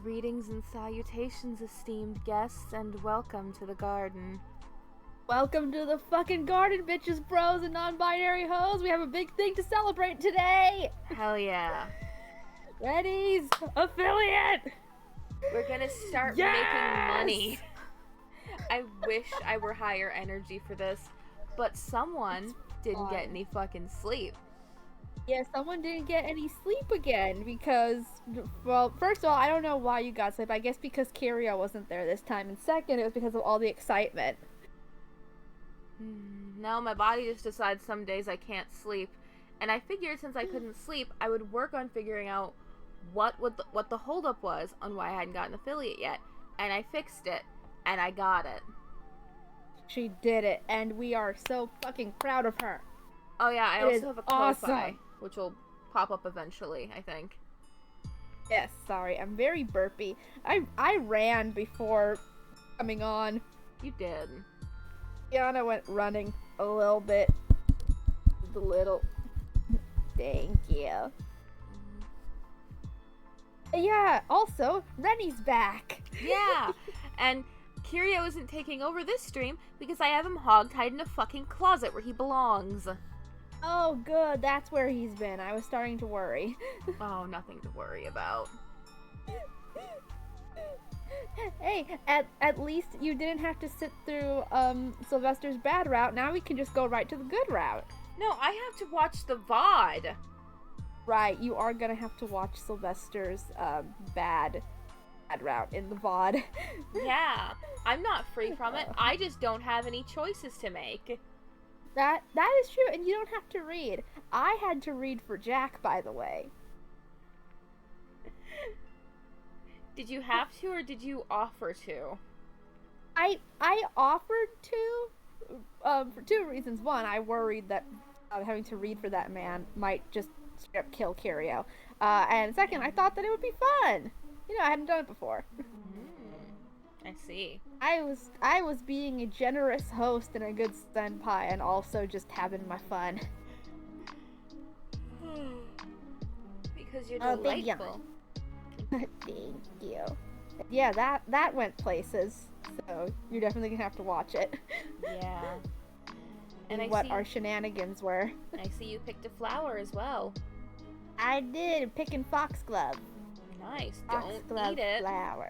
Greetings and salutations, esteemed guests, and welcome to the garden. Welcome to the fucking garden, bitches, bros, and non-binary hoes. We have a big thing to celebrate today. Hell yeah. Ready's affiliate. We're gonna start making money. I wish I were higher energy for this, but someone didn't get any fucking sleep. Yeah, someone didn't get any sleep again because, well, first of all, I don't know why you got sleep. I guess because Kirio wasn't there this time, and second, it was because of all the excitement. No, my body just decides some days I can't sleep, and I figured since I couldn't sleep, I would work on figuring out what the holdup was on why I hadn't gotten affiliate yet, and I fixed it, and I got it. She did it, and we are so fucking proud of her. Oh yeah, I also have a awesome. Ko-Fi, which will pop up eventually, I think. Yes, sorry, I'm very burpy. I ran before coming on. You did. Yana went running a little bit. Just a little. Thank you. Yeah, also, Rennie's back. Yeah, and Kirio isn't taking over this stream because I have him hogtied in a fucking closet where he belongs. Oh, good, that's where he's been. I was starting to worry. Oh, nothing to worry about. Hey, at least you didn't have to sit through Silvester's bad route. Now we can just go right to the good route. No, I have to watch the VOD. Right, you are gonna have to watch Silvester's bad route in the VOD. Yeah, I'm not free from it. I just don't have any choices to make. That is true, and you don't have to read. I had to read for Jack, by the way. Did you have to, or did you offer to? I offered to, for two reasons. One, I worried that having to read for that man might just straight up kill Kirio. And second, I thought that it would be fun. You know, I hadn't done it before. I see. I was being a generous host and a good senpai, and also just having my fun. Because you're delightful. Thank you. Yeah, that went places. So you're definitely gonna have to watch it. Yeah. And what our shenanigans were. I see you picked a flower as well. I did, picking foxglove. Nice. Foxglove Don't eat it. Flower.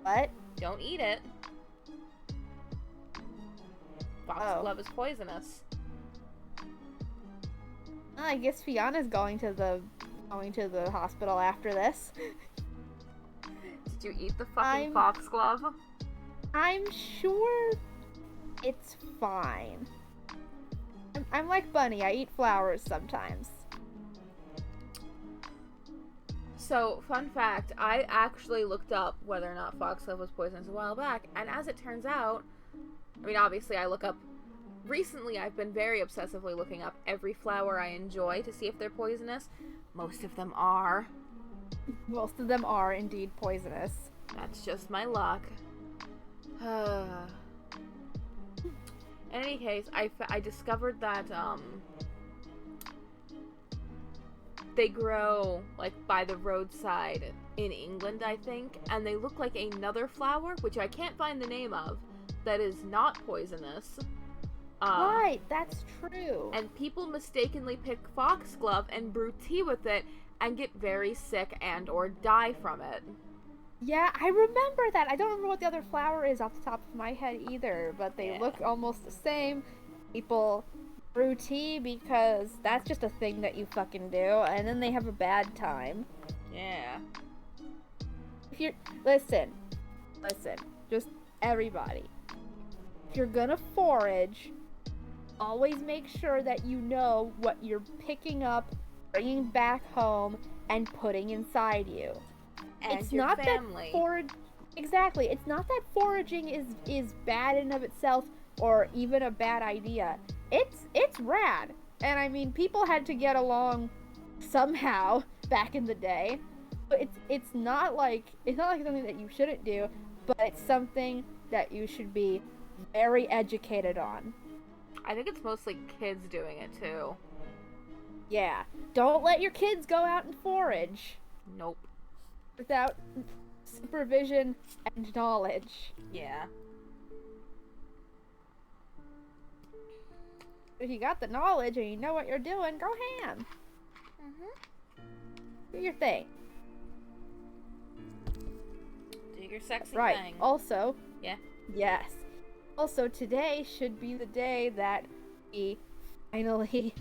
What? Don't eat it. Foxglove is poisonous. I guess Fiona's going to the hospital after this. Did you eat the fucking foxglove? I'm sure it's fine. I'm like Bunny, I eat flowers sometimes. So, fun fact, I actually looked up whether or not foxglove was poisonous a while back, and as it turns out, I mean, obviously recently I've been very obsessively looking up every flower I enjoy to see if they're poisonous. Most of them are. Most of them are indeed poisonous. That's just my luck. In any case, I discovered that, they grow, like, by the roadside in England, I think, and they look like another flower, which I can't find the name of, that is not poisonous. Right, that's true. And people mistakenly pick foxglove and brew tea with it and get very sick and or die from it. Yeah, I remember that. I don't remember what the other flower is off the top of my head either, but they look almost the same. People brew tea because that's just a thing that you fucking do, and then they have a bad time. Yeah. If you're listen, just everybody. If you're gonna forage, always make sure that you know what you're picking up, bringing back home, and putting inside you. And it's your not family. Exactly. It's not that foraging is bad in of itself or even a bad idea. It's rad. And I mean, people had to get along somehow back in the day. But it's not like something that you shouldn't do, but it's something that you should be very educated on. I think it's mostly kids doing it too. Yeah. Don't let your kids go out and forage. Nope. without supervision and knowledge. Yeah. If you got the knowledge and you know what you're doing, go ham. Do your thing. Do your sexy Right. thing. Also. Yeah. Yes. Also, today should be the day that we finally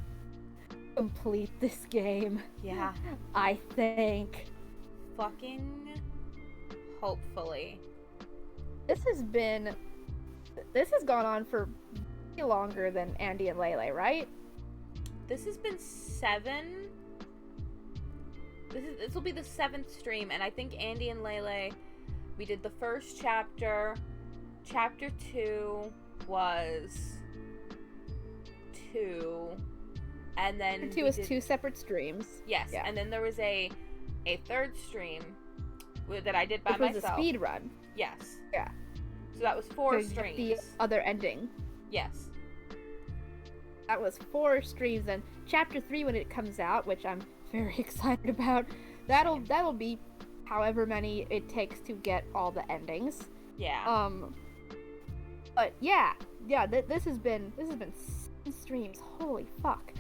complete this game. Yeah. I think. Fucking hopefully. This has gone on for longer than Andy and Lele, right? This has been 7. This will be the 7th stream, and I think Andy and Lele, we did the first chapter. Chapter 2 was 2, and then Chapter 2 was 2 separate streams. Yes, yeah. And then there was a third stream that I did by myself. It was myself. a speed run. Yes. Yeah. So that was 4 so streams. The other ending. Yes. That was 4 streams, and chapter 3 when it comes out, which I'm very excited about, that'll be however many it takes to get all the endings. Yeah. But yeah, this has been 7 streams. Holy fuck.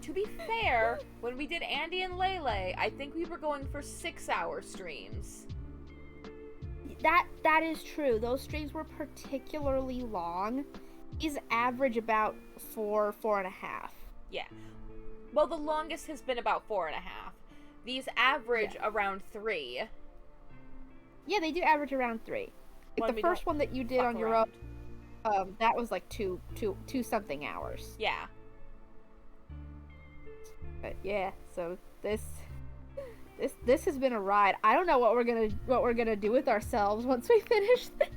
To be fair, when we did Andy and Lele, I think we were going for 6-hour streams. That is true. Those streams were particularly long. These average about 4.5. Yeah. Well, the longest has been about 4.5. These average around 3. Yeah, they do average around 3. Like the first one that you did on your own, that was like two something hours. Yeah. But yeah, so this has been a ride. I don't know what we're gonna do with ourselves once we finish this.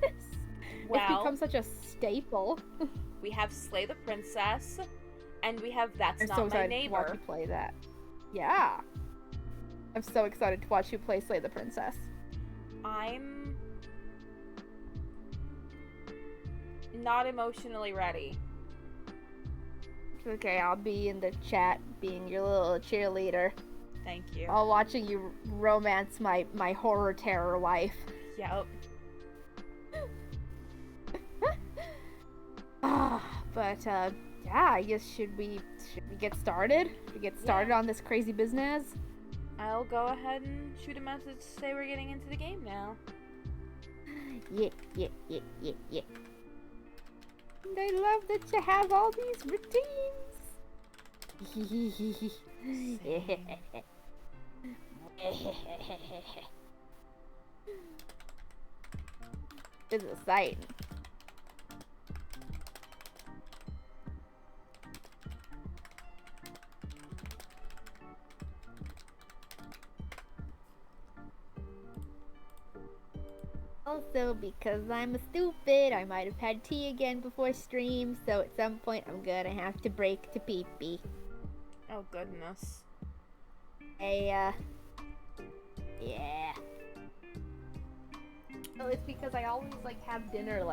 Well, it's become such a staple. We have Slay the Princess, and we have That's I'm Not so My excited Neighbor. to watch you play that. Yeah, I'm so excited to watch you play Slay the Princess. I'm not emotionally ready. Okay, I'll be in the chat being your little cheerleader. Thank you. While watching you romance my horror terror life. Yep. But yeah, I guess should we get started? Should we get started on this crazy business? I'll go ahead and shoot a message to say we're getting into the game now. Yeah. And I love that you have all these routines. This is exciting. Also, because I'm a stupid, I might have had tea again before stream, so at some point I'm gonna have to break to pee-pee. Oh, goodness. Yeah. Well, it's because I always, have dinner,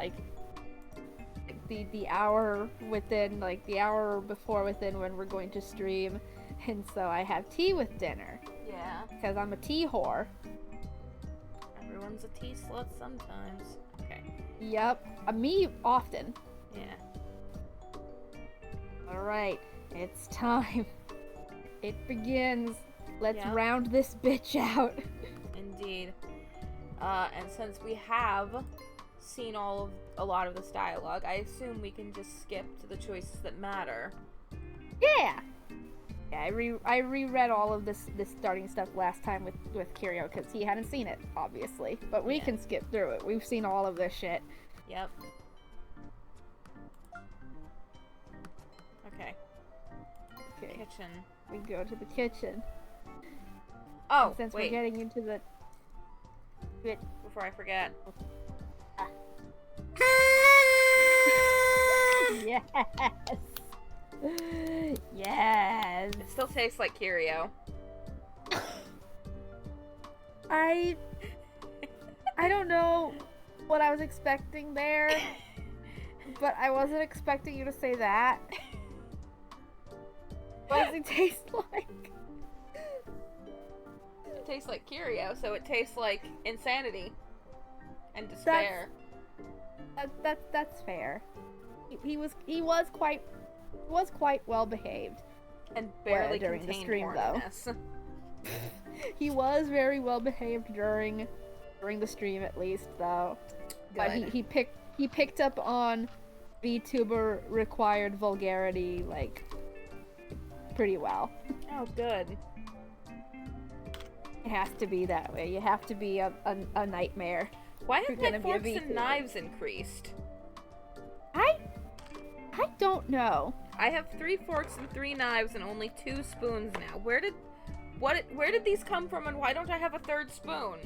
the hour within, the hour before within when we're going to stream, and so I have tea with dinner. Yeah. Because I'm a tea whore. Everyone's a tea slut sometimes. Okay. Yep. Me, often. Yeah. Alright, it's time. It begins. Let's Yep. round this bitch out. Indeed. And since we have seen a lot of this dialogue, I assume we can just skip to the choices that matter. Yeah! Yeah, I reread all of this starting stuff last time with Kirio because he hadn't seen it, obviously. But we can skip through it. We've seen all of this shit. Yep. Okay. Kitchen. We go to the kitchen. Oh, and since wait. we're getting into the... Before I forget. Yes! Yes! It still tastes like Kirio. I don't know what I was expecting there, but I wasn't expecting you to say that. What does it taste like? taste like Curio, so it tastes like insanity and despair. That's fair. He was quite well behaved. And barely during the contained stream, though. horniness. He was very well behaved during the stream, at least, though. Good. But he picked up on VTuber required vulgarity, like, pretty well. Oh, good. It has to be that way. You have to be a nightmare. Why You're have my gonna be a forks and VTuber. knives increased? I don't know. I have 3 forks and 3 knives and only 2 spoons now. Where did these come from, and why don't I have a 3rd spoon?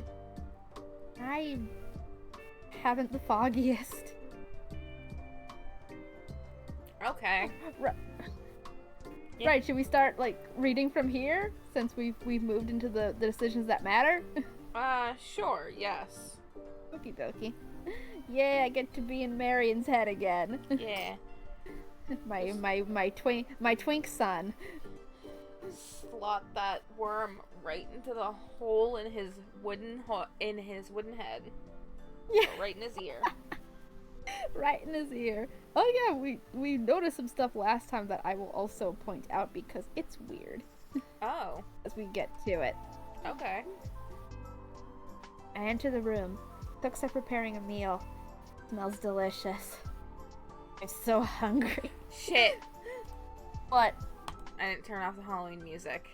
I haven't the foggiest. Okay. Yeah. Right, should we start, like, reading from here? Since we've moved into the decisions that matter? Sure, yes. Okie dokie. Yeah, I get to be in Marion's head again. Yeah. my twink son. Slot that worm right into the hole in his wooden head. Yeah. Right in his ear. Right in his ear. Oh yeah, we noticed some stuff last time that I will also point out because it's weird Oh. as we get to it. Okay. I enter the room. Cooks are preparing a meal. Smells delicious. I'm so hungry. Shit. What? I didn't turn off the Halloween music.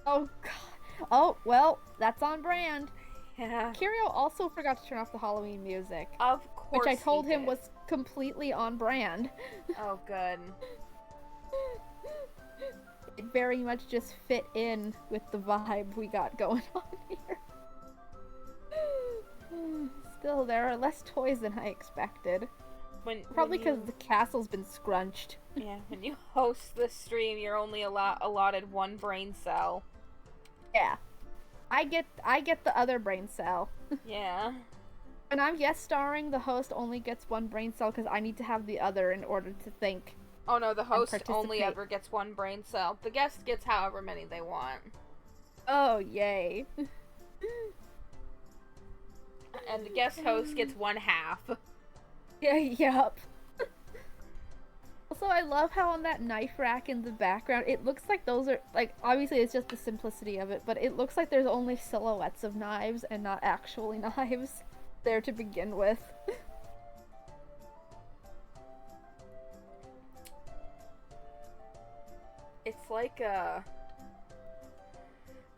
Oh god. Oh, well, that's on brand. Yeah. Curio also forgot to turn off the Halloween music. Of course. Which I told he him did. was completely on brand. Oh, good. It very much just fit in with the vibe we got going on here. Still, there are less toys than I expected. Probably because the castle's been scrunched. Yeah, when you host the stream, you're only allotted 1 brain cell. Yeah. I get the other brain cell. Yeah. When I'm guest starring, the host only gets 1 brain cell because I need to have the other in order to think. Oh no, the host only participate. ever gets 1 brain cell. The guest gets however many they want. Oh, yay. And the guest host gets 1/2. Yeah, yup. Also, I love how on that knife rack in the background, it looks like those are, like, obviously it's just the simplicity of it, but it looks like there's only silhouettes of knives and not actually knives there to begin with.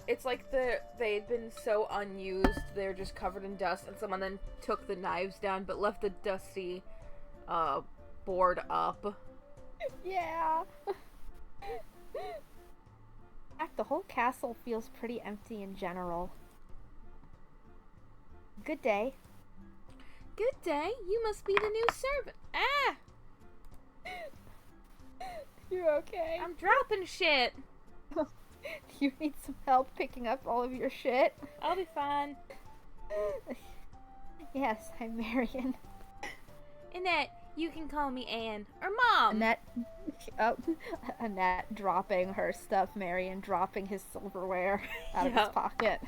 It's like they'd been so unused, they're just covered in dust, and someone then took the knives down but left the dusty board up. Yeah. In fact, the whole castle feels pretty empty in general. Good day. Good day, you must be the new servant. Ah! You okay? I'm dropping shit. You need some help picking up all of your shit? I'll be fine. Yes, I'm Marion. Annette, you can call me Anne. Or Mom! Annette dropping her stuff, Marion dropping his silverware out of his pocket.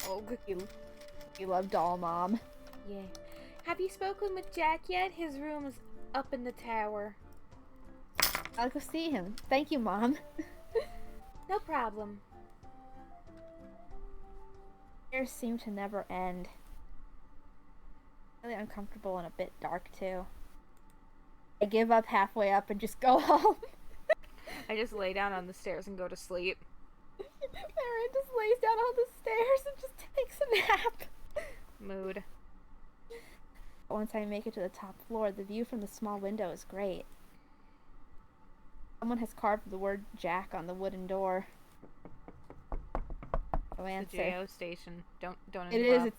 Oh, You love doll mom. yeah. Have you spoken with Jack yet? His room is up in the tower. I'll go see him. Thank you, Mom. No problem. Stairs seem to never end. Really uncomfortable and a bit dark, too. I give up halfway up and just go home. I just lay down on the stairs and go to sleep. Marion just lays down on the stairs and just takes a nap. Mood. Once I make it to the top floor, the view from the small window is great. Someone has carved the word Jack on the wooden door. No answer. The JO station. Don't interrupt. It is.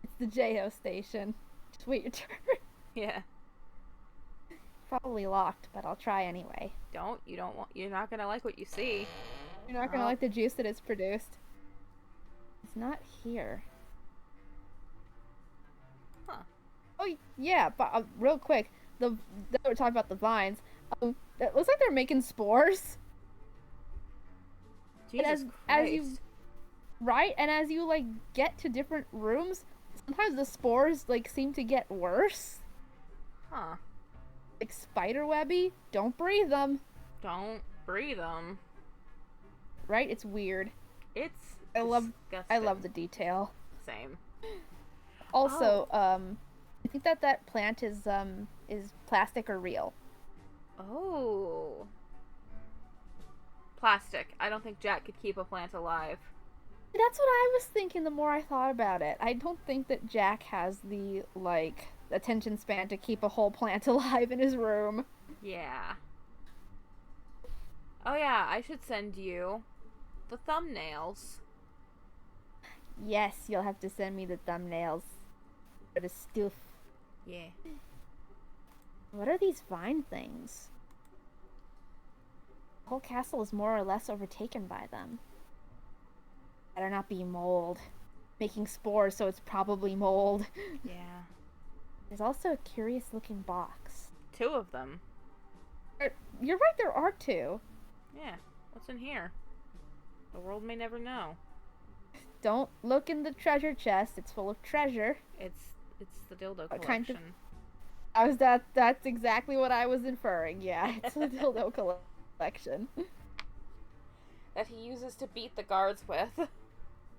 It's the JO station. Just wait your turn. Yeah. Probably locked, but I'll try anyway. You're not gonna like what you see. You're not gonna like the juice that it's produced. It's not here. Huh. Oh yeah, but real quick, we're talking about the vines. It looks like they're making spores. Jesus As you Christ. right, and as you like get to different rooms, sometimes the spores like seem to get worse. Huh. Like spiderwebby. Don't breathe them. Don't breathe them. Right? It's weird. It's I love disgusting. the detail. Same. Also, I think that plant is plastic or real. Oh. Plastic. I don't think Jack could keep a plant alive. That's what I was thinking the more I thought about it. I don't think that Jack has the like attention span to keep a whole plant alive in his room. Yeah. Oh yeah, I should send you the thumbnails. Yes, you'll have to send me the thumbnails for the stuff. Yeah. What are these vine things? The whole castle is more or less overtaken by them. Better not be mold. Making spores, so it's probably mold. Yeah. There's also a curious looking box. 2 of them. You're right, there are 2. Yeah. What's in here? The world may never know. Don't look in the treasure chest, it's full of treasure. It's the dildo collection. Kind of, that's exactly what I was inferring, yeah. It's a dildo collection. That he uses to beat the guards with.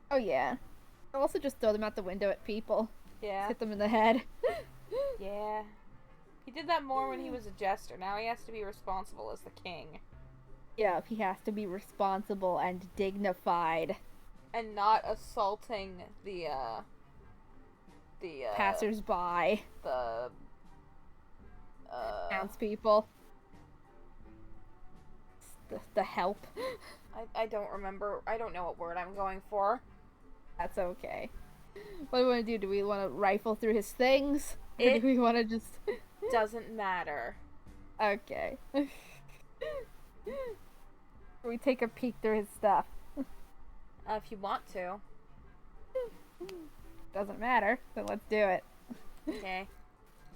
Oh yeah. I'll also just throw them out the window at people. Yeah. Hit them in the head. Yeah. He did that more when he was a jester. Now he has to be responsible as the king. Yeah, he has to be responsible and dignified. And not assaulting the passers-by. The townspeople. The help. I don't remember. I don't know what word I'm going for. That's okay. What do we want to do? Do we want to rifle through his things? Or do we want to just... Doesn't matter. Okay. We take a peek through his stuff. If you want to. Doesn't matter. Then let's do it. Okay.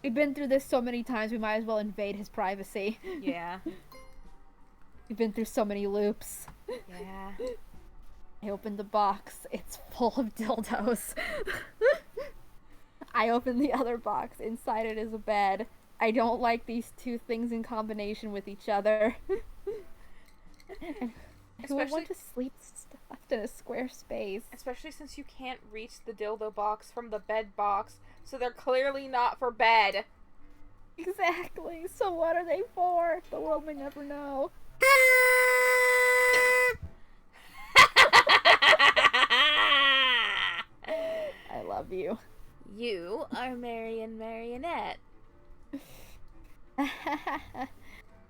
We've been through this so many times, we might as well invade his privacy. Yeah. We've been through so many loops. Yeah. I opened the box. It's full of dildos. I opened the other box. Inside it is a bed. I don't like these 2 things in combination with each other. Who would want to sleep stuffed in a square space? Especially since you can't reach the dildo box from the bed box, so they're clearly not for bed. Exactly. So what are they for? The world may never know. I love you. You are Marion Marionette.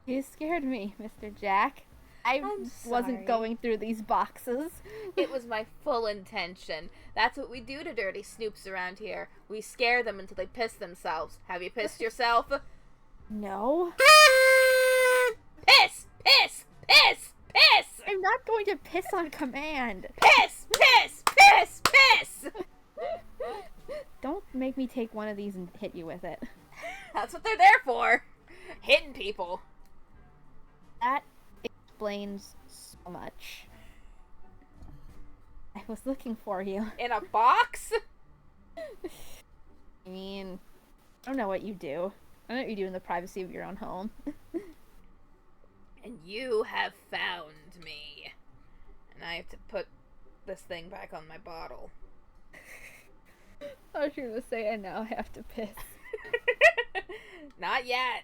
You scared me, Mr. Jack. I wasn't going through these boxes. It was my full intention. That's what we do to dirty snoops around here. We scare them until they piss themselves. Have you pissed yourself? No. Piss! Piss! Piss! Piss! I'm not going to piss on command. Piss! Piss! Piss! Piss! Don't make me take one of these and hit you with it. That's what they're there for. Hitting people. That explains so much. I was looking for you. In a box? I mean, I don't know what you do. I don't know what you do in the privacy of your own home. And you have found me. And I have to put this thing back on my bottle. I was going to say I now have to piss. Not yet.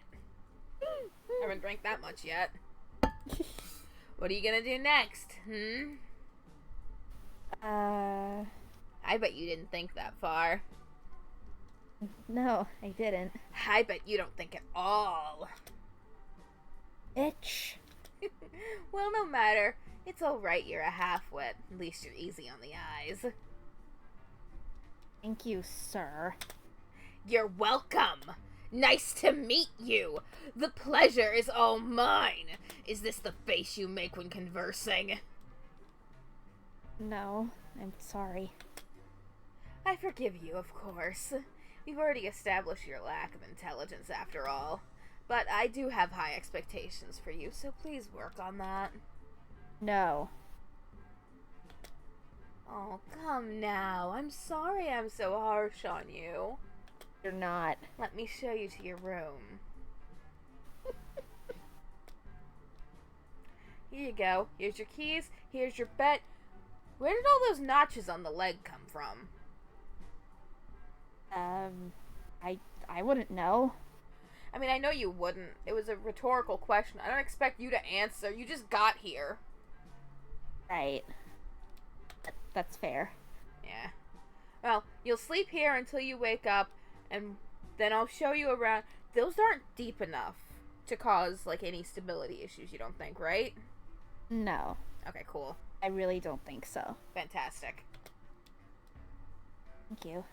I haven't drank that much yet. What are you gonna do next? I bet you didn't think that far. No, I didn't. I bet you don't think at all. Bitch. Well, no matter. It's alright you're a half-wit. At least you're easy on the eyes. Thank you, sir. You're welcome. Nice to meet you. The pleasure is all mine. Is this the face you make when conversing? No, I'm sorry. I forgive you, of course. We've already established your lack of intelligence, after all. But I do have high expectations for you, so please work on that. No. Oh, come now. I'm sorry I'm so harsh on you. You're not. Let me show you to your room. Here you go. Here's your keys. Here's your bed. Where did all those notches on the leg come from? I wouldn't know. I mean, I know you wouldn't. It was a rhetorical question. I don't expect you to answer. You just got here. Right. That's fair. Yeah. Well, you'll sleep here until you wake up, and then I'll show you around. Those aren't deep enough to cause, like, any stability issues, you don't think, right? No. Okay, cool. I really don't think so. Fantastic. Thank you.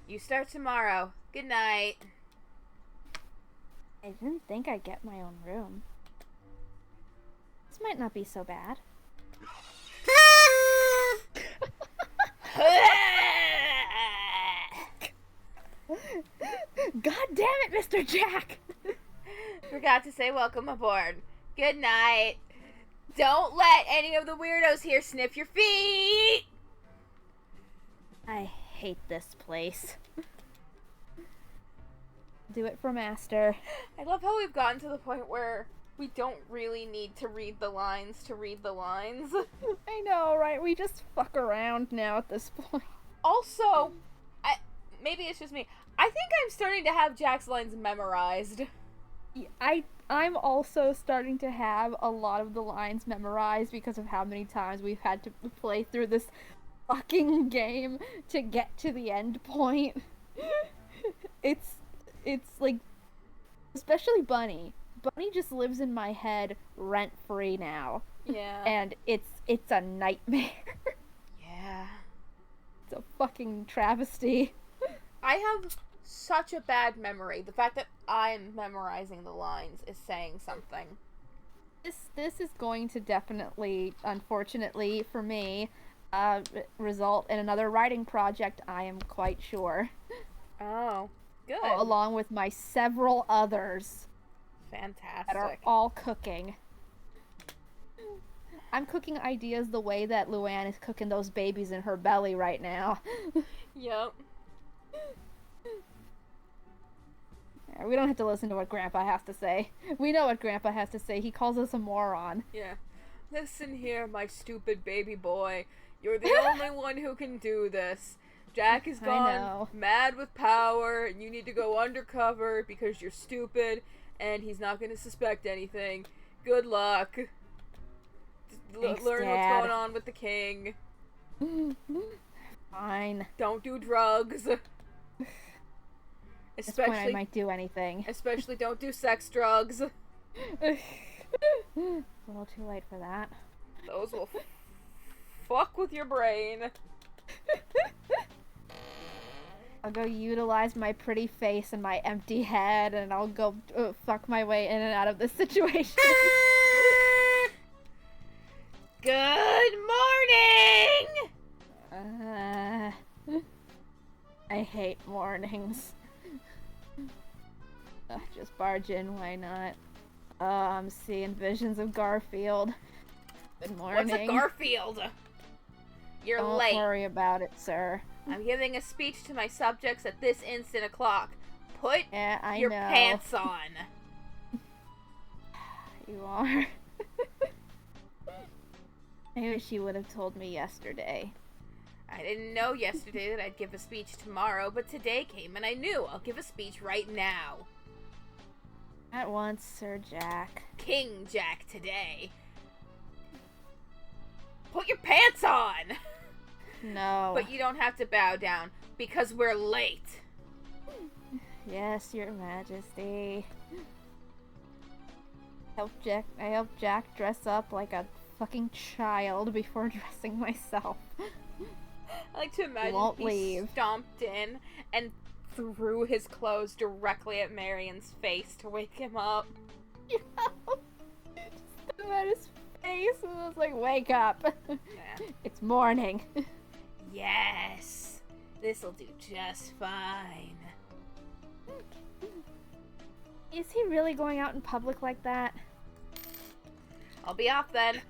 You start tomorrow. Good night. I didn't think I'd get my own room. This might not be so bad. God damn it, Mr. Jack! Forgot to say welcome aboard. Good night. Don't let any of the weirdos here sniff your feet! I hate this place. Do it for Master. I love how we've gotten to the point where we don't really need to read the lines to read the lines. I know, right? We just fuck around now at this point. Also, maybe it's just me. I think I'm starting to have Jack's lines memorized. I'm also starting to have a lot of the lines memorized because of how many times we've had to play through this fucking game to get to the end point. It's like, especially Bunny. Bunny just lives in my head rent-free now. Yeah. And it's a nightmare. Yeah. It's a fucking travesty. I have such a bad memory. The fact that I'm memorizing the lines is saying something. This is going to definitely, unfortunately for me, result in another writing project, I am quite sure. Oh, good. Along with my several others. Fantastic. That are all cooking. I'm cooking ideas the way that Luann is cooking those babies in her belly right now. Yep. Yeah, we don't have to listen to what Grandpa has to say. We know what Grandpa has to say. He calls us a moron. Yeah. Listen here, my stupid baby boy. You're the only one who can do this. Jack is gone mad with power, and you need to go undercover because you're stupid, and he's not going to suspect anything. Good luck. Thanks, learn Dad. what's going on with the king. Fine. Don't do drugs. At this point, I might do anything. Especially don't do sex drugs. It's a little too late for that. Those will fuck with your brain. I'll go utilize my pretty face and my empty head, and I'll go fuck my way in and out of this situation. Good morning! I hate mornings. Just barge in, why not? I'm seeing visions of Garfield. Good morning. What's a Garfield? You're Don't late. Don't worry about it, sir. I'm giving a speech to my subjects at this instant o'clock. Put your know. pants on. You are. I wish you would have told me yesterday. I didn't know yesterday that I'd give a speech tomorrow, but today came and I knew. I'll give a speech right now. At once, Sir Jack. King Jack today. Put your pants on! No. But you don't have to bow down, because we're late. Yes, Your Majesty. I helped Jack dress up like a fucking child before dressing myself. I like to imagine Won't he leave. stomped in and threw his clothes directly at Marion's face to wake him up. Just threw him at his face and was like, wake up. Yeah. It's morning. Yes, this'll do just fine. Is he really going out in public like that? I'll be off then.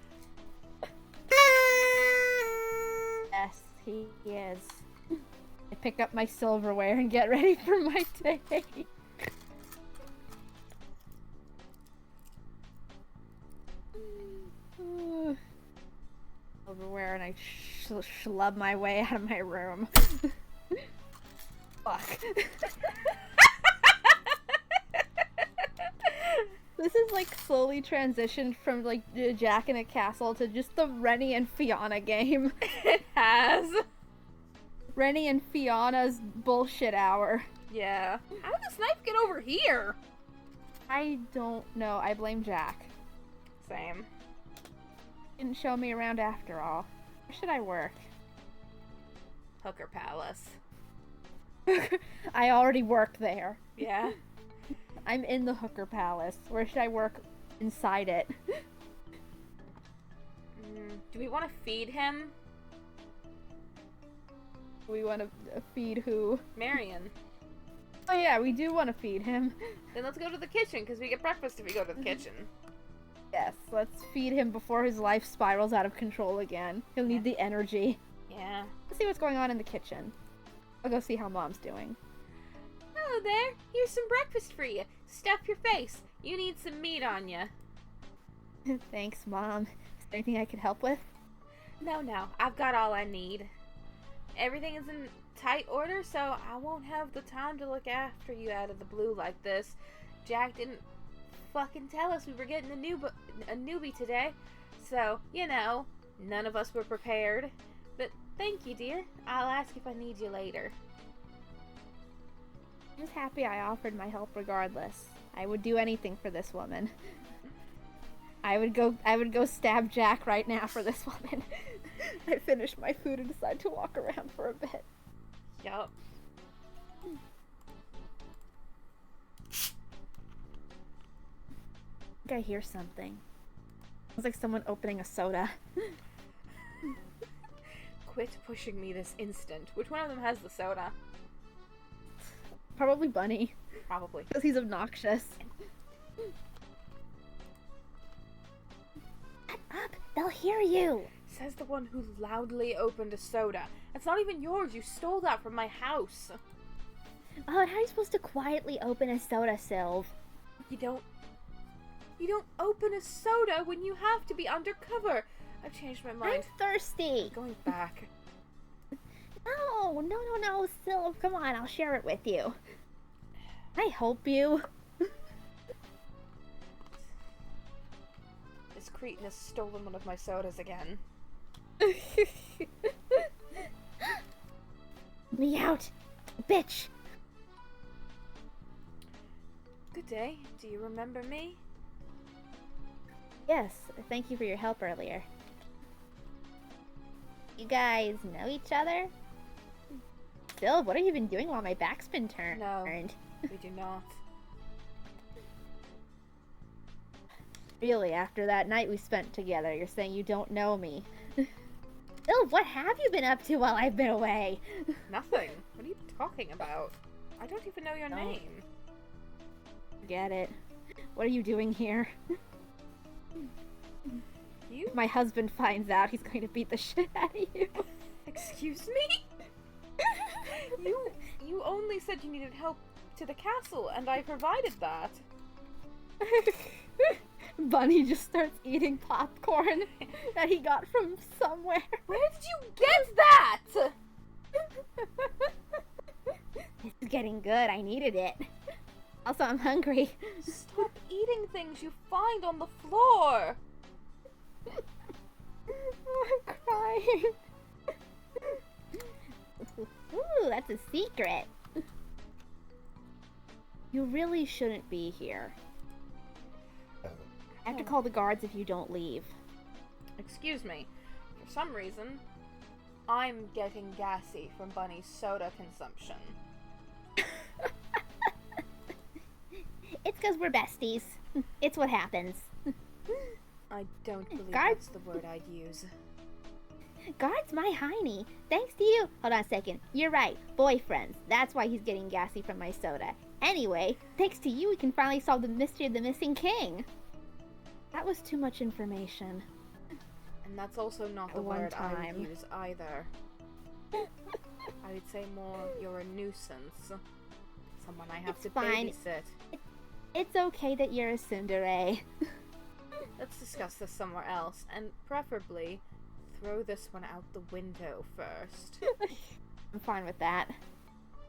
Yes, he is. I pick up my silverware and get ready for my day. Silverware, and I schlub my way out of my room. Fuck. This is like slowly transitioned from like Jack in a Castle to just the Rennie and Fiona game. It has. Rennie and Fiona's bullshit hour. Yeah. How did this knife get over here? I don't know. I blame Jack. Same. Didn't show me around after all. Where should I work? Hooker Palace. I already work there. Yeah. I'm in the Hooker Palace. Where should I work inside it? Do we want to feed him? We want to feed who? Marion. Oh yeah, we do want to feed him. Then let's go to the kitchen, because we get breakfast if we go to the kitchen. Yes, let's feed him before his life spirals out of control again. He'll need the energy. Yeah. Let's see what's going on in the kitchen. I'll go see how Mom's doing. Hello there. Here's some breakfast for you. Stuff your face. You need some meat on you. Thanks, Mom. Is there anything I could help with? No. I've got all I need. Everything is in tight order, so I won't have the time to look after you out of the blue like this. Jack didn't fucking tell us we were getting a newbie today, so, you know, none of us were prepared. But thank you, dear. I'll ask if I need you later. I'm just happy I offered my help regardless. I would do anything for this woman. I would go stab Jack right now for this woman. I finish my food and decide to walk around for a bit. Yup. I think I hear something. Sounds like someone opening a soda. Quit pushing me this instant. Which one of them has the soda? Probably Bunny. Probably. Because he's obnoxious. Shut up! They'll hear you! Says the one who loudly opened a soda. It's not even yours. You stole that from my house. Oh, and how are you supposed to quietly open a soda, Sylv? You don't open a soda when you have to be undercover. I've changed my mind. I'm thirsty! Going back. No, Sylv, come on, I'll share it with you. I help you. This cretin has stolen one of my sodas again. Me out, bitch! Good day. Do you remember me? Yes, thank you for your help earlier. You guys know each other? Sylv, what have you been doing while my back's been turned? No, we do not. Really, after that night we spent together, you're saying you don't know me. Sylv, what have you been up to while I've been away? Nothing. What are you talking about? I don't even know your name. Forget it. What are you doing here? You? If my husband finds out, he's going to beat the shit out of you. Excuse me? You only said you needed help to the castle, and I provided that. Bunny just starts eating popcorn that he got from somewhere. Where did you get that? This is getting good. I needed it. Also, I'm hungry. Stop eating things you find on the floor. I'm crying. Ooh, that's a secret. You really shouldn't be here. I have to call the guards if you don't leave. Excuse me. For some reason, I'm getting gassy from Bunny's soda consumption. It's because we're besties. It's what happens. I don't believe Guards? that's the word I'd use. Guard's my hiney. Thanks to you. Hold on a second. You're right. Boyfriends. That's why he's getting gassy from my soda. Anyway, thanks to you, we can finally solve the mystery of the missing king. That was too much information. And that's also not the word I would use either. I would say more, you're a nuisance. Someone I have to babysit. It's okay that you're a tsundere. Let's discuss this somewhere else, and preferably throw this one out the window first. I'm fine with that.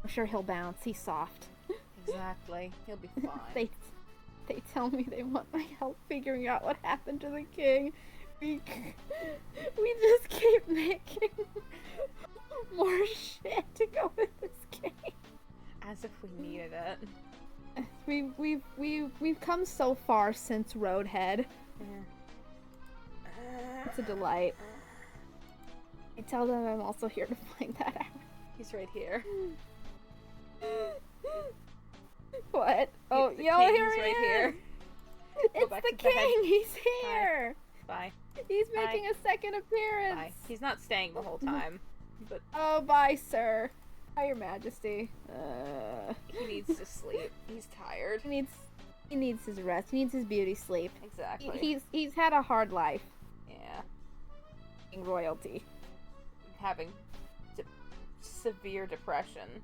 I'm sure he'll bounce. He's soft. Exactly. He'll be fine. They tell me they want my help figuring out what happened to the king. We just keep making more shit to go with this game. As if we needed it. We've come so far since Roadhead. Yeah. It's a delight. I tell them I'm also here to find that out. He's right here. What? Oh, yeah, here he right is. Here. It's the king. He's here. Bye. He's making a second appearance. Bye. He's not staying the whole time. But oh, bye, sir. Bye, Your Majesty. He needs to sleep. He's tired. He needs his rest. He needs his beauty sleep. Exactly. He's had a hard life. Yeah. Being royalty. Having severe depression.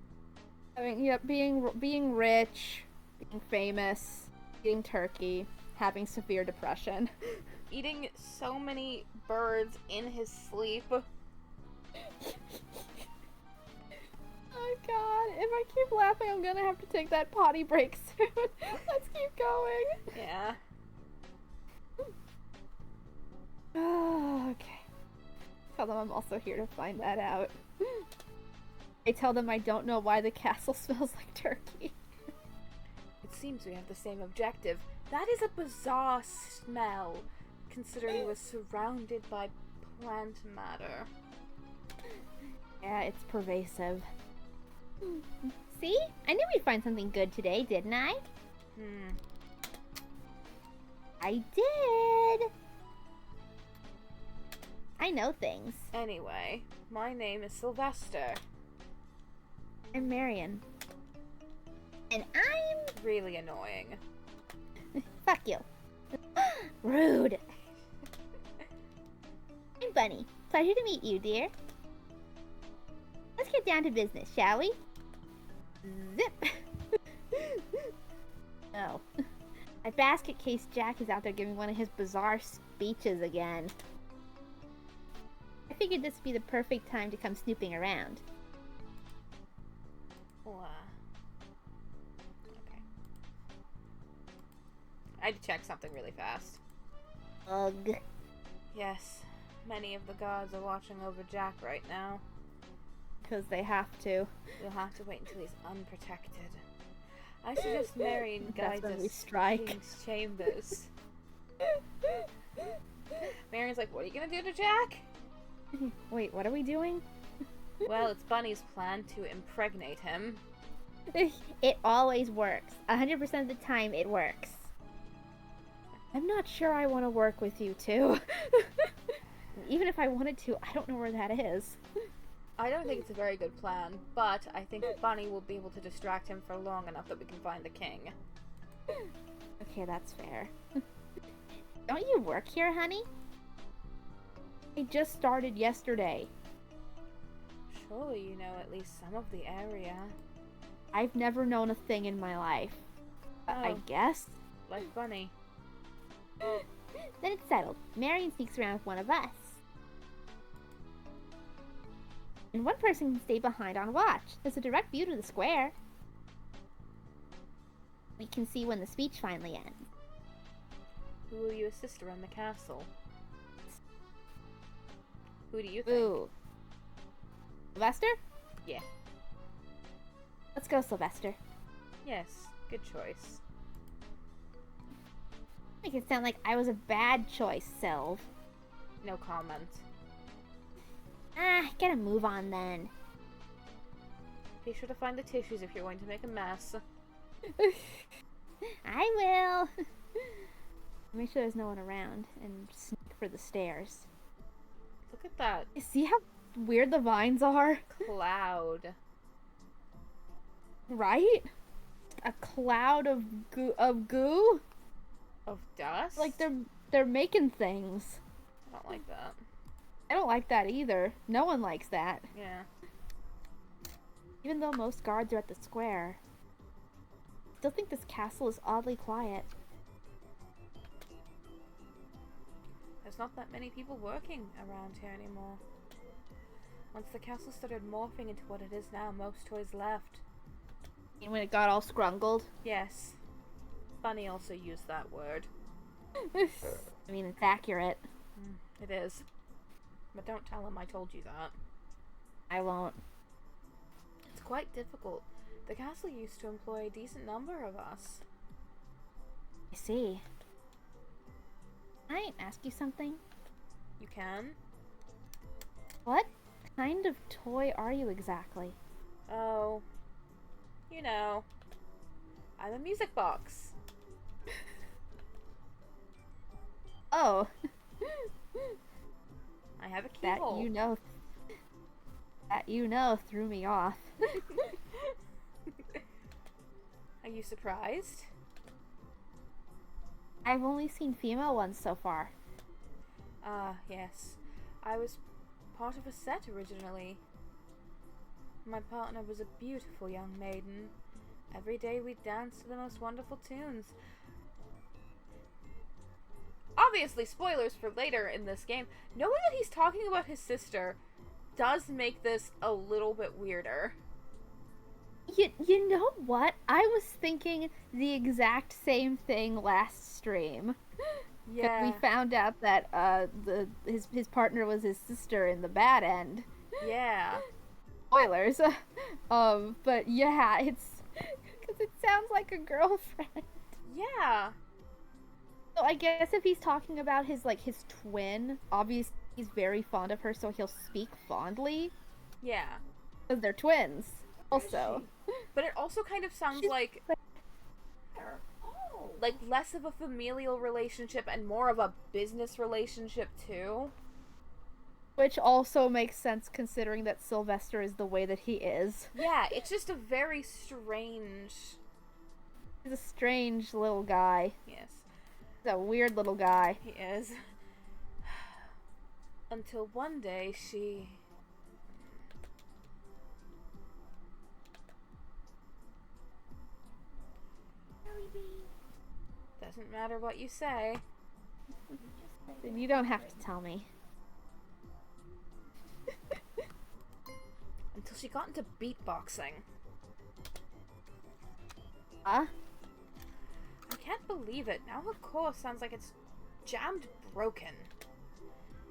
Being rich, being famous, eating turkey, having severe depression. Eating so many birds in his sleep. Oh god, if I keep laughing, I'm gonna have to take that potty break soon. Let's keep going. Yeah. Okay. Tell them I'm also here to find that out. I tell them I don't know why the castle smells like turkey. It seems we have the same objective. That is a bizarre smell, considering it was surrounded by plant matter. Yeah, it's pervasive. See? I knew we'd find something good today, didn't I? I did! I know things. Anyway, my name is Silvester. I'm Marion. And I'm... really annoying. Fuck you. Rude. I'm Bunny. Pleasure to meet you, dear. Let's get down to business, shall we? Zip. Oh. My basket case Jack is out there giving one of his bizarre speeches again. I figured this would be the perfect time to come snooping around. Okay. I had to check something really fast. Ugh. Yes, many of the gods are watching over Jack right now. Because they have to. You'll have to wait until he's unprotected. I suggest Marion guides us to King's chambers. Marion's like, what are you gonna do to Jack? Wait, what are we doing? Well, it's Bunny's plan to impregnate him. It always works. 100% of the time, it works. I'm not sure I want to work with you two. Even if I wanted to, I don't know where that is. I don't think it's a very good plan, but I think Bunny will be able to distract him for long enough that we can find the king. Okay, that's fair. Don't you work here, honey? I just started yesterday. Surely you know at least some of the area. I've never known a thing in my life. I guess. Like Bunny. Then it's settled. Marion sneaks around with one of us. And one person can stay behind on watch. There's a direct view to the square. We can see when the speech finally ends. Who will you assist around the castle? Who do you think? Ooh. Sylvester? Yeah. Let's go, Sylvester. Yes, good choice. Make it sound like I was a bad choice, Sylv. No comment. Gotta move on then. Be sure to find the tissues if you're going to make a mess. I will. Make sure there's no one around and sneak for the stairs. Look at that. See how weird the vines are? Cloud. Right? a cloud of goo. Of dust? Like they're making things. I don't like that. I don't like that either. No one likes that. Yeah. Even though most guards are at the square. I still think this castle is oddly quiet. There's not that many people working around here anymore. Once the castle started morphing into what it is now, most toys left. And when it got all scrungled? Yes. Bunny also used that word. I mean, it's accurate. It is. But don't tell him I told you that. I won't. It's quite difficult. The castle used to employ a decent number of us. I see. Can I ask you something? You can? What kind of toy are you exactly? Oh. You know. I'm a music box. Oh. I have a keyhole. That you know threw me off. Are you surprised? I've only seen female ones so far. Ah, yes. I was part of a set originally. My partner was a beautiful young maiden. Every day we danced to the most wonderful tunes. Obviously, spoilers for later in this game. Knowing that he's talking about his sister does make this a little bit weirder. You know what? I was thinking the exact same thing last stream. Yeah. We found out that his partner was his sister in the bad end. Yeah. Spoilers. But yeah, it's because it sounds like a girlfriend. Yeah. So I guess if he's talking about his twin, obviously he's very fond of her, so he'll speak fondly. Yeah. Because they're twins. Also. But it also kind of sounds like less of a familial relationship and more of a business relationship too. Which also makes sense considering that Silvester is the way that he is. Yeah, it's just a very strange... He's a strange little guy. Yes. He's a weird little guy. He is. Until one day she... Doesn't matter what you say. Then you don't have to tell me. Until she got into beatboxing. Huh? I can't believe it. Now her core sounds like it's jammed broken.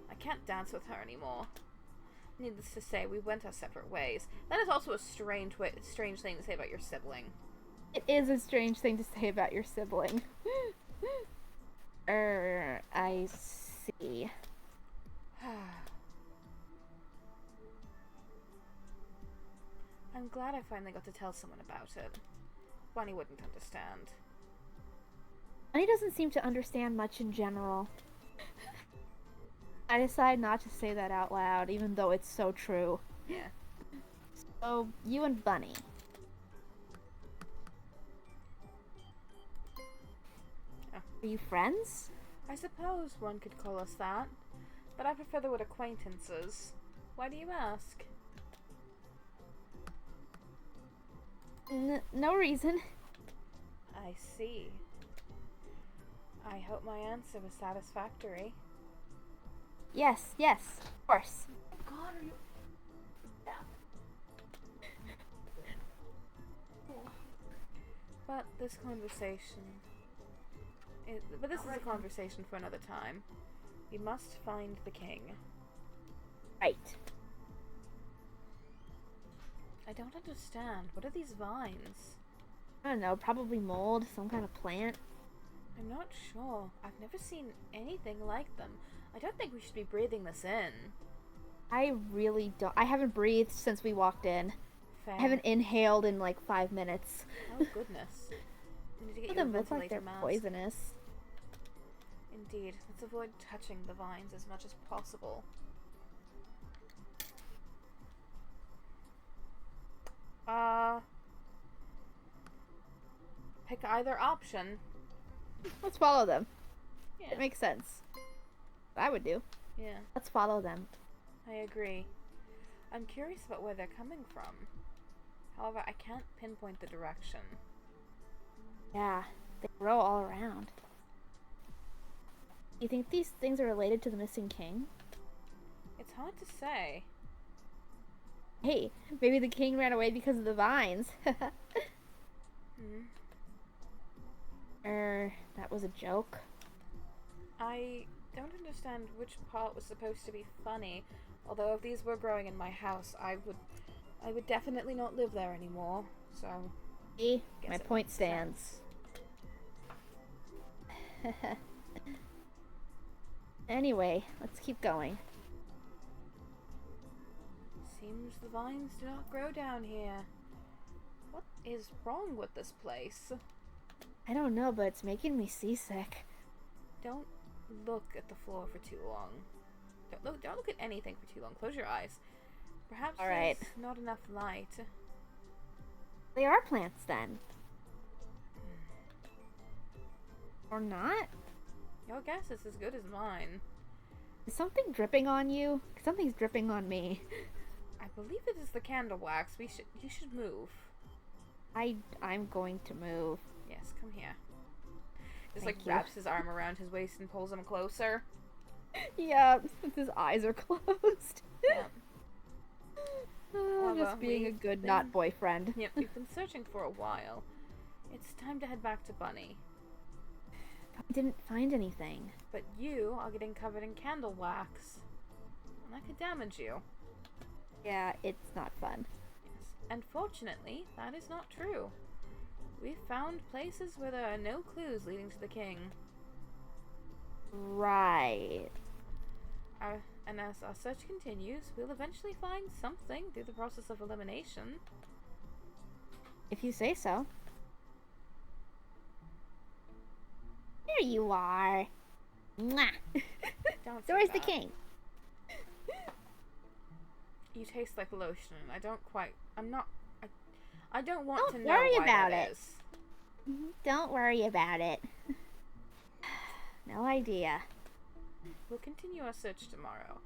I can't dance with her anymore. Needless to say, we went our separate ways. That is also a strange thing to say about your sibling. It is a strange thing to say about your sibling. I see. I'm glad I finally got to tell someone about it. Bonnie wouldn't understand. Bonnie doesn't seem to understand much in general. I decide not to say that out loud, even though it's so true. Yeah. So, you and Bunny. Are you friends? I suppose one could call us that, but I prefer the word acquaintances. Why do you ask? No reason. I see. I hope my answer was satisfactory. Yes, of course. God, are you... But this is a conversation for another time. We must find the king. Right. I don't understand. What are these vines? I don't know, probably mold, some kind of plant. I'm not sure. I've never seen anything like them. I don't think we should be breathing this in. I really don't. I haven't breathed since we walked in. Fair. I haven't inhaled in like 5 minutes. Oh goodness. We need to get you a Them look like ventilator they're mask. poisonous. Indeed. Let's avoid touching the vines as much as possible. like either option. Let's follow them. Yeah. It makes sense. I would do. Yeah. Let's follow them. I agree. I'm curious about where they're coming from. However, I can't pinpoint the direction. Yeah, they grow all around. You think these things are related to the missing king? It's hard to say. Hey, maybe the king ran away because of the vines. That was a joke. I don't understand which part was supposed to be funny. Although if these were growing in my house, I would definitely not live there anymore. So, See, my point stands. Anyway, let's keep going. Seems the vines do not grow down here. What is wrong with this place? I don't know, but it's making me seasick. Don't look at the floor for too long. Don't look at anything for too long. Close your eyes. Perhaps there's not enough light. They are plants then. Or not? Your guess is as good as mine. Is something dripping on you? Something's dripping on me. I believe it is the candle wax. You should move. I'm going to move. Yes, come here. Just Thank like you. wraps his arm around his waist and pulls him closer. Yeah, his eyes are closed. Yeah. Oh, just being a good not boyfriend. Yep, we've been searching for a while. It's time to head back to Bunny. I didn't find anything. But you are getting covered in candle wax. And that could damage you. Yeah, it's not fun. Yes. Unfortunately, that is not true. We've found places where there are no clues leading to the king. Right. And as our search continues, we'll eventually find something through the process of elimination. If you say so. There you are. Mwah. Don't So say where's the that. king? You taste like lotion, and I don't want Don't to know worry why about that it. is. Don't worry about it. No idea. We'll continue our search tomorrow.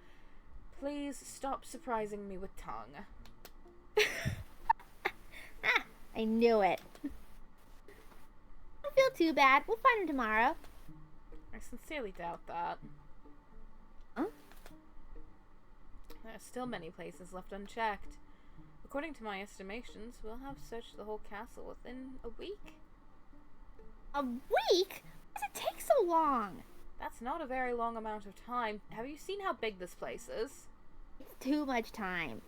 Please stop surprising me with tongue. I knew it. Don't feel too bad. We'll find him tomorrow. I sincerely doubt that. Huh? There are still many places left unchecked. According to my estimations, we'll have searched the whole castle within a week. A week? Why does it take so long? That's not a very long amount of time. Have you seen how big this place is? It's too much time.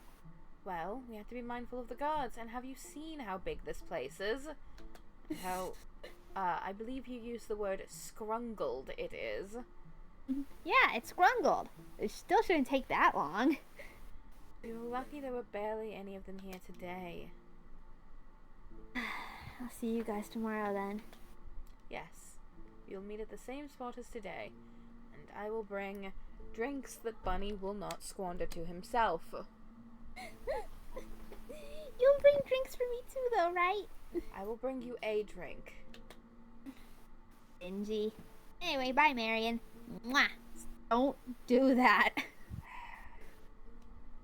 Well, we have to be mindful of the guards. And have you seen how big this place is? How, I believe you used the word scrungled it is. Yeah, it's scrungled. It still shouldn't take that long. We were lucky there were barely any of them here today. I'll see you guys tomorrow then. Yes, you'll meet at the same spot as today, and I will bring drinks that Bunny will not squander to himself. You'll bring drinks for me too, though, right? I will bring you a drink. Stingy. Anyway, bye, Marion. Mwah. Don't do that.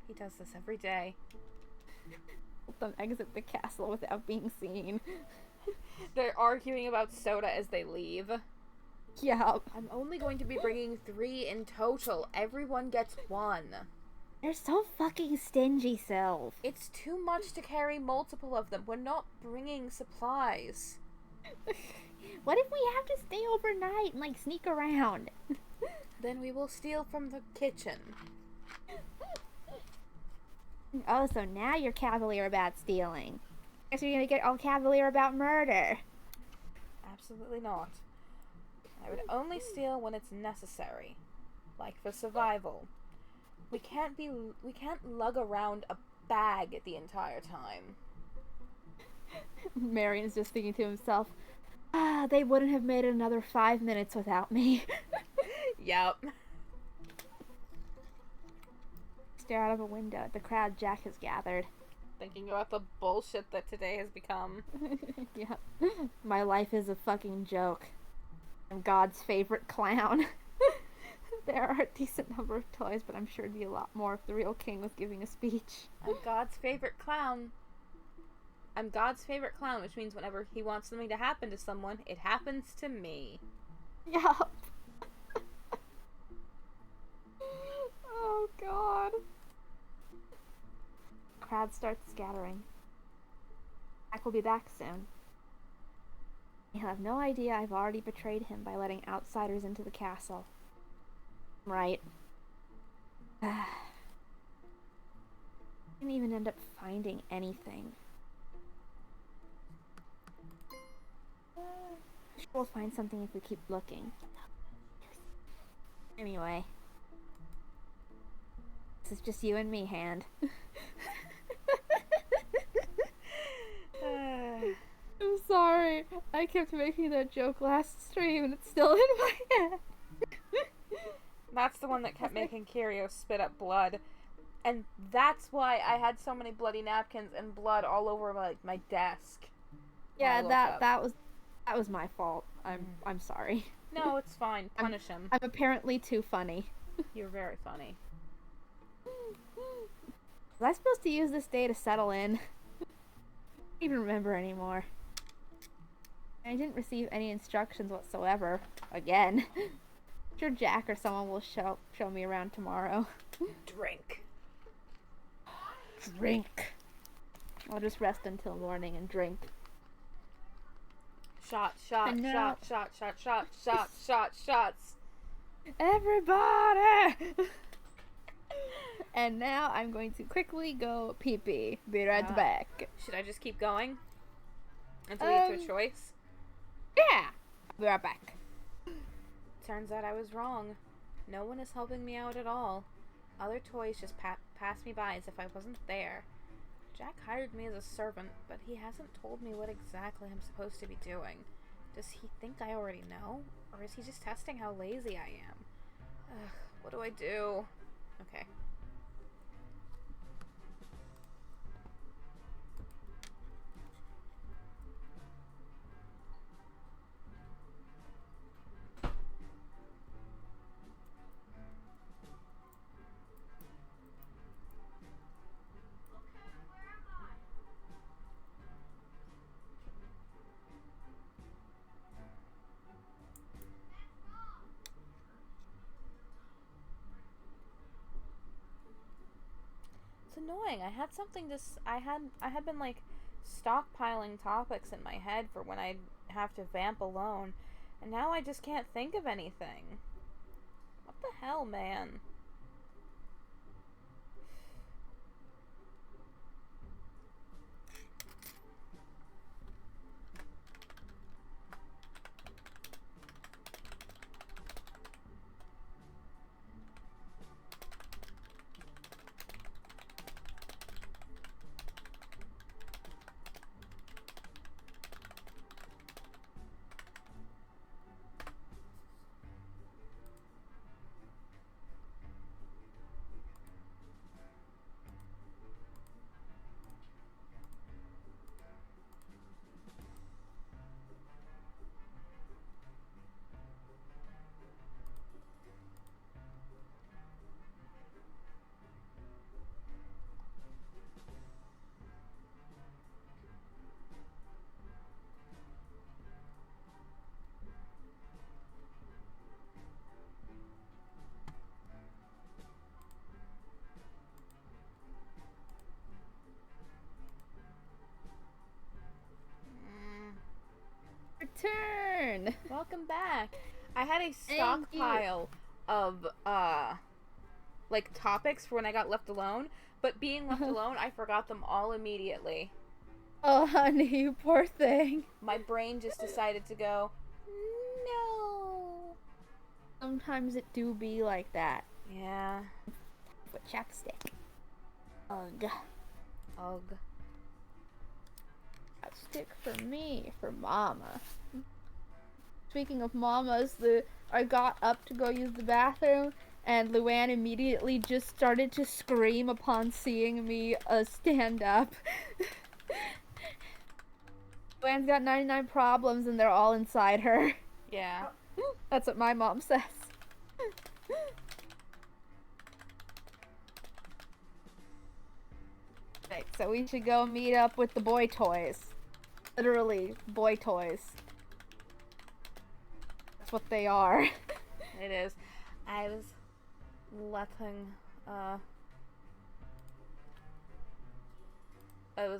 He does this every day. Help them exit the castle without being seen. They're arguing about soda as they leave. Yeah. I'm only going to be bringing 3 in total. Everyone gets 1. They're so fucking stingy, Sylv. It's too much to carry multiple of them. We're not bringing supplies. What if we have to stay overnight and, like, sneak around? Then we will steal from the kitchen. Oh, so now you're cavalier about stealing. Guess you're gonna get all cavalier about murder. Absolutely not. I would only steal when it's necessary. Like for survival. We can't lug around a bag the entire time. Marion's just thinking to himself, they wouldn't have made it another 5 minutes without me. Yep. Stare out of a window at the crowd Jack has gathered. Thinking about the bullshit that today has become. Yeah. My life is a fucking joke. I'm God's favorite clown. There are a decent number of toys, but I'm sure it'd be a lot more if the real king was giving a speech. I'm God's favorite clown. I'm God's favorite clown, which means whenever he wants something to happen to someone, it happens to me. Yup. Oh, God. Crowd starts scattering. Jack will be back soon. He'll have no idea I've already betrayed him by letting outsiders into the castle. Right. Didn't even end up finding anything. I'm sure we'll find something if we keep looking. Anyway. This is just you and me, Hand. I'm sorry. I kept making that joke last stream and it's still in my head. That's the one that kept making Kirio spit up blood. And that's why I had so many bloody napkins and blood all over my desk. Yeah, that was my fault. I'm sorry. No, it's fine. Punish him. I'm apparently too funny. You're very funny. Was I supposed to use this day to settle in? I don't even remember anymore. I didn't receive any instructions whatsoever. Again. I'm sure Jack or someone will show me around tomorrow. Drink. Drink. I'll just rest until morning and drink. Shots. Everybody! And now I'm going to quickly go pee-pee. Be right back. Should I just keep going? Until you get to a choice? Yeah! I'll be right back. Turns out I was wrong. No one is helping me out at all. Other toys just pass me by as if I wasn't there. Jack hired me as a servant, but he hasn't told me what exactly I'm supposed to be doing. Does he think I already know? Or is he just testing how lazy I am? Ugh, what do I do? Okay. It's annoying. I had something to I had been like stockpiling topics in my head for when I'd have to vamp alone, and now I just can't think of anything. What the hell, man? Return! Welcome back. I had a stockpile of like topics for when I got left alone, but being left alone, I forgot them all immediately. Oh, honey, you poor thing. My brain just decided to go, no. Sometimes it do be like that. Yeah. But chapstick. Ugh. Ugh. Chapstick for me, for Mama. Speaking of mamas, I got up to go use the bathroom, and Luann immediately just started to scream upon seeing me stand up. Luann's got 99 problems and they're all inside her. Yeah. That's what my mom says. Right, so we should go meet up with the boy toys. Literally, boy toys. That's what they are. It is. I was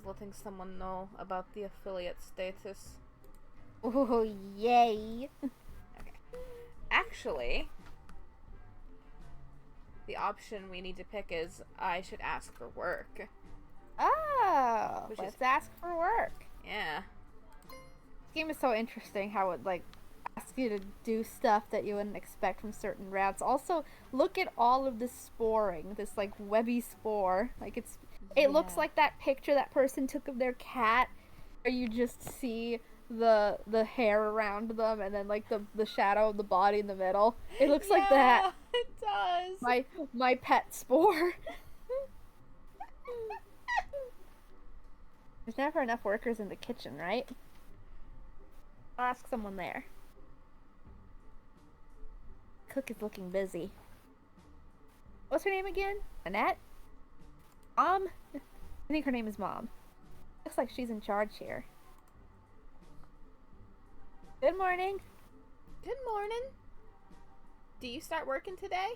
letting someone know about the affiliate status. Oh, yay. Okay. Actually, the option we need to pick is I should ask for work. Oh, let's ask for work. Yeah. This game is so interesting how it, like, asks you to do stuff that you wouldn't expect from certain rats. Also, look at all of this sporing, this, like, webby spore. Like, it looks like that picture that person took of their cat, where you just see the hair around them and then, like, the shadow of the body in the middle. It looks like that. It does. My pet spore. There's never enough workers in the kitchen, right? I'll ask someone there. Cook is looking busy. What's her name again? Annette? Mom? I think her name is Mom. Looks like she's in charge here. Good morning. Good morning. Do you start working today?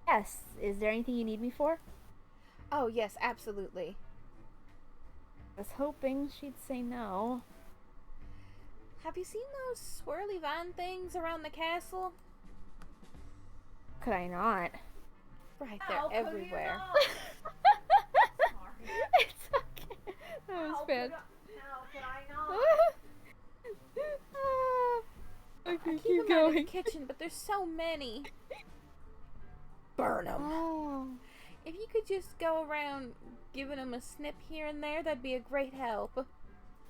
Yes. Is there anything you need me for? Oh, yes, absolutely. I was hoping she'd say no. Have you seen those swirly van things around the castle? Could I not? Right, they're everywhere. It's okay. That was bad. How could I not? Okay, Keep keep them out of the going. kitchen, but there's so many. Burn them. Oh. If you could just go around giving them a snip here and there, that'd be a great help.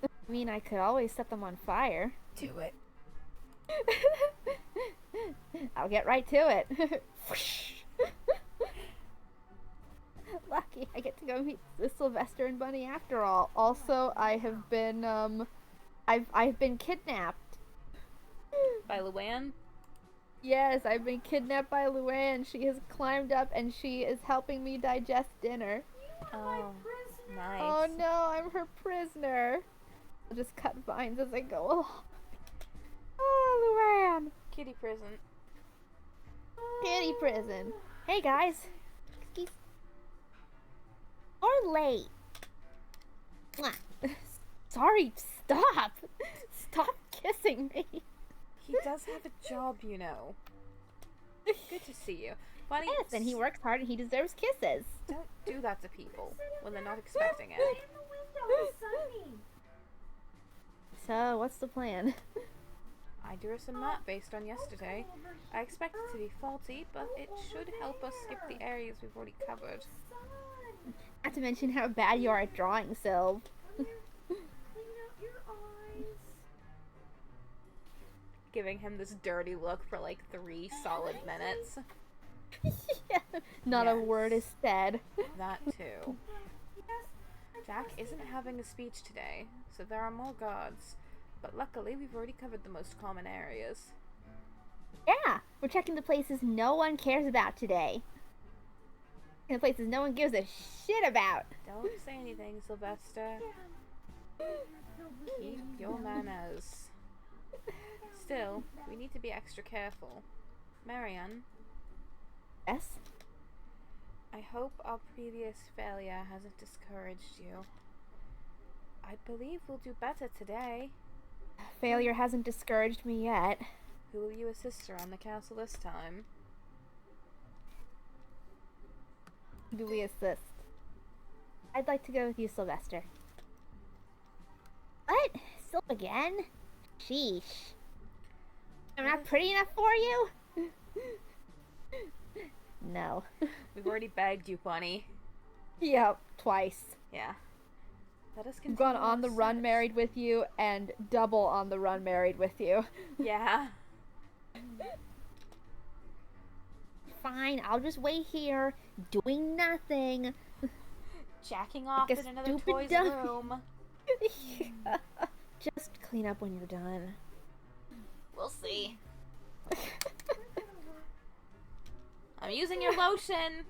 I mean, I could always set them on fire. Do it. I'll get right to it. Lucky I get to go meet the Silvester and Bunny after all. Also, I have been I've been kidnapped. By Luann? Yes, I've been kidnapped by Luann. She has climbed up and she is helping me digest dinner. Oh, nice. Oh no, I'm her prisoner. I'll just cut vines as I go along. Oh, Luann. Kitty prison. Kitty prison. Hey guys. Excuse. Or late. Mwah. Sorry, stop. Stop kissing me. He does have a job, you know. Good to see you. Bunny, Yes, and he works hard and he deserves kisses. don't do that to people when they're not expecting it. In the window, it's sunny. So, what's the plan? I drew us a map based on yesterday. I expect it to be faulty, but it should help us skip the areas we've already covered. Not to mention how bad you are at drawing, Sylv. Clean out your eyes. Giving him this dirty look for like 3 solid minutes. Yeah, not a Yes. word is said. That too. Jack isn't having a speech today, so there are more guards. But luckily, we've already covered the most common areas. Yeah, we're checking the places no one cares about today. And the places no one gives a shit about. Don't say anything, Silvester. Keep your manners. Still, we need to be extra careful. Marianne, Yes? I hope our previous failure hasn't discouraged you. I believe we'll do better today. Failure hasn't discouraged me yet. Who will you assist around the castle this time? Do we assist? I'd like to go with you, Silvester. What? Still again? Sheesh. I'm not pretty enough for you? No. We've already begged you, Bunny. Yep, twice. Yeah. Let us I've continue gone on our the run search. married with you and double on the run married with you. Yeah. fine. I'll just wait here, doing nothing. Jacking off Like a in another stupid toy's dummy. room. Just clean up when you're done. We'll see. I'm using your lotion.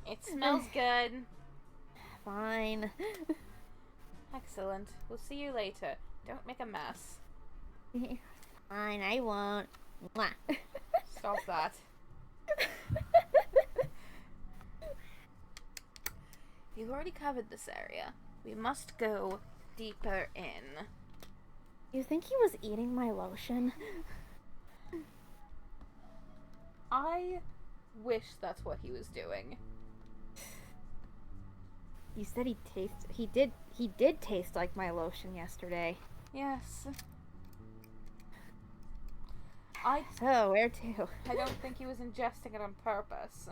It smells good. Fine. Excellent. We'll see you later. Don't make a mess. Fine, I won't. Mwah. Stop that. You've already covered this area. We must go deeper in. You think he was eating my lotion? I wish that's what he was doing. You said he did taste like my lotion yesterday. Yes. So, where to? I don't think he was ingesting it on purpose.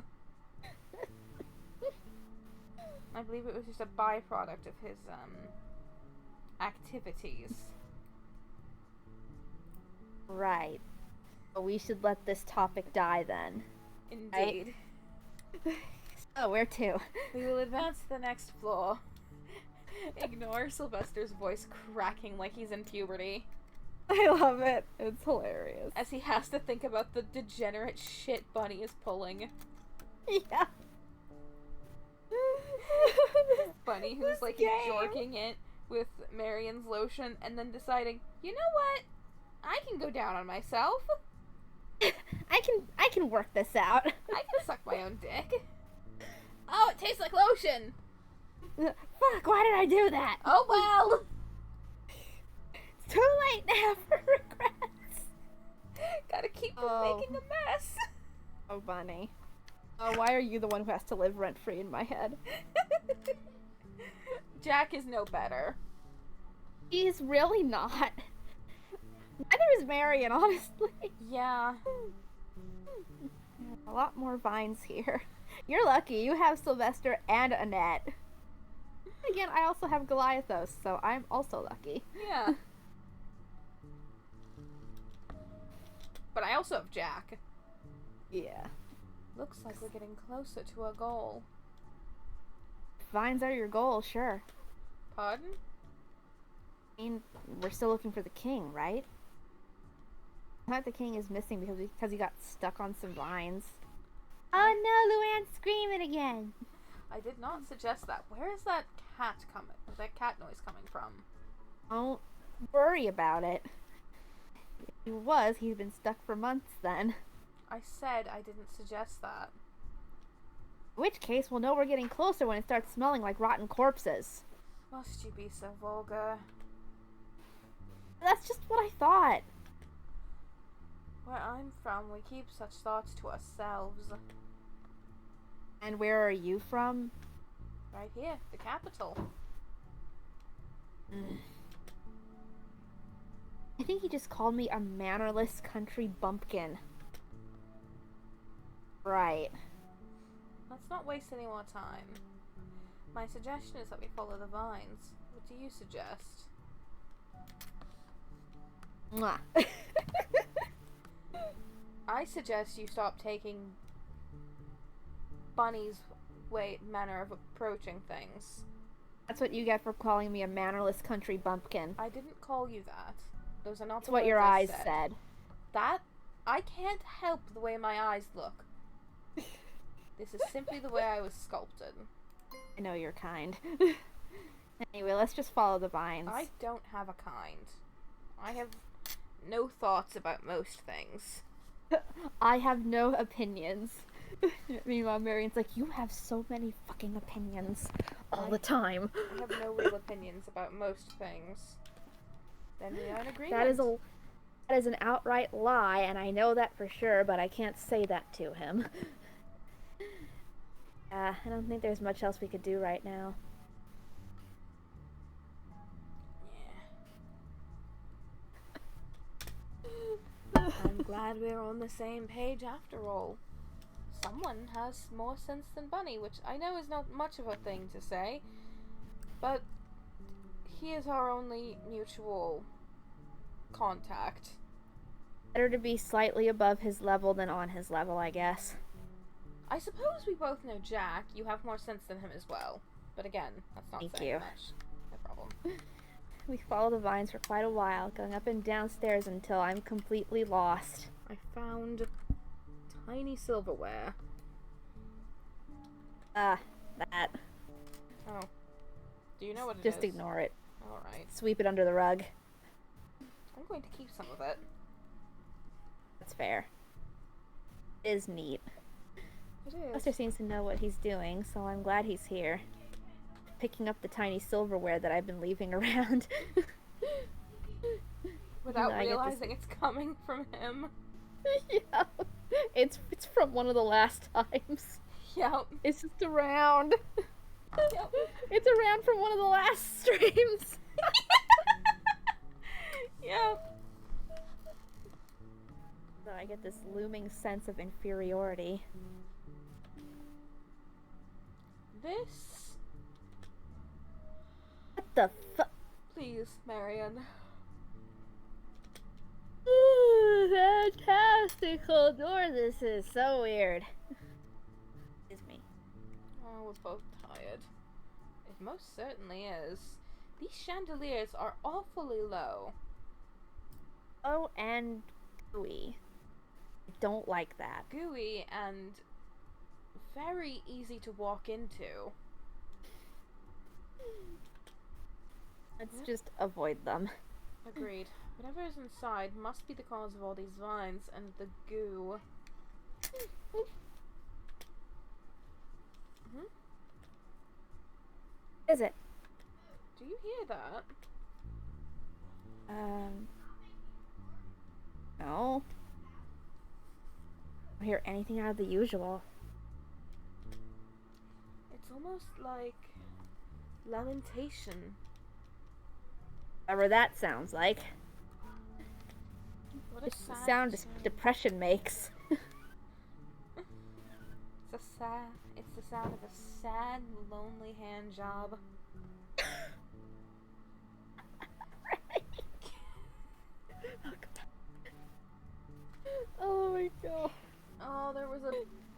I believe it was just a byproduct of his, activities. Right. But we should let this topic die then. Indeed. So, where to? We will advance to the next floor. Ignore Sylvester's voice cracking like he's in puberty. I love it. It's hilarious. As he has to think about the degenerate shit Bunny is pulling. Yeah. Bunny who's like jorking it with Marion's lotion and then deciding, you know what? I can go down on myself. I can work this out. I can suck my own dick. Oh, it tastes like lotion. Fuck, why did I do that? Oh well. It's too late now for regrets. Gotta keep from making a mess. Oh, Bunny. Why are you the one who has to live rent-free in my head? Jack is no better. He's really not. Neither is Marion, honestly. Yeah. A lot more vines here. You're lucky. You have Silvester and Annette. Again, I also have Goliathos, so I'm also lucky. Yeah. But I also have Jack. Yeah. Looks like we're getting closer to our goal. Vines are your goal, sure. Pardon? I mean, we're still looking for the king, right? Not the king is missing because he got stuck on some vines. Oh no, Luann's screaming again. I did not suggest that. Where is that cat coming? That cat noise coming from? Don't worry about it. If he was, he'd been stuck for months then. I said I didn't suggest that. In which case, we'll know we're getting closer when it starts smelling like rotten corpses. Must you be so vulgar? That's just what I thought. Where I'm from, we keep such thoughts to ourselves. And where are you from? Right here, the capital. I think he just called me a mannerless country bumpkin. Right. Let's not waste any more time. My suggestion is that we follow the vines. What do you suggest? Mwah. I suggest you stop taking Bunny's manner of approaching things. That's what you get for calling me a mannerless country bumpkin. I didn't call you that. Those are not That's the what words your I eyes said. That, I can't help the way my eyes look. This is simply the way I was sculpted. I know you're kind. Anyway, let's just follow the vines. I don't have a kind. I have no thoughts about most things. I have no opinions. Meanwhile, Marion's like, you have so many fucking opinions all the time. I have no real opinions about most things. Then we are in agreement. That is an outright lie, and I know that for sure, but I can't say that to him. I don't think there's much else we could do right now. Yeah. I'm glad we're on the same page after all. Someone has more sense than Bunny, which I know is not much of a thing to say, but he is our only mutual contact. Better to be slightly above his level than on his level, I guess. I suppose we both know Jack. You have more sense than him as well. But again, that's not Thank saying you. much. No problem. We follow the vines for quite a while, going up and down stairs until I'm completely lost. I found tiny silverware. That. Oh. Do you know what it is? Just ignore it. Alright. Sweep it under the rug. I'm going to keep some of it. That's fair. It is neat. It is. Lester seems to know what he's doing, so I'm glad he's here. Picking up the tiny silverware that I've been leaving around. Without I get realizing it's coming from him. Yeah. It's from one of the last times. Yep. It's just around. Yep. It's around from one of the last streams. Yep. So I get this looming sense of inferiority. This... What the fuck? Please, Marion. Fantastical door. This is so weird. Excuse me. Oh, we're both tired. It most certainly is. These chandeliers are awfully low. Oh, and gooey. I don't like that. Gooey and very easy to walk into. Let's just avoid them. Agreed. Whatever is inside must be the cause of all these vines and the goo. Is it? Do you hear that? No. I don't hear anything out of the usual. It's almost like lamentation. Whatever that sounds like. What a It's the sad sound sound. depression makes. It's the sound of a sad, lonely hand job. Oh my god. Oh, there was a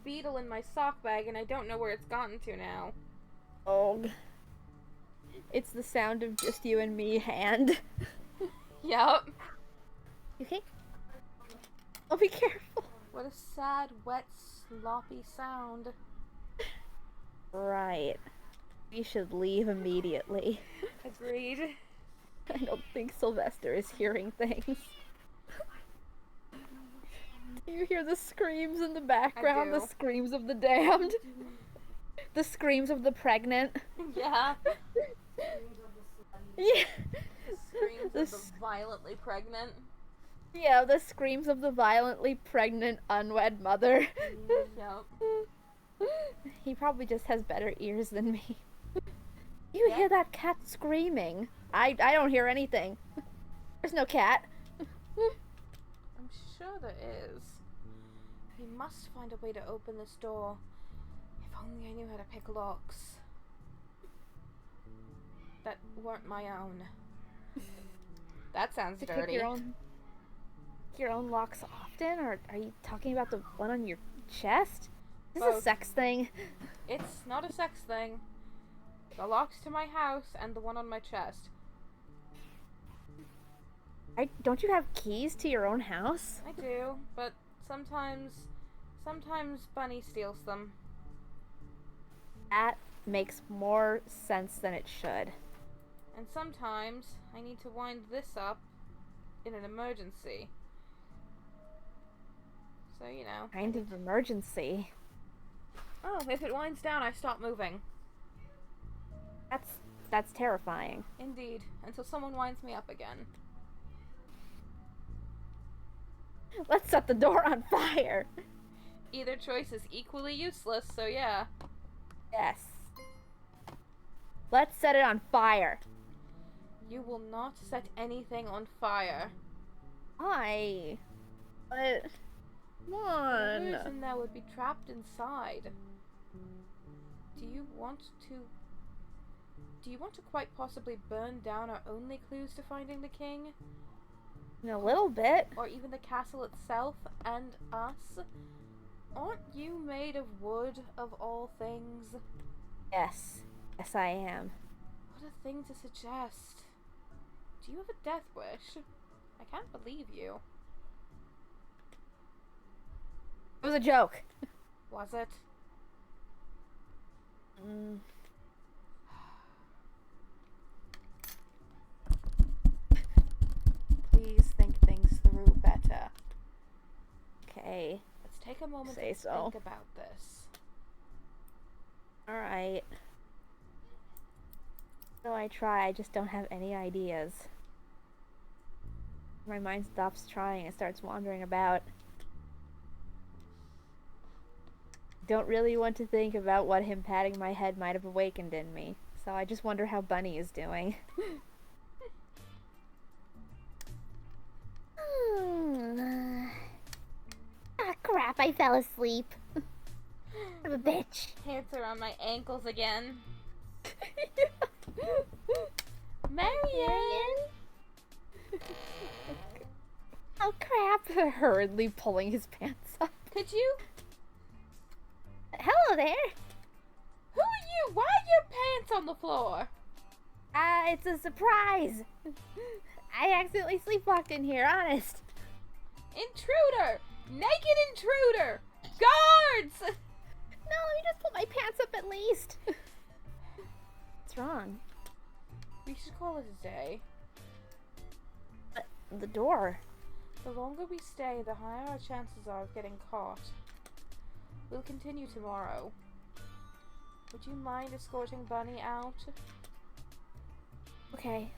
beetle in my sock bag and I don't know where it's gotten to now. Oh. It's the sound of just you and me hand. Yup. You okay? Oh, be careful. What a sad, wet, sloppy sound. Right. We should leave immediately. Agreed. I don't think Silvester is hearing things. Do you hear the screams in the background? I The do. screams of the damned? The screams of the pregnant? Yeah. Yeah. Screams The of the violently pregnant. Yeah, the screams of the violently pregnant unwed mother. Yup. He probably just has better ears than me. You Yeah. hear that cat screaming? I don't hear anything. There's no cat. I'm sure there is. We must find a way to open this door. If only I knew how to pick locks. That weren't my own. That sounds You pick dirty. your own locks often, or are you talking about the one on your chest? Is this a Both. sex thing? It's not a sex thing. The locks to my house and the one on my chest. Don't you have keys to your own house? I do, but sometimes Bunny steals them. That makes more sense than it should. And sometimes I need to wind this up in an emergency. So, you know. Kind of emergency. Oh, if it winds down, I stop moving. That's terrifying. Indeed, until someone winds me up again. Let's set the door on fire. Either choice is equally useless, so yeah. Yes. Let's set it on fire. You will not set anything on fire. Why? But one. Others in there would be trapped inside. Do you want to quite possibly burn down our only clues to finding the king? In a little bit. Or even the castle itself and us? Aren't you made of wood, of all things? Yes. Yes, I am. What a thing to suggest. Do you have a death wish? I can't believe you. It was a joke. Was it? Please think things through better. Okay. Let's take a moment Say to so. think about this. Alright. So I try, I just don't have any ideas. My mind stops trying and starts wandering about. Don't really want to think about what him patting my head might have awakened in me. So I just wonder how Bunny is doing. Ah, crap, I fell asleep. I'm a bitch. Hands around my ankles again. Marion! Oh, crap. Hurriedly pulling his pants up. Could you? Hello there. Who are you? Why are your pants on the floor? It's a surprise. I accidentally sleepwalked in here, honest. Intruder! Naked intruder! Guards! No, let me just pull my pants up at least. What's wrong? We should call it a day. The door. The longer we stay, the higher our chances are of getting caught. We'll continue tomorrow. Would you mind escorting Bunny out? Okay.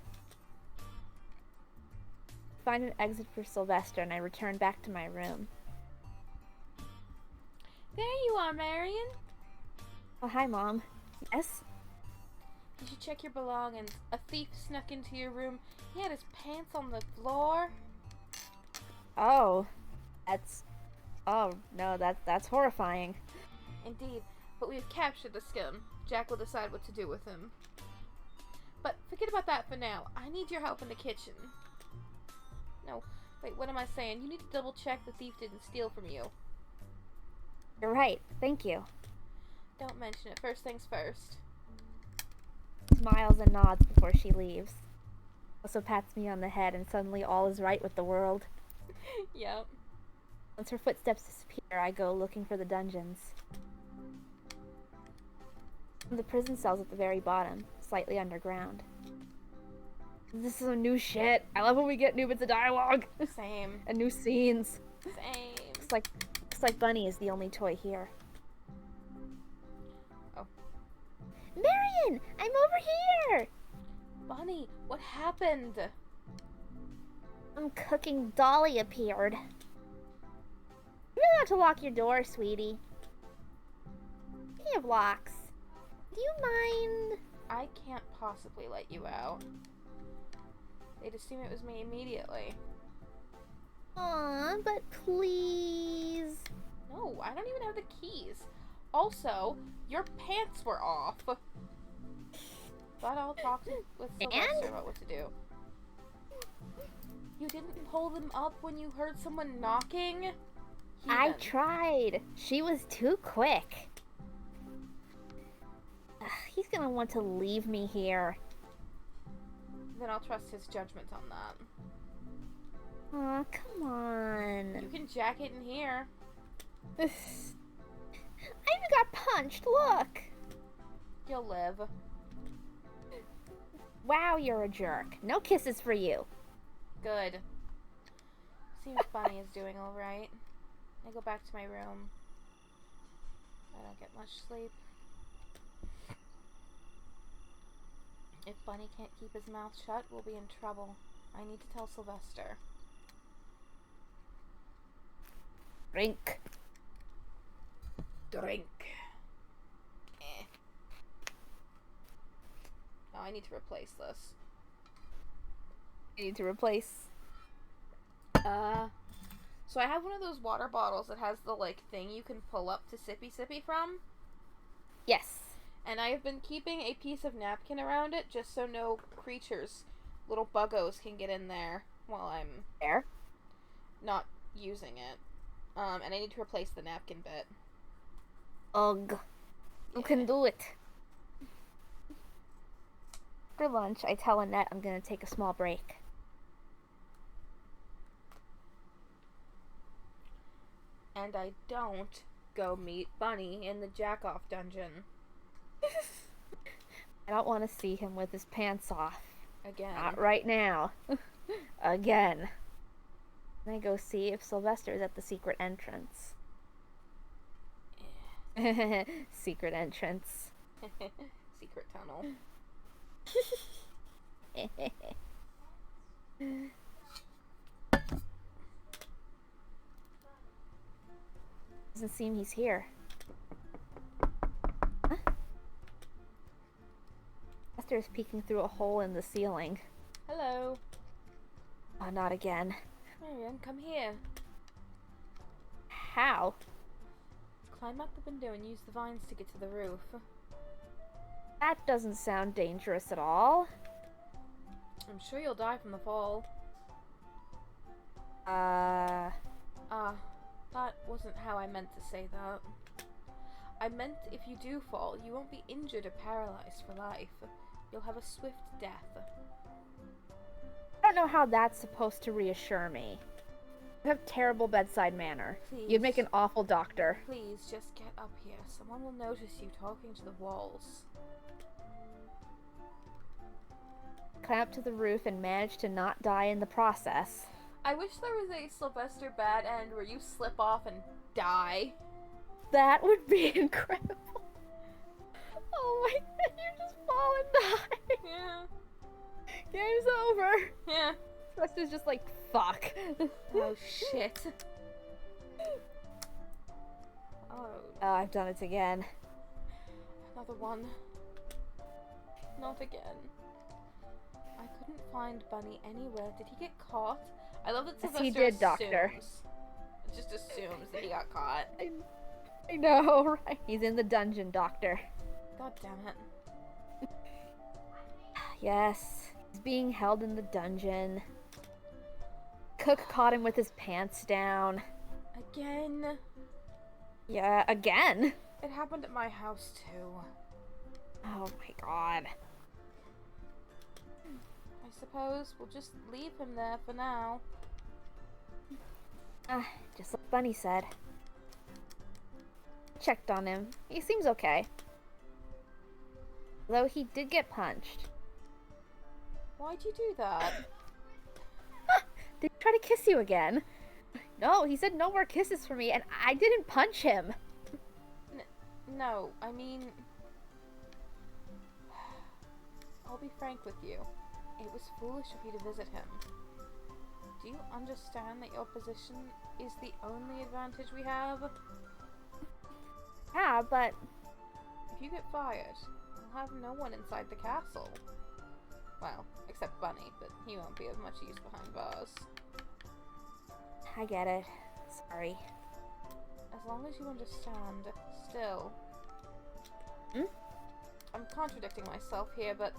Find an exit for Silvester and I return back to my room. There you are, Marion. Oh, hi, Mom. Yes? You should check your belongings. A thief snuck into your room. He had his pants on the floor. Oh. Oh, no, that's horrifying. Indeed, but we've captured the scum. Jack will decide what to do with him. But forget about that for now. I need your help in the kitchen. No, wait, what am I saying? You need to double check the thief didn't steal from you. You're right. Thank you. Don't mention it. First things first. Smiles and nods before she leaves. Also pats me on the head and suddenly all is right with the world. Yep. Once her footsteps disappear, I go looking for the dungeons. The prison cell's at the very bottom, slightly underground. This is some new shit. I love when we get new bits of dialogue. Same. And new scenes. Same. Looks like Bunny is the only toy here. Oh. Marion, I'm over here. Bunny, what happened? I'm cooking. Dolly appeared. You really have to lock your door, sweetie. Speaking of locks, do you mind? I can't possibly let you out. They'd assume it was me immediately. Aw, but please. No, I don't even have the keys. Also, your pants were off. But I'll talk with Silvester about what to do. You didn't pull them up when you heard someone knocking? I Heathen. tried. She was too quick. Ugh, he's gonna want to leave me here. Then I'll trust his judgment on that. Aw, come on. You can jack it in here. I even got punched, look. You'll live. Wow, you're a jerk. No kisses for you. Good. Seems Bunny is doing alright. I go back to my room. I don't get much sleep. If Bunny can't keep his mouth shut, we'll be in trouble. I need to tell Silvester. Drink. Drink. Oh, I need to replace this. You need to replace. So I have one of those water bottles that has the, like, thing you can pull up to sippy from. Yes. And I have been keeping a piece of napkin around it just so no creatures, little buggos, can get in there while I'm There. not using it. And I need to replace the napkin bit. Ugh. You can do it. For lunch, I tell Annette I'm gonna take a small break. And I don't go meet Bunny in the jack-off dungeon. I don't want to see him with his pants off. Again. Not right now. Again. And I go see if Silvester is at the secret entrance. Secret entrance. Secret tunnel. Doesn't seem he's here. Huh? Silvester is peeking through a hole in the ceiling. Hello. Oh, not again. Marion, come here. How? Climb out the window and use the vines to get to the roof. That doesn't sound dangerous at all. I'm sure you'll die from the fall. That wasn't how I meant to say that. I meant if you do fall, you won't be injured or paralyzed for life. You'll have a swift death. I don't know how that's supposed to reassure me. You have terrible bedside manner. Please. You'd make an awful doctor. Please, just get up here. Someone will notice you talking to the walls. Climb up to the roof and manage to not die in the process. I wish there was a Silvester bad end where you slip off and die. That would be incredible. Oh my god, you just fall and die. Yeah. Game's over. Yeah. Silvester's just like, fuck. Oh shit. Oh. Oh, I've done it again. Another one. Not again. I couldn't find Bunny anywhere. Did he get caught? I love that Yes, Silvester he did, Doctor. Just assumes that he got caught. I know, right? He's in the dungeon, Doctor. God damn it. Yes, he's being held in the dungeon. Cook caught him with his pants down. Again. Yeah, again? It happened at my house too. Oh my god. I suppose we'll just leave him there for now. Just like Bunny said. Checked on him. He seems okay. Though he did get punched. Why'd you do that? Did he try to kiss you again? No, he said no more kisses for me, and I didn't punch him. No, I mean... I'll be frank with you. It was foolish of you to visit him. Do you understand that your position is the only advantage we have? Yeah, but... If you get fired, we'll have no one inside the castle. Well, except Bunny, but he won't be of much use behind bars. I get it. Sorry. As long as you understand, still. Hmm? I'm contradicting myself here, but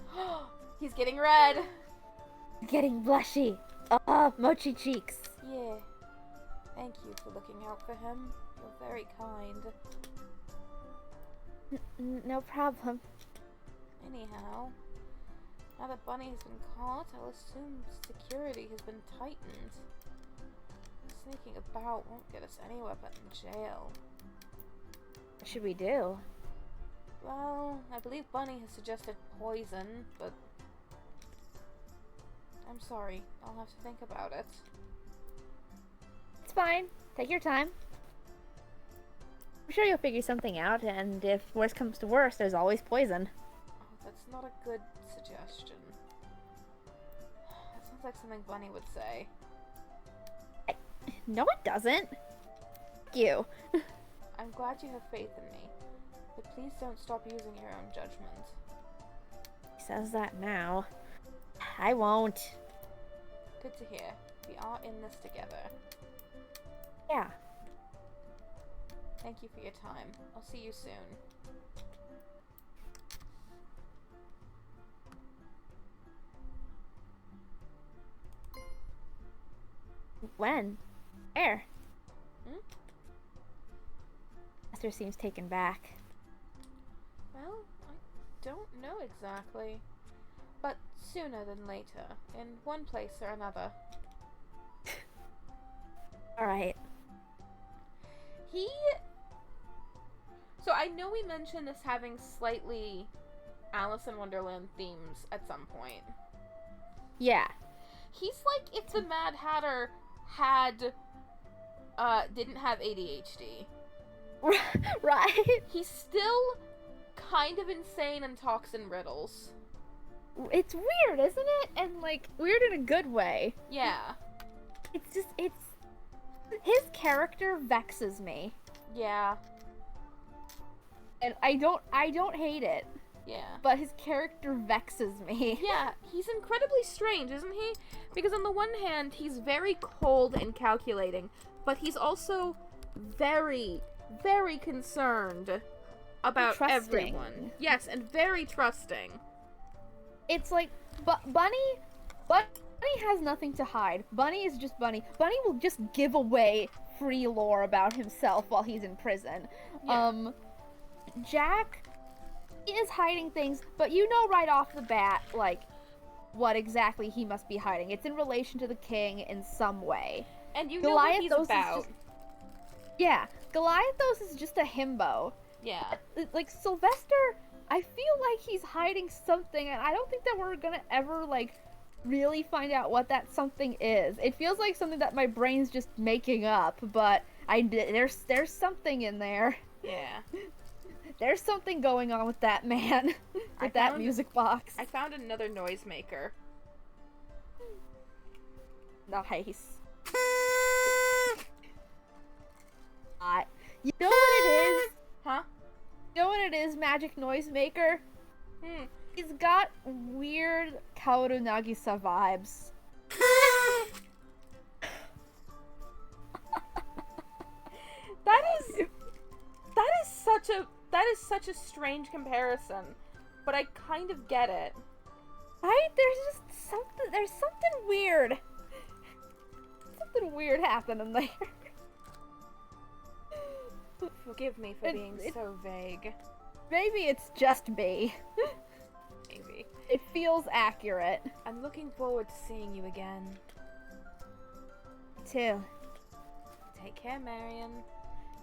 he's getting red! Getting blushy. Mochi cheeks. Yeah. Thank you for looking out for him. You're very kind. No problem. Anyhow, now that Bunny has been caught, I'll assume security has been tightened. Sneaking about won't get us anywhere but in jail. What should we do? Well, I believe Bunny has suggested poison, but... I'm sorry. I'll have to think about it. It's fine. Take your time. I'm sure you'll figure something out, and if worse comes to worse, there's always poison. Oh, that's not a good suggestion. That sounds like something Bunny would say. No, it doesn't. Fuck you. I'm glad you have faith in me, but please don't stop using your own judgment. He says that now. I won't. Good to hear. We are in this together. Yeah. Thank you for your time. I'll see you soon. When? Where? Sylvester seems taken back. Well, I don't know exactly. But sooner than later, in one place or another. Alright. So I know we mentioned this having slightly Alice in Wonderland themes at some point. Yeah. He's like if the Mad Hatter didn't have ADHD. Right? He's still kind of insane and talks in riddles. It's weird, isn't it? And, like, weird in a good way. Yeah. It's his character vexes me. Yeah. And I don't hate it, Yeah. but his character vexes me. Yeah, he's incredibly strange, isn't he? Because on the one hand, he's very cold and calculating, but he's also very, very concerned about Trusting. everyone. Yes, and very trusting. It's like, Bunny has nothing to hide. Bunny is just Bunny. Bunny will just give away free lore about himself while he's in prison. Yeah. Jack is hiding things, but you know right off the bat, like, what exactly he must be hiding. It's in relation to the king in some way. And you know what he's Goliathos is about. Yeah, Goliathos is just a himbo. Yeah. Like, Sylvester, I feel like he's hiding something, and I don't think that we're gonna ever, like, really find out what that something is. It feels like something that my brain's just making up, but there's something in there. Yeah. There's something going on with that man. With that music box. I found another noisemaker. Nice. You know what it is? Huh? You know what it is, Magic Noisemaker? He's got weird Kaoru Nagisa vibes. That is such a strange comparison, but I kind of get it. Right? There's something weird. Something weird happening there. Forgive me for being so vague. Maybe it's just me. Maybe. It feels accurate. I'm looking forward to seeing you again. Me too. Take care, Marion.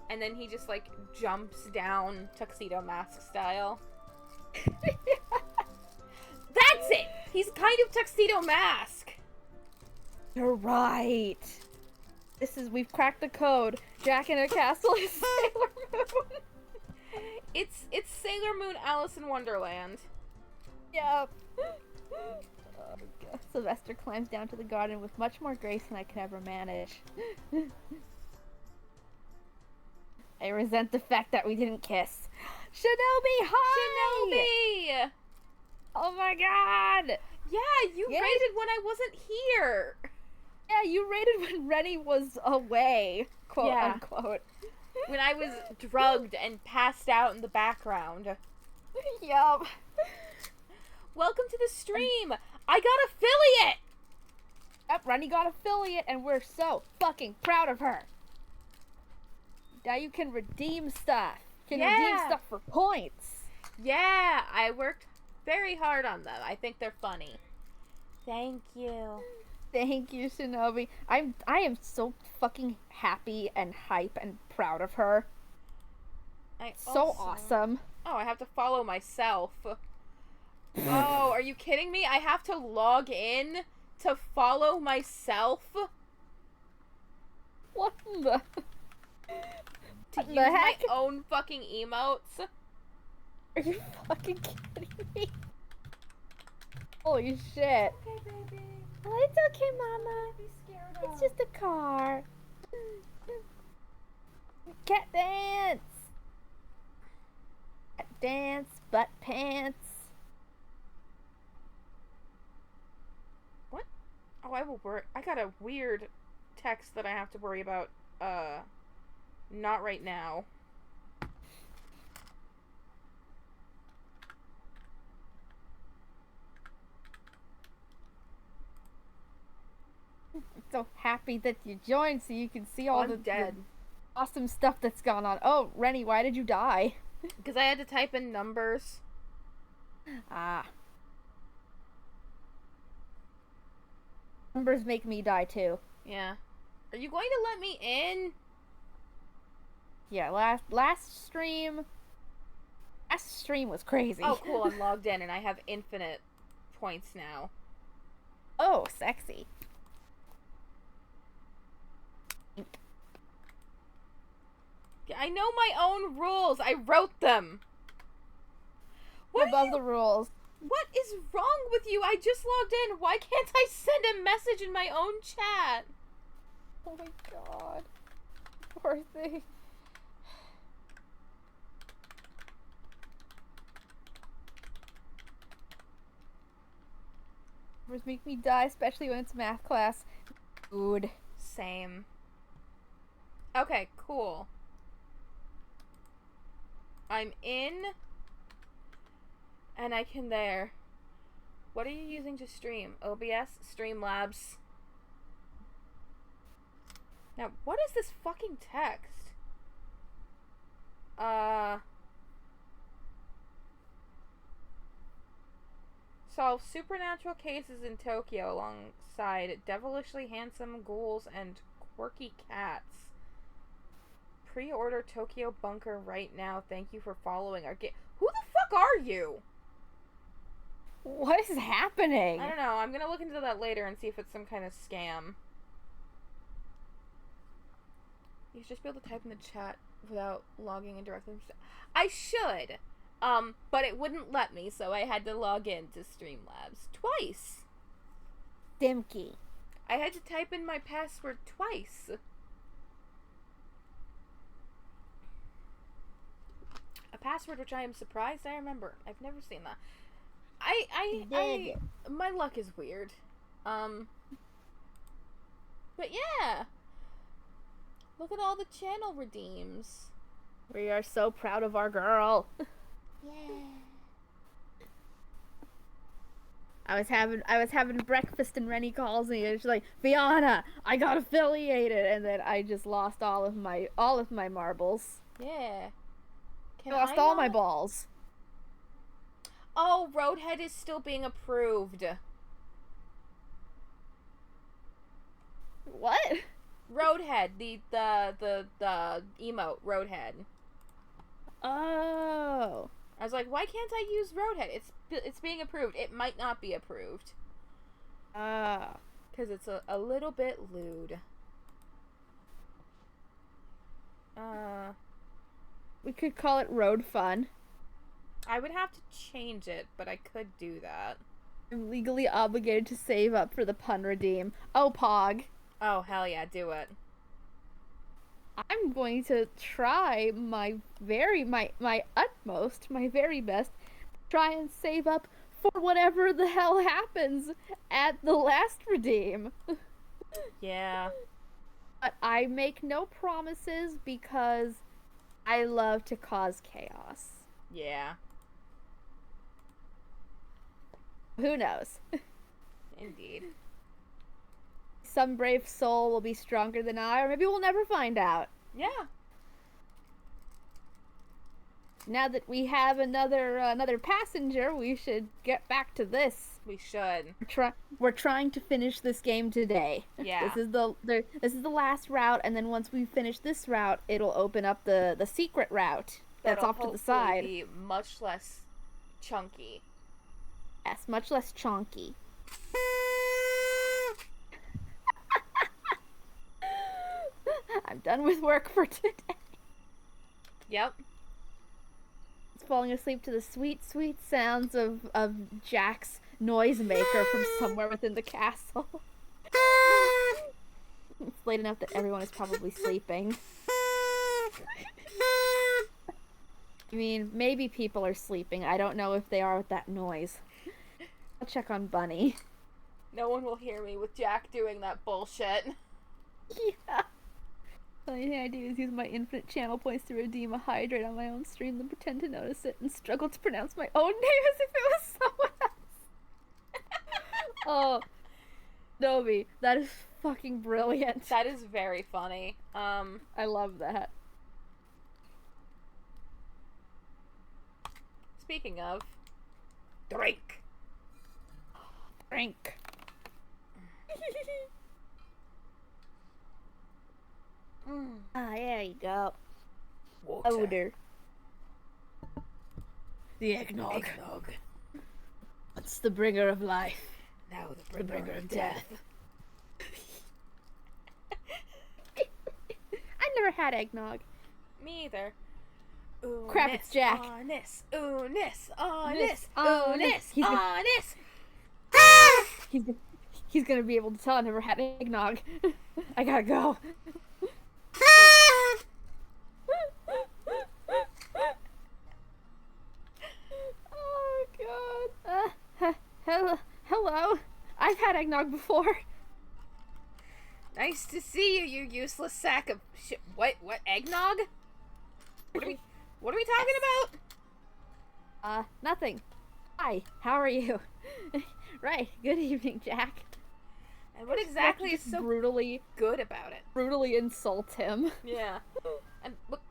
And then he just, like, jumps down Tuxedo Mask style. That's it! He's kind of Tuxedo Mask! You're right. We've cracked the code. Jack in a Castle is Sailor Moon. It's Sailor Moon Alice in Wonderland. Yep. Oh, God. Sylvester climbs down to the garden with much more grace than I could ever manage. I resent the fact that we didn't kiss. Shinobi, hi! Shinobi! Oh my god! Yeah, you Yes. raided when I wasn't here! Yeah, you raided when Rennie was away, quote Yeah. unquote. When I was drugged and passed out in the background. Yup. Welcome to the stream! I got affiliate! Yep, Rennie got affiliate, and we're so fucking proud of her. Now you can redeem stuff. Redeem Yeah. stuff for points. Yeah, I worked very hard on them. I think they're funny. Thank you. Thank you, Shinobi. I am so fucking happy and hype and proud of her. So awesome. Oh, I have to follow myself. Oh, are you kidding me? I have to log in to follow myself? What the? To What the use my heck? own fucking emotes? Are you fucking kidding me? Holy shit. Okay, baby. Oh, it's okay, Mama. Be scared It's of. just a car. Cat dance. Cat dance, butt pants. What? Oh, I will worry. I got a weird text that I have to worry about. Not right now. I'm so happy that you joined so you can see all I'm the dead. awesome stuff that's gone on. Oh, Rennie, why did you die? Because I had to type in numbers. Ah. Numbers make me die too. Yeah. Are you going to let me in? Yeah, last stream was crazy. Oh, cool. I'm logged in and I have infinite points now. Oh, sexy. I know my own rules. I wrote them. Above the rules. What is wrong with you? I just logged in. Why can't I send a message in my own chat? Oh my god. Poor thing. Numbers make me die, especially when it's math class. Dude. Same. Okay, cool. I'm in. And I can there. What are you using to stream? OBS? Streamlabs. Now, what is this fucking text? Solve supernatural cases in Tokyo alongside devilishly handsome ghouls and quirky cats. Pre-order Tokyo Bunker right now. Thank you for following our game. Who the fuck are you? What is happening? I don't know. I'm gonna look into that later and see if it's some kind of scam. You should just be able to type in the chat without logging in directly. I should. But it wouldn't let me, so I had to log in to Streamlabs twice. Dimky. I had to type in my password twice. A password which I am surprised I remember. I've never seen that. My luck is weird. But yeah. Look at all the channel redeems. We are so proud of our girl. Yeah. I was having breakfast and Rennie calls me and she's like, Fiona, I got affiliated, and then I just lost all of my marbles. Yeah. I lost all my balls. Oh, Roadhead is still being approved. What? Roadhead, the emote Roadhead. Oh. I was like, why can't I use Roadhead? It's being approved. It might not be approved. Because it's a little bit lewd. We could call it Road Fun. I would have to change it, but I could do that. I'm legally obligated to save up for the pun redeem. Oh, Pog. Oh, hell yeah, do it. I'm going to try my utmost, my very best, try and save up for whatever the hell happens at the last redeem. Yeah. But I make no promises because I love to cause chaos. Yeah. Who knows? Indeed. Some brave soul will be stronger than I, or maybe we'll never find out. Yeah. Now that we have another passenger, we should get back to this. We should. We're trying to finish this game today. Yeah. This is the last route, and then once we finish this route, it'll open up the secret route that's That'll off to the hopefully side. Be much less chunky. Yes, much less chonky. I'm done with work for today. Yep. It's falling asleep to the sweet, sweet sounds of Jack's noisemaker from somewhere within the castle. It's late enough that everyone is probably sleeping. I mean, maybe people are sleeping. I don't know if they are with that noise. I'll check on Bunny. No one will hear me with Jack doing that bullshit. Yeah. The only thing I do is use my infinite channel points to redeem a hydrate on my own stream, then pretend to notice it and struggle to pronounce my own name as if it was someone else. Oh, Nobi, that is fucking brilliant. That is very funny. I love that. Speaking of, drink. Drink. Ah, there you go. Water. Odor. The eggnog. Eggnog. What's the bringer of life? Now The bringer of death. I never had eggnog. Me either. Crap, it's Jack. Honest. Honest. Honest. Honest. Honest. He's gonna- Honest. He's gonna be able to tell I never had eggnog. I gotta go. Oh god. Hello. I've had eggnog before. Nice to see you, you useless sack of shit. What eggnog? What are we talking about? Nothing. Hi, how are you? Right, good evening, Jack. And what exactly is so brutally good about it? Brutally insult him. Yeah. And what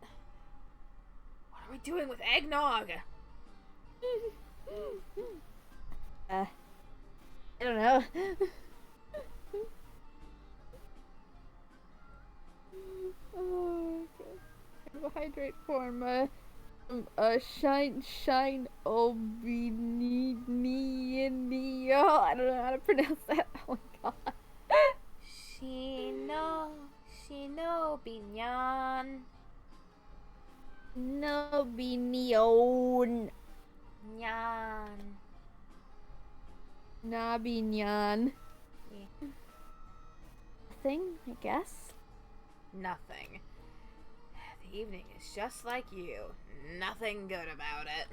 are we doing with eggnog? I don't know. Oh, okay. Carbohydrate form. Shine, obinio. I don't know how to pronounce that. Oh my god. Shino, binyan. No, binion. Nyan. Nabinyan. Yeah. Thing, I guess. Nothing. The evening is just like you. Nothing good about it.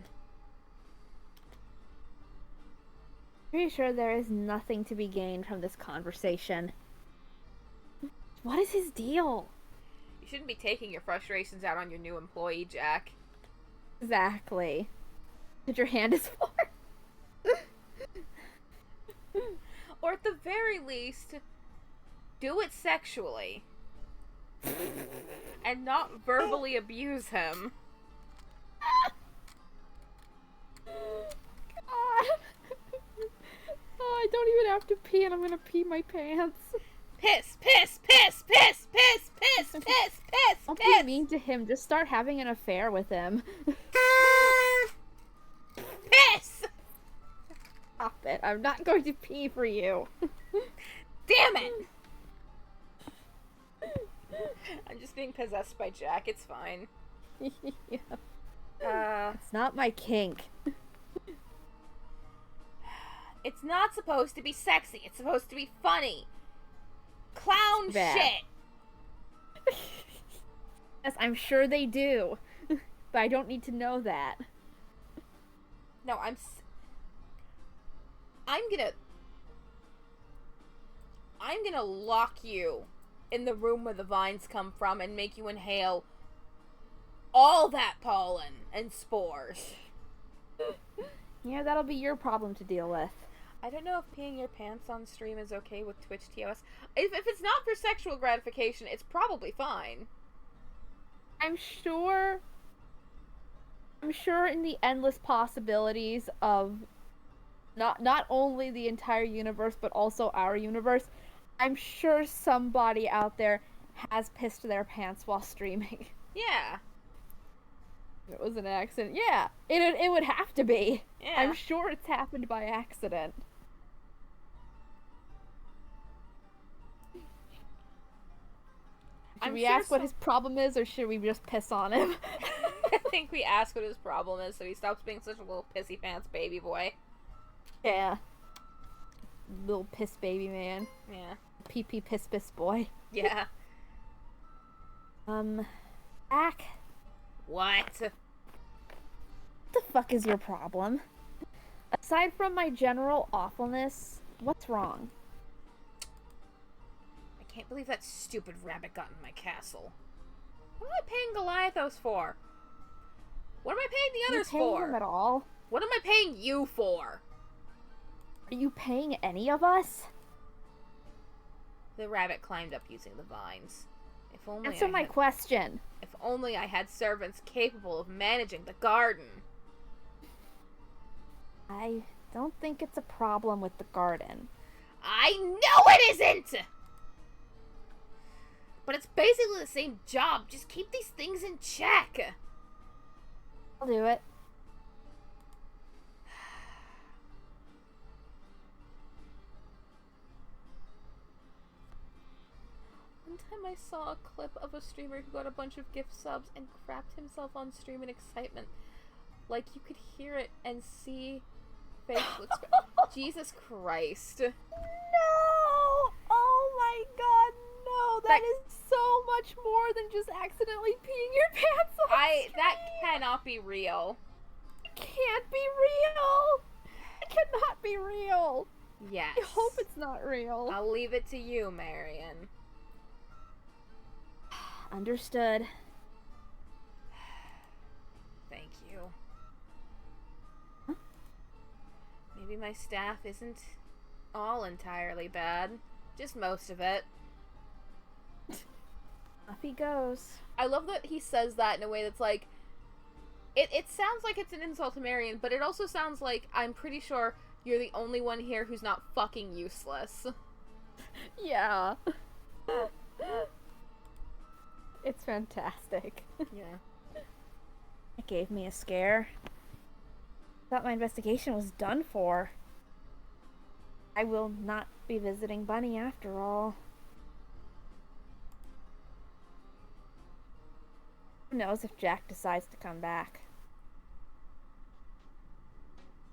Pretty sure there is nothing to be gained from this conversation. What is his deal? You shouldn't be taking your frustrations out on your new employee, Jack. Exactly. What your hand is for? Or at the very least, do it sexually. And not verbally abuse him. God. Oh, I don't even have to pee and I'm gonna pee my pants. Piss, piss, piss, piss, piss, piss, piss, piss, Don't be piss. mean to him. Just start having an affair with him. Piss! Stop it. I'm not going to pee for you. Damn it! I'm just being possessed by Jack. It's fine. Yeah. It's not my kink. It's not supposed to be sexy. It's supposed to be funny. Clown Bad. shit. Yes, I'm sure they do. But I don't need to know that. No, I'm gonna lock you in the room where the vines come from and make you inhale all that pollen and spores. Yeah, that'll be your problem to deal with. I don't know if peeing your pants on stream is okay with Twitch TOS. If it's not for sexual gratification, it's probably fine. I'm sure in the endless possibilities of not only the entire universe but also our universe, I'm sure somebody out there has pissed their pants while streaming. Yeah. It was an accident. Yeah, it would have to be. Yeah. I'm sure it's happened by accident. Should we ask what his problem is, or should we just piss on him? I think we ask what his problem is so he stops being such a little pissy pants baby boy. Yeah. Little piss baby man. Yeah. Pee piss boy. Yeah. Ack. What? What the fuck is your problem? Aside from my general awfulness, what's wrong? I can't believe that stupid rabbit got in my castle. What am I paying Goliathos for? What am I paying the others Are you paying for? him at all? What am I paying you for? Are you paying any of us? The rabbit climbed up using the vines. If only Answer my question. If only I had servants capable of managing the garden. I don't think it's a problem with the garden. I know it isn't! But it's basically the same job. Just keep these things in check. I'll do it. One time I saw a clip of a streamer who got a bunch of gift subs and crapped himself on stream in excitement. Like you could hear it and see facial expression. Jesus Christ. No! Oh my god, no! That is so much more than just accidentally peeing your pants off. That cannot be real. It can't be real! It cannot be real! Yes. I hope it's not real. I'll leave it to you, Marion. Understood. Thank you. Maybe my staff isn't all entirely bad. Just most of it. Off he goes. I love that he says that in a way that's like... It sounds like it's an insult to Marion, but it also sounds like I'm pretty sure you're the only one here who's not fucking useless. Yeah. It's fantastic. Yeah. It gave me a scare. Thought my investigation was done for. I will not be visiting Bunny after all. Who knows if Jack decides to come back.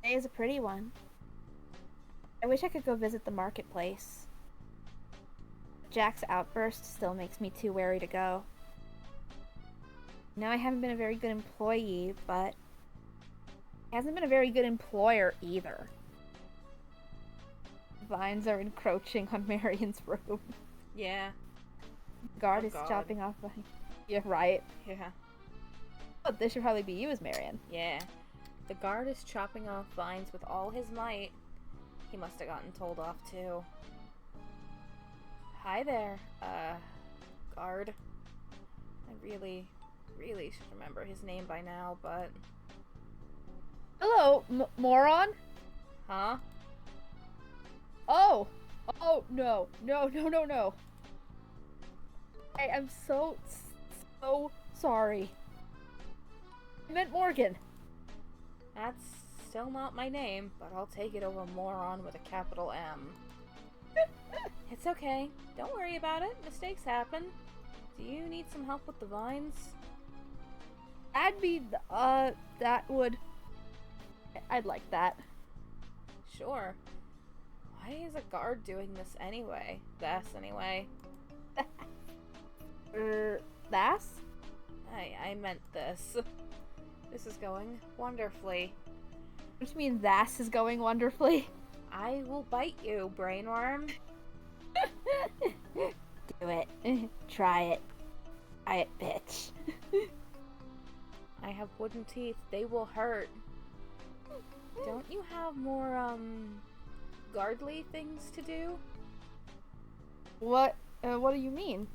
Today is a pretty one. I wish I could go visit the marketplace. Jack's outburst still makes me too wary to go. Now I haven't been a very good employee, but he hasn't been a very good employer either. Vines are encroaching on Marion's room. Yeah. Guard Oh, is God. chopping off my... Yeah, right. Yeah. But this should probably be you as Marion. Yeah. The guard is chopping off vines with all his might. He must have gotten told off too. Hi there, guard. I really should remember his name by now, but... Hello, moron? Huh? Oh! Oh, no. No. I am so sorry. I meant Morgan. That's still not my name, but I'll take it over moron with a capital M. It's okay. Don't worry about it. Mistakes happen. Do you need some help with the vines? I'd like that. Sure. Why is a guard doing this anyway? Anyway. That's? I meant this. This is going wonderfully. What do you mean that is going wonderfully? I will bite you, brainworm. Do it. Try it. Try it, bitch. I have wooden teeth. They will hurt. Don't you have more, guardly things to do? What do you mean?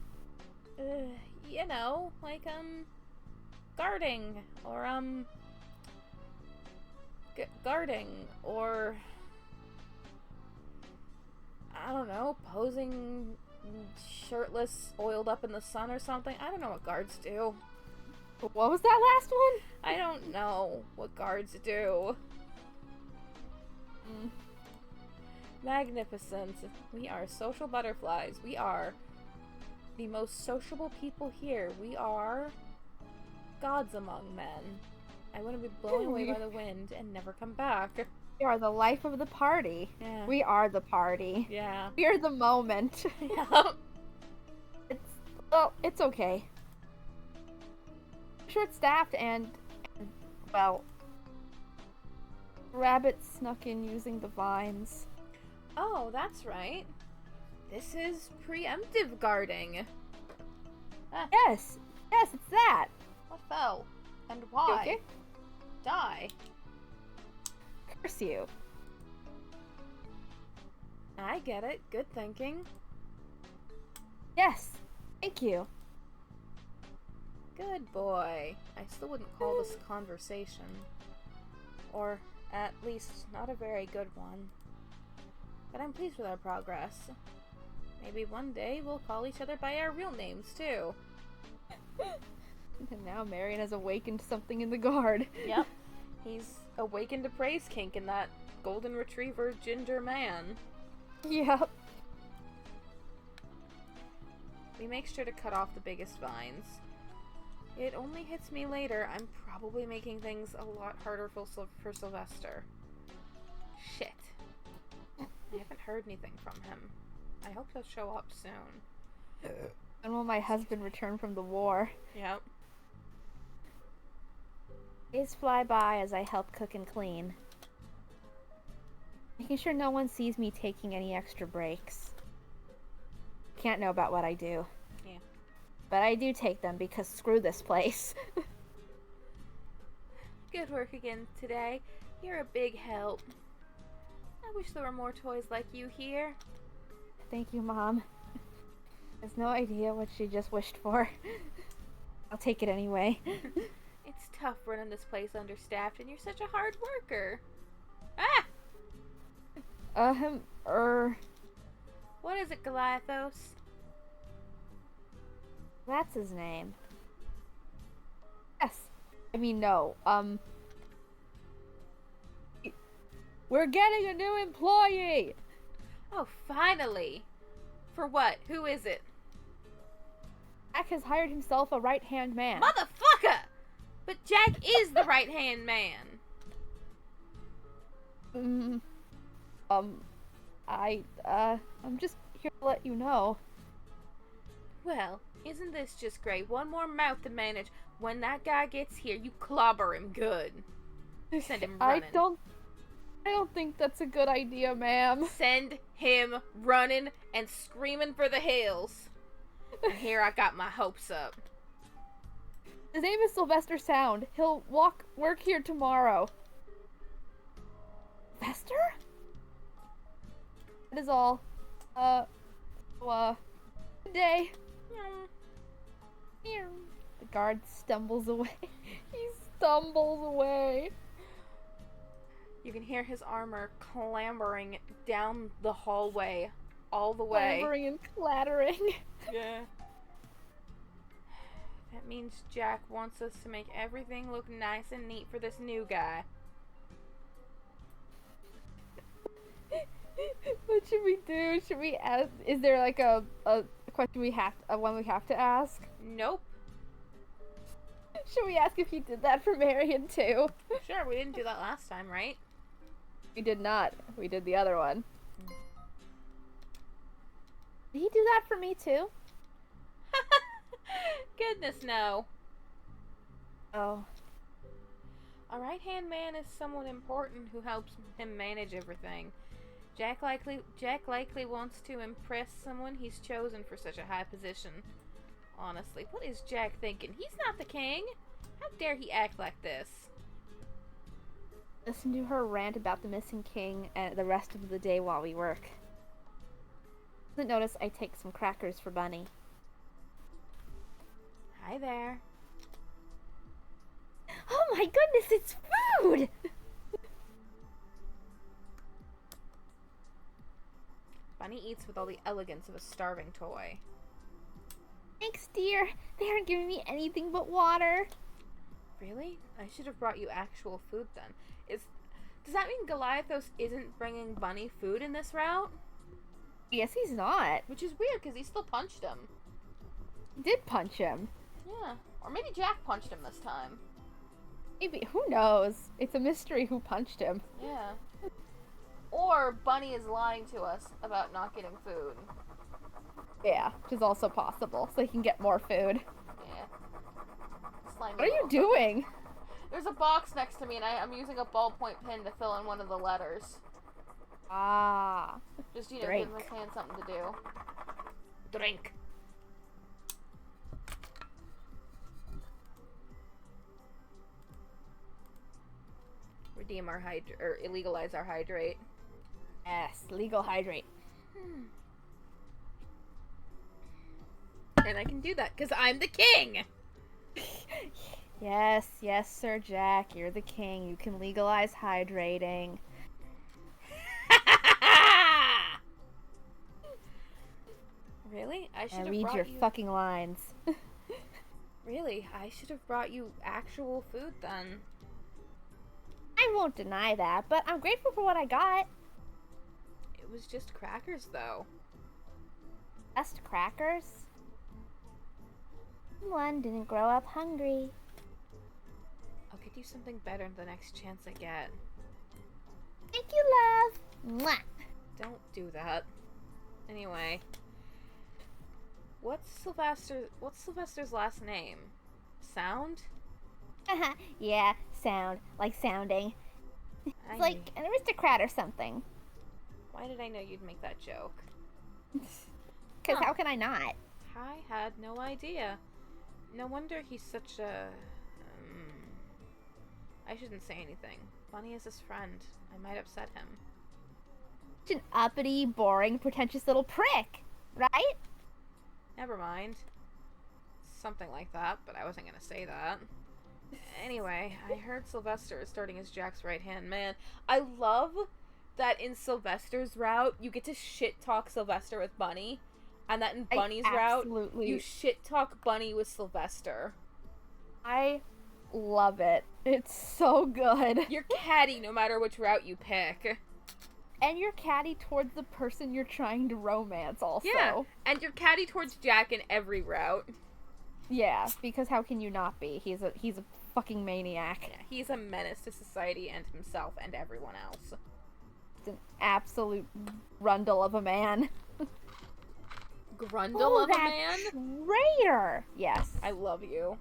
You know, like, guarding, or, guarding, or, I don't know, posing shirtless, oiled up in the sun or something. I don't know what guards do. What was that last one? I don't know what guards do. Magnificent. We are social butterflies. We are the most sociable people here. We are gods among men. I want to be blown away by the wind and never come back. We are the life of the party. Yeah. We are the party. Yeah. We are the moment. Yeah. It's okay. Short-staffed and, well, Rabbit snuck in using the vines. Oh, that's right. This is preemptive guarding. Ah, Yes, it's that. what fell? And why? Okay. Die. Curse you. I get it. Good thinking. Yes. Thank you. Good boy. I still wouldn't call this a conversation. Or, at least, not a very good one. But I'm pleased with our progress. Maybe one day we'll call each other by our real names, too. And now Marion has awakened something in the guard. Yep. He's awakened a praise kink in that golden retriever ginger man. Yep. We make sure to cut off the biggest vines. It only hits me later. I'm probably making things a lot harder for Silvester. Shit. I haven't heard anything from him. I hope he'll show up soon. When will my husband return from the war? Yep. Days fly by as I help cook and clean. Making sure no one sees me taking any extra breaks. Can't know about what I do. Yeah. But I do take them because screw this place. Good work again today. You're a big help. I wish there were more toys like you here. Thank you, Mom. Has no idea what she just wished for. I'll take it anyway. It's tough running this place understaffed, and you're such a hard worker. Ah! What is it, Goliathos? That's his name. Yes. I mean, no. We're getting a new employee! Oh, finally! For what? Who is it? Jack has hired himself a right-hand man. Motherfucker! But Jack is the right-hand man. I'm just here to let you know. Well, isn't this just great? One more mouth to manage. When that guy gets here, you clobber him good. Send him running. I don't think that's a good idea, ma'am. Send him running and screaming for the hills. And here I got my hopes up. His name is Silvester Sound. He'll work here tomorrow. Sylvester? That is all. Good day. The guard stumbles away. He stumbles away. You can hear his armor clambering down the hallway all the way. Clambering and clattering. Yeah. That means Jack wants us to make everything look nice and neat for this new guy. What should we do? Should we ask? Is there like a question one we have to ask? Nope. Should we ask if he did that for Marion too? Sure, we didn't do that last time, right? We did not. We did the other one. Did he do that for me too? Goodness, no. Oh. A right-hand man is someone important who helps him manage everything. Jack likely wants to impress someone he's chosen for such a high position. Honestly, what is Jack thinking? He's not the king. How dare he act like this? Listen to her rant about the missing king and the rest of the day while we work. Doesn't notice I take some crackers for Bunny. Hi there. Oh my goodness, it's food! Bunny eats with all the elegance of a starving toy. Thanks, dear. They aren't giving me anything but water. Really? I should have brought you actual food then. Does that mean Goliathos isn't bringing Bunny food in this route? Yes, he's not. Which is weird, because he still punched him. He did punch him. Yeah. Or maybe Jack punched him this time. Maybe. Who knows? It's a mystery who punched him. Yeah. Or Bunny is lying to us about not getting food. Yeah, which is also possible, so he can get more food. Yeah. Slimy What are you little doing? fucker. There's a box next to me, and I'm using a ballpoint pen to fill in one of the letters. Ah. Just, Drink. give my hand something to do. Drink. Redeem our or illegalize our hydrate. Yes, legal hydrate. And I can do that because I'm the king. Yes, yes, Sir Jack, you're the king. You can legalize hydrating. Really? I should I have read brought your you... fucking lines. Really? I should have brought you actual food then. I won't deny that, but I'm grateful for what I got. It was just crackers, though. Just crackers? One didn't grow up hungry. I'll get you something better the next chance I get. Thank you, love. Mwah. Don't do that. Anyway, what's Sylvester's last name? Sound? Yeah, sound. Like sounding. It's like an aristocrat or something. Why did I know you'd make that joke? Because how can I not? I had no idea. No wonder he's such a... I shouldn't say anything. Bunny is his friend. I might upset him. Such an uppity, boring, pretentious little prick, right? Never mind. Something like that, but I wasn't gonna say that. Anyway, I heard Sylvester is starting as Jack's right-hand man. I love that in Sylvester's route, you get to shit-talk Sylvester with Bunny, and that in Bunny's route, you shit-talk Bunny with Sylvester. I love it. It's so good. You're catty no matter which route you pick. And you're catty towards the person you're trying to romance also. Yeah, and you're catty towards Jack in every route. Yeah, because how can you not be? He's a fucking maniac. Yeah, he's a menace to society and himself and everyone else. It's an absolute grundle of a man. Grundle of a man? Traitor! Yes. I love you.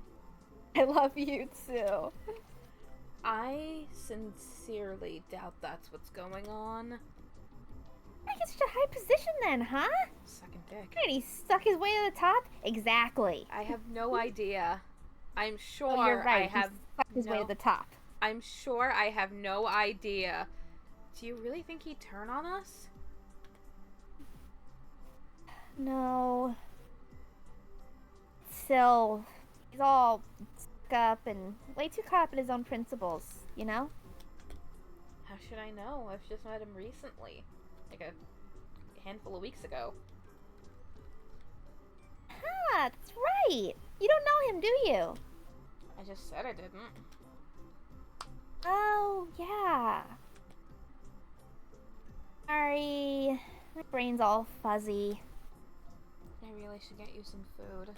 I love you too. I sincerely doubt that's what's going on. I get such a high position then, huh? Sucking dick. Did he suck his way to the top? Exactly. I have no idea. I'm sure Oh, you're right. I have He sucked his way to the top. I'm sure I have no idea. Do you really think he'd turn on us? No. Still, he's all stuck up and way too caught up in his own principles, you know? How should I know? I've just met him recently. Like a handful of weeks ago. Ah, that's right. You don't know him, do you? I just said I didn't. Oh, yeah. Sorry. My brain's all fuzzy. I really should get you some food.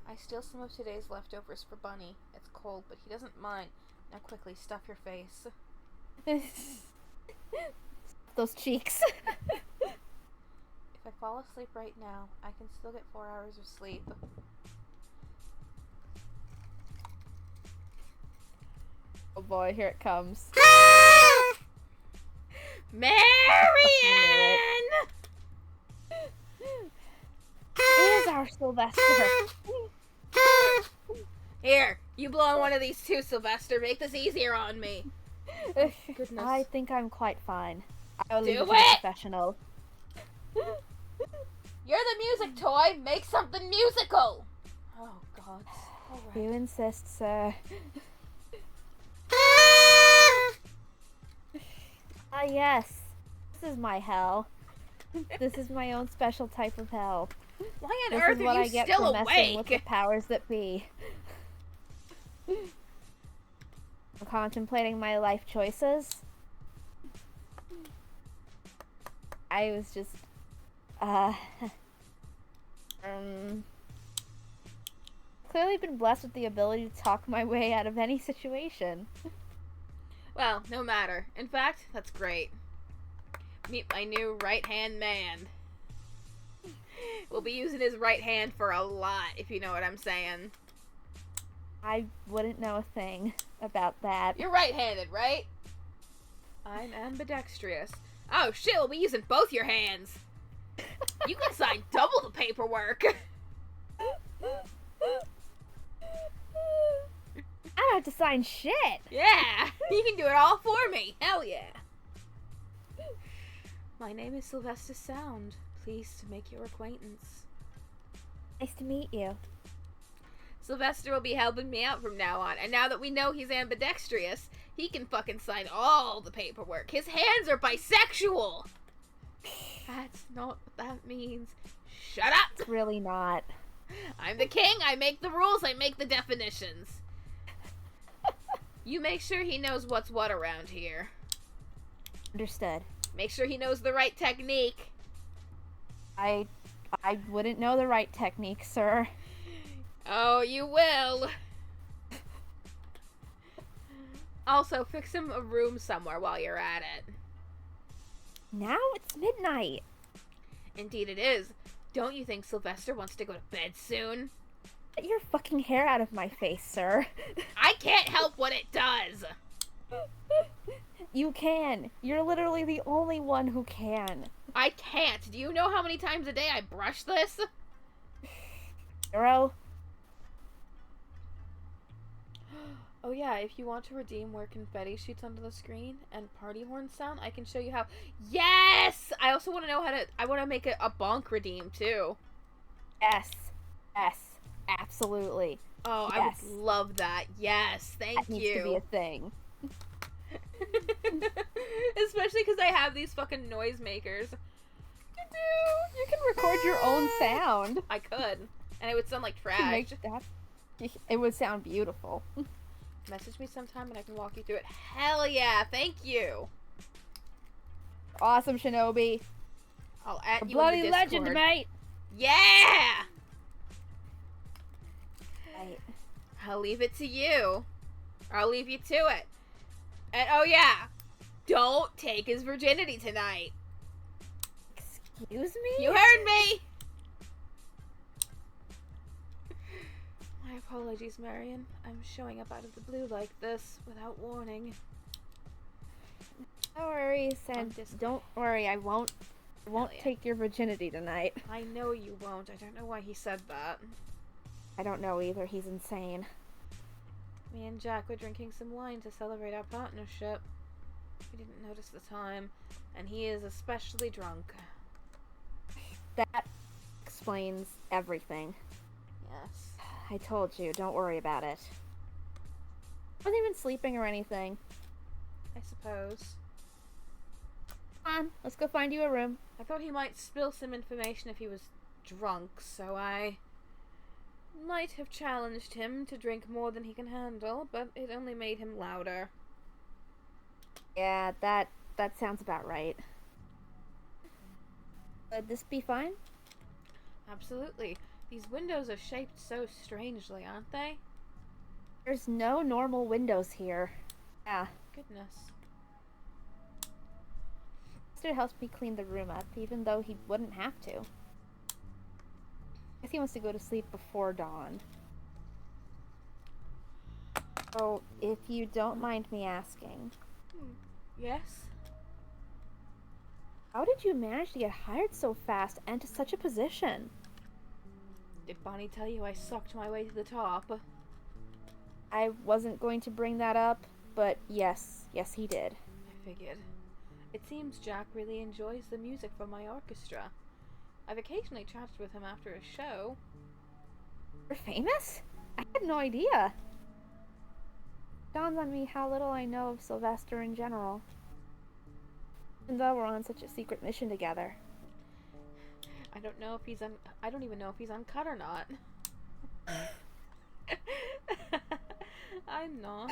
I steal some of today's leftovers for Bunny. It's cold, but he doesn't mind. Now quickly, stuff your face. Those cheeks. If I fall asleep right now, I can still get 4 hours of sleep. Oh boy, here it comes. Marianne! Here's our Silvester. Here, you blow on one of these too, Silvester. Make this easier on me. Oh, goodness. I think I'm quite fine. I'll leave Do it to a it! professional. You're the music toy. Make something musical. Oh, God. All right. You insist, sir. Ah, yes. This is my hell. This is my own special type of hell. Why on This earth is what are I you get still for messing with the awake? powers that be. I'm contemplating my life choices. I was just, clearly been blessed with the ability to talk my way out of any situation. Well, no matter. In fact, that's great. Meet my new right-hand man. We'll be using his right hand for a lot, if you know what I'm saying. I wouldn't know a thing about that. You're right-handed, right? I'm ambidextrous. Oh shit, we'll be using both your hands. You can sign double the paperwork. I don't have to sign shit. Yeah, you can do it all for me. Hell yeah. My name is Silvester Sound. Pleased to make your acquaintance. Nice to meet you. Silvester will be helping me out from now on, and now that we know he's ambidextrous, he can fucking sign all the paperwork. His hands are bisexual! That's not what that means. Shut up! It's really not. I'm the king, I make the rules, I make the definitions. You make sure he knows what's what around here. Understood. Make sure he knows the right technique. I wouldn't know the right technique, sir. Oh, you will. Also, fix him a room somewhere while you're at it. Now it's midnight. Indeed it is. Don't you think Silvester wants to go to bed soon? Get your fucking hair out of my face, sir. I can't help what it does. You can. You're literally the only one who can. I can't. Do you know how many times a day I brush this? Zero. Oh yeah, if you want to redeem where confetti shoots onto the screen and party horns sound, I can show you how. Yes! I also want to know how to. I want to make a bonk redeem too. Yes. Yes. Absolutely. Oh, Yes. I would love that. Yes, thank That needs you. to be a thing. Especially because I have these fucking noisemakers. You do. You can record your own sound. I could, and it would sound like To trash. make that, it would sound beautiful. Message me sometime and I can walk you through it. Hell yeah, thank you. Awesome, Shinobi. I'll add A you bloody in the legend, Discord. mate. Yeah! Right. I'll leave it to you. I'll leave you to it. And oh yeah, don't take his virginity tonight. Excuse me? You heard me! My apologies, Marion. I'm showing up out of the blue like this without warning. No worries, and don't worry, I won't Hell yeah. take your virginity tonight. I know you won't. I don't know why he said that. I don't know either, he's insane. Me and Jack were drinking some wine to celebrate our partnership. We didn't notice the time, and he is especially drunk. That explains everything. Yes. I told you, don't worry about it. I wasn't even sleeping or anything. I suppose. Come on, let's go find you a room. I thought he might spill some information if he was drunk, so I might have challenged him to drink more than he can handle, but it only made him louder. Yeah, that sounds about right. Would this be fine? Absolutely. These windows are shaped so strangely, aren't they? There's no normal windows here. Yeah. Goodness. It helps me clean the room up, even though he wouldn't have to. Guess he wants to go to sleep before dawn. Oh, if you don't mind me asking, Yes? how did you manage to get hired so fast and to such a position? Did Bonnie tell you I sucked my way to the top? I wasn't going to bring that up, but yes, he did. I figured. It seems Jack really enjoys the music from my orchestra. I've occasionally chatted with him after a show. You're famous? I had no idea. Dawns on me how little I know of Silvester in general. Even though we're on such a secret mission together. I don't know if he's I don't even know if he's uncut or not. I'm not.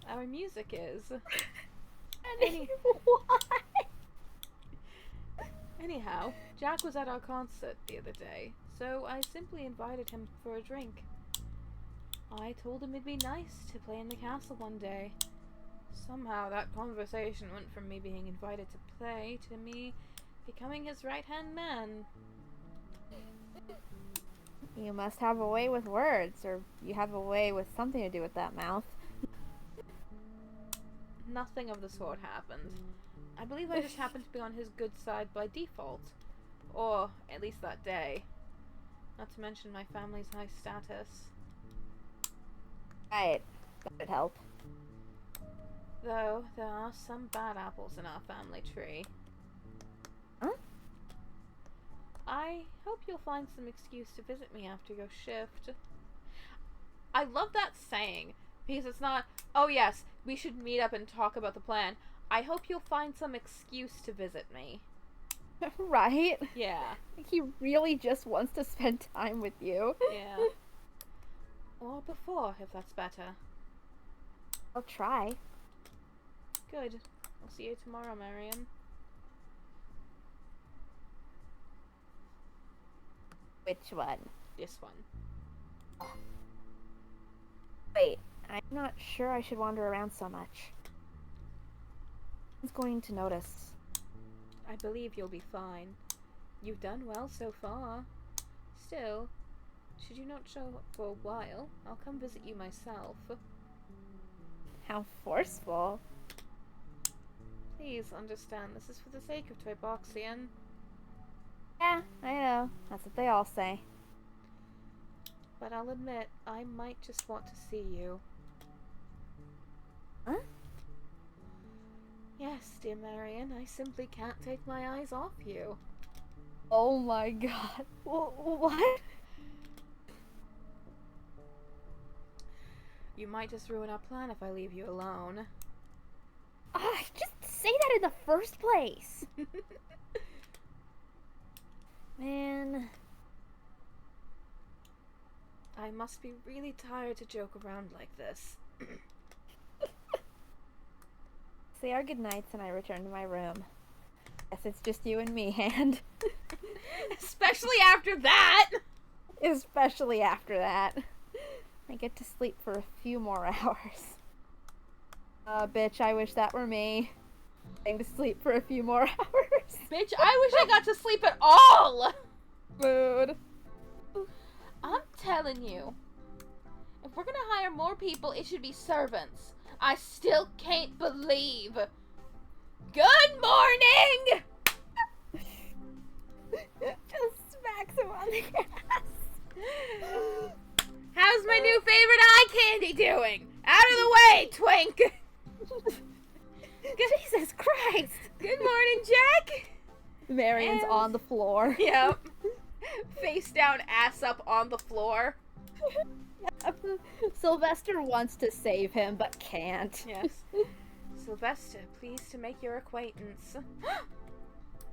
Our music is. Anyhow, Jack was at our concert the other day, so I simply invited him for a drink. I told him it'd be nice to play in the castle one day. Somehow that conversation went from me being invited to play to me becoming his right-hand man. You must have a way with words, or you have a way with something to do with that mouth. Nothing of the sort happened. I believe I just happened to be on his good side by default. Or, at least that day. Not to mention my family's high status. Right, that would help. Though, there are some bad apples in our family tree. Huh? I hope you'll find some excuse to visit me after your shift. I love that saying, because it's not, oh yes, we should meet up and talk about the plan. I hope you'll find some excuse to visit me. Right? Yeah. He really just wants to spend time with you. Yeah. Or before, if that's better. I'll try. Good. I'll see you tomorrow, Marion. Which one? This one. Wait, I'm not sure I should wander around so much. Who's going to notice? I believe you'll be fine. You've done well so far. Still, should you not show up for a while, I'll come visit you myself. How forceful. Please understand, this is for the sake of Triboxian. Yeah, I know. That's what they all say. But I'll admit, I might just want to see you. Huh? Yes, dear Marion, I simply can't take my eyes off you. Oh my god. What? You might just ruin our plan if I leave you alone. Just say that in the first place. Man. I must be really tired to joke around like this. Say our goodnights and I return to my room. Guess it's just you and me, Hand. Especially after that! Especially after that. I get to sleep for a few more hours. Bitch, I wish that were me. Getting to sleep for a few more hours. Bitch, I wish I got to sleep at all! Mood. I'm telling you, if we're gonna hire more people, it should be servants. I still can't believe. Good morning! Just smacks him on the ass. How's my new favorite eye candy doing? Out of the way, Twink! Jesus Christ! Good morning, Jack! Marion's And- on the floor. Yep. Face down, ass up on the floor. Sylvester wants to save him, but can't. Yes. Silvester, pleased to make your acquaintance.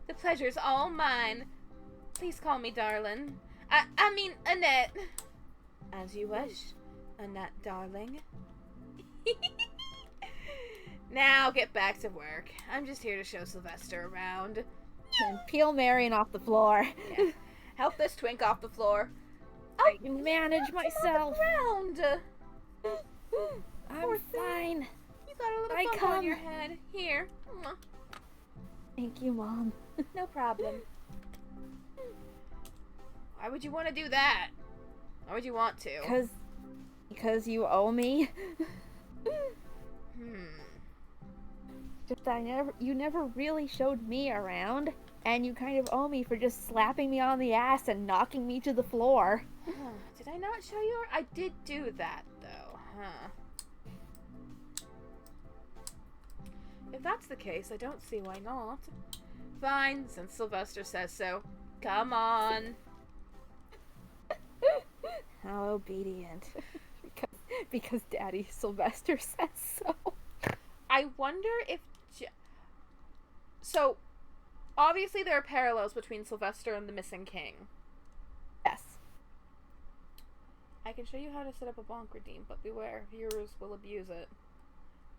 The pleasure's all mine. Please call me darling. I mean, Annette. As you wish, Annette, darling. Now get back to work. I'm just here to show Silvester around. And peel Marion off the floor. Yeah. Help this twink off the floor. I can manage myself. Around. I'm fine. You got a little I bump come. on your head. Here. Mwah. Thank you, Mom. No problem. Why would you want to do that? Why would you want to? Because you owe me. Just that you never really showed me around, and you kind of owe me for just slapping me on the ass and knocking me to the floor. Did I not show you? I did do that, though, huh? If that's the case, I don't see why not. Fine, since Silvester says so. Come on. How obedient. because Daddy Sylvester says so. I wonder if... So, obviously there are parallels between Silvester and the Missing King. Yes. I can show you how to set up a bonk redeem, but beware, viewers will abuse it.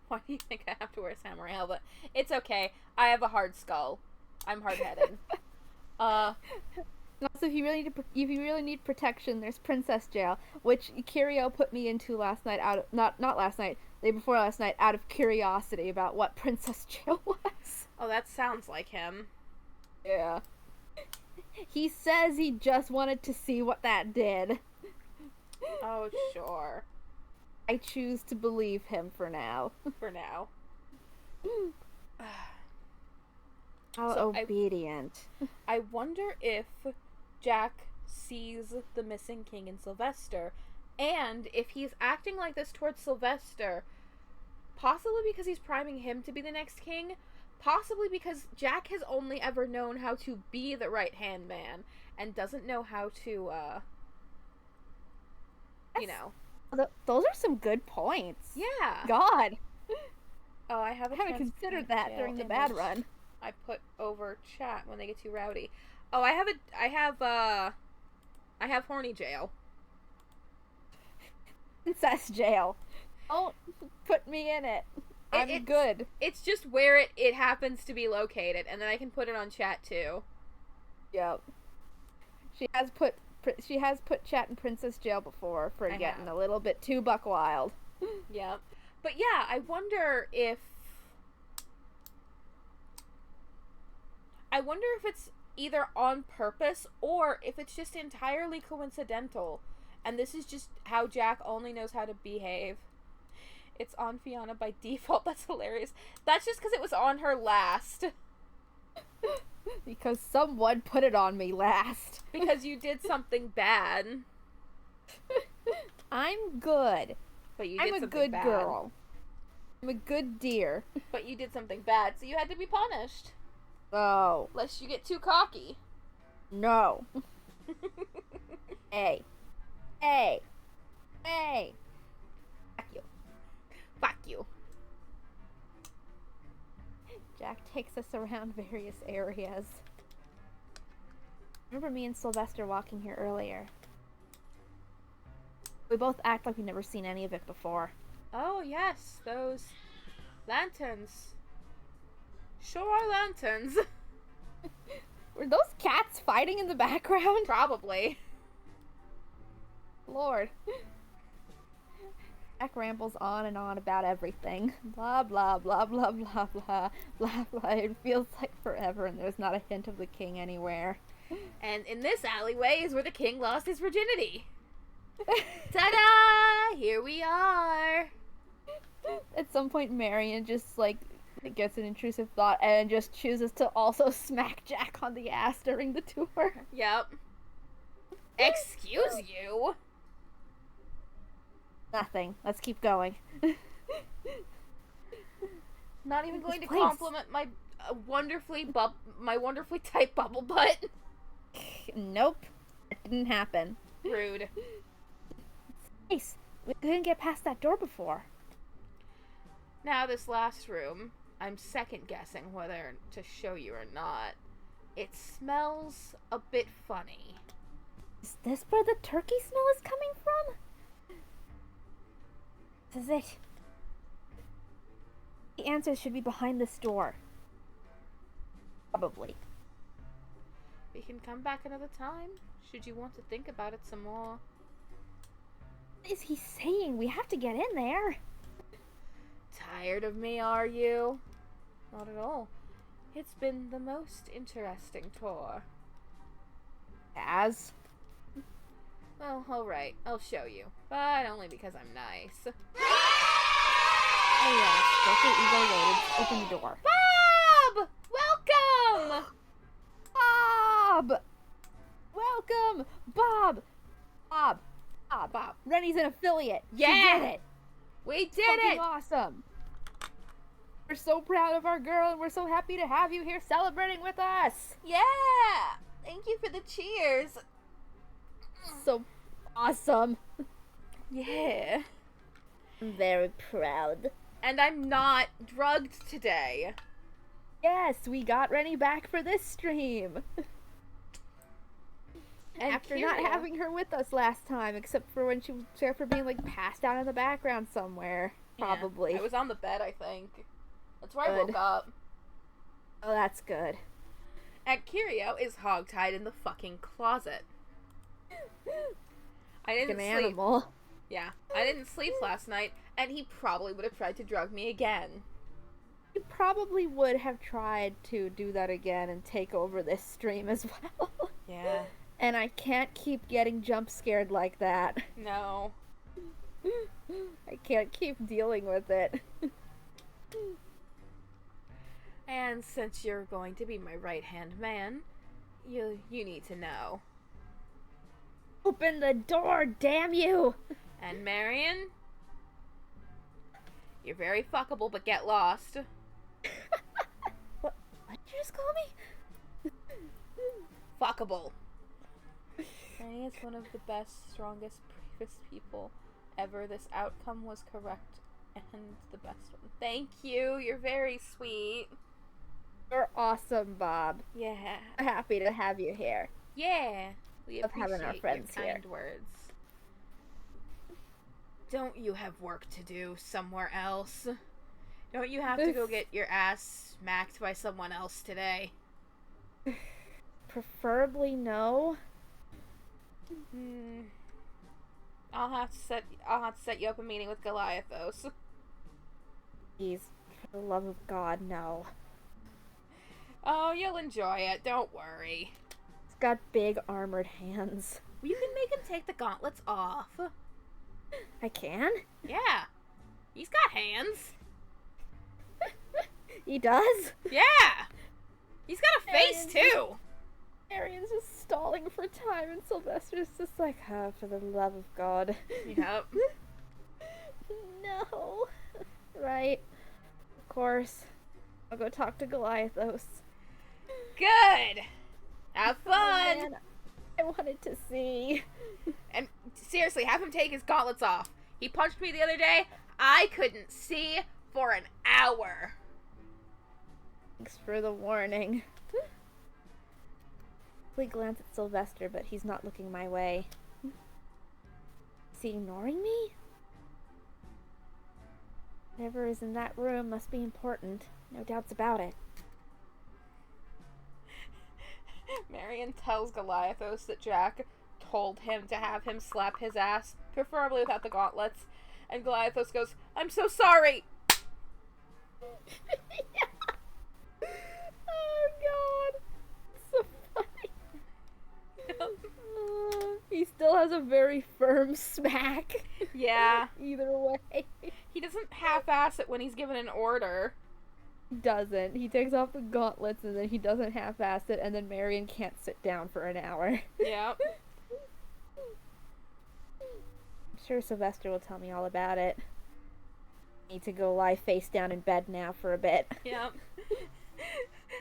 Why do you think I have to wear a samurai helmet? It's okay. I have a hard skull. I'm hard-headed. Also, if you really need protection, there's Princess Jail, which Kirio put me into last night out of, not last night, the day before last night, out of curiosity about what Princess Jail was. Oh, that sounds like him. Yeah. He says he just wanted to see what that did. Oh, sure. I choose to believe him for now. For now. How So obedient. I wonder if Jack sees the Missing King in Silvester, and if he's acting like this towards Silvester, possibly because he's priming him to be the next king, Possibly because Jack has only ever known how to be the right-hand man and doesn't know how to, you know. Those are some good points. Yeah. God. Oh, I have a I haven't considered that jail during the bad image run. I put over chat when they get too rowdy. Oh, I have horny jail. Princess jail. Don't put me in it. I'm good. It's just where it happens to be located, and then I can put it on chat too. Yep. She has put chat in princess jail before for getting a little bit too buck wild. Yep. But yeah, I wonder if it's either on purpose or if it's just entirely coincidental, and this is just how Jack only knows how to behave. It's on Fiona by default. That's hilarious. That's just because it was on her last. Because someone put it on me last. Because you did something bad. I'm good. But you I'm did a something good bad. girl. I'm a good deer. But you did something bad, so you had to be punished. Oh. Lest you get too cocky. No. Hey. Hey. Hey. Fuck you. Fuck you. Jack takes us around various areas. Remember me and Silvester walking here earlier? We both act like we've never seen any of it before. Oh, yes. Those lanterns. Sure are lanterns. Were those cats fighting in the background? Probably. Lord. Jack rambles on and on about everything. Blah, blah, blah, blah, blah, blah, blah, blah. It feels like forever and there's not a hint of the king anywhere. And in this alleyway is where the king lost his virginity. Ta-da! Here we are. At some point, Marion just, like, gets an intrusive thought and just chooses to also smack Jack on the ass during the tour. Yep. Excuse you? Nothing. Let's keep going. Not even going to place. compliment my wonderfully tight bubble butt. Nope. It didn't happen. Rude. Nice. We couldn't get past that door before. Now this last room, I'm second guessing whether to show you or not. It smells a bit funny. Is this where the turkey smell is coming from? This is it. The answers should be behind this door. Probably. We can come back another time, should you want to think about it some more. What is he saying? We have to get in there. Tired of me, are you? Not at all. It's been the most interesting tour. As? Well, alright, I'll show you. But only because I'm nice. Oh yes, Joker Ego loaded. Open the door. Bob! Welcome! Bob! Welcome! Bob! Bob! Bob! Bob. Rennie's an affiliate. Yeah! She did it! We did Fucking it! awesome! We're so proud of our girl and we're so happy to have you here celebrating with us! Yeah! Thank you for the cheers. So awesome! Yeah. I'm very proud. And I'm not drugged today. Yes, we got Rennie back for this stream! And After Kyria, not having her with us last time, except for when except for being like passed out in the background somewhere, probably. I was on the bed, I think. That's where I Good. woke up. Oh, that's good. And Kyrio is hogtied in the fucking closet. I didn't An sleep. animal. Yeah, I didn't sleep last night, and he probably would have tried to drug me again. You probably would have tried to do that again and take over this stream as well. Yeah. And I can't keep getting jump scared like that. No. I can't keep dealing with it. And since you're going to be my right-hand man, you need to know. Open the door, damn you! And Marion, you're very fuckable, but get lost. just call me? Fuckable. Granny is one of the best, strongest, bravest people ever. This outcome was correct and the best one. Thank you. You're very sweet. You're awesome, Bob. Yeah. I'm happy to have you here. Yeah. We Love having appreciate our friends your here. kind words. Don't you have work to do somewhere else? Don't you have to go get your ass smacked by someone else today? Preferably no. I'll have to set you up a meeting with Goliathos. Please, for the love of God, no. Oh, you'll enjoy it. Don't worry. He's got big armored hands. You can make him take the gauntlets off. I can? Yeah. He's got hands. He does? Yeah. He's got a face too. Arian's just stalling for time, and Sylvester's just like, oh, for the love of God. Yep. No. Right. Of course. I'll go talk to Goliathos. Good. Have Oh, fun. man. I wanted to see. And seriously, have him take his gauntlets off. He punched me the other day. I couldn't see for an hour. Thanks for the warning. I glance at Silvester, but he's not looking my way. Is he ignoring me? Whatever is in that room must be important. No doubts about it. Marion tells Goliathos that Jack told him to have him slap his ass, preferably without the gauntlets. And Goliathos goes, "I'm so sorry." Oh God, so funny. He still has a very firm smack. Yeah. Either way. He doesn't half-ass it when he's given an order. He doesn't. He takes off the gauntlets and then he doesn't half-ass it, and then Marion can't sit down for an hour. Yep. I'm sure Silvester will tell me all about it. Need to go lie face down in bed now for a bit. Yep.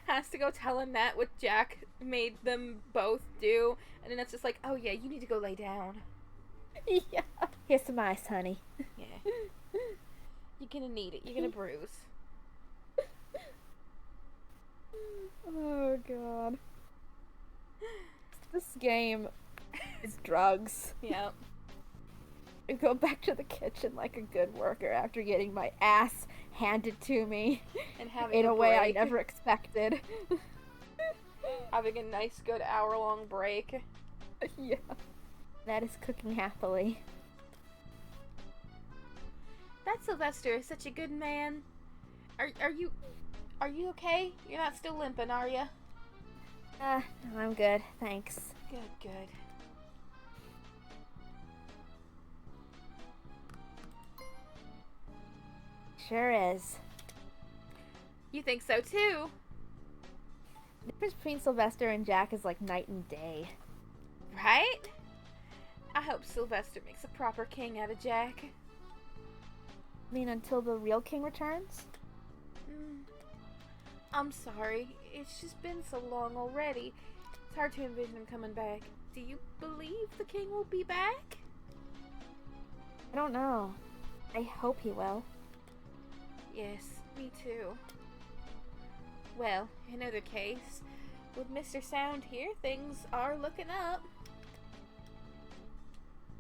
Has to go tell Annette what Jack made them both do. And Annette's just like, oh yeah, you need to go lay down. Yeah. Here's some ice, honey. Yeah. You're gonna need it. You're gonna bruise. Oh God. This game is drugs. Yep. I go back to the kitchen like a good worker after getting my ass handed to me And having in a way I break. never expected. Having a nice, good hour-long break. Yeah. That is cooking happily. That Silvester is such a good man. Are you okay? You're not still limping, are you? No, I'm good. Thanks. Good, good. Sure is. You think so too? The difference between Silvester and Jack is like night and day. Right? I hope Silvester makes a proper king out of Jack. I mean, until the real king returns? I'm sorry. It's just been so long already. It's hard to envision him coming back. Do you believe the king will be back? I don't know. I hope he will. Yes, me too. Well, in either case, with Mr. Sound here, things are looking up.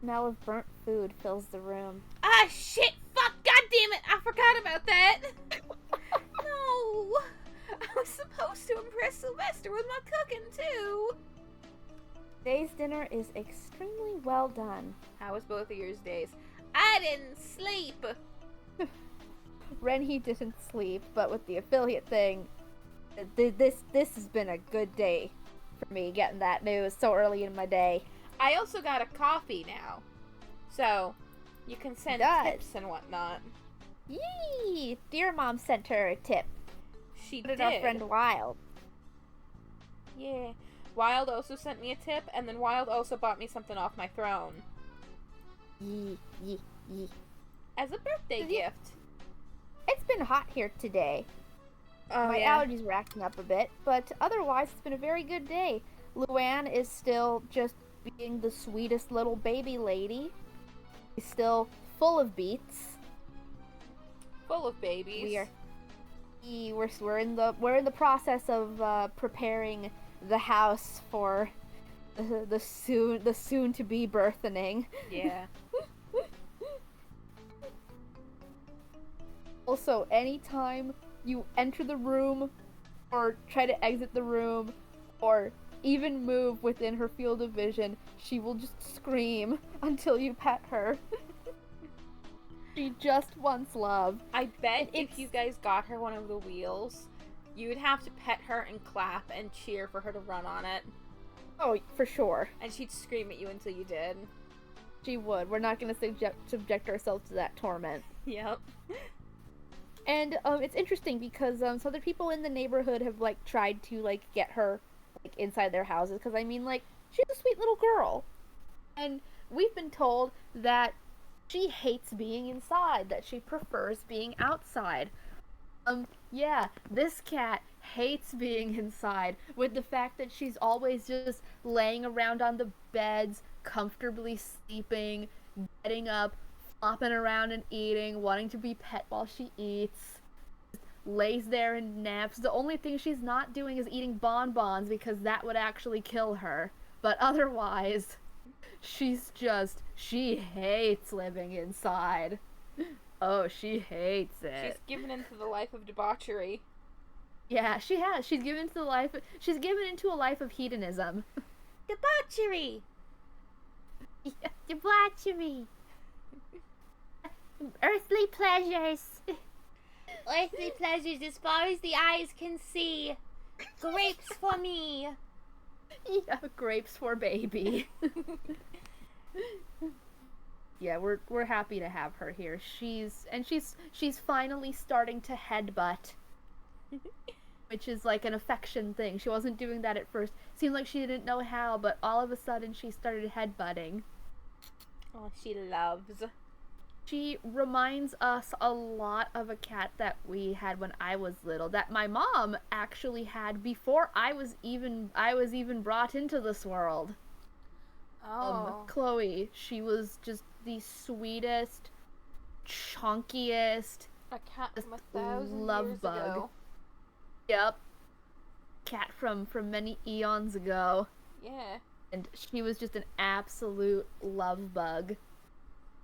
Smell of burnt food fills the room. Ah, shit! Fuck! God damn it! I forgot about that! No! I was supposed to impress Silvester with my cooking, too! Today's dinner is extremely well done. How was both of yours days? I didn't sleep! Renhe didn't sleep, but with the affiliate thing, this has been a good day for me getting that news so early in my day. I also got a coffee now. So, you can send Nice. tips and whatnot. Yee! Dear Mom sent her a tip. She Put it did. our friend Wild. Yeah. Wild also sent me a tip, and then Wild also bought me something off my throne. Yee. As a birthday Did you- gift. It's been hot here today. My allergies were acting up a bit, but otherwise it's been a very good day. Luann is still just being the sweetest little baby lady. She's still full of beets. Full of babies. We're in the process of preparing the house for the soon to be birthening. Yeah. Also, anytime you enter the room or try to exit the room or even move within her field of vision, she will just scream until you pet her. She just wants love. I bet if you guys got her one of the wheels, you would have to pet her and clap and cheer for her to run on it. Oh, for sure. And she'd scream at you until you did. She would. We're not going to subject ourselves to that torment. Yep. And it's interesting because some other people in the neighborhood have like tried to like get her like inside their houses because I mean like she's a sweet little girl, and we've been told that she hates being inside, that she prefers being outside. Yeah, this cat hates being inside, with the fact that she's always just laying around on the beds, comfortably sleeping, getting up, flopping around and eating, wanting to be pet while she eats, lays there and naps. The only thing she's not doing is eating bonbons because that would actually kill her. But otherwise, she hates living inside. Oh, she hates it. She's given into the life of debauchery. Yeah, she has. She's given into a life of hedonism. Debauchery! Yeah, debauchery. Earthly pleasures. Earthly pleasures as far as the eyes can see. Grapes for me. Yeah, grapes for baby. Yeah, we're happy to have her here. She's finally starting to headbutt, which is like an affection thing. She wasn't doing that at first. Seemed like she didn't know how, but all of a sudden she started headbutting. Oh, she loves. She reminds us a lot of a cat that we had when I was little, that my mom actually had before I was even brought into this world. Oh. Chloe, she was just the sweetest, chunkiest, A cat from 1,000 love years bug. ago. Yep. Cat from many eons ago. Yeah. And she was just an absolute love bug.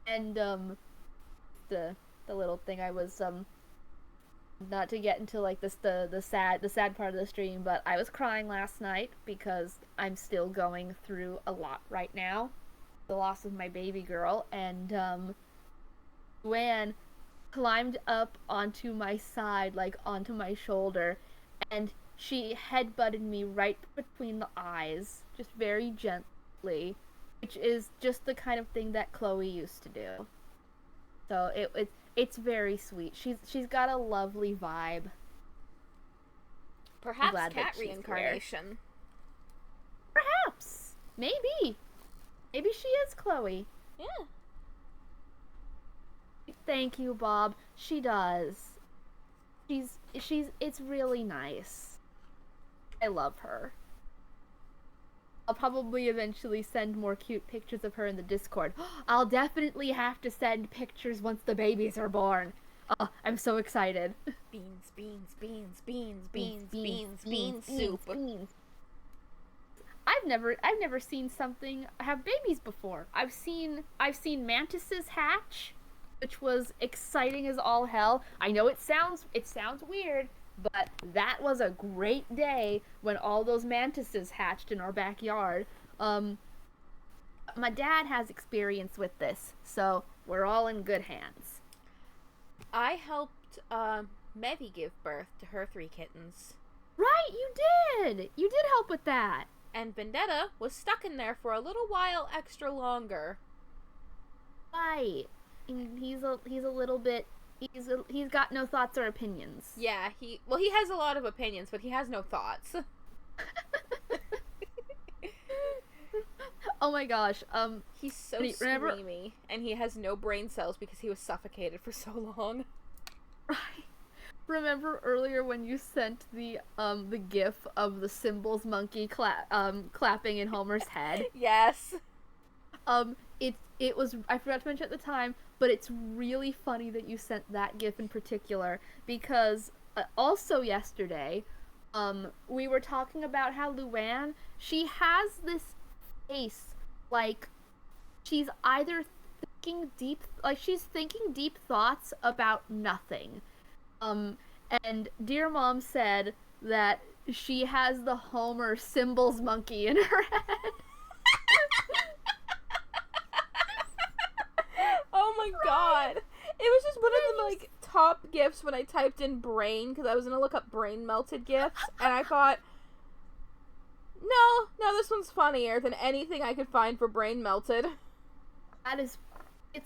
And the little thing I was not to get into like the sad part of the stream, but I was crying last night because I'm still going through a lot right now. The loss of my baby girl, and Luann climbed up onto my side, like onto my shoulder, and she headbutted me right between the eyes, just very gently, which is just the kind of thing that Chloe used to do. So it's very sweet. She's got a lovely vibe. Perhaps cat reincarnation. Perhaps. Maybe she is Chloe. Yeah. Thank you, Bob. She does. It's really nice. I love her. I'll probably eventually send more cute pictures of her in the Discord. I'll definitely have to send pictures once the babies are born. Oh, I'm so excited. Beans, beans, beans, beans, beans, beans, beans, soup. Beans. I've never seen something have babies before. I've seen mantises hatch, which was exciting as all hell. I know it sounds weird, but that was a great day when all those mantises hatched in our backyard. My dad has experience with this, so we're all in good hands. I helped Mevi give birth to her 3 kittens. Right, you did! You did help with that. And Vendetta was stuck in there for a little while extra longer. Right. He's a little bit... He's got no thoughts or opinions. Yeah, he has a lot of opinions, but he has no thoughts. Oh my gosh, he's so screamy, and he has no brain cells because he was suffocated for so long. Right. remember earlier when you sent the gif of the Symbols monkey clapping in Homer's head? Yes. It was, I forgot to mention at the time, but it's really funny that you sent that gif in particular because also yesterday, we were talking about how Luann, she has this face like she's either she's thinking deep thoughts about nothing. And Dear Mom said that she has the Homer Symbols monkey in her head. Oh my god. It was just one of the, like, top gifs when I typed in brain, because I was gonna look up brain melted gifs, and I thought, no, this one's funnier than anything I could find for brain melted. It's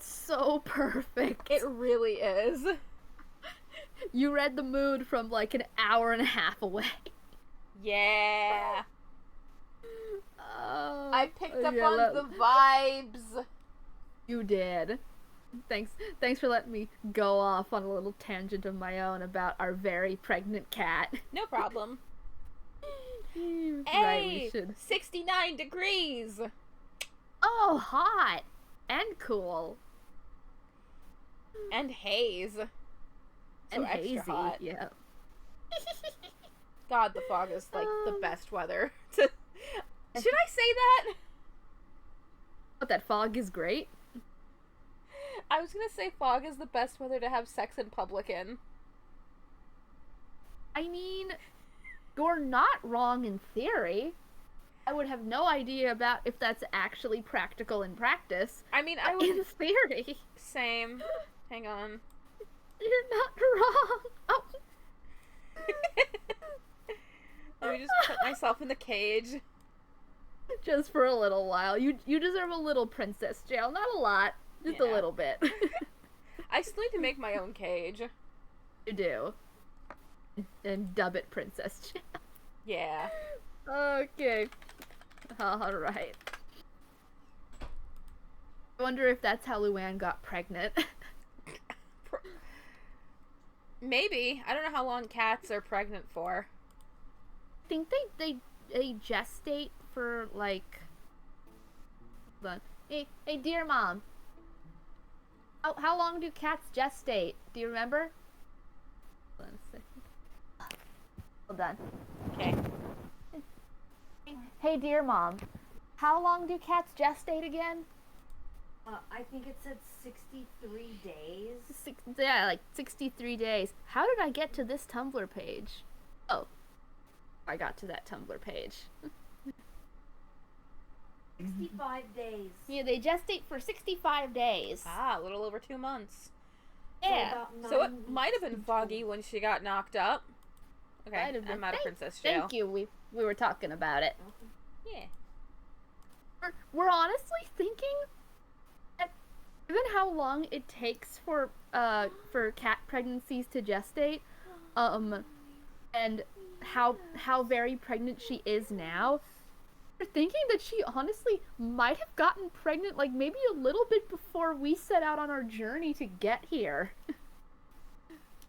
so perfect. It really is. You read the mood from like an hour and a half away. Yeah. I picked up yeah, on the vibes. You did. Thanks for letting me go off on a little tangent of my own about our very pregnant cat. No problem. Right, Hey, we should. 69 degrees. Oh, hot and cool And haze. So and extra hazy. hot. Yeah. God, the fog is like the best weather. Should I say that? But that fog is great. I was gonna say fog is the best weather to have sex in public in. I mean, you're not wrong in theory. I would have no idea about if that's actually practical in practice. I mean, I In would. theory, Same. Hang on. you're not wrong. Oh. Let me just put myself in the cage. Just for a little while. You deserve a little princess jail. Not a lot. Just a Yeah. little bit. I still need to make my own cage. You do. And dub it princess jail. Yeah. Okay. Alright. I wonder if that's how Luann got pregnant. Maybe. I don't know how long cats are pregnant for. I think they gestate for like. Hold on. Hey, dear mom. How long do cats gestate? Do you remember? Hold on a second. Hold on. Okay. Hey, dear mom. How long do cats gestate again? I think it said 63 days. Yeah, like 63 days. How did I get to this Tumblr page? Oh. I got to that Tumblr page. 65 days. Yeah, they gestate for 65 days. Ah, a little over 2 months. Yeah. So it might have been foggy when she got knocked up. Okay, Might have been. I'm out of princess jail. Thank you. We were talking about it. Yeah. We're honestly thinking that given how long it takes for cat pregnancies to gestate, and how very pregnant she is now, we're thinking that she honestly might have gotten pregnant like maybe a little bit before we set out on our journey to get here.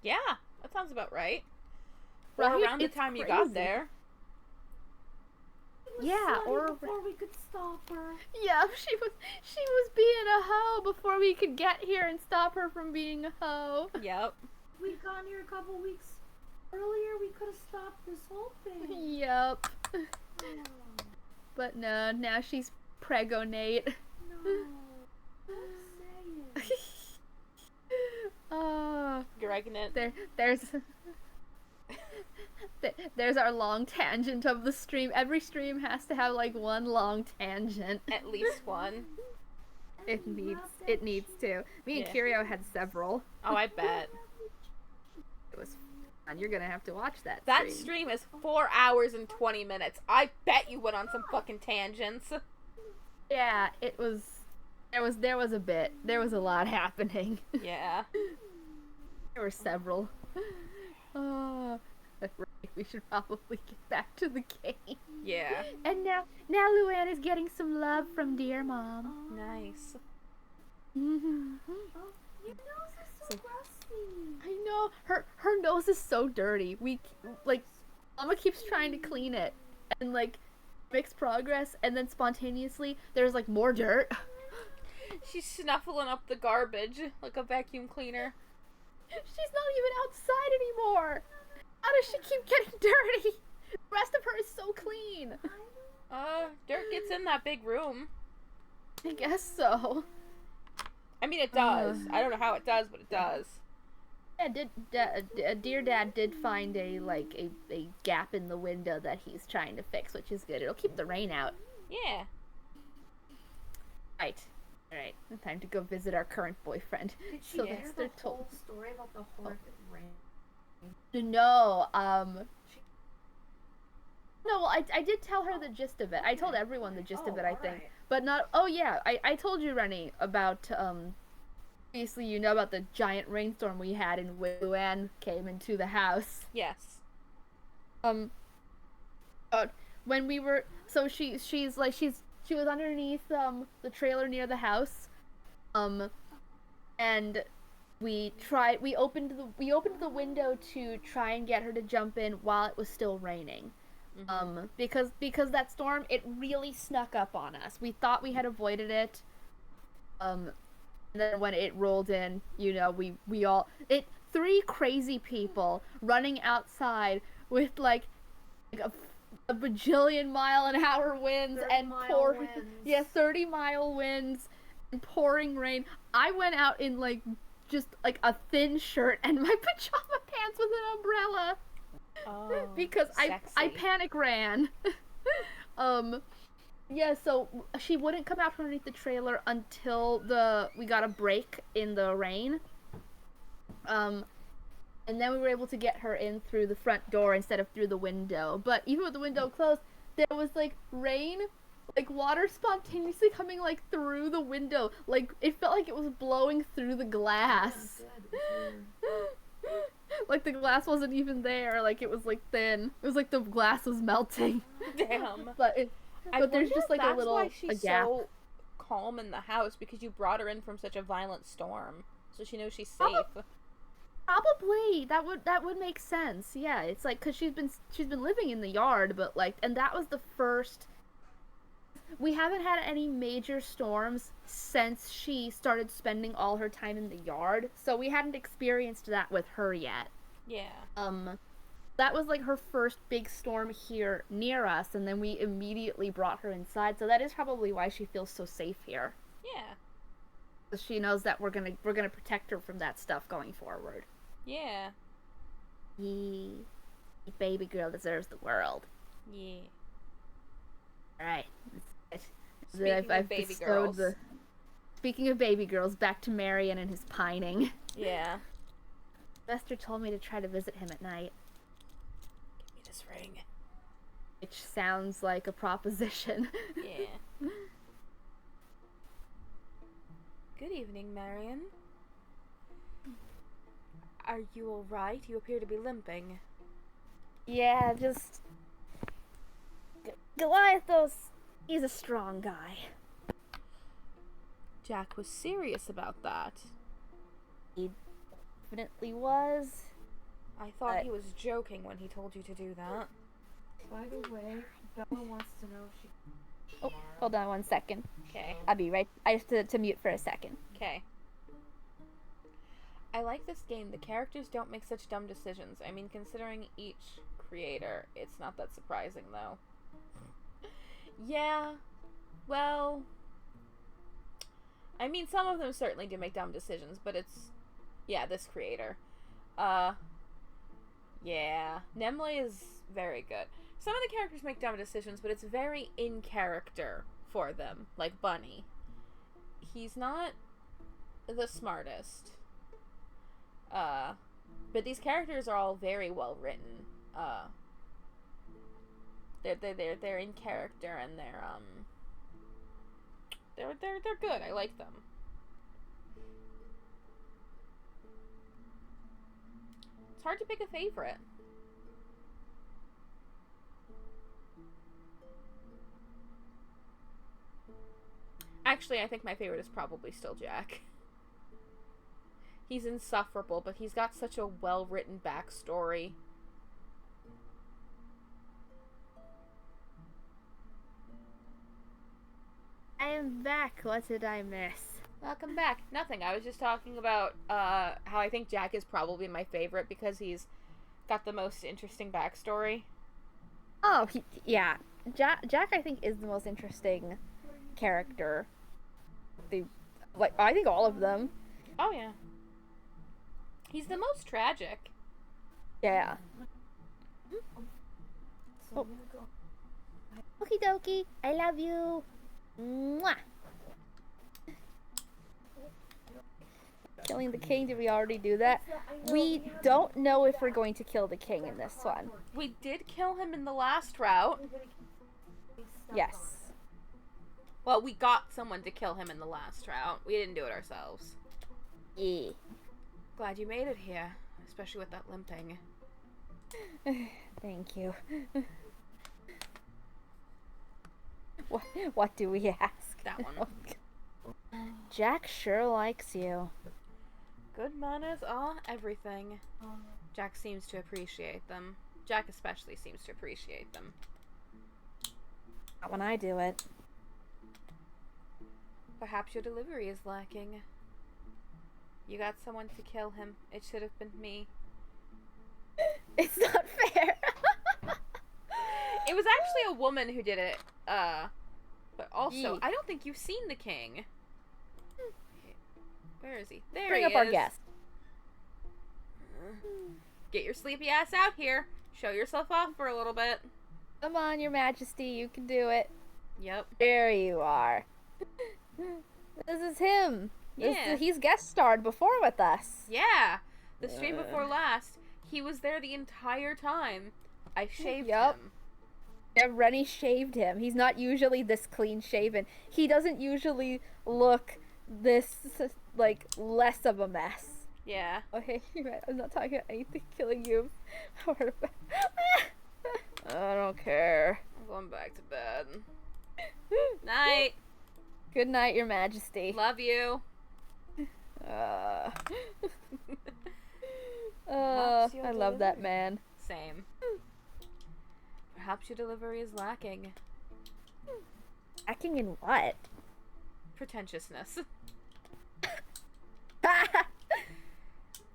Yeah, that sounds about right. Right? Or around the It's time you crazy. got there. It was Yeah, sunny or before we could stop her. yeah, she was being a hoe before we could get here and stop her from being a hoe. Yep. If we'd gone here a couple weeks earlier, we could have stopped this whole thing. Yep. Oh, But no, now she's pregonate. no. Don't say it. Oh, Pregnant. there's our long tangent of the stream. Every stream has to have like one long tangent. At least one. It needs to. Me and Yeah. Curio had several. Oh, I bet. It was fun. You're gonna have to watch that. That stream is 4 hours and 20 minutes. I bet you went on some fucking tangents. Yeah, it was. There was a bit. There was a lot happening. Yeah. There were several. Oh, right. We should probably get back to the game. Yeah. And now Luann is getting some love from dear mom. Nice. Mm-hmm. Oh, your nose is so rusty. I know. Her nose is so dirty. Mama keeps trying to clean it and like makes progress, and then spontaneously there's like more dirt. She's snuffling up the garbage like a vacuum cleaner. She's not even outside anymore. How does she keep getting dirty? The rest of her is so clean. Dirt gets in that big room. I guess so. I mean, it does. I don't know how it does, but it does. Yeah, Dear Dad did find a gap in the window that he's trying to fix, which is good. It'll keep the rain out. Yeah. Right. Alright, time to go visit our current boyfriend. Did she So hear that's the their whole story about the horrid rain? No, no, well, I did tell her the gist of it. I told everyone the gist of it, I think. Alright. But not, oh yeah, I told you, Rennie, about, obviously you know about the giant rainstorm we had and Luann came into the house. Yes. When we were, so she was underneath, the trailer near the house, and we opened the window to try and get her to jump in while it was still raining. Mm-hmm. Because that storm, it really snuck up on us. We thought we had avoided it. And then when it rolled in, you know, three crazy people running outside with like a bajillion mile-an-hour winds and 30-mile winds and pouring rain. I went out in like just like a thin shirt and my pajama pants with an umbrella. Oh, because I panic ran. Yeah, so she wouldn't come out from underneath the trailer until we got a break in the rain. And then we were able to get her in through the front door instead of through the window. But even with the window closed, there was like rain, like water spontaneously coming like through the window. Like it felt like it was blowing through the glass. Like the glass wasn't even there. Like it was like thin. It was like the glass was melting. Damn. But there's just like a little why she's gap. so calm in the house, because you brought her in from such a violent storm, so she knows she's safe. Probably that would make sense. Yeah, it's like because she's been living in the yard, but like, and that was the first. We haven't had any major storms since she started spending all her time in the yard, so we hadn't experienced that with her yet. Yeah. That was like her first big storm here near us, and then we immediately brought her inside. So that is probably why she feels so safe here. Yeah. She knows that we're gonna protect her from that stuff going forward. Yeah. Yee. Baby girl deserves the world. Yeah. Alright. Speaking of baby girls. Speaking of baby girls, back to Marion and his pining. Yeah. Silvester told me to try to visit him at night. Give me this ring. Which sounds like a proposition. Yeah. Good evening, Marion. Are you alright? You appear to be limping. Yeah, just... Goliath, he's a strong guy. Jack was serious about that. He definitely was. I thought he was joking when he told you to do that. By the way, Bella wants to know if she... Oh, hold on 1 second. Okay. I'll be right. I have to mute for a second. Okay. I like this game. The characters don't make such dumb decisions. I mean, considering each creator, it's not that surprising, though. Yeah. Well... I mean, some of them certainly do make dumb decisions, but it's... Yeah, this creator. Yeah. Nemle is very good. Some of the characters make dumb decisions, but it's very in character for them. Like Bunny. He's not the smartest. But these characters are all very well written. They're in character, and they're good. I like them. It's hard to pick a favorite. Actually, I think my favorite is probably still Jack. He's insufferable, but he's got such a well-written backstory. I am back. What did I miss? Welcome back. Nothing. I was just talking about how I think Jack is probably my favorite because he's got the most interesting backstory. Oh, yeah. Jack, I think, is the most interesting character. I think all of them. Oh, yeah. He's the most tragic. Yeah. So I'm gonna go. Okie dokie. I love you. Mwah. Killing the king, did we already do that? We don't know if we're going to kill the king in this one. We did kill him in the last route. Yes. Well, we got someone to kill him in the last route. We didn't do it ourselves. Yeah. Glad you made it here, especially with that limping. Thank you. What do we ask? That one. Jack sure likes you. Good manners are everything. Jack seems to appreciate them. Jack especially seems to appreciate them. Not when I do it. Perhaps your delivery is lacking. You got someone to kill him. It should have been me. It's not fair. It was actually a woman who did it. But also, Yee. I don't think you've seen the king. Where is he? There Bring he up our is. guest. Get your sleepy ass out here. Show yourself off for a little bit. Come on, Your Majesty, you can do it. Yep. There you are. This is him. Yeah. He's guest starred before with us. Yeah. The stream before last, he was there the entire time. I shaved Yup. him. Yeah, Rennie shaved him. He's not usually this clean shaven. He doesn't usually look this, like, less of a mess. Yeah. Okay, I'm not talking about anything killing you. I don't care. I'm going back to bed. Night. Good night, Your Majesty. Love you. Perhaps your I love that delivery- man. Same. Perhaps your delivery is lacking. Acting in what? Pretentiousness.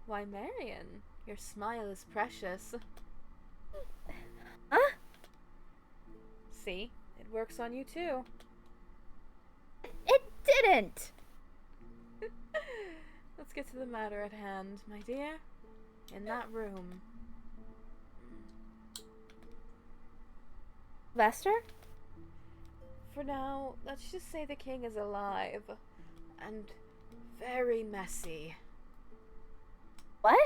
Why, Marion, your smile is precious. Huh? See? It works on you too. It didn't! Let's get to the matter at hand, my dear. In that room. Lester? For now, let's just say the king is alive. And very messy. What?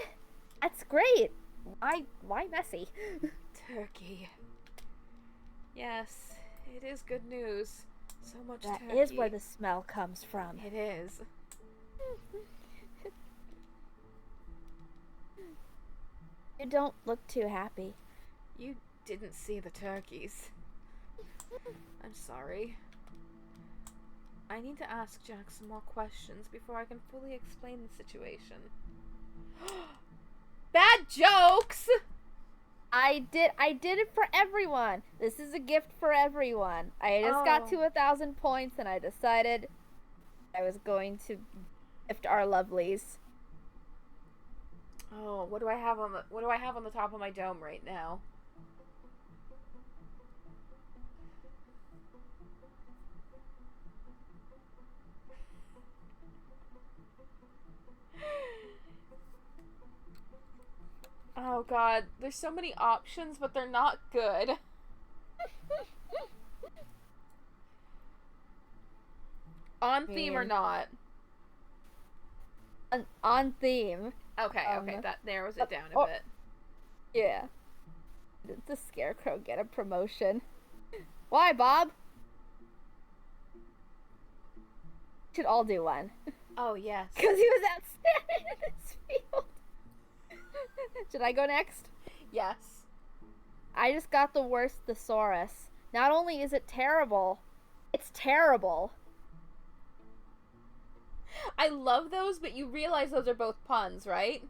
That's great. Why messy? Turkey. Yes, it is good news. So much That turkey. is where the smell comes from. It is. You don't look too happy. You didn't see the turkeys. I'm sorry. I need to ask Jack some more questions before I can fully explain the situation. Bad jokes! I did it for everyone. This is a gift for everyone. I just got to 1,000 points and I decided I was going to gift our lovelies. Oh, what do I have on the top of my dome right now? Oh god, there's so many options, but they're not good. On theme or not? On theme. Okay, okay, that narrows it down a oh. bit. Yeah. Did the Scarecrow get a promotion? Why, Bob? Should all do one. Oh, yes. Because he was outstanding in this field. Should I go next? Yes. I just got the worst thesaurus. Not only is it terrible, it's terrible. I love those, but you realize those are both puns, right?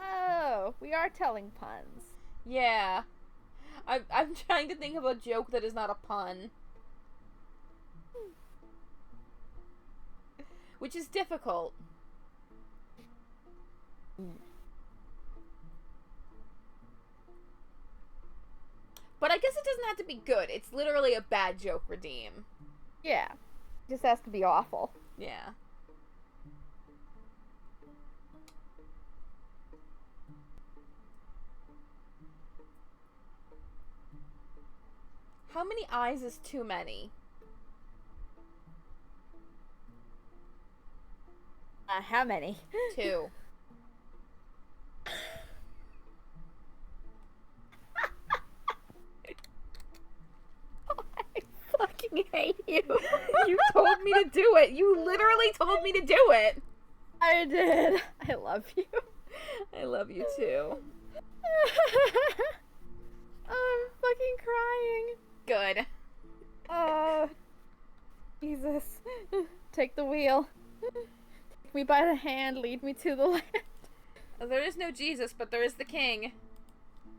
Oh, we are telling puns. Yeah. I'm trying to think of a joke that is not a pun. Which is difficult. But I guess it doesn't have to be good. It's literally a bad joke redeem. Yeah. Just has to be awful. Yeah. How many eyes is too many? How many? 2. I fucking hate you. You told me to do it. You literally told me to do it. I did. I love you. I love you too. I'm fucking crying. Good. Oh, Jesus. Take the wheel. Take me by the hand, lead me to the land. There is no Jesus, but there is the King.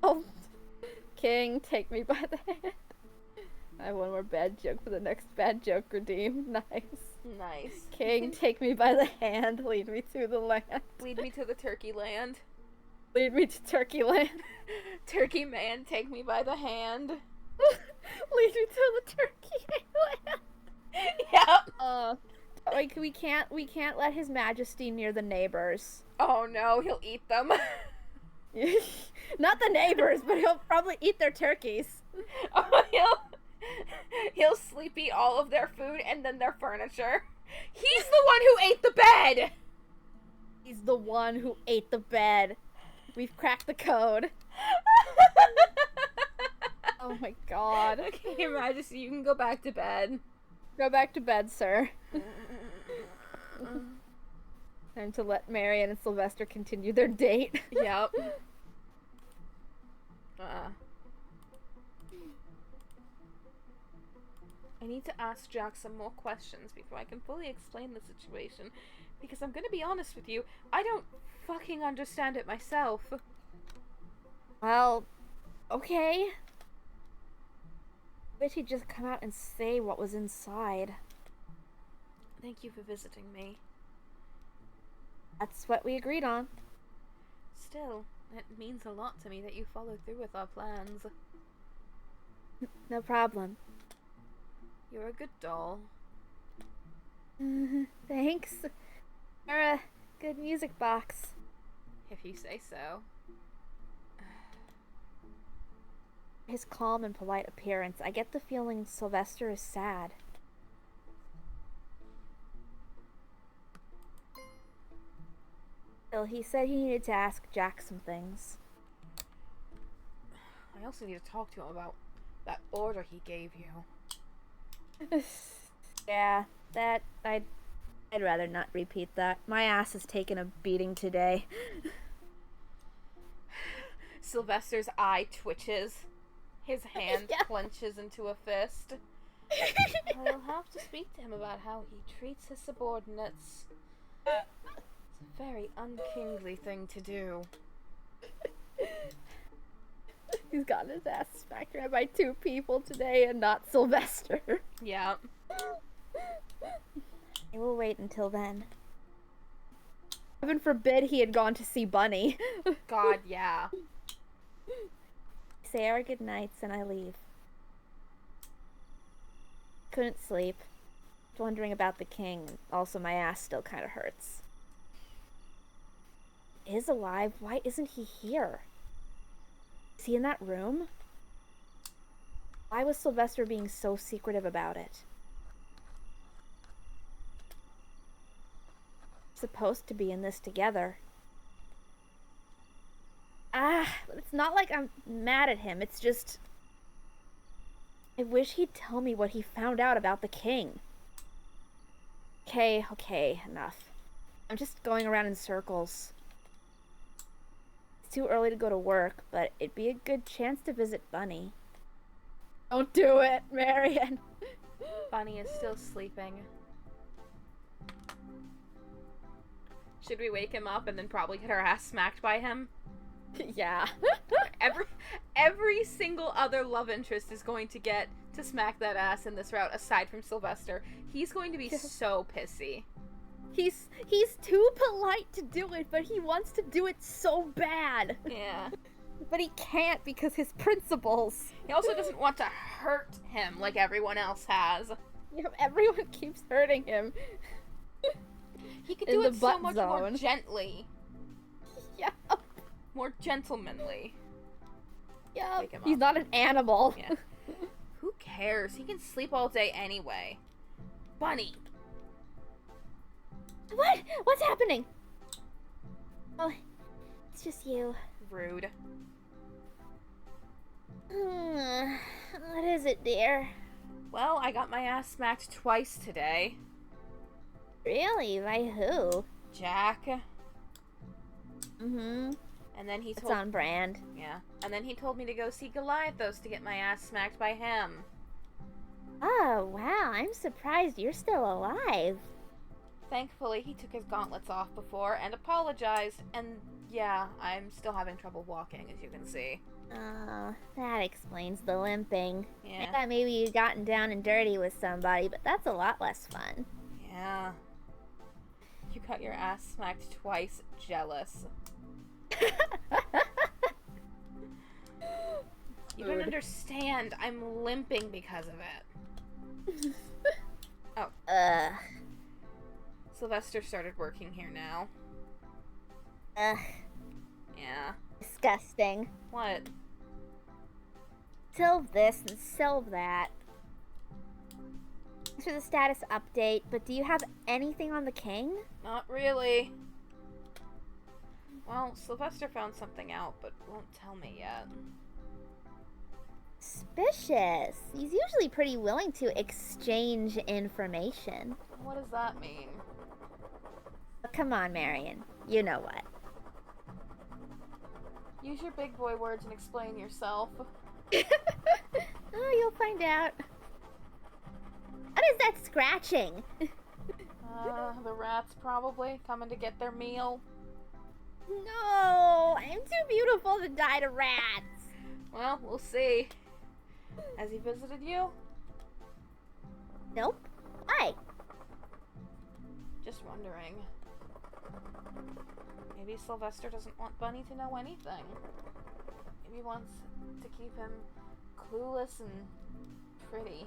Oh, King, take me by the hand. I have one more bad joke for the next bad joke redeem. Nice. Nice. King, take me by the hand, lead me to the land. Lead me to the turkey land. Lead me to Turkey land. Turkey man, take me by the hand. Lead me to the Turkey land. Yep. Like we can't let His Majesty near the neighbors. Oh no, he'll eat them. Not the neighbors, but he'll probably eat their turkeys. Oh, he'll sleep eat all of their food and then their furniture. He's the one who ate the bed. He's the one who ate the bed. We've cracked the code. Oh my god. Okay, Your Majesty, you can go back to bed. Go back to bed, sir. Time to let Marion and Silvester continue their date. Yep. I need to ask Jack some more questions before I can fully explain the situation. Because I'm gonna be honest with you, I don't fucking understand it myself. Well, okay. Wish he'd just come out and say what was inside. Thank you for visiting me. That's what we agreed on. Still, it means a lot to me that you followed through with our plans. No problem. You're a good doll. Thanks. You're a good music box. If you say so. His calm and polite appearance, I get the feeling Silvester is sad. Still, he said he needed to ask Jack some things. I also need to talk to him about that order he gave you. Yeah, that I'd rather not repeat that. My ass has taken a beating today. Sylvester's eye twitches. His hand clenches into a fist. I'll have to speak to him about how he treats his subordinates. It's a very unkingly thing to do. He's gotten his ass smacked around by 2 people today and not Silvester. Yeah. I will wait until then. Heaven forbid he had gone to see Bunny. God, yeah. Say our good nights and I leave. Couldn't sleep. Wondering about the king. Also, my ass still kind of hurts. He is alive. Why isn't he here? Is he in that room? Why was Silvester being so secretive about it? Supposed to be in this together. It's not like I'm mad at him. It's just... I wish he'd tell me what he found out about the king. Okay, enough. I'm just going around in circles. It's too early to go to work, but it'd be a good chance to visit Bunny. Don't do it, Marion. Bunny is still sleeping. Should we wake him up and then probably get our ass smacked by him? Yeah. Every single other love interest is going to get to smack that ass in this route, aside from Silvester. He's going to be so pissy. He's too polite to do it, but he wants to do it so bad. Yeah. But he can't because his principles. He also doesn't want to hurt him like everyone else has. You know, everyone keeps hurting him. He could In do the it so butt much more zone. gently. Yeah. More gentlemanly. Yeah. Wake him He's up. not an animal. Yeah. Who cares? He can sleep all day anyway. Bunny. What? What's happening? Oh, it's just you. Rude. What is it, dear? Well, I got my ass smacked twice today. Really? By who? Jack. Mm-hmm. And then he It's told on brand. Yeah. And then he told me to go see Goliathos to get my ass smacked by him. Oh, wow. I'm surprised you're still alive. Thankfully, he took his gauntlets off before and apologized, and yeah, I'm still having trouble walking, as you can see. Oh, that explains the limping. I Yeah. thought maybe you'd gotten down and dirty with somebody, but that's a lot less fun. Yeah. You got your ass smacked twice. Jealous. You don't Rude. understand. I'm limping because of it. Ugh. Sylvester started working here now. Ugh. Yeah. Disgusting. What? Silve this and silve that. Thanks for the status update, but do you have anything on the king? Not really. Well, Sylvester found something out, but won't tell me yet. Suspicious. He's usually pretty willing to exchange information. What does that mean? But come on, Marion. You know what. Use your big boy words and explain yourself. Oh, you'll find out. What is that scratching? The rats probably coming to get their meal. No, I'm too beautiful to die to rats. Well, we'll see. Has he visited you? Nope. Why? Just wondering. Maybe Sylvester doesn't want Bunny to know anything. Maybe he wants to keep him clueless and pretty.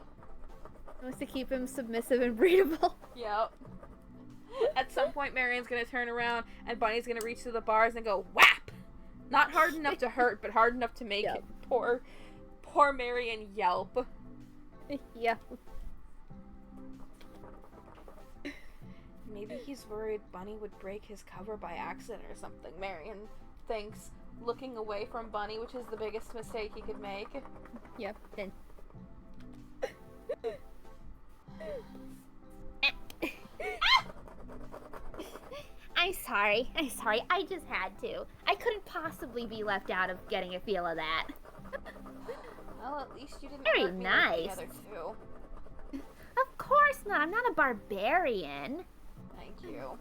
Wants to keep him submissive and breedable. Yep. At some point, Marion's gonna turn around and Bunny's gonna reach to the bars and go whap! Not hard enough to hurt, but hard enough to make Yep. poor Marion yelp. Yeah. Maybe he's worried Bunny would break his cover by accident or something. Marion thinks, looking away from Bunny, which is the biggest mistake he could make. Yep. Then. I'm sorry. I just had to. I couldn't possibly be left out of getting a feel of that. Well, at least you didn't Very hurt me like nice. the other two. Of course not. I'm not a barbarian. Thank you.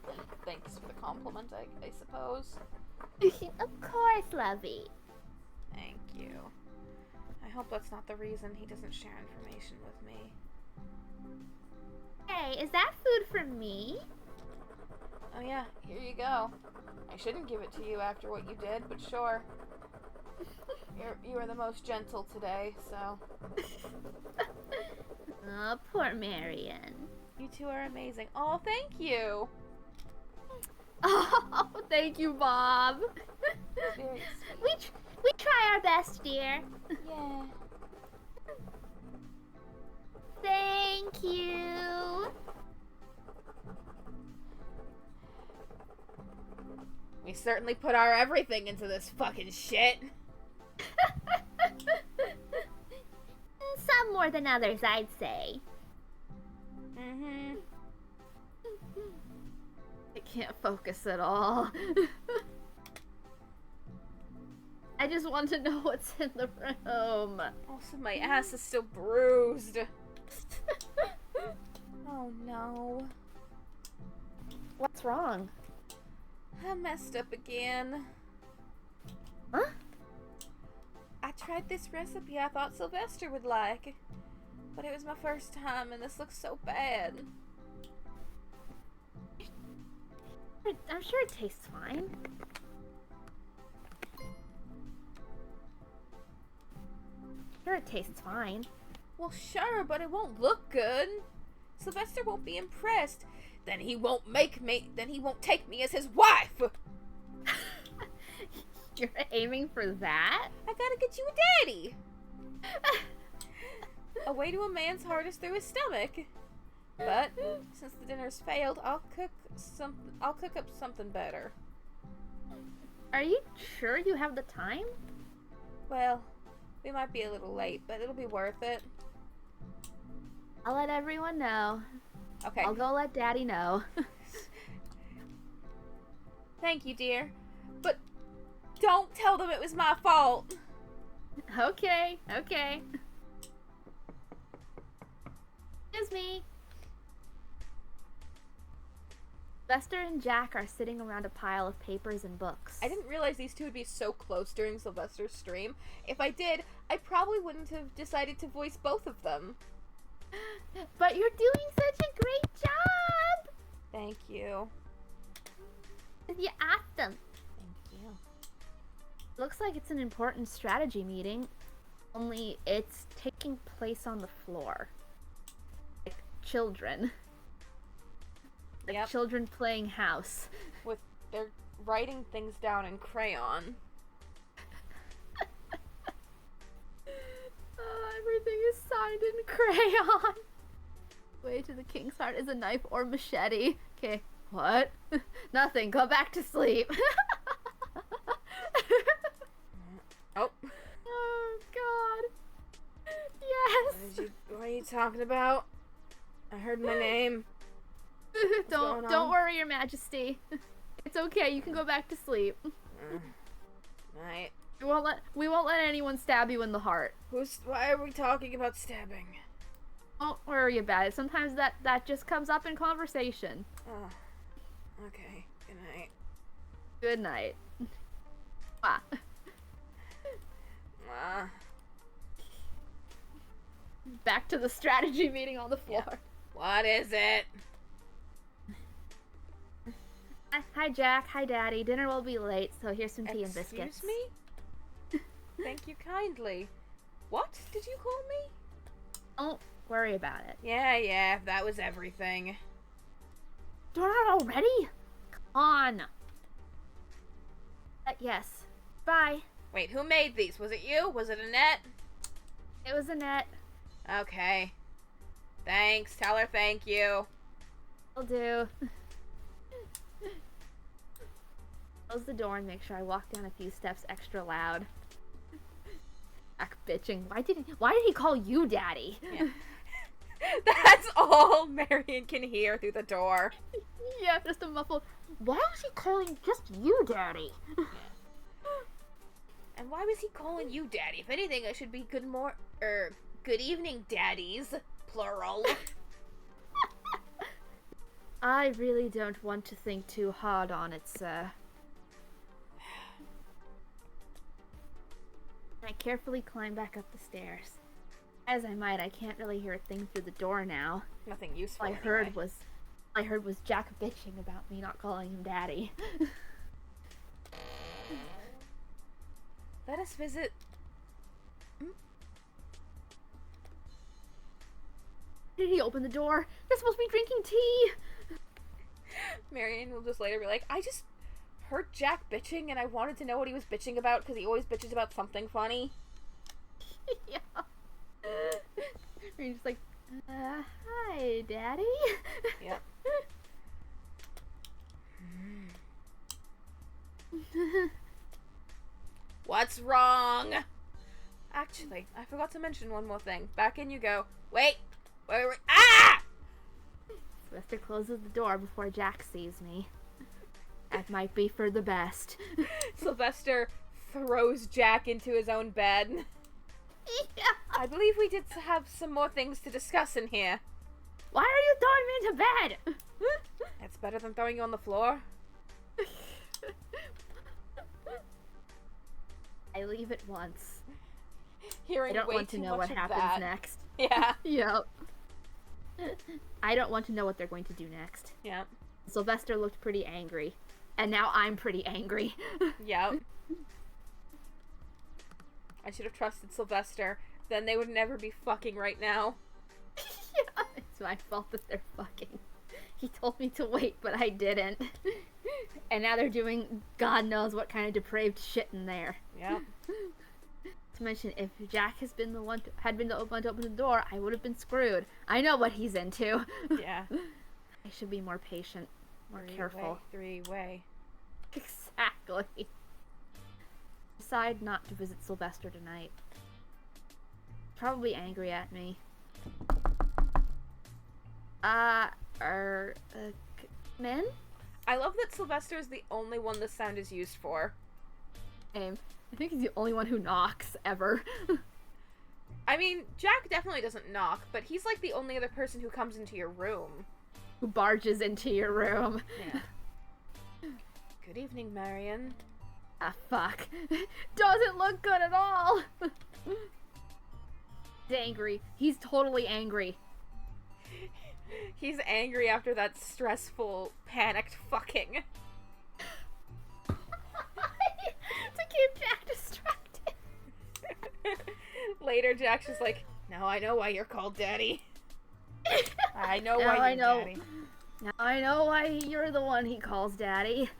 And thanks for the compliment, I suppose. Of course, lovey. Thank you. I hope that's not the reason he doesn't share information with me. Hey, is that food for me? Oh yeah, here you go. I shouldn't give it to you after what you did, but sure. You are the most gentle today, so. Oh, poor Marion. You two are amazing. Oh, thank you! Oh, thank you, Bob. Very sweet. We try our best, dear. Yeah. Thank you. We certainly put our everything into this fucking shit. Some more than others, I'd say. Mm-hmm. I can't focus at all. I just want to know what's in the room. Also, my ass is still bruised. Oh no. What's wrong? I messed up again. Huh? I tried this recipe I thought Silvester would like, but it was my first time and this looks so bad. I'm sure it tastes fine. Sure, it tastes fine. Well, sure, but it won't look good. Silvester won't be impressed. Then he won't take me as his wife. You're aiming for that? I gotta get you a daddy. A way to a man's heart is through his stomach. But since the dinner's failed, I'll cook up something better. Are you sure you have the time? Well, we might be a little late, but it'll be worth it. I'll let everyone know. Okay. I'll go let Daddy know. Thank you, dear. But don't tell them it was my fault. Okay. Excuse me. Lester and Jack are sitting around a pile of papers and books. I didn't realize these two would be so close during Sylvester's stream. If I did, I probably wouldn't have decided to voice both of them. But you're doing such a great job! Thank you. You asked them. Thank you. Looks like it's an important strategy meeting, only it's taking place on the floor. Like children. Like children playing house. They're writing things down in crayon. Everything is signed in crayon. Way to the king's heart is a knife or machete. Okay, what? Nothing. Go back to sleep. Oh. Oh, God. Yes. What are you talking about? I heard my name. Don't worry, Your Majesty. It's okay. You can go back to sleep. Right. We won't let anyone stab you in the heart. Why are we talking about stabbing? Don't worry about it. Sometimes that just comes up in conversation. Oh. Okay. Good night. Good night. Wow. Back to the strategy meeting on the floor. Yeah. What is it? Hi, Jack. Hi, Daddy. Dinner will be late, so here's some tea and biscuits. Excuse me? Thank you kindly. What did you call me? Don't worry about it. Yeah, that was everything. Dinner already? Come on. Yes. Bye. Wait, who made these? Was it you? Was it Annette? It was Annette. Okay. Thanks. Tell her thank you. Will do. Close the door and make sure I walk down a few steps extra loud. Jack bitching. Why did he call you Daddy? Yeah. That's all Marion can hear through the door. Yeah, just a muffled. Why was he calling just you Daddy? Yeah. And why was he calling you Daddy? If anything, I should be good evening, Daddies, plural. I really don't want to think too hard on it, sir. I carefully climb back up the stairs. As I might, I can't really hear a thing through the door now. Nothing useful. All I heard was Jack bitching about me not calling him Daddy. Let us visit. Did he open the door? They're supposed to be drinking tea. Marion will just later be like, I just heard Jack bitching and I wanted to know what he was bitching about because he always bitches about something funny. Yeah. You're just like, hi, Daddy. Yep. What's wrong? Actually, I forgot to mention one more thing. Back in you go. Wait. Ah! Silvester closes the door before Jack sees me. That might be for the best. Silvester throws Jack into his own bed. Yeah. I believe we did have some more things to discuss in here. Why are you throwing me into bed? It's better than throwing you on the floor. I leave it once. Hearing I don't way want to too know much what of happens that. next. Yeah. Yep. I don't want to know what they're going to do next. Yep. Silvester looked pretty angry. And now I'm pretty angry. Yep. I should have trusted Silvester. Then they would never be fucking right now. Yeah, it's my fault that they're fucking. He told me to wait, but I didn't. And now they're doing God knows what kind of depraved shit in there. Yep. To mention, if Jack had been the one to open the door, I would have been screwed. I know what he's into. Yeah. I should be more patient, more careful. Three-way. Exactly. Decide not to visit Silvester tonight. Probably angry at me. Men? I love that Silvester is the only one the sound is used for. I think he's the only one who knocks, ever. I mean, Jack definitely doesn't knock, but he's like the only other person who comes into your room. Who barges into your room. Yeah. Good evening, Marion. Ah, fuck. Doesn't look good at all! He's angry. He's totally angry. He's angry after that stressful, panicked fucking. To keep Jack distracted. Later, Jack's just like, now I know why you're called Daddy. I know Now why I you're know. Daddy. Now I know why you're the one he calls Daddy.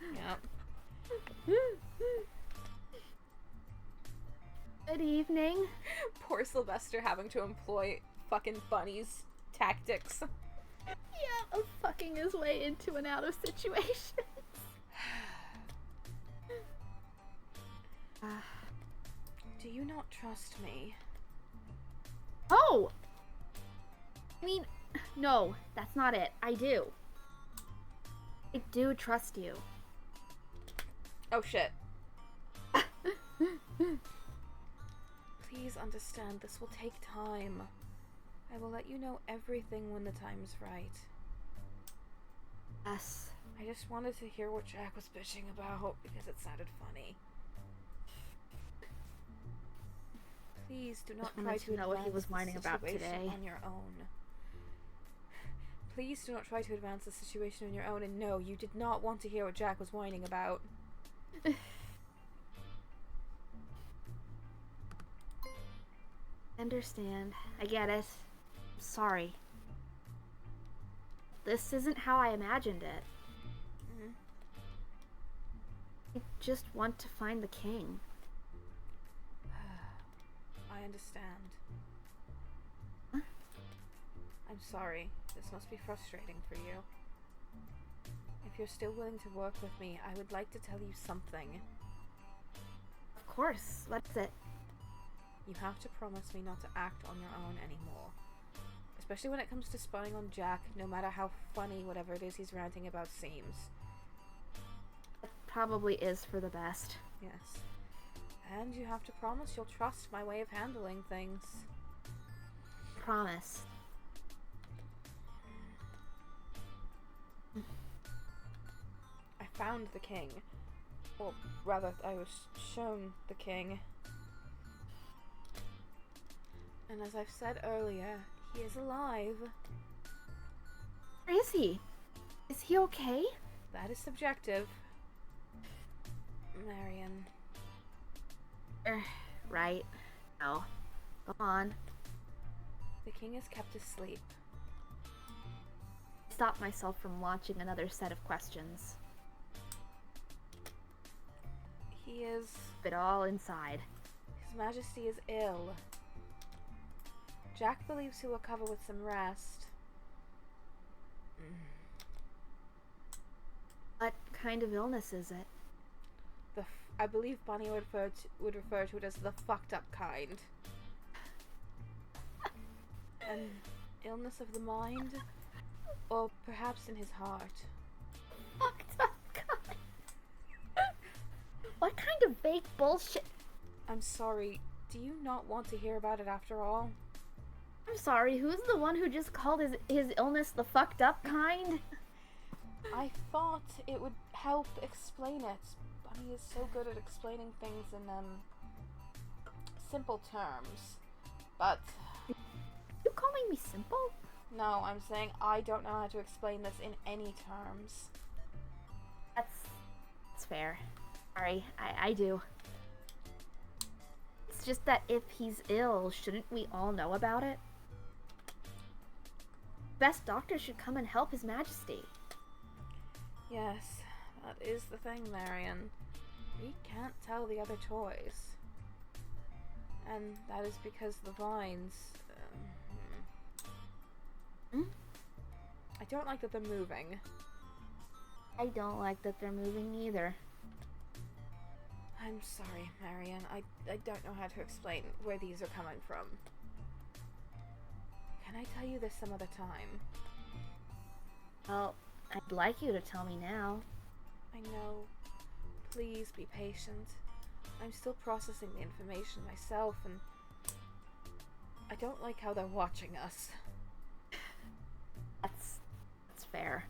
Yep. Good evening. Poor Silvester having to employ fucking bunnies tactics. Yeah, fucking his way into and out of situations. Do you not trust me? Oh! I mean, no, that's not it. I do. I do trust you. Oh shit. Please understand, this will take time. I will let you know everything when the time is right. Yes. I just wanted to hear what Jack was bitching about because it sounded funny. Please do not try to know what he was advance whining the about situation today. on your own. Please do not try to advance the situation on your own, and no, you did not want to hear what Jack was whining about. Understand. I get it. I'm sorry. This isn't how I imagined it. Mm-hmm. I just want to find the king. I understand. Huh? I'm sorry. This must be frustrating for you. If you're still willing to work with me, I would like to tell you something. Of course. What's it? You have to promise me not to act on your own anymore. Especially when it comes to spying on Jack, no matter how funny whatever it is he's ranting about seems. It probably is for the best. Yes. And you have to promise you'll trust my way of handling things. Promise. I found the king. Or rather, I was shown the king. And as I've said earlier, he is alive. Where is he? Is he okay? That is subjective. Marion. Right. No. Go on. The king is kept asleep. Stop myself from launching another set of questions. He is... But all inside. His Majesty is ill. Jack believes he will recover with some rest. What kind of illness is it? I believe Bonnie would refer to it as the fucked up kind. An illness of the mind? Or perhaps in his heart. Fucked up kind. What kind of fake bullshit? I'm sorry, do you not want to hear about it after all? I'm sorry, who's the one who just called his illness the fucked up kind? I thought it would help explain it. Bunny is so good at explaining things in, simple terms. But... You calling me simple? No, I'm saying I don't know how to explain this in any terms. That's fair. Sorry, I do. It's just that if he's ill, shouldn't we all know about it? Best doctor should come and help His Majesty. Yes, that is the thing, Marion. We can't tell the other toys. And that is because the vines... I don't like that they're moving. I don't like that they're moving either. I'm sorry, Marion. I don't know how to explain where these are coming from. Can I tell you this some other time? Well, I'd like you to tell me now. I know. Please be patient. I'm still processing the information myself, and I don't like how they're watching us. That's fair.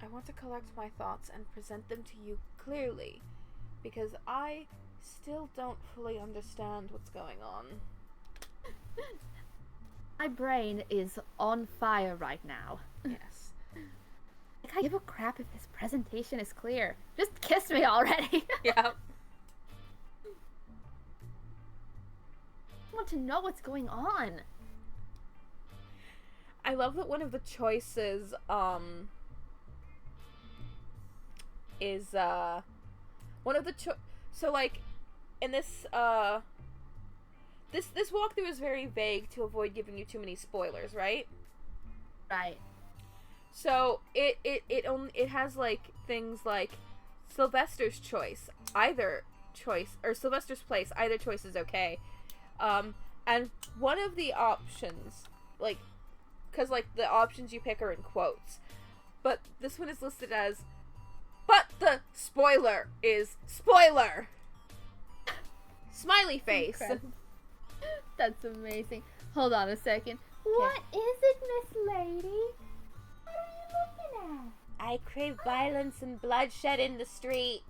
I want to collect my thoughts and present them to you clearly, because I still don't fully understand what's going on. My brain is on fire right now. Yes. Like, I give a crap if this presentation is clear. Just kiss me already. Yep. I want to know what's going on. I love that one of the choices, is, one of the so, like, in this, this walkthrough is very vague to avoid giving you too many spoilers, right? Right. So, it has, like, things like Silvester's choice, either choice, or Silvester's place, either choice is okay. And one of the options, like, because, like, the options you pick are in quotes. But this one is listed as, but the spoiler is spoiler! Smiley face. Incredible. That's amazing. Hold on a second. What is it, Miss Lady? What are you looking at? I crave violence and bloodshed in the street.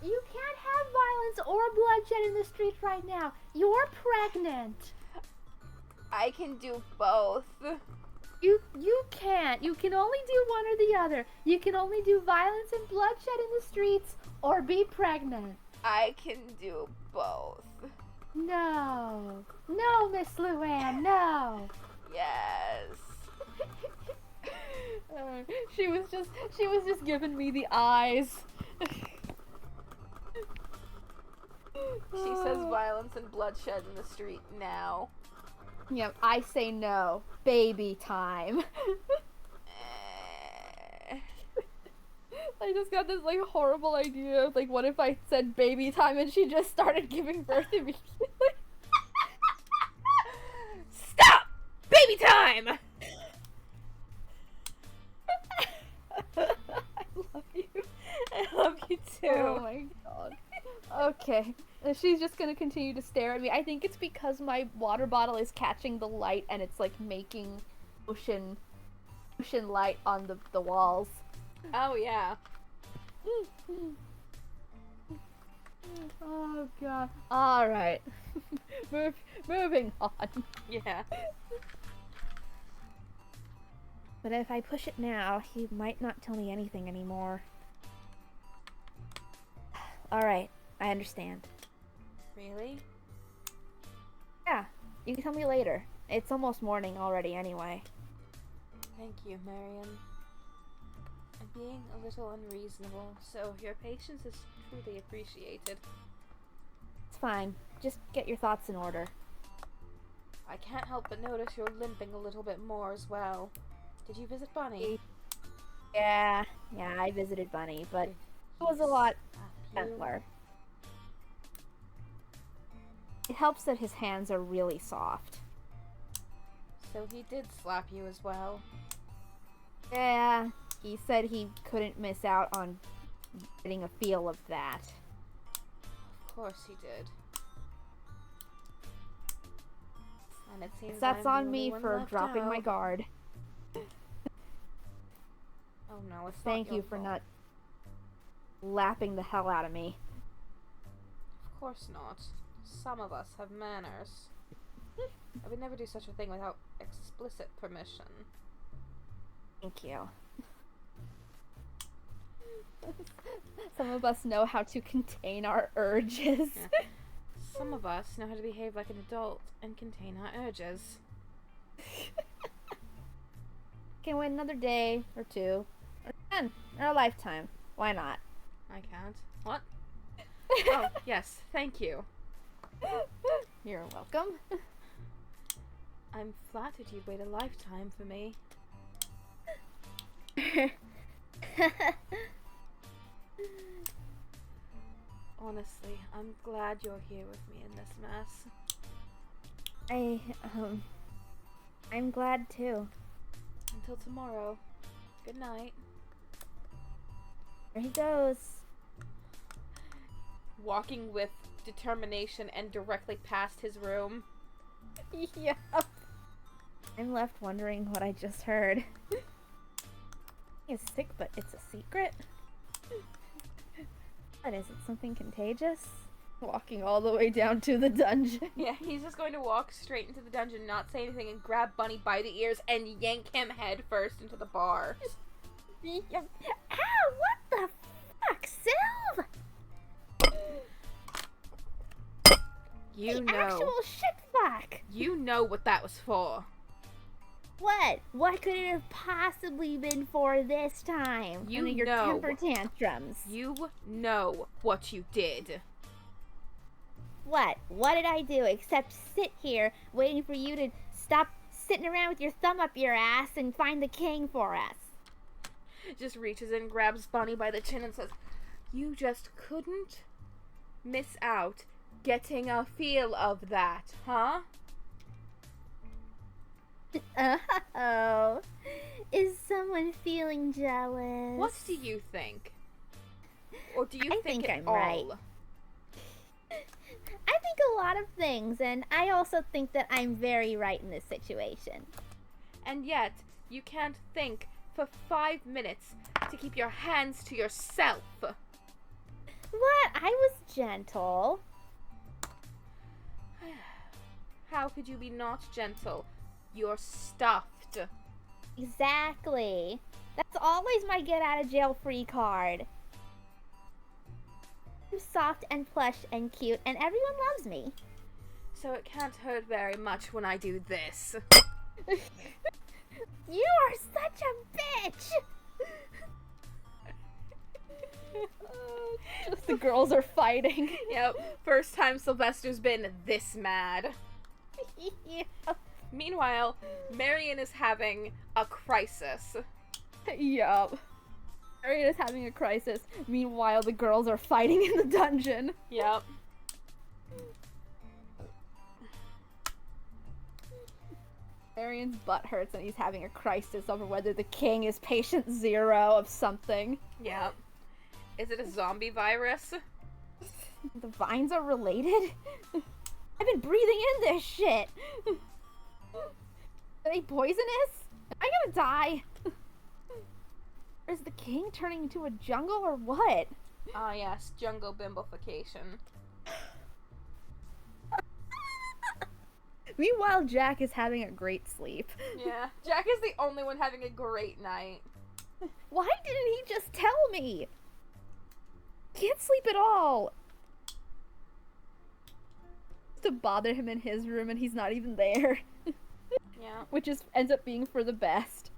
You can't have violence or bloodshed in the street right now. You're pregnant. I can do both. You can't. You can only do one or the other. You can only do violence and bloodshed in the streets or be pregnant. I can do both. No. No, Miss Luann, no. Yes. She was just giving me the eyes. She says violence and bloodshed in the street now. Yep, I say no. Baby time. I just got this, like, horrible idea of, like, what if I said baby time and she just started giving birth immediately? Stop! Baby time! I love you. I love you too. Oh my god. Okay. She's just gonna continue to stare at me. I think it's because my water bottle is catching the light and it's, like, making ocean light on the walls. Oh, yeah. Oh god. Alright. Moving on. Yeah. But if I push it now, he might not tell me anything anymore. Alright, I understand. Really? Yeah, you can tell me later. It's almost morning already anyway. Thank you, Marion. I'm being a little unreasonable, so your patience is truly appreciated. It's fine. Just get your thoughts in order. I can't help but notice you're limping a little bit more as well. Did you visit Bunny? Yeah, I visited Bunny, but it was a lot gentler. It helps that his hands are really soft. So he did slap you as well. Yeah, he said he couldn't miss out on getting a feel of that. Of course he did. And it seems That's I'm on the me only one for left dropping my out. guard. Oh no, it's Thank not you your for fault. not lapping the hell out of me. Of course not. Some of us have manners. I would never do such a thing without explicit permission. Thank you. Some of us know how to contain our urges. Yeah. Some of us know how to behave like an adult and contain our urges. Can wait another day or two or 10 or a lifetime. Why not? I can't. What? Oh, yes, thank you. You're welcome. I'm flattered you'd wait a lifetime for me. Honestly, I'm glad you're here with me in this mess. I'm glad too. Until tomorrow. Good night. There he goes. Walking with determination and directly past his room. Yeah. I'm left wondering what I just heard. He's sick, but it's a secret? What is it? Something contagious? Walking all the way down to the dungeon. Yeah, he's just going to walk straight into the dungeon, not say anything, and grab Bunny by the ears and yank him head first into the bar. Ow, what the fuck, Sylv? You The know. actual shit fuck. You know what that was for. What? What could it have possibly been for this time? You One of your know. temper tantrums. You know what you did. What? What did I do except sit here waiting for you to stop sitting around with your thumb up your ass and find the king for us? Just reaches in, grabs Bunny by the chin and says, "You just couldn't miss out getting a feel of that, huh?" Oh, is someone feeling jealous? What do you think? Or do you I think think it I'm all? right. I think a lot of things, and I also think that I'm very right in this situation. And yet, you can't think for 5 minutes to keep your hands to yourself. What? I was gentle. How could you be not gentle? You're stuffed. Exactly. That's always my get out of jail free card. I'm soft and plush and cute, and everyone loves me. So it can't hurt very much when I do this. You are such a bitch! Just the girls are fighting. Yep, first time Sylvester's been this mad. Yeah. Meanwhile, Marion is having a crisis. Yup. Arian is having a crisis. Meanwhile, the girls are fighting in the dungeon. Yep. Arian's butt hurts and he's having a crisis over whether the king is patient zero of something. Yep. Is it a zombie virus? The vines are related? I've been breathing in this shit. Are they poisonous? Am I gonna die? Is the king turning into a jungle or what? Ah yes, jungle bimbofication. Meanwhile, Jack is having a great sleep. Yeah, Jack is the only one having a great night. Why didn't he just tell me? Can't sleep at all. To bother him in his room and he's not even there. Yeah. Which is ends up being for the best.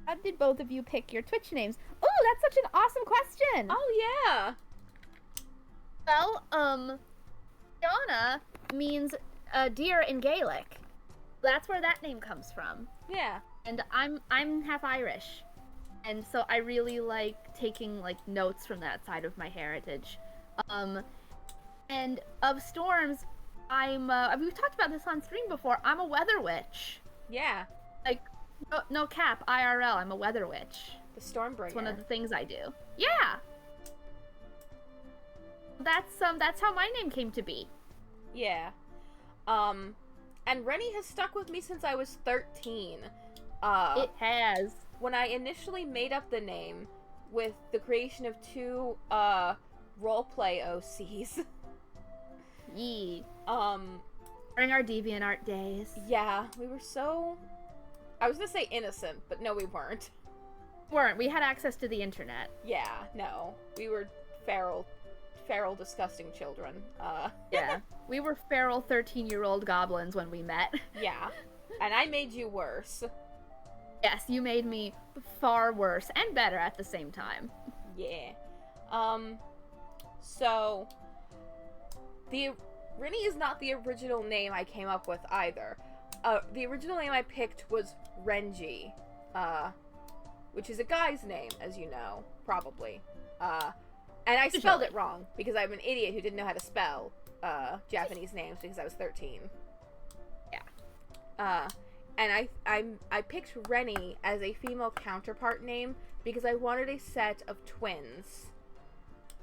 How did both of you pick your Twitch names? Oh, that's such an awesome question. Oh yeah. Well, Donna means deer in Gaelic. That's where that name comes from. Yeah. And I'm half Irish. And so I really like taking like notes from that side of my heritage. And of storms, we've talked about this on stream before. I'm a weather witch. Yeah. Like no cap, IRL, I'm a weather witch. The Stormbringer. It's one of the things I do. Yeah. That's how my name came to be. Yeah. And Rennie has stuck with me since I was 13. It has. When I initially made up the name with the creation of 2 roleplay OCs. Yee. During our DeviantArt days. Yeah, we were so... I was gonna say innocent, but no, we weren't. We had access to the internet. Yeah, no. We were feral, disgusting children. Yeah. We were feral 13-year-old goblins when we met. Yeah. And I made you worse. Yes, you made me far worse and better at the same time. Yeah. So... Rennie is not the original name I came up with either. The original name I picked was Renji. Which is a guy's name, as you know, probably. And I spelled it wrong, because I'm an idiot who didn't know how to spell Japanese names because I was 13. Yeah. And I picked Rennie as a female counterpart name because I wanted a set of twins.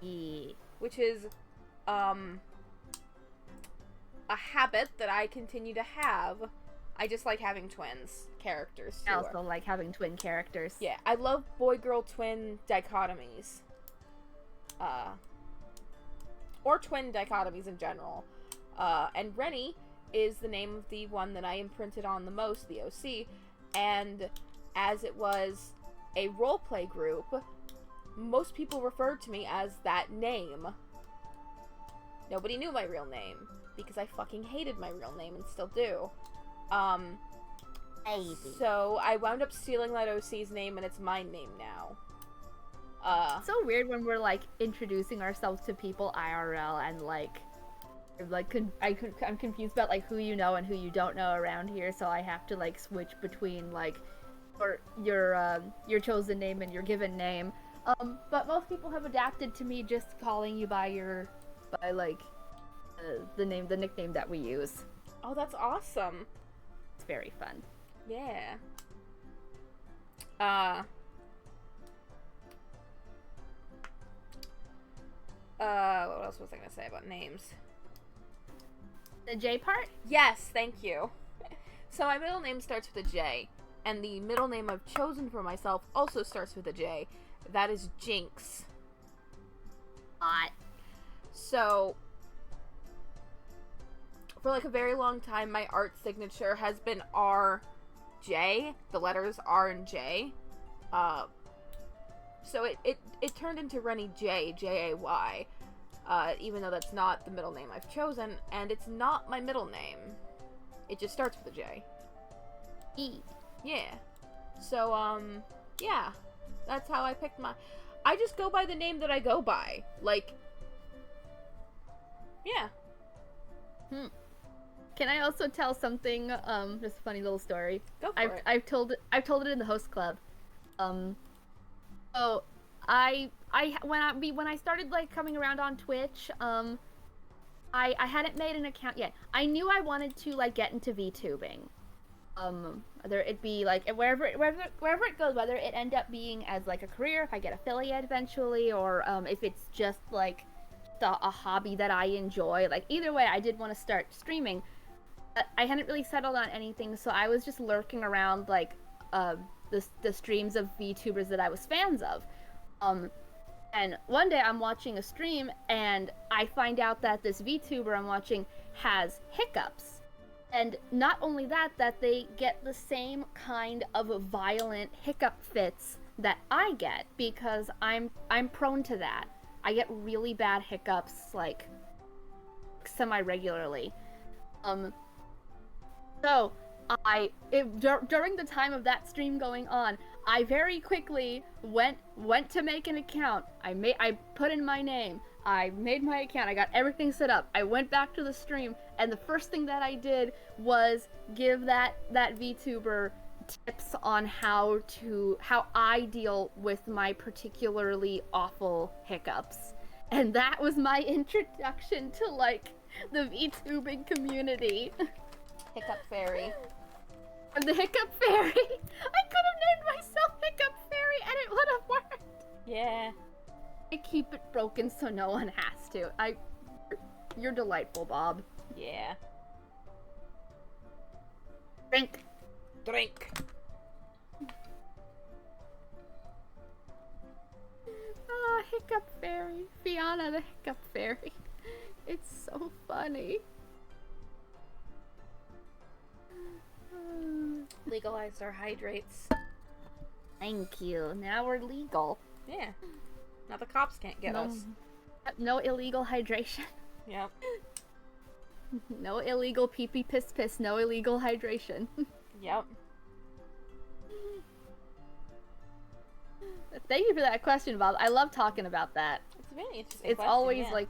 Yeah. Which is, a habit that I continue to have. I just like having twins characters. I also like having twin characters. Yeah, I love boy-girl twin dichotomies. Or twin dichotomies in general. And Rennie is the name of the one that I imprinted on the most, the OC. And as it was a roleplay group, most people referred to me as that name. Nobody knew my real name, because I fucking hated my real name and still do. So I wound up stealing that OC's name, and it's my name now. It's so weird when we're, like, introducing ourselves to people IRL, and, I'm confused about, like, who you know and who you don't know around here, so I have to, like, switch between, like, your chosen name and your given name. But most people have adapted to me just calling you by the nickname that we use. Oh, that's awesome. It's very fun. Yeah. What else was I gonna say about names? The J part? Yes, thank you. So my middle name starts with a J, and the middle name I've chosen for myself also starts with a J. That is Jinx. Hot. So, for like a very long time, my art signature has been RJ. The letters R and J. So it turned into Rennie J, J-A-Y. Even though that's not the middle name I've chosen, and it's not my middle name. It just starts with a J. E. Yeah. So, yeah. That's how I picked my... I just go by the name that I go by. Like... Yeah. Can I also tell something, just a funny little story? Go for it. I've told it in the host club. So when I started like coming around on Twitch, I hadn't made an account yet. I knew I wanted to like get into VTubing. Whether it be like wherever it goes, whether it end up being as like a career, if I get affiliate eventually, or if it's just like a hobby that I enjoy. Like either way, I did want to start streaming. But I hadn't really settled on anything, so I was just lurking around like the streams of VTubers that I was fans of. And one day I'm watching a stream and I find out that this VTuber I'm watching has hiccups. And not only that they get the same kind of violent hiccup fits that I get, because I'm prone to that. I get really bad hiccups like semi-regularly. So during the time of that stream going on, I very quickly went to make an account. I put in my name. I made my account. I got everything set up. I went back to the stream, and the first thing that I did was give that VTuber tips on how I deal with my particularly awful hiccups. And that was my introduction to like the VTubing community. Hiccup Fairy. And the Hiccup Fairy. I could have named myself Hiccup Fairy and it would have worked. Yeah. I keep it broken so no one has to. You're delightful, Bob. Yeah. Drink. Drink. Ah, Hiccup Fairy. Fiona the Hiccup Fairy. It's so funny. Legalize our hydrates. Thank you. Now we're legal. Yeah. Now the cops can't get us. No illegal hydration. Yep. No illegal pee-pee piss-piss. No illegal hydration. Yep. Thank you for that question, Bob. I love talking about that. It's a very interesting It's question, always yeah. like,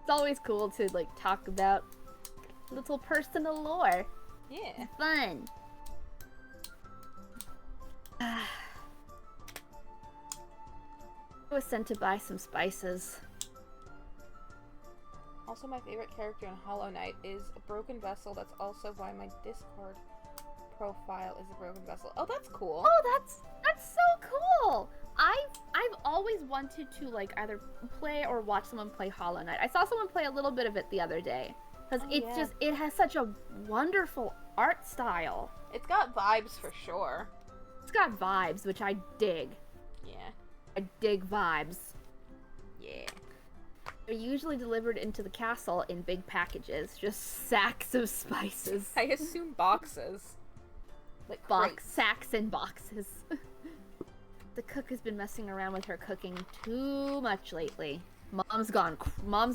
it's always cool to like talk about little personal lore. Yeah. Fun. I was sent to buy some spices. Also, my favorite character in Hollow Knight is a broken vessel. That's also why my Discord profile is a broken vessel. Oh, that's cool. Oh, that's so cool. I've always wanted to like either play or watch someone play Hollow Knight. I saw someone play a little bit of it the other day because it has such a wonderful art style. It's got vibes for sure. It's got vibes, which I dig. Yeah. I dig vibes. Yeah. They're usually delivered into the castle in big packages, just sacks of spices. I assume boxes. Like crates. Sacks and boxes. The cook has been messing around with her cooking too much lately. Mom's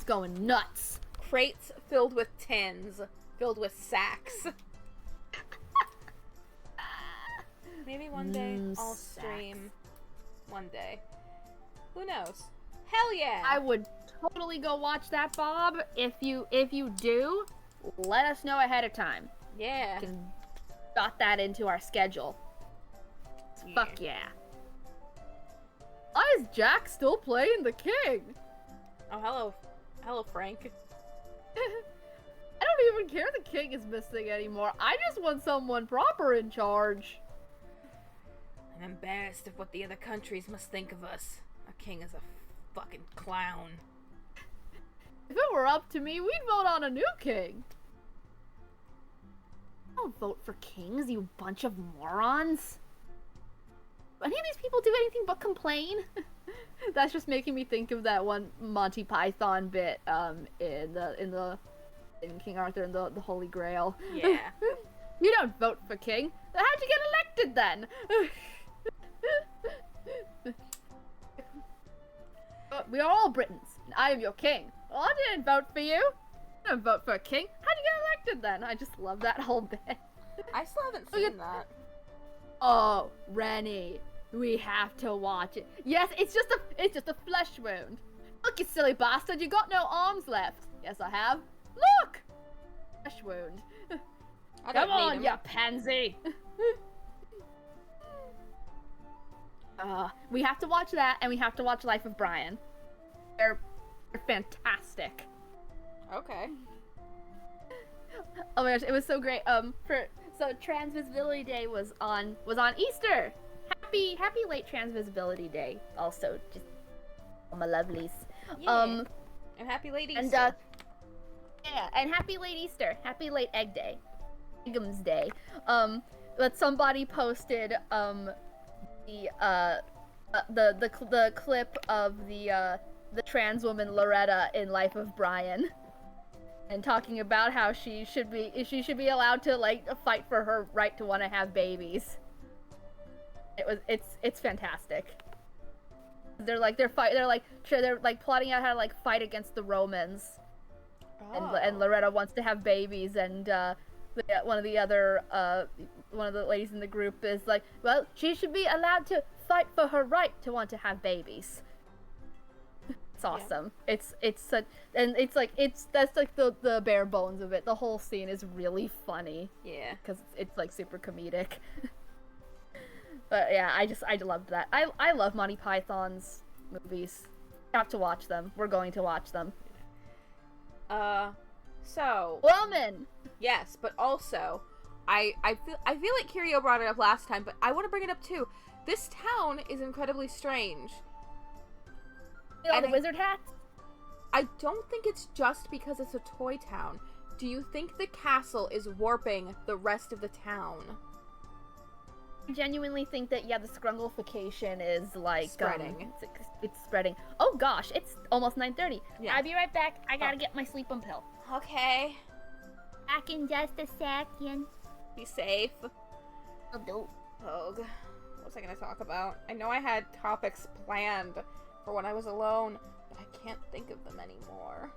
going nuts. Crates filled with tins, filled with sacks. Maybe one day I'll stream. One day. Who knows? Hell yeah! I would totally go watch that, Bob. If you do, let us know ahead of time. Yeah. We can dot that into our schedule. Yeah. Fuck yeah. Why is Jack still playing the king? Oh, hello. Hello, Frank. I don't even care the king is missing anymore. I just want someone proper in charge. I'm embarrassed of what the other countries must think of us. Our king is a fucking clown. If it were up to me, we'd vote on a new king. Don't vote for kings, you bunch of morons. Do any of these people do anything but complain? That's just making me think of that one Monty Python bit in King Arthur and the Holy Grail. Yeah. You don't vote for king. Then how'd you get elected then? We are all Britons, and I am your king. Well, I didn't vote for you. I didn't vote for a king. How'd you get elected then? I just love that whole bit. I still haven't seen that. Oh, Rennie, we have to watch it. Yes, it's just a flesh wound. Look, you silly bastard, you got no arms left. Yes, I have. Look, flesh wound. I don't Come need on, him. you pansy. We have to watch that, and we have to watch Life of Brian. They're fantastic. Okay. Oh my gosh, it was so great. So Transvisibility Day was on Easter. Happy late Transvisibility Day. Also, just all my lovelies. Yeah. And happy late Easter. And yeah, and happy late Easter. Happy late Egg Day. Eggums Day. But somebody posted the clip of the trans woman Loretta in Life of Brian, and talking about how she should be allowed to like fight for her right to want to have babies. It's fantastic. They're plotting out how to like fight against the Romans. Oh. And Loretta wants to have babies, and one of the ladies in the group is like, well, she should be allowed to fight for her right to want to have babies. It's awesome. Yeah. That's like the bare bones of it. The whole scene is really funny. Yeah. Because it's like super comedic. But yeah, I loved that. I love Monty Python's movies. You have to watch them. We're going to watch them. So Woman. Yes, but also, I feel like Kirio brought it up last time, but I want to bring it up too. This town is incredibly strange. You know, the wizard hats? I don't think it's just because it's a toy town. do you think the castle is warping the rest of the town? I genuinely think that, yeah, the scrunglification is, like, Spreading. It's spreading. Oh, gosh, it's almost 9:30. Yeah. I'll be right back. I gotta get my sleeping pill. Okay. Back in just a second. Be safe. I'll do. Oh, what was I gonna talk about? I know I had topics planned for when I was alone, but I can't think of them anymore.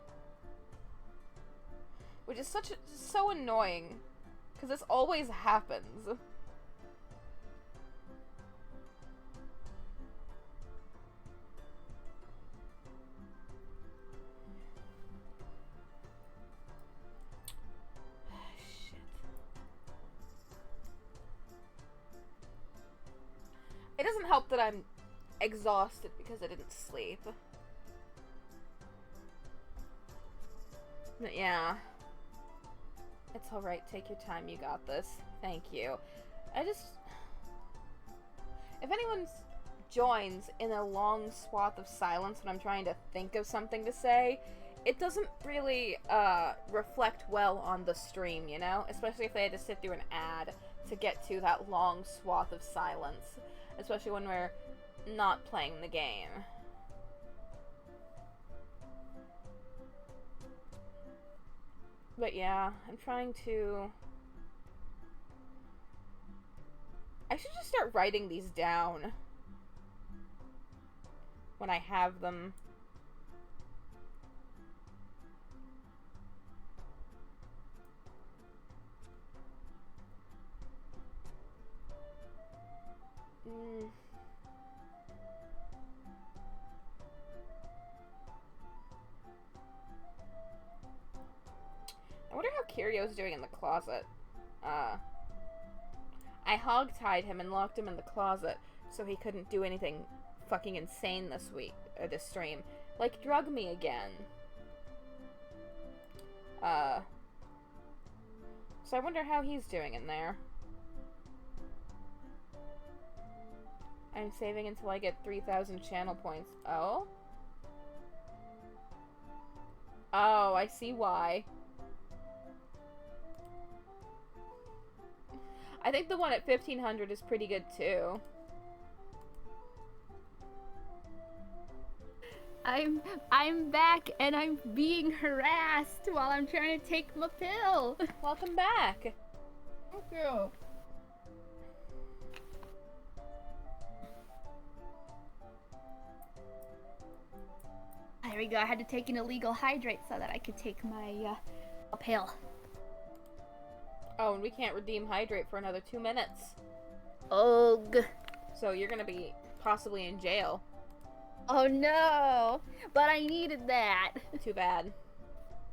Which is so annoying, because this always happens. It doesn't help that I'm exhausted because I didn't sleep. But yeah. It's alright, take your time, you got this. Thank you. If anyone joins in a long swath of silence when I'm trying to think of something to say, it doesn't really reflect well on the stream, you know? Especially if they had to sit through an ad to get to that long swath of silence. Especially when we're not playing the game. But yeah, I'm trying to... I should just start writing these down. When I have them. I wonder how Kirio's doing in the closet. I hog-tied him and locked him in the closet so he couldn't do anything fucking insane this week, or this stream. Like, drug me again. So I wonder how he's doing in there. I'm saving until I get 3,000 channel points. Oh? Oh, I see why. I think the one at 1,500 is pretty good too. I'm back and I'm being harassed while I'm trying to take my pill. Welcome back. Thank you. There we go. I had to take an illegal hydrate so that I could take my pill. Oh, and we can't redeem hydrate for another 2 minutes. Ugh. So you're gonna be possibly in jail. Oh no! But I needed that. Too bad.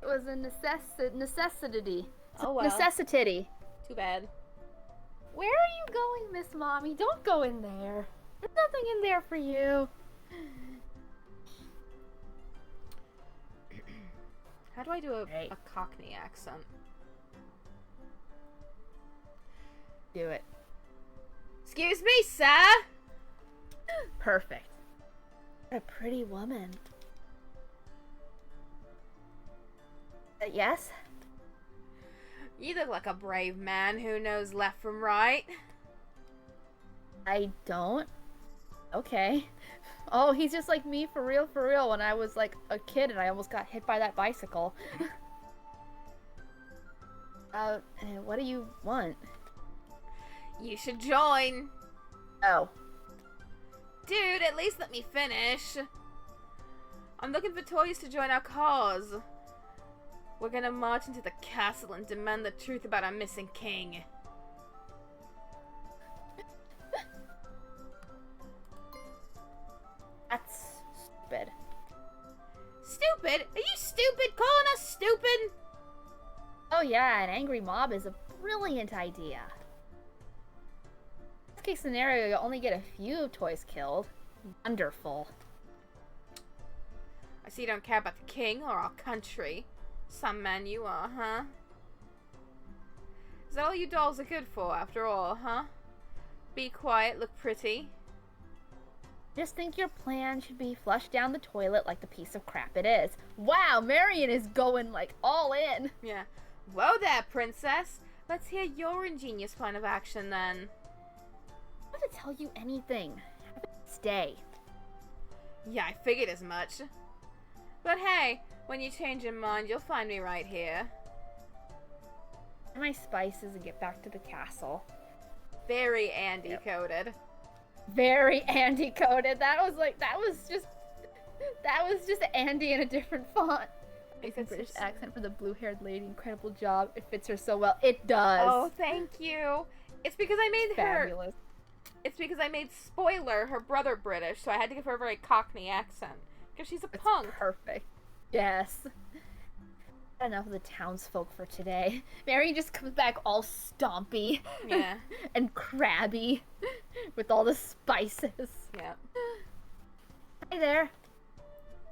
It was a necessity. Oh well. Necessity. Too bad. Where are you going, Miss Mommy? Don't go in there. There's nothing in there for you. How do I do a Right. Cockney accent? Do it. Excuse me, sir! Perfect. What a pretty woman. Yes? You look like a brave man who knows left from right. I don't. Okay. Oh, he's just like me for real when I was like a kid and I almost got hit by that bicycle. What do you want? You should join. Oh. Dude, at least let me finish. I'm looking for toys to join our cause. We're gonna march into the castle and demand the truth about our missing king. That's stupid. Stupid? Are you stupid? Calling us stupid? Oh yeah, an angry mob is a brilliant idea. Worst case scenario, you'll only get a few toys killed. Wonderful. I see you don't care about the king or our country. Some man you are, huh? Is that all you dolls are good for, after all, huh? Be quiet, look pretty. Just think your plan should be flushed down the toilet like the piece of crap it is. Wow, Marion is going like all in. Yeah. Whoa there, princess! Let's hear your ingenious plan of action, then. I'm not to tell you anything. Have a nice day. Yeah, I figured as much. But hey, when you change your mind, you'll find me right here. My spices and get back to the castle. Very Andy-coded. Very Andy coded. That was just Andy in a different font. It's a British accent for the blue-haired lady. Incredible job. It fits her so well. It does. Oh, thank you. It's because I made Fabulous. It's because I made Spoiler her brother British, so I had to give her a very Cockney accent. Because she's a It's punk. perfect. Yes. Enough of the townsfolk for today. Marion just comes back all stompy. Yeah. And crabby. With all the spices. Yep. Hi there.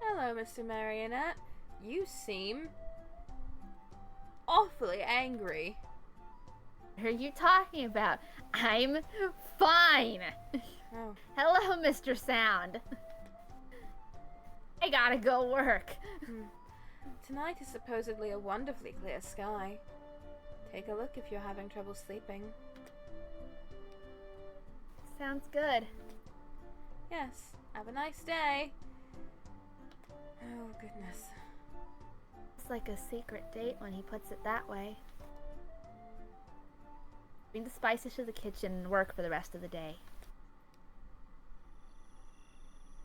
Hello, Mr. Marionette. You seem awfully angry. What are you talking about? I'm fine. Oh. Hello, Mr. Sound. I gotta go work. Tonight is supposedly a wonderfully clear sky. Take a look if you're having trouble sleeping. Sounds good. Yes, have a nice day. Oh, goodness. It's like a secret date when he puts it that way. Bring the spices to the kitchen and work for the rest of the day.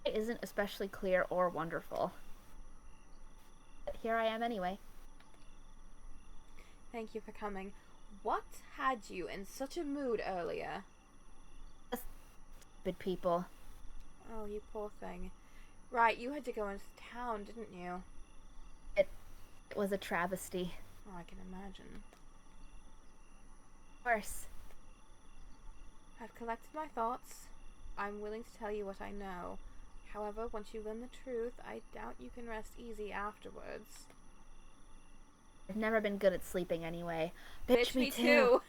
It isn't especially clear or wonderful. But here I am anyway. Thank you for coming. What had you in such a mood earlier? Good people. Oh, you poor thing. Right, you had to go into town, didn't you? It was a travesty. Oh, I can imagine. Of course. I've collected my thoughts. I'm willing to tell you what I know. However, once you learn the truth, I doubt you can rest easy afterwards. I've never been good at sleeping anyway. Bitch, me too.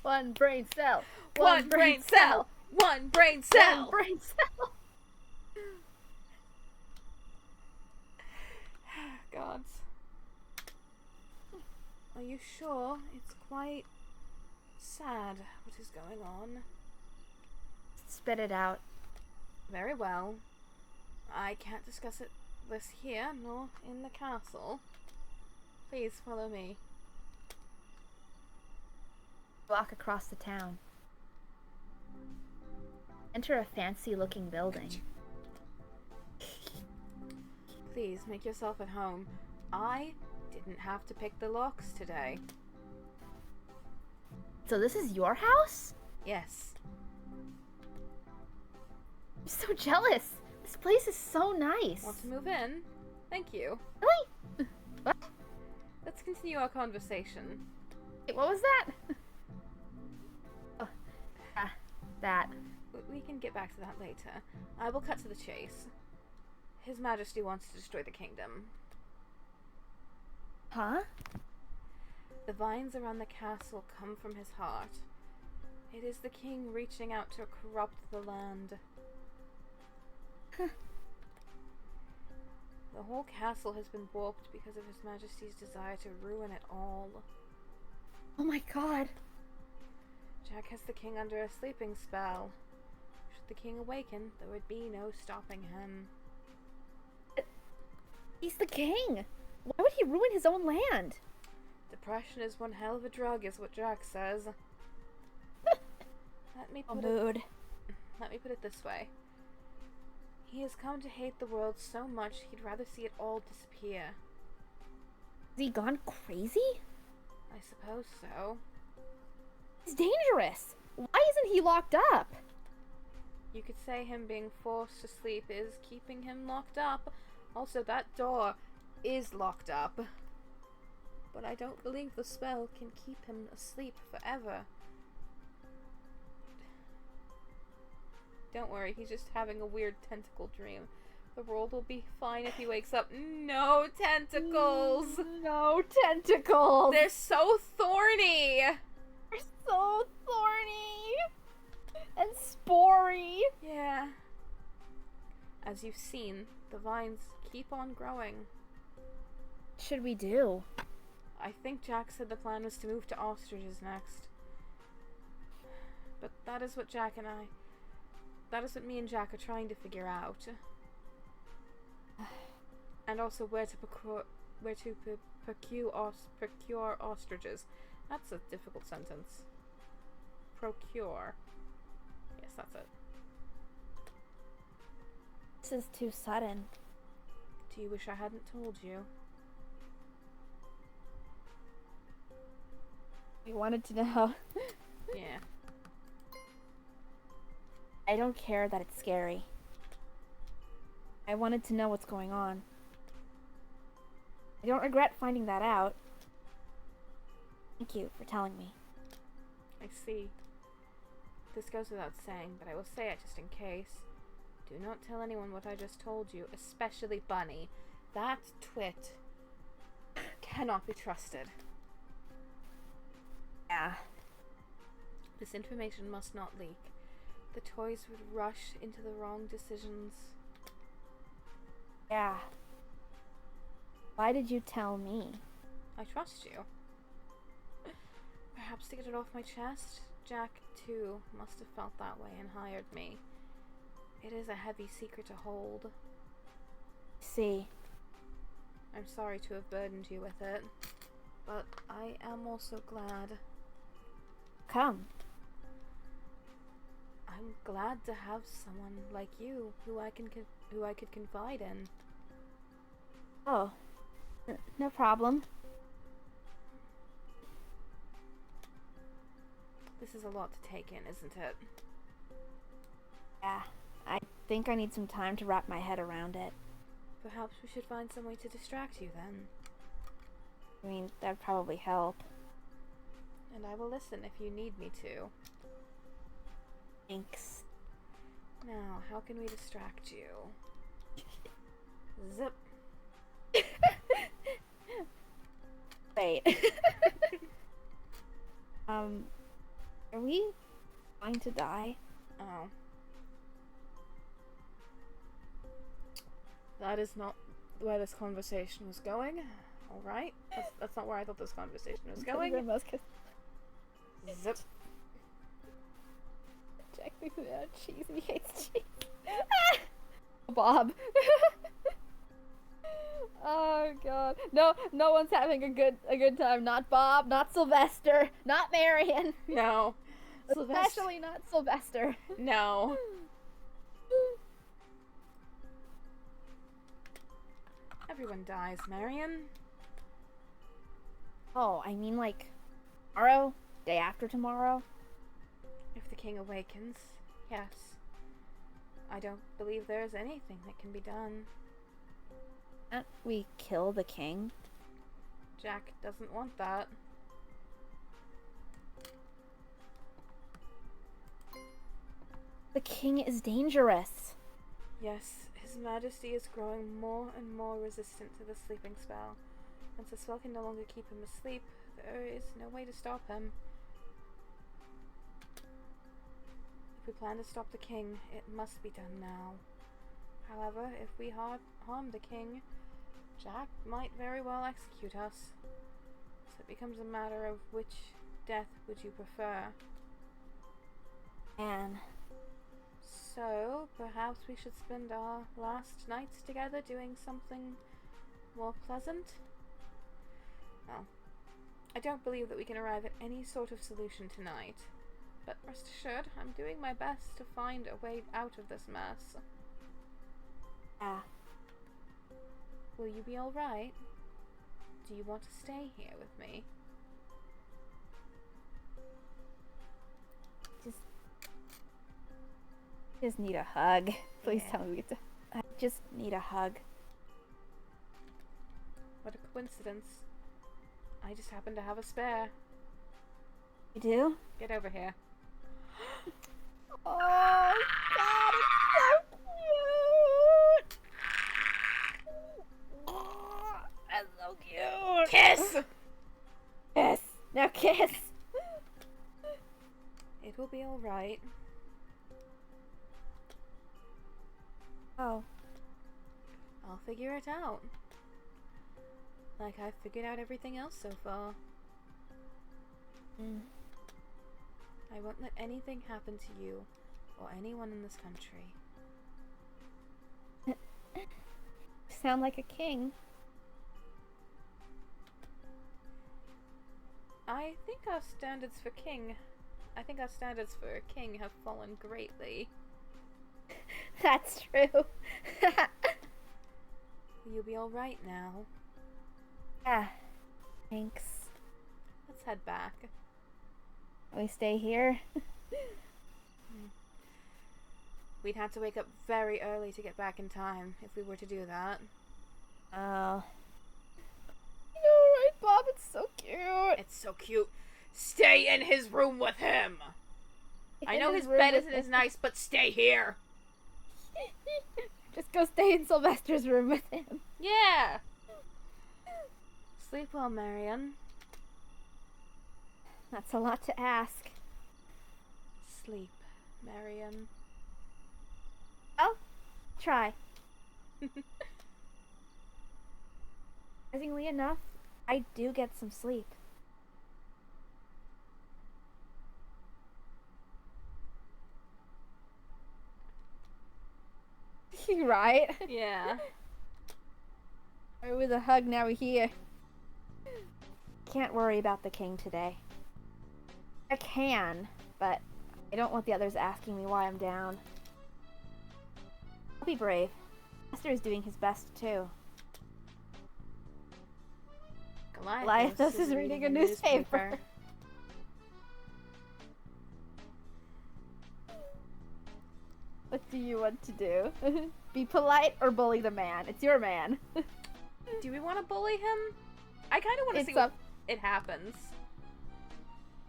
One brain cell. One brain cell. One brain cell. One brain cell. Gods. Are you sure? It's quite sad what is going on. Spit it out. Very well. I can't discuss this here, nor in the castle. Please follow me. Walk across the town. Enter a fancy-looking building. Please make yourself at home. I didn't have to pick the locks today. So this is your house? Yes. I'm so jealous. This place is so nice. Want to move in? Thank you. Really? What? Let's continue our conversation. Wait, what was that? Oh, that. We can get back to that later. I will cut to the chase. His Majesty wants to destroy the kingdom. Huh? The vines around the castle come from his heart. It is the king reaching out to corrupt the land. The whole castle has been warped because of His Majesty's desire to ruin it all. Oh my god. Jack has the king under a sleeping spell. Should the king awaken, there would be no stopping him. He's the king. Why would he ruin his own land? Depression is one hell of a drug, is what Jack says. Let me put it this way. He has come to hate the world so much he'd rather see it all disappear. Has he gone crazy? I suppose so. He's dangerous. Why isn't he locked up? You could say him being forced to sleep is keeping him locked up. Also, that door is locked up. But I don't believe the spell can keep him asleep forever. Don't worry, he's just having a weird tentacle dream. The world will be fine if he wakes up. No tentacles! No tentacles! They're so thorny! They're so thorny! And spory! Yeah. As you've seen, the vines keep on growing. What should we do? I think Jack said the plan was to move to ostriches next. But that is what me and Jack are trying to figure out. And also where to procure ostriches. That's a difficult sentence. Procure. Yes, that's it. This is too sudden. Do you wish I hadn't told you? We wanted to know. Yeah. I don't care that it's scary. I wanted to know what's going on. I don't regret finding that out. Thank you for telling me. I see. This goes without saying, but I will say it just in case. Do not tell anyone what I just told you, especially Bunny. That twit cannot be trusted. Yeah. This information must not leak. The toys would rush into the wrong decisions. Yeah. Why did you tell me? I trust you. Perhaps to get it off my chest, Jack, too, must have felt that way and hired me. It is a heavy secret to hold. See. I'm sorry to have burdened you with it, but I am also glad. Come. I'm glad to have someone like you who I could confide in. Oh. No problem. This is a lot to take in, isn't it? Yeah. I think I need some time to wrap my head around it. Perhaps we should find some way to distract you then. I mean, that'd probably help. And I will listen if you need me to. Thanks. Now, how can we distract you? Zip. Wait. Are we going to die? Oh. That is not where this conversation was going. Alright. That's not where I thought this conversation was going. Zip. Jack thinks about cheese and he hates cheese. Bob. Oh god. No one's having a good time. Not Bob, not Silvester, not Marion. No. Especially not Silvester. No. Everyone dies, Marion. Oh, I mean like tomorrow? Day after tomorrow? If the king awakens, yes. I don't believe there is anything that can be done. Can't we kill the king? Jack doesn't want that. The king is dangerous. Yes, His Majesty is growing more and more resistant to the sleeping spell. Once the spell can no longer keep him asleep, there is no way to stop him. If we plan to stop the king, it must be done now. However, if we harm the king, Jack might very well execute us. So it becomes a matter of which death would you prefer. And So, perhaps we should spend our last nights together doing something more pleasant? Well, I don't believe that we can arrive at any sort of solution tonight. But rest assured, I'm doing my best to find a way out of this mess. yeah. Will you be alright? Do you want to stay here with me? Just need a hug. Please Yeah. tell me we get to. I just need a hug. What a coincidence. I just happen to have a spare. You do? Get over here. Oh god, it's so cute! Oh, that's so cute! Kiss! Kiss! Now kiss! It will be alright. Oh. I'll figure it out. Like I've figured out everything else so far. I won't let anything happen to you or anyone in this country. Sound like a king. I think our standards for a king have fallen greatly. That's true. You'll be alright now. Ah, thanks. Let's head back. We stay here. We'd have to wake up very early to get back in time if we were to do that. Oh. You know, right, Bob? It's so cute. It's so cute. Stay in his room with him! I know his bed isn't as nice, but stay here! Just go stay in Silvester's room with him. Yeah! Sleep well, Marion. That's a lot to ask. Sleep, Marion. Oh, try. Surprisingly enough, I do get some sleep. Right? Yeah. With a hug, now we're here. Can't worry about the king today. I can, but I don't want the others asking me why I'm down. I'll be brave. Master is doing his best too. Goliathos is reading a newspaper. What do you want to do? Be polite or bully the man? It's your man. Do we want to bully him? I kind of want to see what it happens.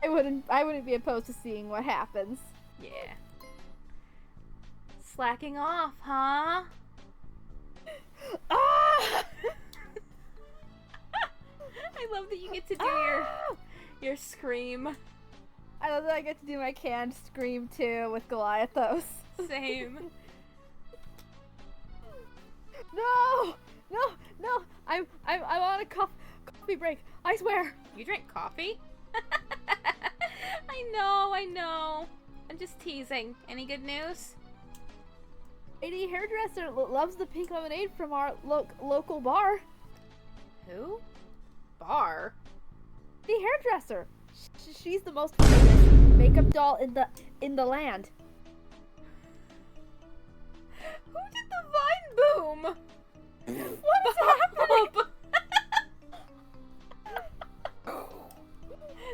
I wouldn't be opposed to seeing what happens. Yeah. Slacking off, huh? Ah! I love that you get to do your scream. I love that I get to do my canned scream too with Goliathos. Same. No! I'm on a coffee break. I swear. You drink coffee? I know. I'm just teasing. Any good news? Lady hairdresser loves the pink lemonade from our local bar. Who? Bar? The hairdresser. She's the most famous makeup doll in the land. Who did the vine boom? What's happening?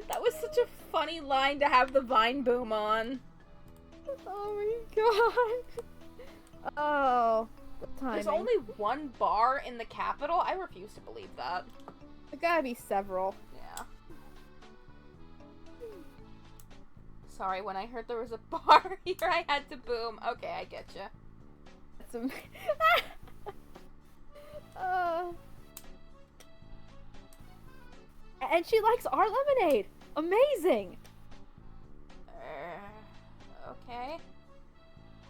That was such a funny line to have the vine boom on. Oh my god. Oh, the timing. There's only one bar in the capital? I refuse to believe that. There gotta be several. Yeah. Sorry, when I heard there was a bar here, I had to boom. Okay, I get you. That's amazing. And she likes our lemonade. Amazing. Okay.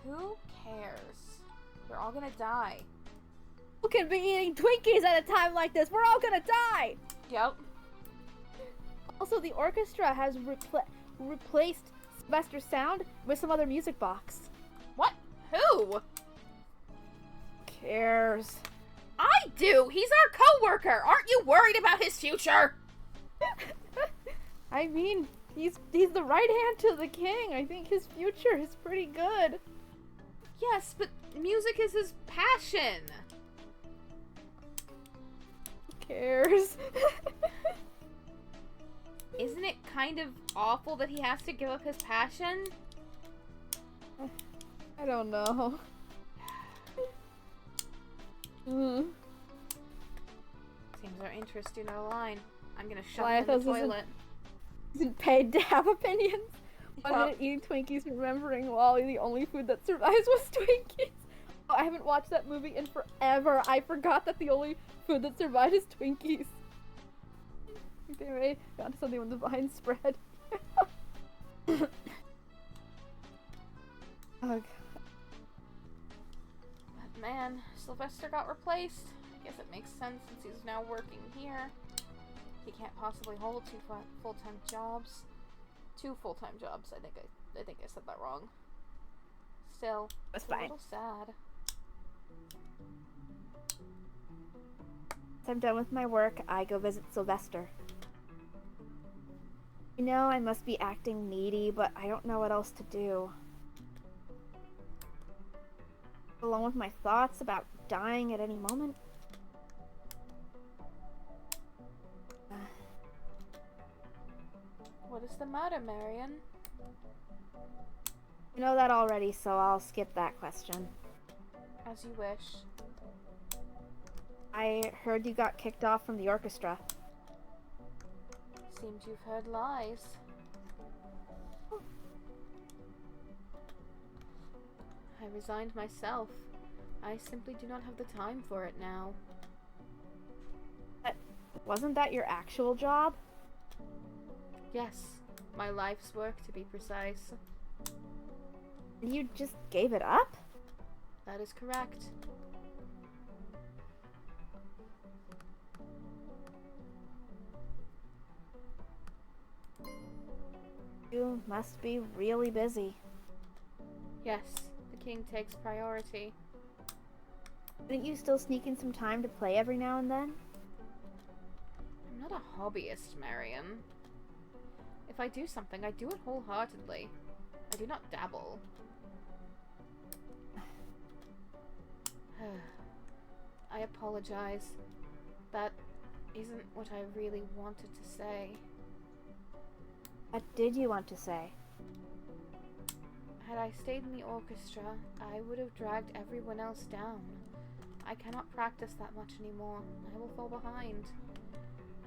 Who cares? We're all gonna die. Who can be eating Twinkies at a time like this? We're all gonna die. Yep. Also, the orchestra has replaced Silvester's sound with some other music box. What? Who? Who cares? I do! He's our co-worker! Aren't you worried about his future? I mean, he's the right hand to the king. I think his future is pretty good. Yes, but music is his passion. Who cares? Isn't it kind of awful that he has to give up his passion? I don't know. Seems our interests do not align. I'm gonna shove him Goliathos in the toilet. Isn't paid to have opinions. Yep. 1 minute eating Twinkies, remembering Wally, the only food that survives was Twinkies. Oh, I haven't watched that movie in forever. I forgot that the only food that survived is Twinkies. Anyway, got to something with the vine spread. Oh god. But man, Silvester got replaced. Guess it makes sense since he's now working here. He can't possibly hold two full-time jobs. 2 full-time jobs. I think I said that wrong. Still, That's it's fine. a little sad. Once I'm done with my work, I go visit Silvester. You know, I must be acting needy, but I don't know what else to do. Along with my thoughts about dying at any moment. What is the matter, Marion? You know that already, so I'll skip that question. As you wish. I heard you got kicked off from the orchestra. Seems you've heard lies. I resigned myself. I simply do not have the time for it now. Wasn't that your actual job? Yes, my life's work to be precise. You just gave it up? That is correct. You must be really busy. Yes, the king takes priority. Didn't you still sneak in some time to play every now and then? I'm not a hobbyist, Marion. If I do something, I do it wholeheartedly. I do not dabble. I apologize. That isn't what I really wanted to say. What did you want to say? Had I stayed in the orchestra, I would have dragged everyone else down. I cannot practice that much anymore. I will fall behind.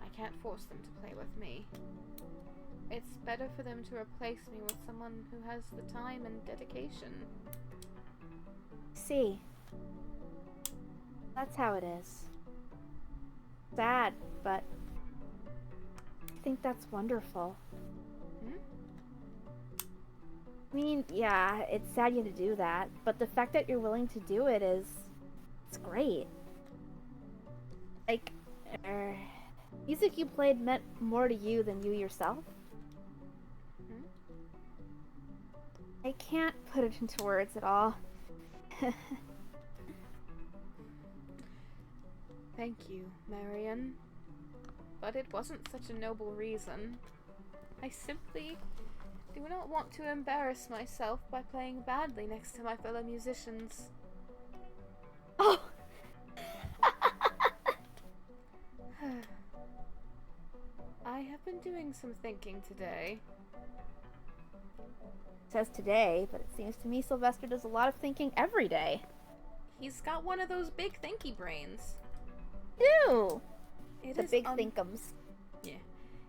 I can't force them to play with me. It's better for them to replace me with someone who has the time and dedication. See. That's how it is. Sad, but I think that's wonderful. I mean, yeah, it's sad you had to do that, but the fact that you're willing to do it it's great. Like, music you played meant more to you than you yourself? I can't put it into words at all. Thank you, Marion. But it wasn't such a noble reason. I simply do not want to embarrass myself by playing badly next to my fellow musicians. Oh! I have been doing some thinking today. It says today, but it seems to me Silvester does a lot of thinking every day. He's got one of those big thinky brains. Ew! It The is big thinkums. Yeah.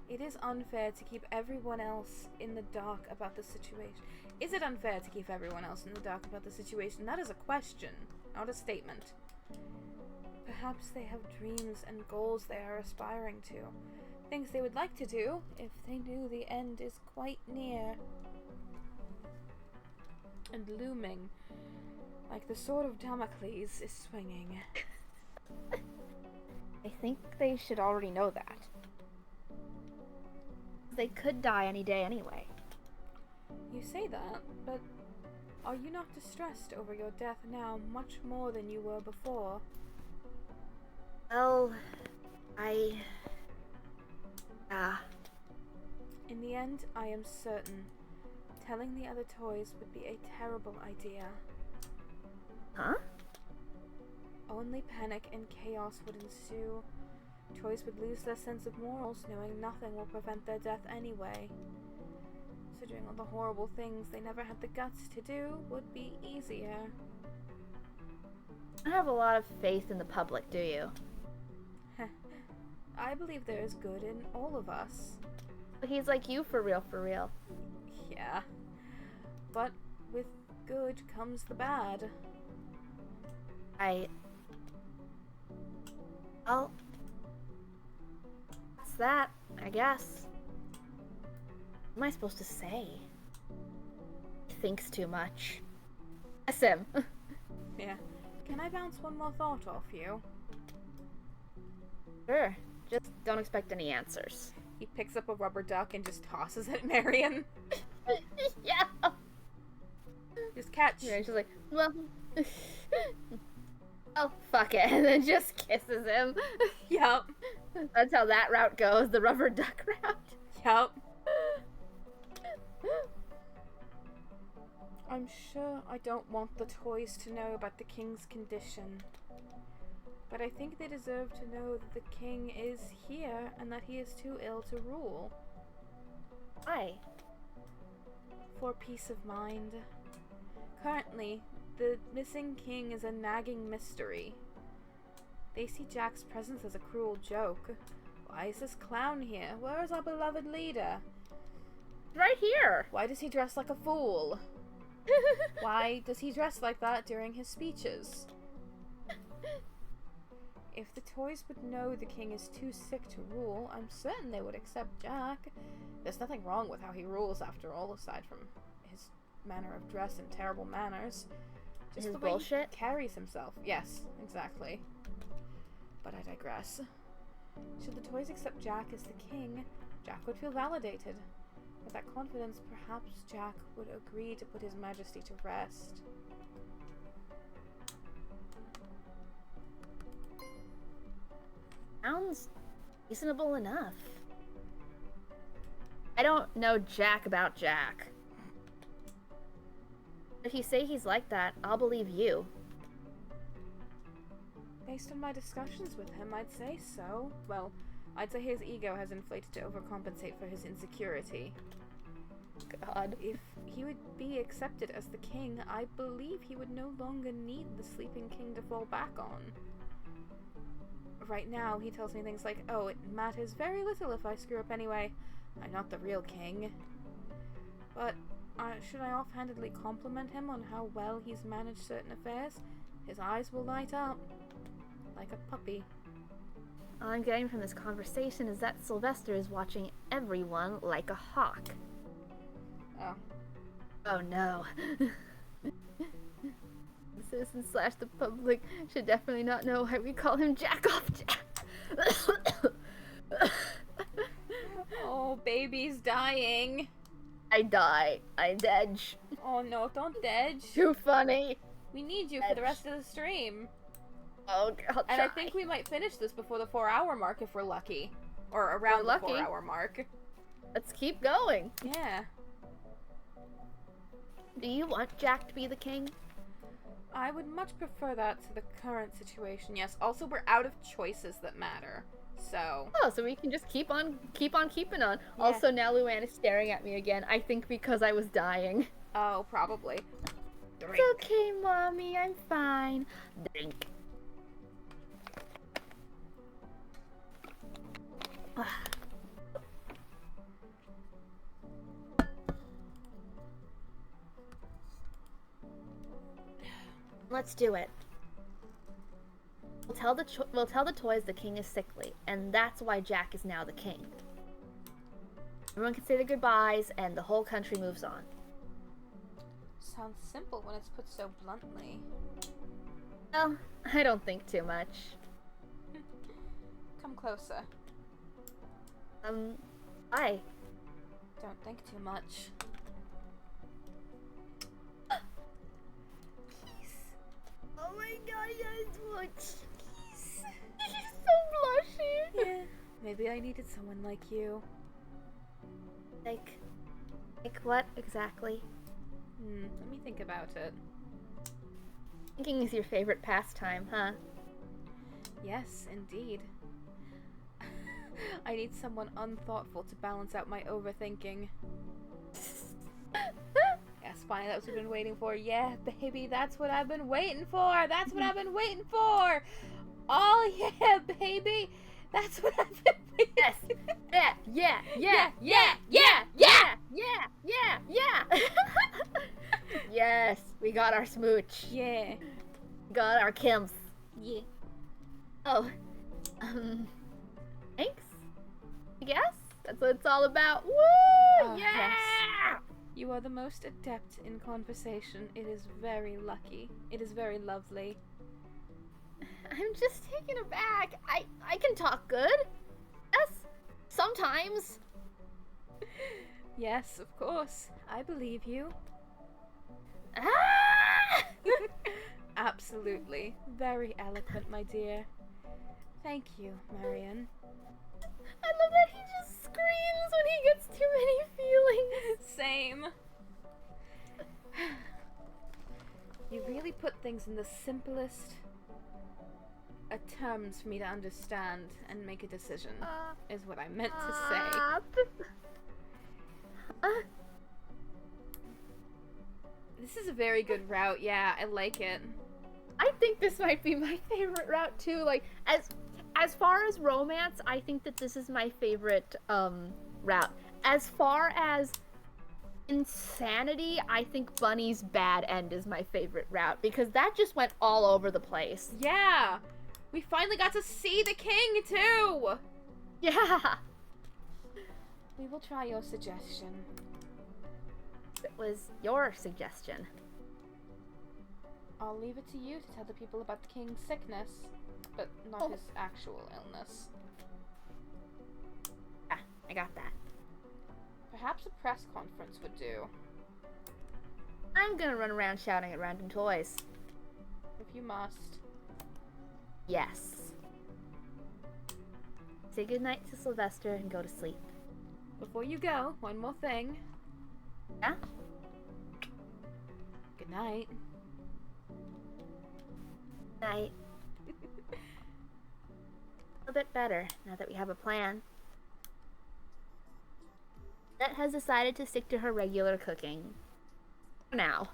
It is unfair to keep everyone else in the dark about the situation. Is it unfair to keep everyone else in the dark about the situation? That is a question, not a statement. Perhaps they have dreams and goals they are aspiring to. Things they would like to do if they knew the end is quite near. And looming, like the sword of Damocles is swinging. I think they should already know that. They could die any day anyway. You say that, but are you not distressed over your death now much more than you were before? Well, In the end, I am certain telling the other toys would be a terrible idea. Huh? Only panic and chaos would ensue. Toys would lose their sense of morals, knowing nothing will prevent their death anyway. So doing all the horrible things they never had the guts to do would be easier. I have a lot of faith in the public, do you? I believe there is good in all of us. He's like you for real, for real. Yeah. But with good comes the bad. Well, that's that, I guess. What am I supposed to say? He thinks too much. Yes, him. Yeah. Can I bounce one more thought off you? Sure. Just don't expect any answers. He picks up a rubber duck and just tosses it at Marion. Yeah. Just catch. Yeah, she's like, well, oh, fuck it, and then just kisses him. Yup. That's how that route goes, the rubber duck route. Yup. I'm sure I don't want the toys to know about the king's condition. But I think they deserve to know that the king is here and that he is too ill to rule. Why? For peace of mind. Currently, the missing king is a nagging mystery. They see Jack's presence as a cruel joke. Why is this clown here? Where is our beloved leader? Right here. Why does he dress like a fool? Why does he dress like that during his speeches? If the toys would know the king is too sick to rule, I'm certain they would accept Jack. There's nothing wrong with how he rules, after all, aside from his manner of dress and terrible manners. Just His the way bullshit? he carries himself. Yes, exactly. But I digress. Should the toys accept Jack as the king, Jack would feel validated. With that confidence, perhaps Jack would agree to put his majesty to rest. Sounds reasonable enough. I don't know jack about Jack. If you say he's like that, I'll believe you. Based on my discussions with him, I'd say so. Well, I'd say his ego has inflated to overcompensate for his insecurity. God. If he would be accepted as the king, I believe he would no longer need the sleeping king to fall back on. Right now, he tells me things like, oh, it matters very little if I screw up anyway. I'm not the real king. But should I offhandedly compliment him on how well he's managed certain affairs? His eyes will light up. Like a puppy. All I'm getting from this conversation is that Silvester is watching everyone like a hawk. Oh. Oh no. The citizens / the public should definitely not know why we call him Jack Off Jack. Oh, baby's dying. I die. I dedge. Oh no, don't dedge. Too funny. We need you for the rest of the stream. Oh, I'll try. And I think we might finish this before the 4-hour mark if we're lucky. Or around the 4-hour mark. Let's keep going. Yeah. Do you want Jack to be the king? I would much prefer that to the current situation, yes. Also, we're out of choices that matter. So... Oh, so we can just keep on keeping on. Yeah. Also, now Luann is staring at me again. I think because I was dying. Oh, probably. It's okay, Mommy. I'm fine. Drink. Let's do it. We'll tell the toys the king is sickly, and that's why Jack is now the king. Everyone can say their goodbyes, and the whole country moves on. Sounds simple when it's put so bluntly. Well, I don't think too much. Come closer. Why? Don't think too much. Oh my god, yes, what? He's so blushy. Yeah. Maybe I needed someone like you. Like what exactly? Let me think about it. Thinking is your favorite pastime, huh? Yes, indeed. I need someone unthoughtful to balance out my overthinking. Yes, finally, that's what I've been waiting for. Yeah, baby, that's what I've been waiting for. That's what I've been waiting for. Oh, yeah, baby. That's what I've been waiting Yes. for. Yeah. Yes, we got our smooch. Yeah. Got our Kims. Yeah. Oh, thanks. I guess that's what it's all about. Woo! Oh, Yeah. yes. You are the most adept in conversation. It is very lucky. It is very lovely. I'm just taken aback. I can talk good. Yes, sometimes. Yes, of course. I believe you. Ah! Absolutely. Very eloquent, my dear. Thank you, Marion. I love that he just screams when he gets too many feelings. Same. You really put things in the simplest terms for me to understand and make a decision, is what I meant to say. This is a very good route, yeah, I like it. I think this might be my favorite route too. Like, as far as romance, I think that this is my favorite route. As far as insanity, I think Bunny's bad end is my favorite route because that just went all over the place. Yeah! We finally got to see the king, too! Yeah! We will try your suggestion. It was your suggestion. I'll leave it to you to tell the people about the king's sickness, but not his actual illness. Ah, I got that. Perhaps a press conference would do. I'm gonna run around shouting at random toys. If you must. Yes. Say goodnight to Silvester and go to sleep. Before you go, one more thing. Yeah? Good night. Night. A bit better now that we have a plan. Annette has decided to stick to her regular cooking. For now.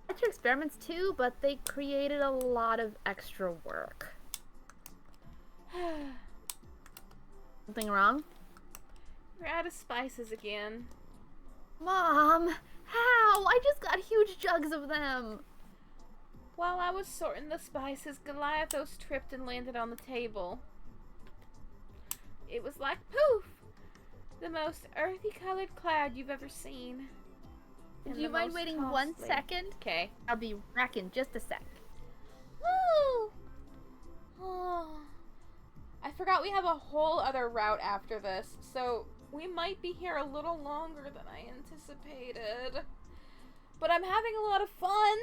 I tried experiments too, but they created a lot of extra work. Something wrong? We're out of spices again. Mom! How? I just got huge jugs of them! While I was sorting the spices, Goliathos tripped and landed on the table. It was like poof! The most earthy colored cloud you've ever seen. Do you mind waiting 1 second? Okay. I'll be back in just a sec. Woo! Oh. I forgot we have a whole other route after this, so we might be here a little longer than I anticipated. But I'm having a lot of fun.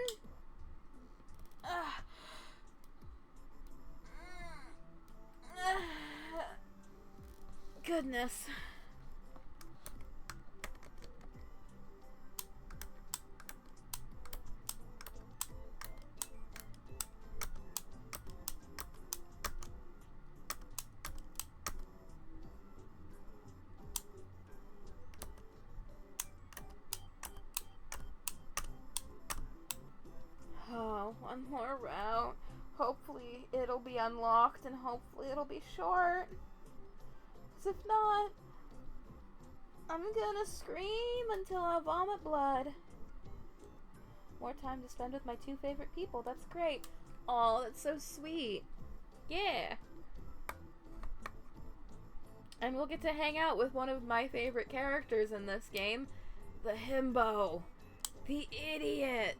Goodness. Oh, one more route. Hopefully it'll be unlocked and hopefully it'll be short. 'Cause if not, I'm gonna scream until I vomit blood. More time to spend with my two favorite people. That's great. Oh, that's so sweet. Yeah. And we'll get to hang out with one of my favorite characters in this game, the himbo. The idiot.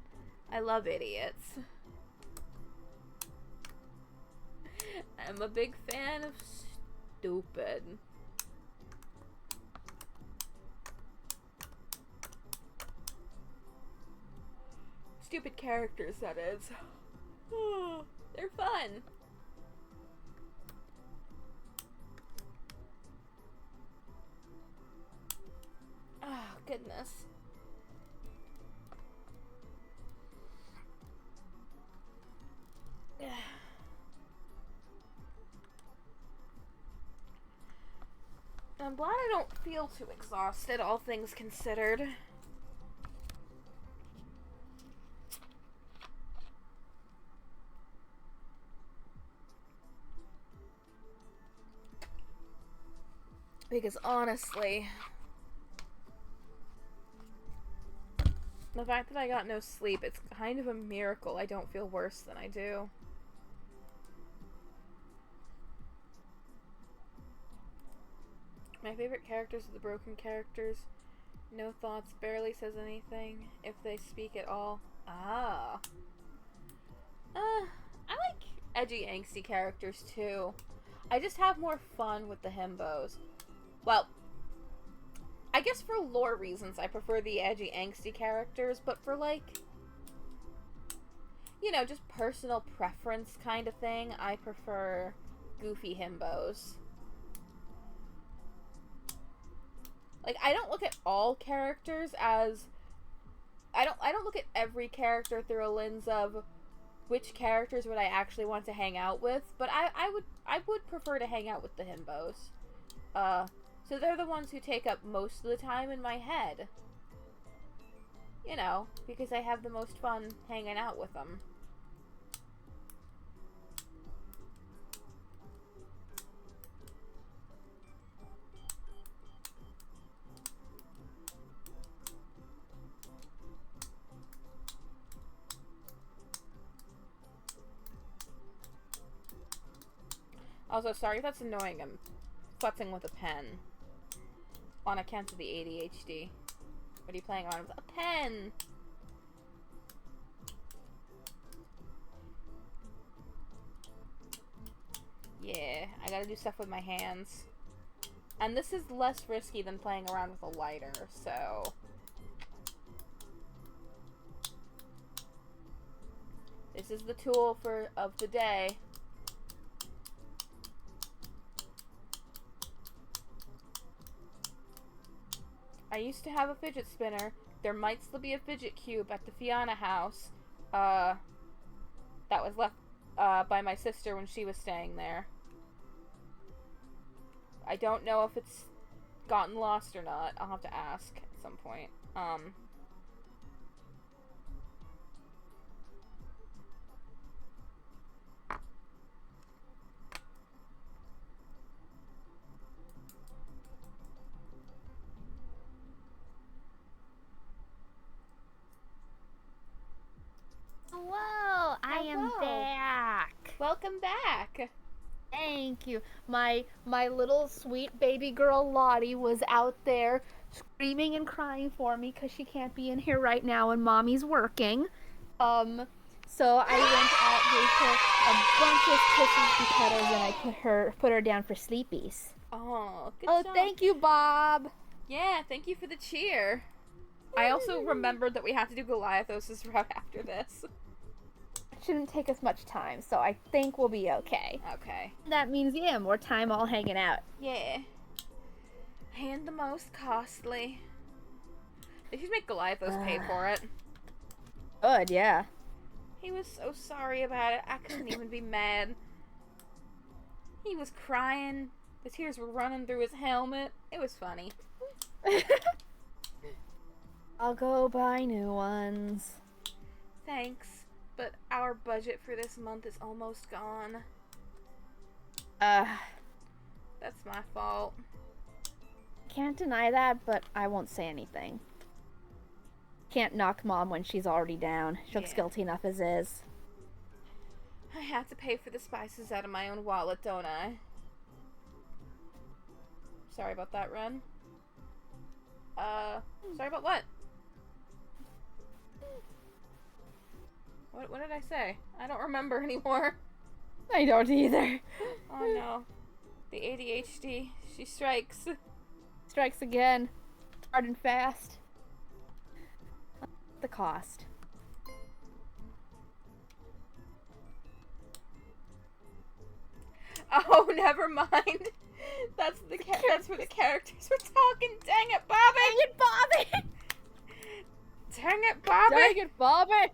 I love idiots. I'm a big fan of stupid. Stupid characters, that is. They're fun. Oh, goodness. I'm glad I don't feel too exhausted, all things considered. Because honestly, the fact that I got no sleep, it's kind of a miracle I don't feel worse than I do. My favorite characters are the broken characters. No thoughts, barely says anything, if they speak at all. I like edgy, angsty characters too. I just have more fun with the himbos. Well, I guess for lore reasons, I prefer the edgy, angsty characters, but for like, you know, just personal preference kind of thing, I prefer goofy himbos. Like, I don't look at all characters as... I don't look at every character through a lens of which characters would I actually want to hang out with, but I would prefer to hang out with the himbos. So they're the ones who take up most of the time in my head. You know, because I have the most fun hanging out with them. Also, sorry if that's annoying. I'm futzing with a pen. On account of the ADHD. What are you playing on? A pen! Yeah, I gotta do stuff with my hands. And this is less risky than playing around with a lighter, so... This is the tool of the day. I used to have a fidget spinner. There might still be a fidget cube at the Fiona house. That was left by my sister when she was staying there. I don't know if it's gotten lost or not. I'll have to ask at some point. Whoa, I am Hello. back. Welcome back. Thank you. My little sweet baby girl Lottie was out there screaming and crying for me because she can't be in here right now and mommy's working. So I went out, gave her a bunch of kisses and cuddles, and I put her down for sleepies. Oh, good Oh, job. thank you, Bob. Yeah, thank you for the cheer. I also remembered that we have to do Goliathos' route after this. It shouldn't take us much time, so I think we'll be okay. Okay. That means, yeah, more time all hanging out. Yeah. And the most costly. They should make Goliathos pay for it. Good, yeah. He was so sorry about it. I couldn't even be mad. He was crying. The tears were running through his helmet. It was funny. I'll go buy new ones. Thanks, but our budget for this month is almost gone. That's my fault. Can't deny that, but I won't say anything. Can't knock Mom when she's already down. She looks Yeah. guilty enough as is. I have to pay for the spices out of my own wallet, don't I? Sorry about that, Ren. Sorry about what? What did I say? I don't remember anymore. I don't either. Oh no. The ADHD. She strikes. Strikes again. Hard and fast. The cost. Oh, never mind. That's where the characters were talking. Dang it, Bobby! Dang it, Bobby! Dang it, Bobby! Dang it, Bobby!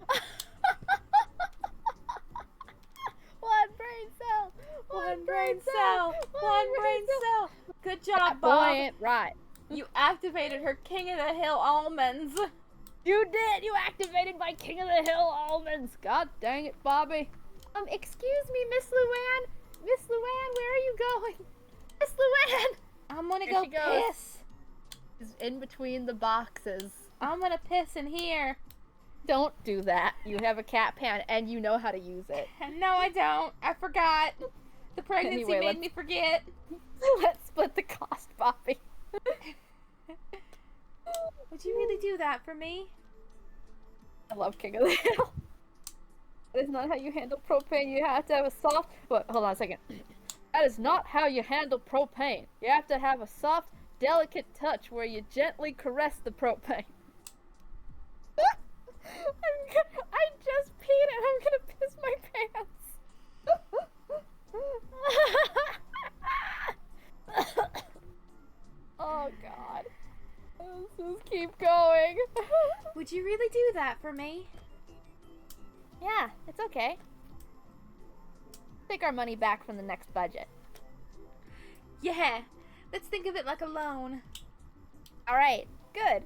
One brain cell! One brain cell! One brain cell! Good job, That boy Bob. ain't right. You activated her King of the Hill almonds. You did! You activated my King of the Hill almonds! God dang it, Bobby. Excuse me, Miss Luann? Miss Luann, where are you going? Miss Luann! I'm gonna Here go she goes. piss. Is in between the boxes. I'm gonna piss in here. Don't do that. You have a cat pan and you know how to use it. No, I don't. I forgot. The pregnancy Anyway, made me forget. Let's split the cost, Bobby. Would you really do that for me? I love King of the Hill. That is not how you handle propane. You have to have a soft... Wait, hold on a second. That is not how you handle propane. You have to have a soft, delicate touch where you gently caress the propane. I just peed and I'm gonna piss my pants. Oh god. Let's just keep going. Would you really do that for me? Yeah, it's okay. Take our money back from the next budget. Yeah, let's think of it like a loan. Alright, good.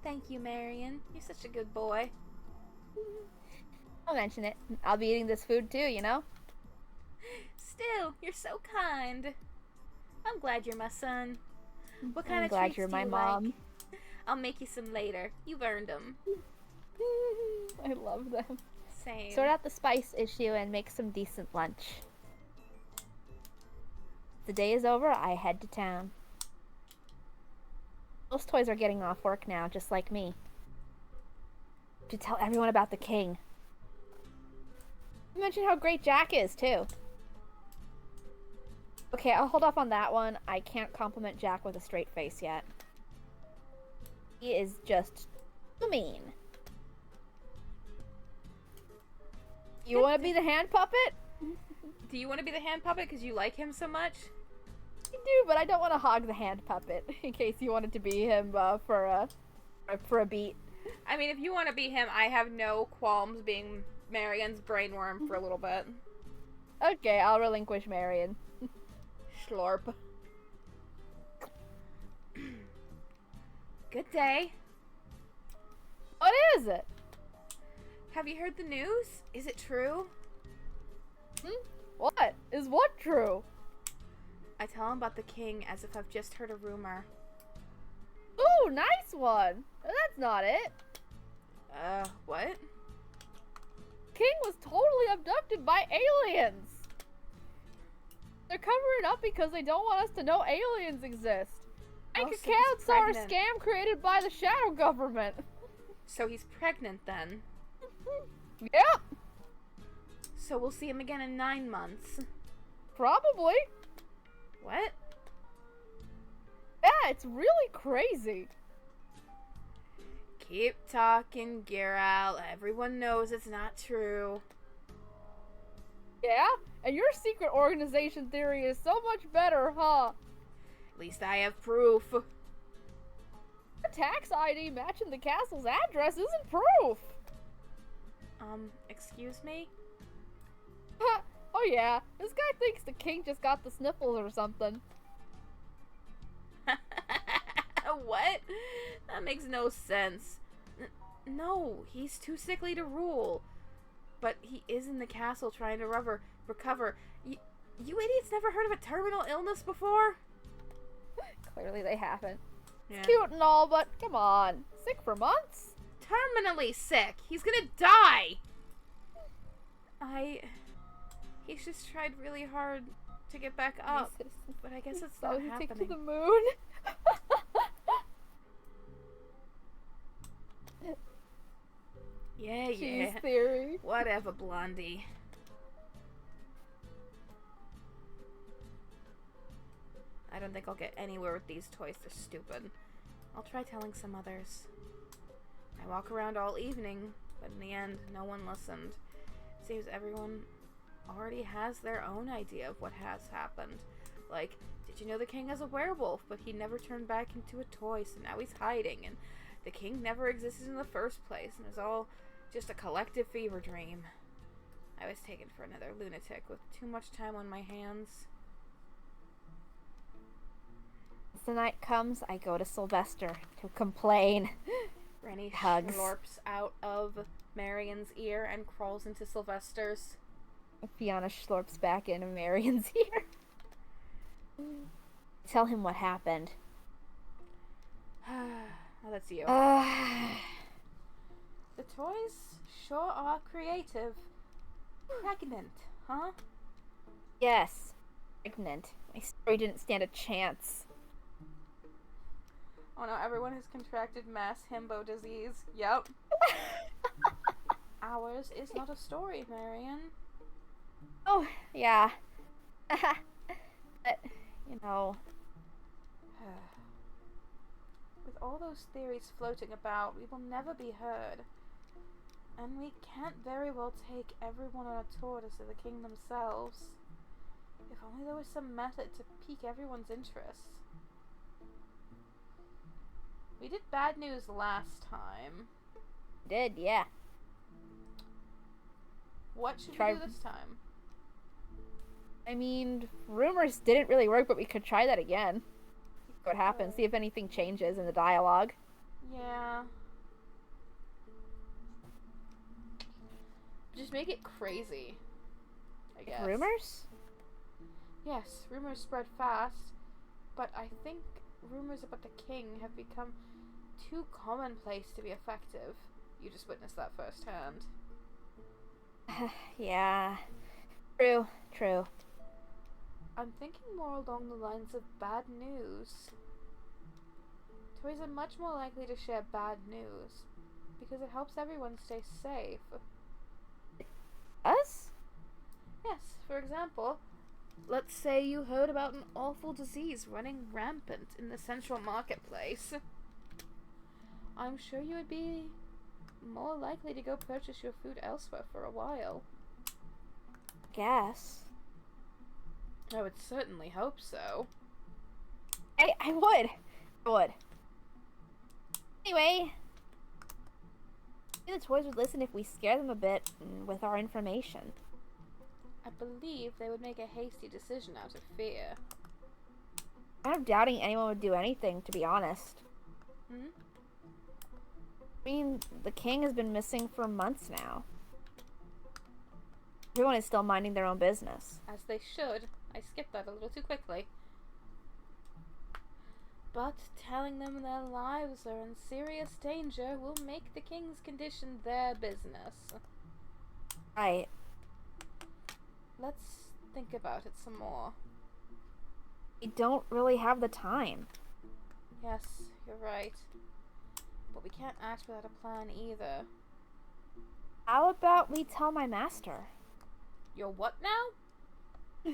Thank you, Marion. You're such a good boy. I'll mention it. I'll be eating this food too, you know? Still, you're so kind. I'm glad you're my son. What kind I'm of glad treats you're do my you mom. like? I'll make you some later. You've earned them. I love them. Same. Sort out the spice issue and make some decent lunch. The day is over, I head to town. Most toys are getting off work now, just like me. To tell everyone about the king. Mention how great Jack is, too. Okay, I'll hold off on that one. I can't compliment Jack with a straight face yet. He is just too mean. You want to be the hand puppet? Do you want to be the hand puppet because you like him so much? I do, but I don't want to hog the hand puppet in case you wanted to be him for a beat. I mean, if you want to be him, I have no qualms being Marion's brainworm for a little bit. Okay, I'll relinquish Marion. Schlorp. Good day. What is it? Have you heard the news? Is it true? What? Is what true? I tell him about the king as if I've just heard a rumor. Ooh, nice one. That's not it. What? King was totally abducted by aliens. They're covering up because they don't want us to know aliens exist. Bank Oh, so he's accounts are a pregnant. scam created by the shadow government. So he's pregnant then. Yep, So we'll see him again in 9 months. probably. What? Yeah, it's really crazy. Keep talking, Giral. Everyone knows it's not true. Yeah? And your secret organization theory is so much better, huh? At least I have proof. Your tax ID matching the castle's address isn't proof. Excuse me? Oh yeah, this guy thinks the king just got the sniffles or something. What? That makes no sense. No, he's too sickly to rule. But he is in the castle trying to recover. You idiots never heard of a terminal illness before? Clearly they haven't. Yeah. Cute and all, but come on. Sick for months? Terminally sick. He's gonna die. He's just tried really hard to get back up. But I guess it's So not he happening. took to the moon. Yeah, Cheese yeah. theory. Whatever, Blondie. I don't think I'll get anywhere with these toys. They're stupid. I'll try telling some others. I walk around all evening, but in the end, no one listened. Seems everyone already has their own idea of what has happened. Like, did you know the king is a werewolf, but he never turned back into a toy, so now he's hiding, and the king never existed in the first place, and it's all just a collective fever dream. I was taken for another lunatic with too much time on my hands. As the night comes, I go to Silvester to complain. Rennie Hugs. slurps out of Marion's ear and crawls into Silvester's. Fiona slurps back into Marion's ear. Tell him what happened. Oh, that's you. The toys sure are creative. Pregnant, huh? Yes. Pregnant. My story didn't stand a chance. Oh no, everyone has contracted mass himbo disease. Yep. ours is not a story, Marion. Oh, yeah. But, you know... With all those theories floating about, we will never be heard. And we can't very well take everyone on a tour to see the king themselves. If only there was some method to pique everyone's interest. We did bad news last time. Did, yeah. What should Try- we do this time? I mean, rumors didn't really work, but we could try that again. See what happens. See if anything changes in the dialogue. Yeah. Just make it crazy, I guess. Rumors? Yes, rumors spread fast, but I think rumors about the king have become too commonplace to be effective. You just witnessed that firsthand. Yeah. True. I'm thinking more along the lines of bad news. Toys are much more likely to share bad news because it helps everyone stay safe. Us? Yes, for example, let's say you heard about an awful disease running rampant in the central marketplace. I'm sure you would be more likely to go purchase your food elsewhere for a while. Guess. I would certainly hope so. I would. Anyway, maybe the toys would listen if we scare them a bit with our information. I believe they would make a hasty decision out of fear. I'm kind of doubting anyone would do anything, to be honest. Hmm? I mean, the king has been missing for months now. Everyone is still minding their own business. As they should. I skipped that a little too quickly. But telling them their lives are in serious danger will make the king's condition their business. Right. Let's think about it some more. We don't really have the time. Yes, you're right. But we can't act without a plan either. How about we tell my master? You're what now?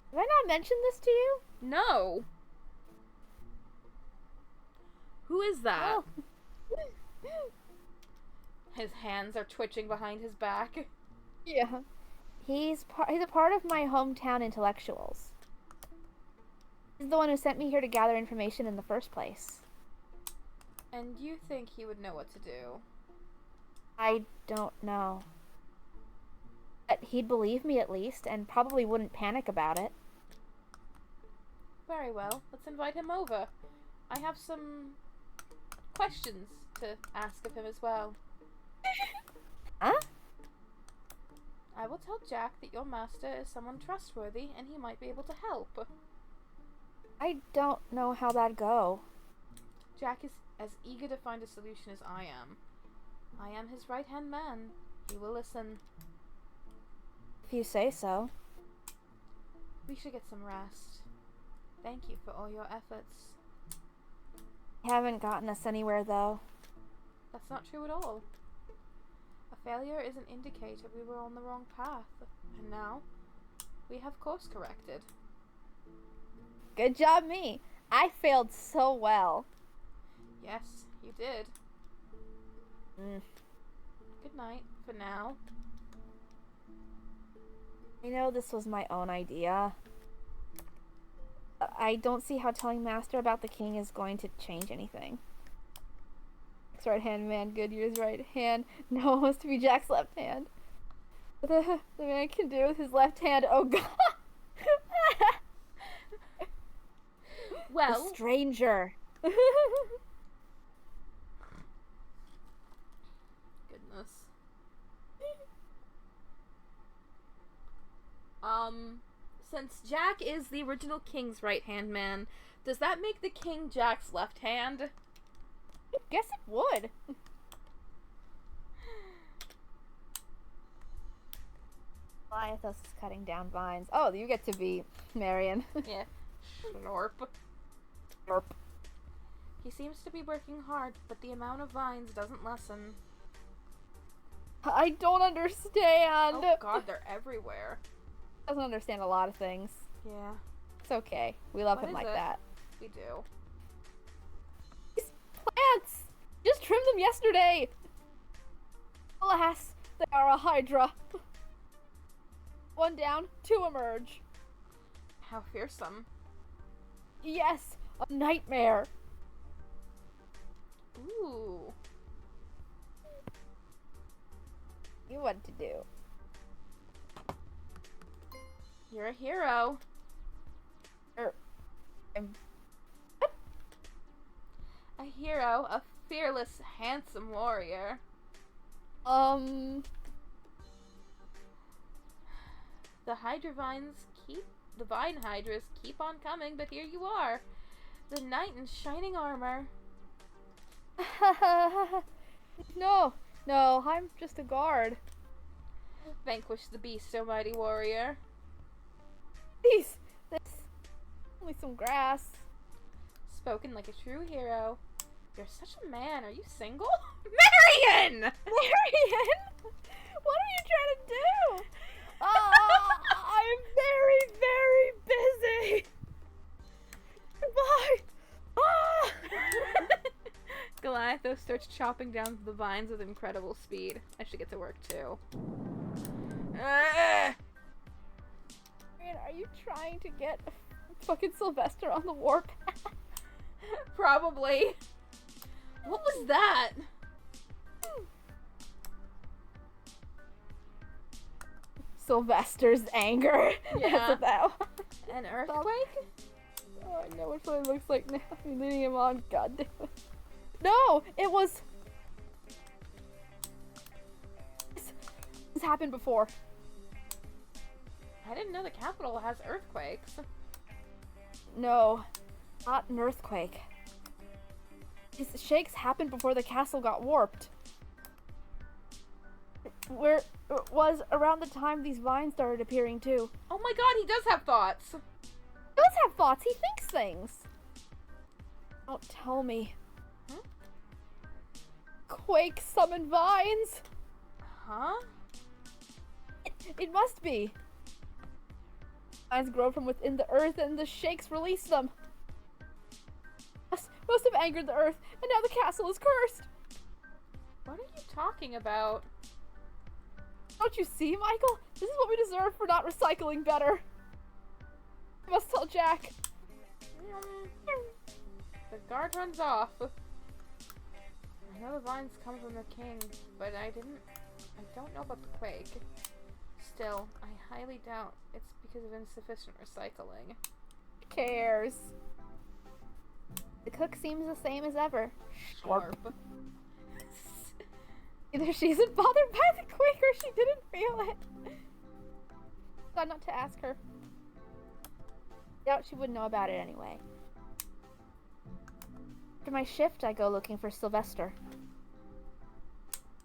Did I not mention this to you? No! Who is that? Oh. His hands are twitching behind his back. Yeah. He's a part of my hometown intellectuals. He's the one who sent me here to gather information in the first place. And you think he would know what to do? I don't know. But he'd believe me at least, and probably wouldn't panic about it. Very well, let's invite him over. I have some questions to ask of him as well. Huh? I will tell Jack that your master is someone trustworthy and he might be able to help. I don't know how that'd go. Jack is as eager to find a solution as I am. I am his right-hand man. He will listen. If you say so. We should get some rest. Thank you for all your efforts. You haven't gotten us anywhere, though. That's not true at all. A failure is an indicator we were on the wrong path, and now we have course corrected. Good job, me. I failed so well. Yes, you did. Good night, for now. I know this was my own idea. I don't see how telling Master about the king is going to change anything. Jack's right hand man, Goodyear's right hand. No one wants to be Jack's left hand. The man can do with his left hand. Oh god. Well, the stranger. Goodness. Since Jack is the original king's right-hand man, does that make the king Jack's left hand? I guess it would. Goliathos is cutting down vines. Oh, you get to be Marion. Yeah. Slurp. Slurp. He seems to be working hard, but the amount of vines doesn't lessen. I don't understand. Oh god, they're everywhere. Doesn't understand a lot of things. Yeah, It's okay. We love What him is like it? that. we do. These plants! Just trimmed them yesterday! Alas, they are a hydra. One down, two emerge. How fearsome. Yes, a nightmare. Ooh. You what to do. You're a hero. I'm A hero, a fearless, handsome warrior. The vine hydras keep on coming, but here you are. The knight in shining armor. No, I'm just a guard. Vanquish the beast, O mighty warrior. This only some grass. Spoken like a true hero. You're such a man. Are you single? Marion! Marion, what are you trying to do? I'm very, very busy. Goodbye. Goliathos starts chopping down the vines with incredible speed. I should get to work too. Marion, are you trying to get fucking Silvester on the warpath? Probably. What was that? Sylvester's anger. Yeah. That's that. An earthquake? Oh, I know what it looks like now. I'm leading him on. God damn it. No, it was. This happened before. I didn't know the capital has earthquakes. No, not an earthquake. These shakes happened before the castle got warped. Where it was around the time these vines started appearing too. Oh my god, he does have thoughts. He does have thoughts. He thinks things. Don't tell me. Huh? Quake summon vines. Huh? It must be. Vines grow from within the earth and the shakes release them. Must have angered the earth, and now the castle is cursed. What are you talking about? Don't you see, Michael? This is what we deserve for not recycling better. I must tell Jack. The guard runs off. I know the vines come from the king, but I don't know about the quake. Still, I highly doubt it's because of insufficient recycling. Who cares? The cook seems the same as ever. Sharp. Either she isn't bothered by the quake or she didn't feel it. Thought not to ask her. Doubt she wouldn't know about it anyway. After my shift, I go looking for Silvester.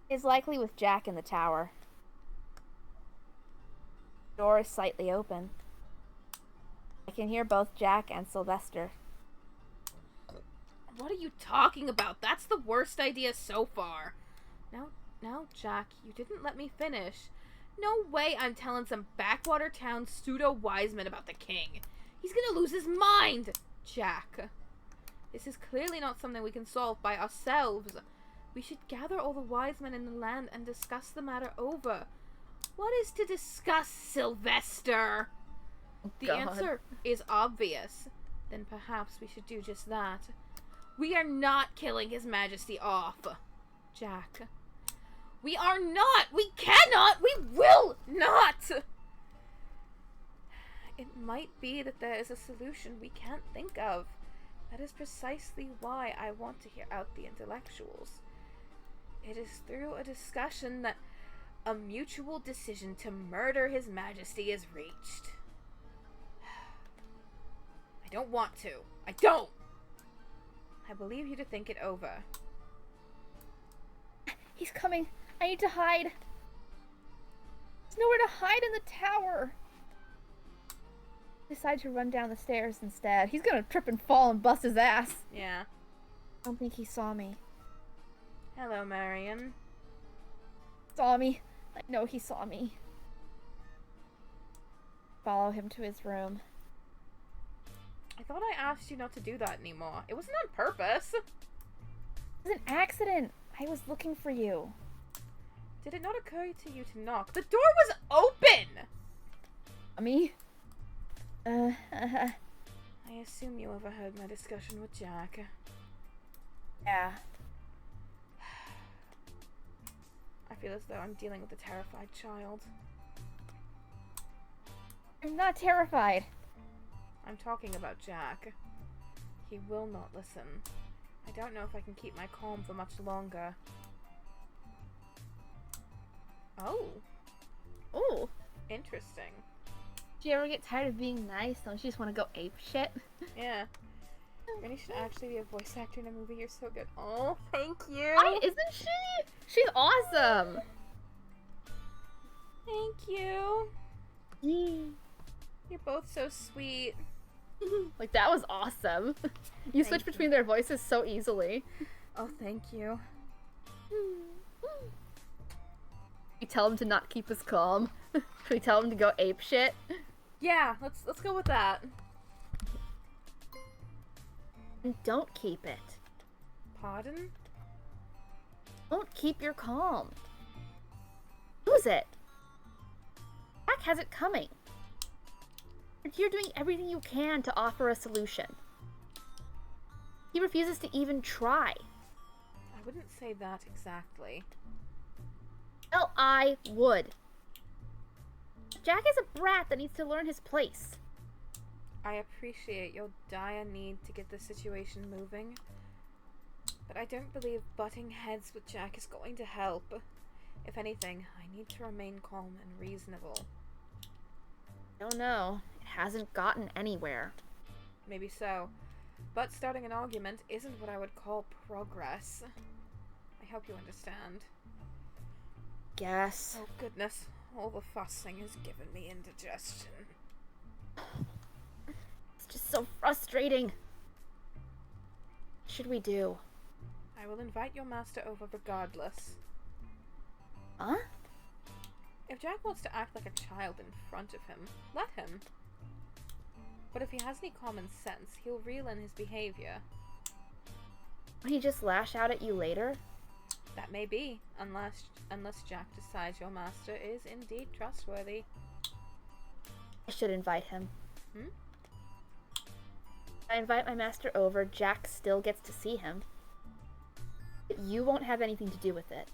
He's likely with Jack in the tower. The door is slightly open. I can hear both Jack and Silvester. What are you talking about? That's the worst idea so far. Now, Jack, you didn't let me finish. No way I'm telling some backwater town pseudo-wiseman about the king. He's gonna lose his mind! Jack. This is clearly not something we can solve by ourselves. We should gather all the wise men in the land and discuss the matter over. What is to discuss, Silvester? The God. answer is obvious. Then perhaps we should do just that. We are not killing His Majesty off. Jack. We are not! We cannot! We will not! It might be that there is a solution we can't think of. That is precisely why I want to hear out the intellectuals. It is through a discussion that a mutual decision to murder His Majesty is reached. I don't want to. I don't! I believe you to think it over. He's coming. I need to hide. There's nowhere to hide in the tower. Decide to run down the stairs instead. He's gonna trip and fall and bust his ass. Yeah. I don't think he saw me. Hello, Marion. Saw me. I know he saw me. Follow him to his room. I thought I asked you not to do that anymore. It wasn't on purpose. It was an accident. I was looking for you. Did it not occur to you to knock? The door was open! Me? I assume you overheard my discussion with Jack. Yeah. I feel as though I'm dealing with a terrified child. I'm not terrified. I'm talking about Jack. He will not listen. I don't know if I can keep my calm for much longer. Oh. Ooh. Interesting. Do you ever get tired of being nice? Don't you just want to go ape shit? Yeah. Granny should actually be a voice actor in a movie. You're so good. Oh, thank you. Isn't she? She's awesome. Thank you. Yeah. You're both so sweet. Like, that was awesome. You switch between their voices so easily. Oh, thank you. We tell him to not keep us calm. We tell him to go ape shit. Yeah, let's go with that. And don't keep it. Pardon? Don't keep your calm. Lose it. Jack has it coming. You're doing everything you can to offer a solution. He refuses to even try. I wouldn't say that exactly. Well, I would. Jack is a brat that needs to learn his place. I appreciate your dire need to get the situation moving, but I don't believe butting heads with Jack is going to help. If anything, I need to remain calm and reasonable. I don't know. It hasn't gotten anywhere. Maybe so, but starting an argument isn't what I would call progress. I hope you understand. Guess. Oh goodness, all the fussing has given me indigestion. It's just so frustrating. What should we do? I will invite your master over regardless. Huh? If Jack wants to act like a child in front of him, let him. But if he has any common sense, he'll reel in his behavior. Will he just lash out at you later? That may be, unless Jack decides your master is indeed trustworthy. I should invite him. Hmm? If I invite my master over, Jack still gets to see him. But you won't have anything to do with it.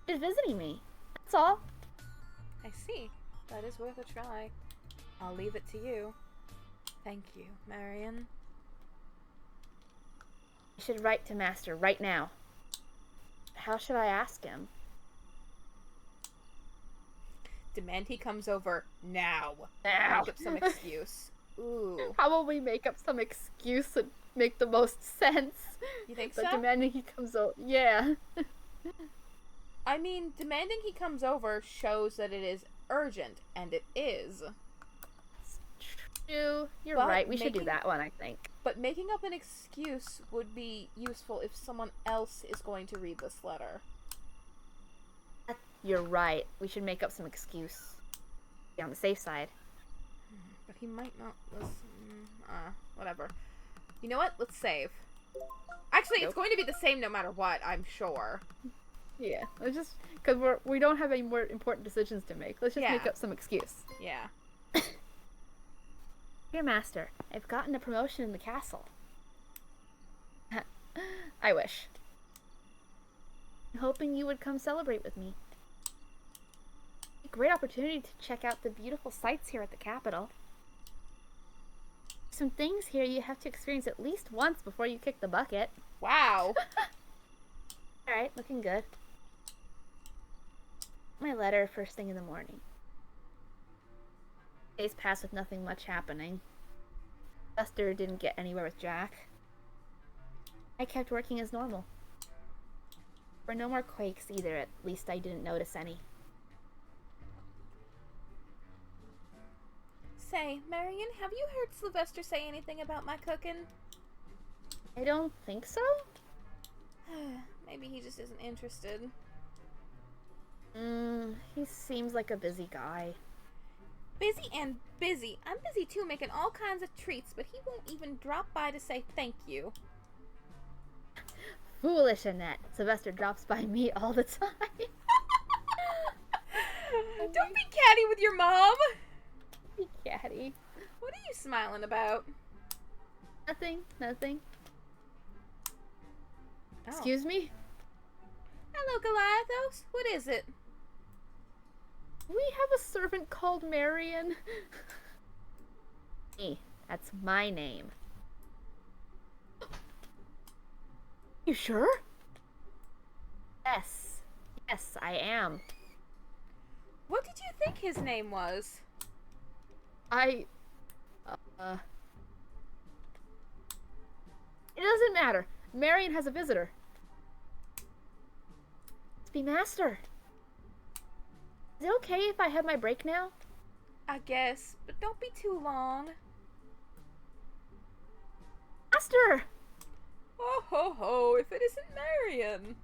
Just visiting me. That's all. I see. That is worth a try. I'll leave it to you. Thank you, Marion. I should write to master right now. How should I ask him? Demand he comes over now. Now. Make up some excuse. Ooh. How will we make up some excuse and make the most sense? You think But so? demanding he comes over. Yeah. I mean, demanding he comes over shows that it is urgent, and it is. True. You're But right. We should do making- that one, I think. But making up an excuse would be useful if someone else is going to read this letter. You're right. We should make up some excuse. Be on the safe side. But he might not listen. Whatever. You know what? Let's save. Actually, it's going to be the same no matter what, I'm sure. Yeah. Let's just because we don't have any more important decisions to make. Let's just make Yeah. up some excuse. Yeah. Dear master, I've gotten a promotion in the castle. I wish. I'm hoping you would come celebrate with me. A great opportunity to check out the beautiful sights here at the capital. Some things here you have to experience at least once before you kick the bucket. Wow. Alright, looking good. My letter first thing in the morning. Days passed with nothing much happening. Silvester didn't get anywhere with Jack. I kept working as normal. There were no more quakes either, at least I didn't notice any. Say, Marion, have you heard Silvester say anything about my cooking? I don't think so? Maybe he just isn't interested. He seems like a busy guy. Busy and busy. I'm busy too, making all kinds of treats, but he won't even drop by to say thank you. Foolish Annette. Silvester drops by me all the time. Don't be catty with your mom! Be catty. What are you smiling about? Nothing. Oh. Excuse me? Hello, Goliathos. What is it? We have a servant called Marion. Me. That's my name. You sure? Yes. Yes, I am. What did you think his name was? It doesn't matter. Marion has a visitor. Let's be master. Is it okay if I have my break now? I guess, but don't be too long. Master! Ho ho ho, if it isn't Marion.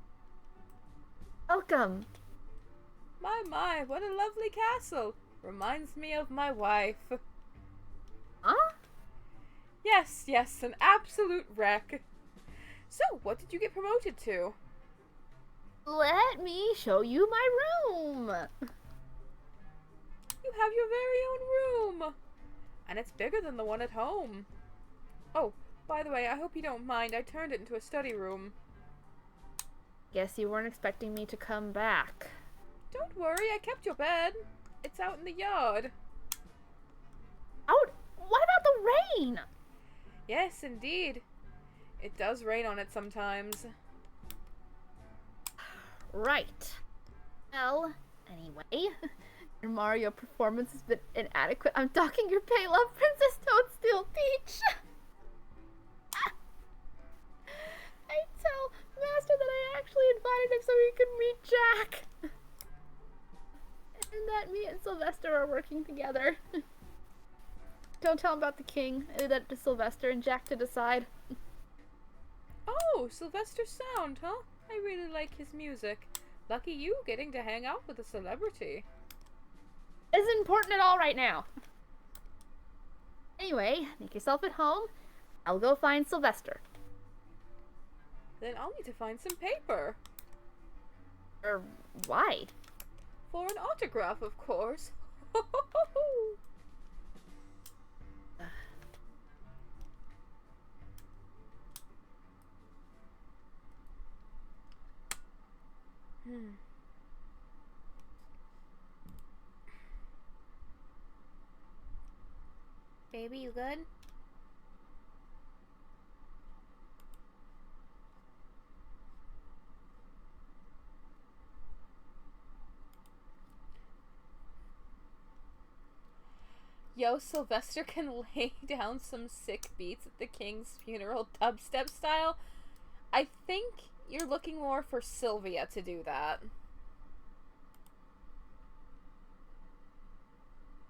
Welcome. My, what a lovely castle. Reminds me of my wife. Huh? Yes, an absolute wreck. So, what did you get promoted to? Let me show you my room. You have your very own room. And it's bigger than the one at home. Oh, by the way, I hope you don't mind. I turned it into a study room. Guess you weren't expecting me to come back. Don't worry, I kept your bed. It's out in the yard. Out? What about the rain? Yes, indeed. It does rain on it sometimes. Right. Well, anyway, your Mario performance has been inadequate. I'm docking your pay, love, Princess Toadstool Peach. I tell Master that I actually invited him so he could meet Jack. And that me and Silvester are working together. Don't tell him about the king. I leave that to Silvester and Jack to decide. Oh, Silvester Sound, huh? I really like his music. Lucky you getting to hang out with a celebrity. Isn't important at all right now. Anyway, make yourself at home. I'll go find Silvester. Then I'll need to find some paper. Why? For an autograph, of course. Baby, you good? Yo, Silvester can lay down some sick beats at the king's funeral dubstep style. I think you're looking more for Sylvia to do that.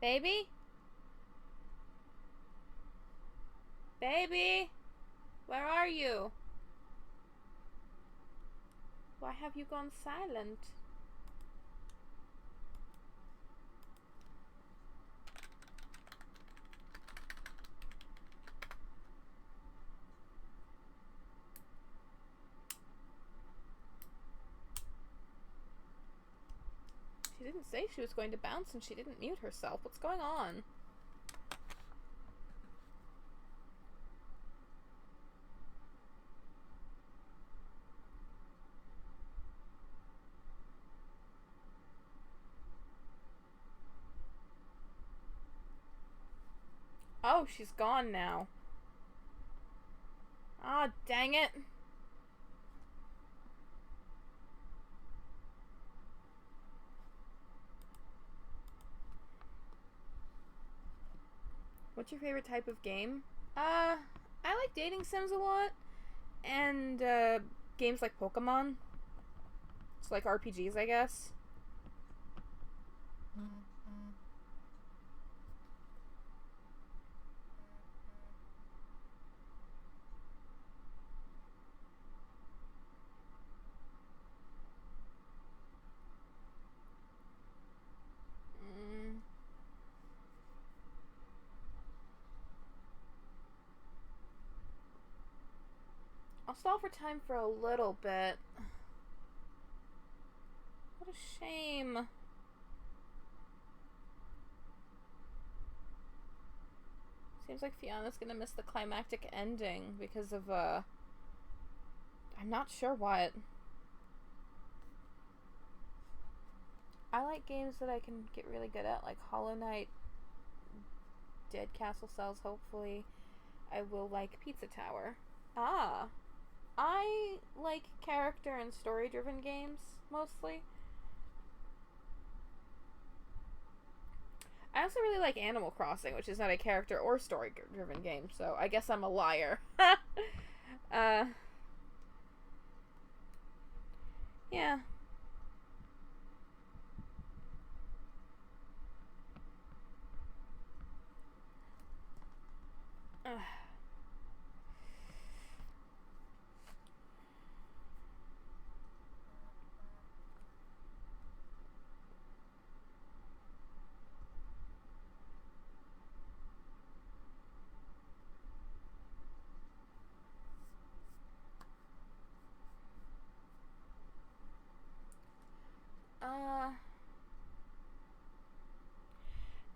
Baby? Baby? Where are you? Why have you gone silent? She didn't say she was going to bounce and she didn't mute herself. What's going on? Oh, she's gone now. Ah, dang it. What's your favorite type of game? I like dating sims a lot. And, games like Pokemon. It's like RPGs, I guess. stall for time for a little bit. What a shame. Seems like Fiona's gonna miss the climactic ending because of, I'm not sure what. I like games that I can get really good at, like Hollow Knight, Dead Castle Cells, hopefully. I will like Pizza Tower. Ah. I like character and story-driven games, mostly. I also really like Animal Crossing, which is not a character or story-driven game, so I guess I'm a liar. Yeah.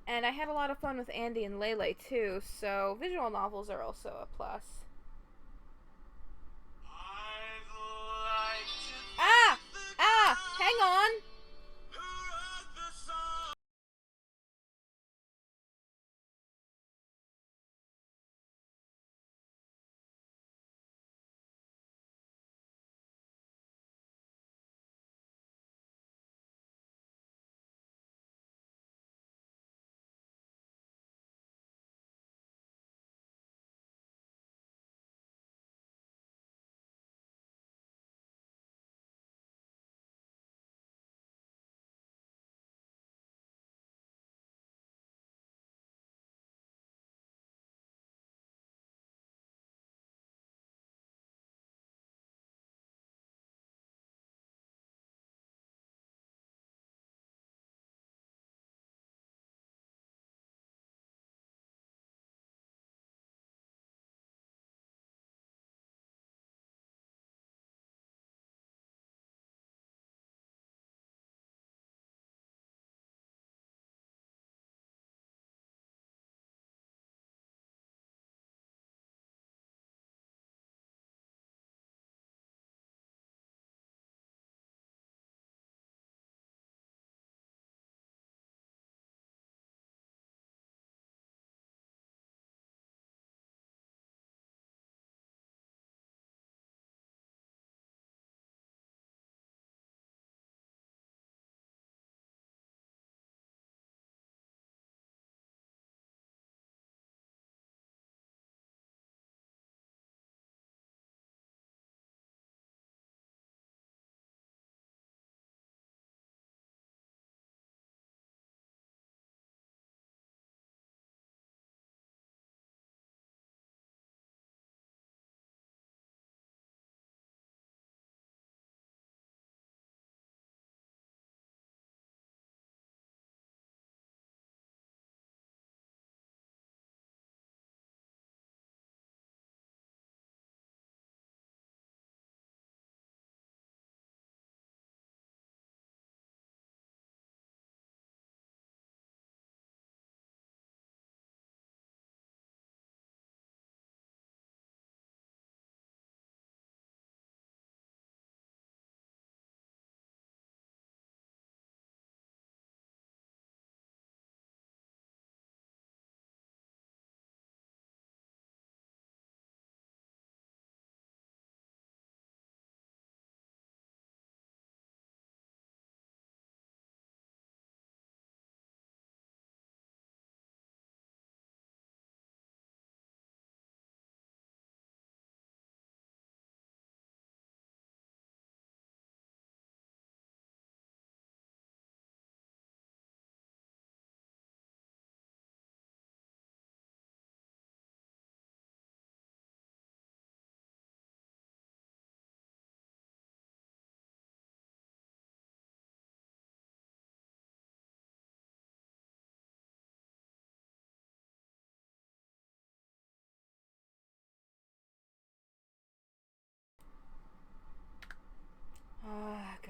And I had a lot of fun with Andy and Lele too, so visual novels are also a plus. Ah! Ah! Hang on!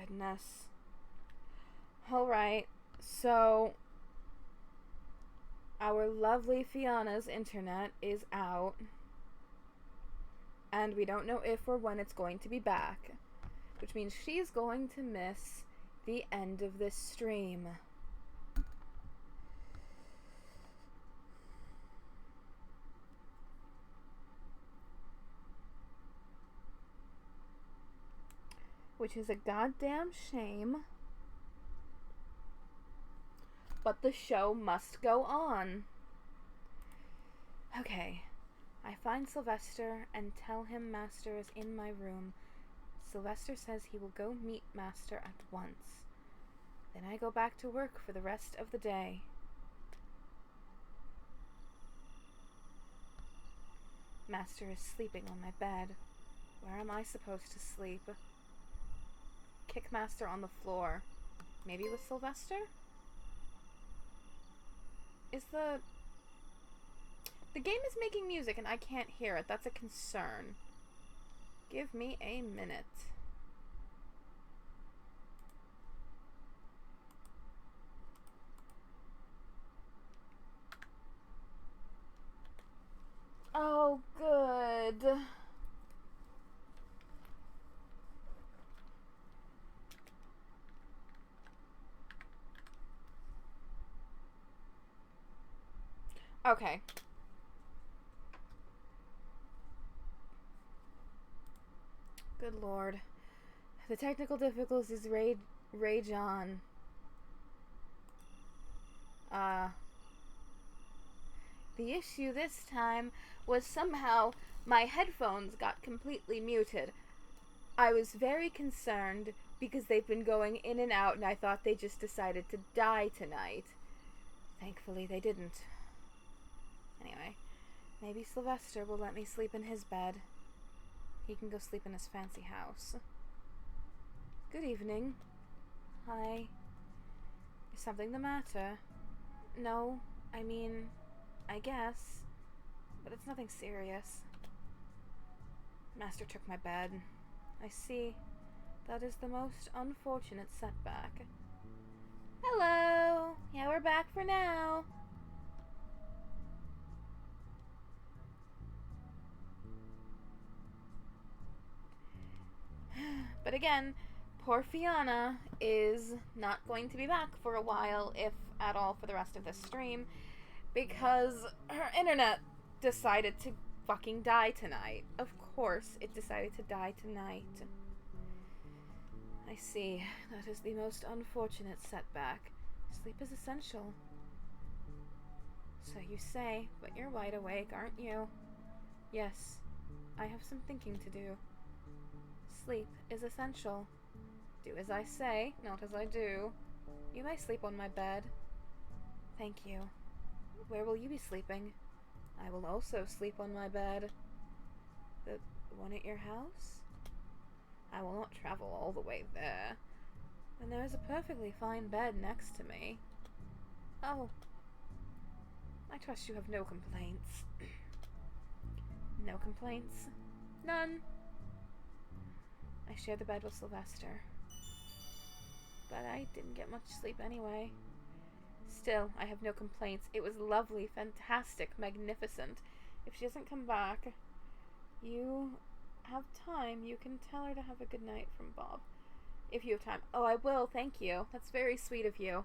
goodness. Alright, so our lovely Fiona's internet is out. And we don't know if or when it's going to be back. Which means she's going to miss the end of this stream. Which is a goddamn shame. But the show must go on. Okay. I find Silvester and tell him Master is in my room. Silvester says he will go meet Master at once. Then I go back to work for the rest of the day. Master is sleeping on my bed. Where am I supposed to sleep? Kick Master on the floor. Maybe with Silvester? The game is making music and I can't hear it. That's a concern. Give me a minute. Oh, good. Okay. Good lord. The technical difficulties rage on. The issue this time was somehow my headphones got completely muted. I was very concerned because they've been going in and out and I thought they just decided to die tonight. Thankfully they didn't. Anyway, maybe Silvester will let me sleep in his bed. He can go sleep in his fancy house. Good evening. Hi. Is something the matter? No, I mean, I guess. But it's nothing serious. Master took my bed. I see. That is the most unfortunate setback. Hello! Yeah, we're back for now. But again, poor Fiona is not going to be back for a while, if at all, for the rest of this stream, because her internet decided to fucking die tonight. Of course, it decided to die tonight. I see. That is the most unfortunate setback. Sleep is essential. So you say, but you're wide awake, aren't you? Yes, I have some thinking to do. Sleep is essential. Do as I say, not as I do. You may sleep on my bed. Thank you. Where will you be sleeping? I will also sleep on my bed. The one at your house? I will not travel all the way there. And there is a perfectly fine bed next to me. Oh. I trust you have no complaints. No complaints? None. I share the bed with Silvester. But I didn't get much sleep anyway. Still, I have no complaints. It was lovely, fantastic, magnificent. If she doesn't come back, you have time, you can tell her to have a good night from Bob. If you have time. Oh, I will, thank you. That's very sweet of you.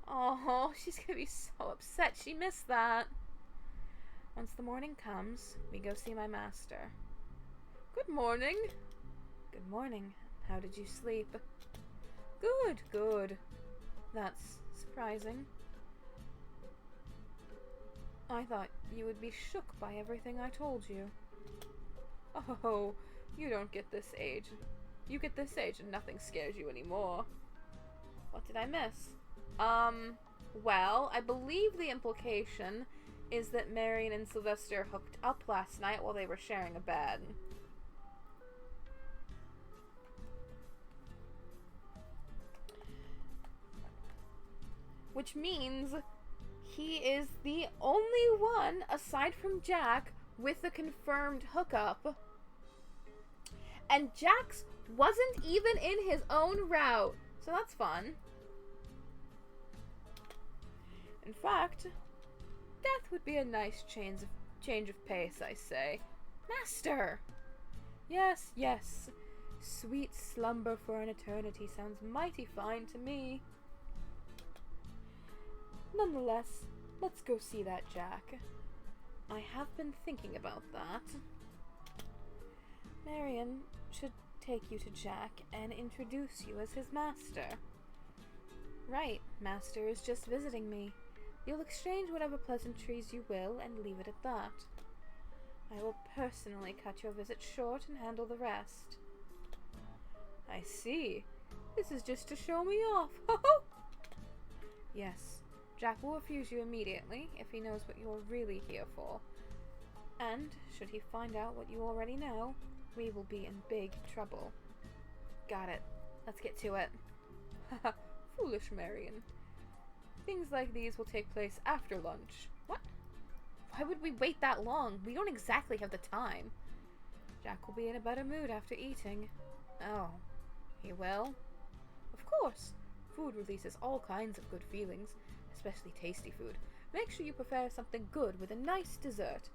Oh, she's gonna be so upset. She missed that. Once the morning comes, we go see my master. Good morning. Good morning. How did you sleep? Good, good. That's surprising. I thought you would be shook by everything I told you. Oh, you don't get this age. You get this age and nothing scares you anymore. What did I miss? Well, I believe the implication is that Marion and Silvester hooked up last night while they were sharing a bed. Which means he is the only one, aside from Jack, with a confirmed hookup. And Jack's wasn't even in his own route. So that's fun. In fact, death would be a nice change of pace, I say. Master! Yes, yes. Sweet slumber for an eternity sounds mighty fine to me. Nonetheless, let's go see that Jack. I have been thinking about that. Marion should take you to Jack and introduce you as his master. Right, Master is just visiting me. You'll exchange whatever pleasantries you will and leave it at that. I will personally cut your visit short and handle the rest. I see. This is just to show me off. Yes, Jack will refuse you immediately if he knows what you're really here for. And, should he find out what you already know, we will be in big trouble. Got it. Let's get to it. Haha, foolish Marion. Things like these will take place after lunch. What? Why would we wait that long? We don't exactly have the time. Jack will be in a better mood after eating. Oh, he will? Of course. Food releases all kinds of good feelings, especially tasty food. Make sure you prepare something good with a nice dessert.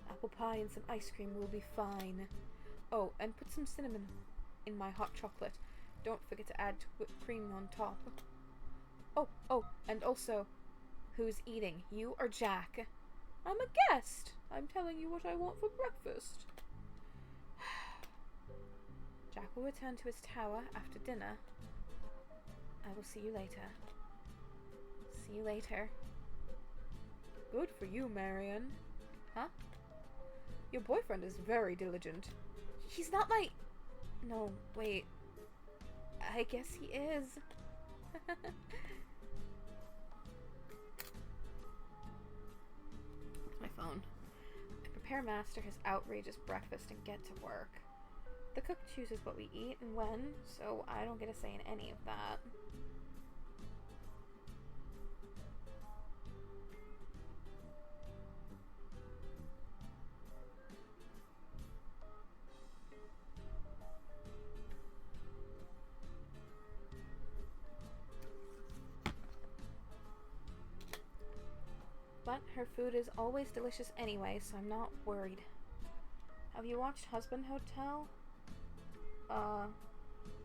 Apple pie and some ice cream will be fine. Oh, and put some cinnamon in my hot chocolate. Don't forget to add whipped cream on top. Oh, and also, who's eating, you or Jack? I'm a guest. I'm telling you what I want for breakfast. Jack will return to his tower after dinner. I will see you later. See you later. Good for you, Marion. Huh? Your boyfriend is very diligent. He's not my... No, wait. I guess he is. My phone. I prepare Master his outrageous breakfast and get to work. The cook chooses what we eat and when, so I don't get a say in any of that. But her food is always delicious anyway, so I'm not worried. Have you watched Husband Hotel?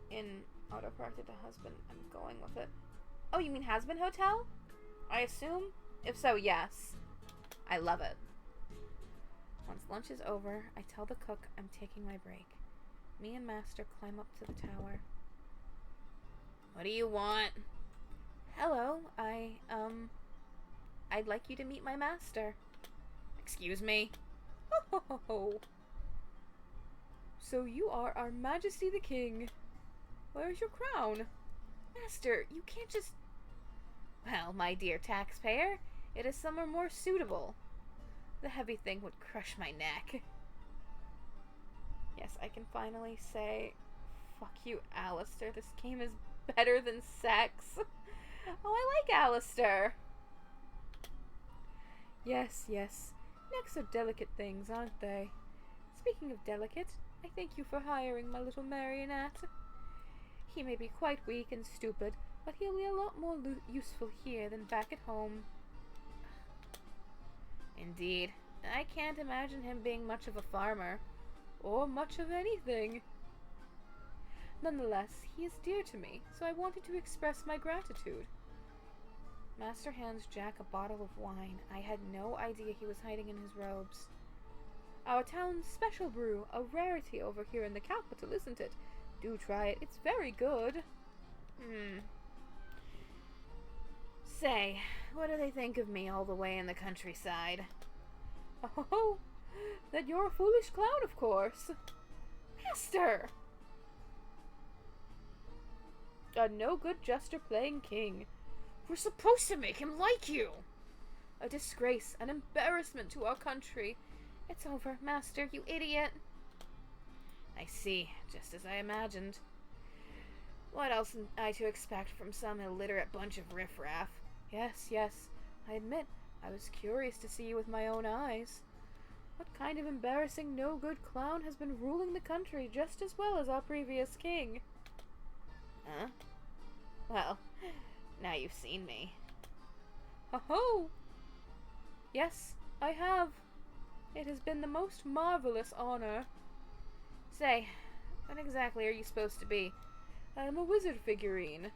In autocorrected to husband, I'm going with it. Oh, you mean Has-Been Hotel? I assume? If so, yes. I love it. Once lunch is over, I tell the cook I'm taking my break. Me and Master climb up to the tower. What do you want? Hello, I'd like you to meet my master. Excuse me? Oh. So you are our Majesty the King. Where's your crown? Master, you can't just... Well, my dear taxpayer, it is somewhere more suitable. The heavy thing would crush my neck. Yes, I can finally say, fuck you, Alistair. This game is better than sex. Oh, I like Alistair. Yes. Necks are delicate things, aren't they? Speaking of delicate, I thank you for hiring my little marionette. He may be quite weak and stupid, but he'll be a lot more useful here than back at home. Indeed, I can't imagine him being much of a farmer, or much of anything. Nonetheless, he is dear to me, so I wanted to express my gratitude. Master hands Jack a bottle of wine. I had no idea he was hiding in his robes. Our town's special brew, a rarity over here in the capital, isn't it? Do try it, it's very good. Say, what do they think of me all the way in the countryside? Oh, that you're a foolish clown, of course. Master! A no-good jester playing king. We're supposed to make him like you! A disgrace, an embarrassment to our country. It's over, Master, you idiot. I see, just as I imagined. What else am I to expect from some illiterate bunch of riffraff? Yes, I admit, I was curious to see you with my own eyes. What kind of embarrassing no-good clown has been ruling the country just as well as our previous king? Huh? Well, now you've seen me. Ho-ho! Yes, I have. It has been the most marvelous honor. Say, what exactly are you supposed to be? I'm a wizard figurine.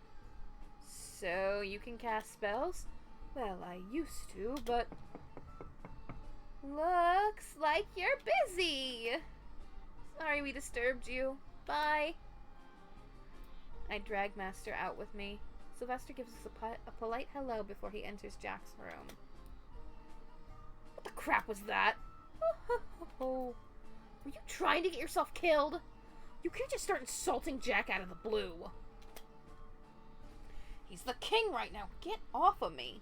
So you can cast spells? Well, I used to, but... Looks like you're busy. Sorry we disturbed you. Bye. I drag Master out with me. Silvester gives us a polite hello before he enters Jack's room. What the crap was that? Were you trying to get yourself killed? You can't just start insulting Jack out of the blue. He's the king right now. Get off of me.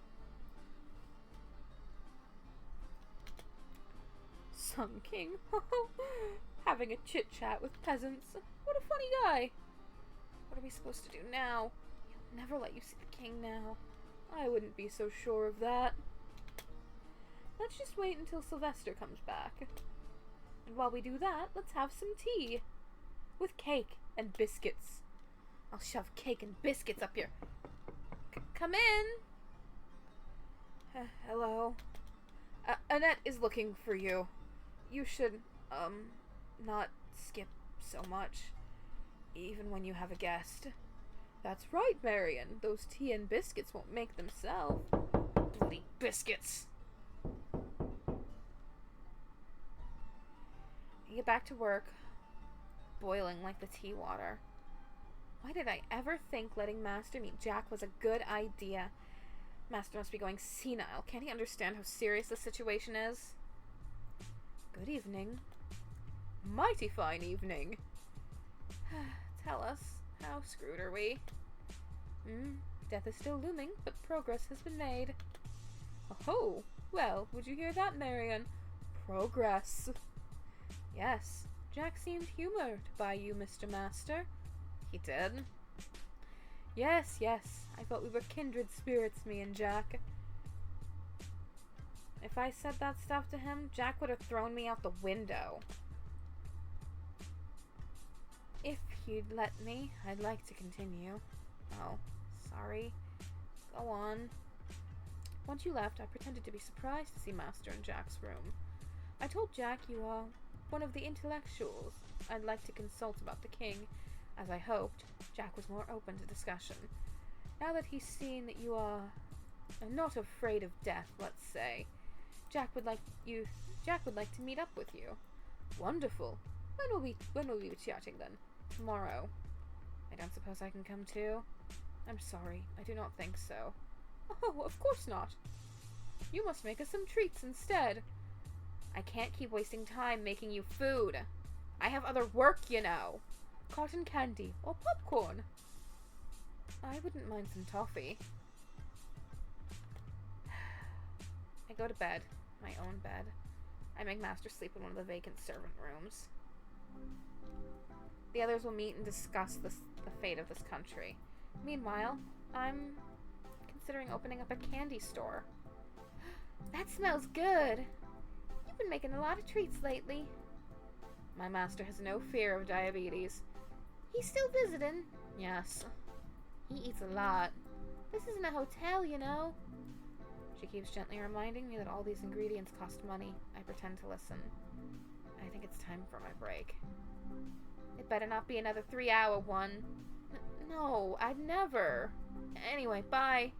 Some king. Having a chit-chat with peasants. What a funny guy. What are we supposed to do now? He'll never let you see the king now. I wouldn't be so sure of that. Let's just wait until Silvester comes back. And while we do that, let's have some tea. With cake and biscuits. I'll shove cake and biscuits up your... Come in! Hello? Annette is looking for you. You should, not skip so much. Even when you have a guest. That's right, Marion. Those tea and biscuits won't make themselves. Bloody biscuits! I get back to work, boiling like the tea water. Why did I ever think letting Master meet Jack was a good idea? Master must be going senile. Can't he understand how serious the situation is? Good evening. Mighty fine evening. Tell us, how screwed are we? Death is still looming, but progress has been made. Oh, well, would you hear that, Marion? Progress. Yes, Jack seemed humored by you, Mr. Master. He did? Yes, I thought we were kindred spirits, me and Jack. If I said that stuff to him, Jack would have thrown me out the window. If you'd let me, I'd like to continue. Oh, sorry. Go on. Once you left, I pretended to be surprised to see Master in Jack's room. I told Jack you are one of the intellectuals I'd like to consult about the king. As I hoped, Jack was more open to discussion. Now that he's seen that you are not afraid of death, let's say, Jack would like to meet up with you. Wonderful. When will we be chatting then? Tomorrow. I don't suppose I can come too? I'm sorry, I do not think so. Oh, of course not. You must make us some treats instead. I can't keep wasting time making you food. I have other work, you know. Cotton candy or popcorn. I wouldn't mind some toffee. I go to bed. My own bed. I make Master sleep in one of the vacant servant rooms. The others will meet and discuss the fate of this country. Meanwhile, I'm considering opening up a candy store. That smells good. You've been making a lot of treats lately. My master has no fear of diabetes. He's still visiting. Yes. He eats a lot. This isn't a hotel, you know. She keeps gently reminding me that all these ingredients cost money. I pretend to listen. I think it's time for my break. It better not be another 3-hour one. No, I'd never. Anyway, bye.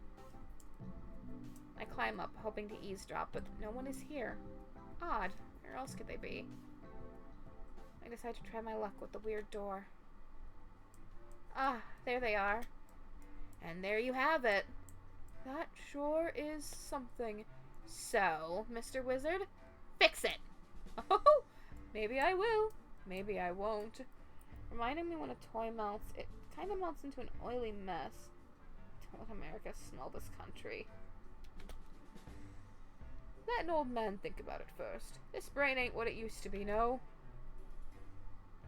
I climb up, hoping to eavesdrop, but no one is here. Odd. Where else could they be? I decide to try my luck with the weird door. Ah, there they are. And there you have it. That sure is something. So, Mr. Wizard, fix it. Oh, maybe I will. Maybe I won't. Reminding me when a toy melts, it kind of melts into an oily mess. Don't let America smell this country. Let an old man think about it first. This brain ain't what it used to be, no.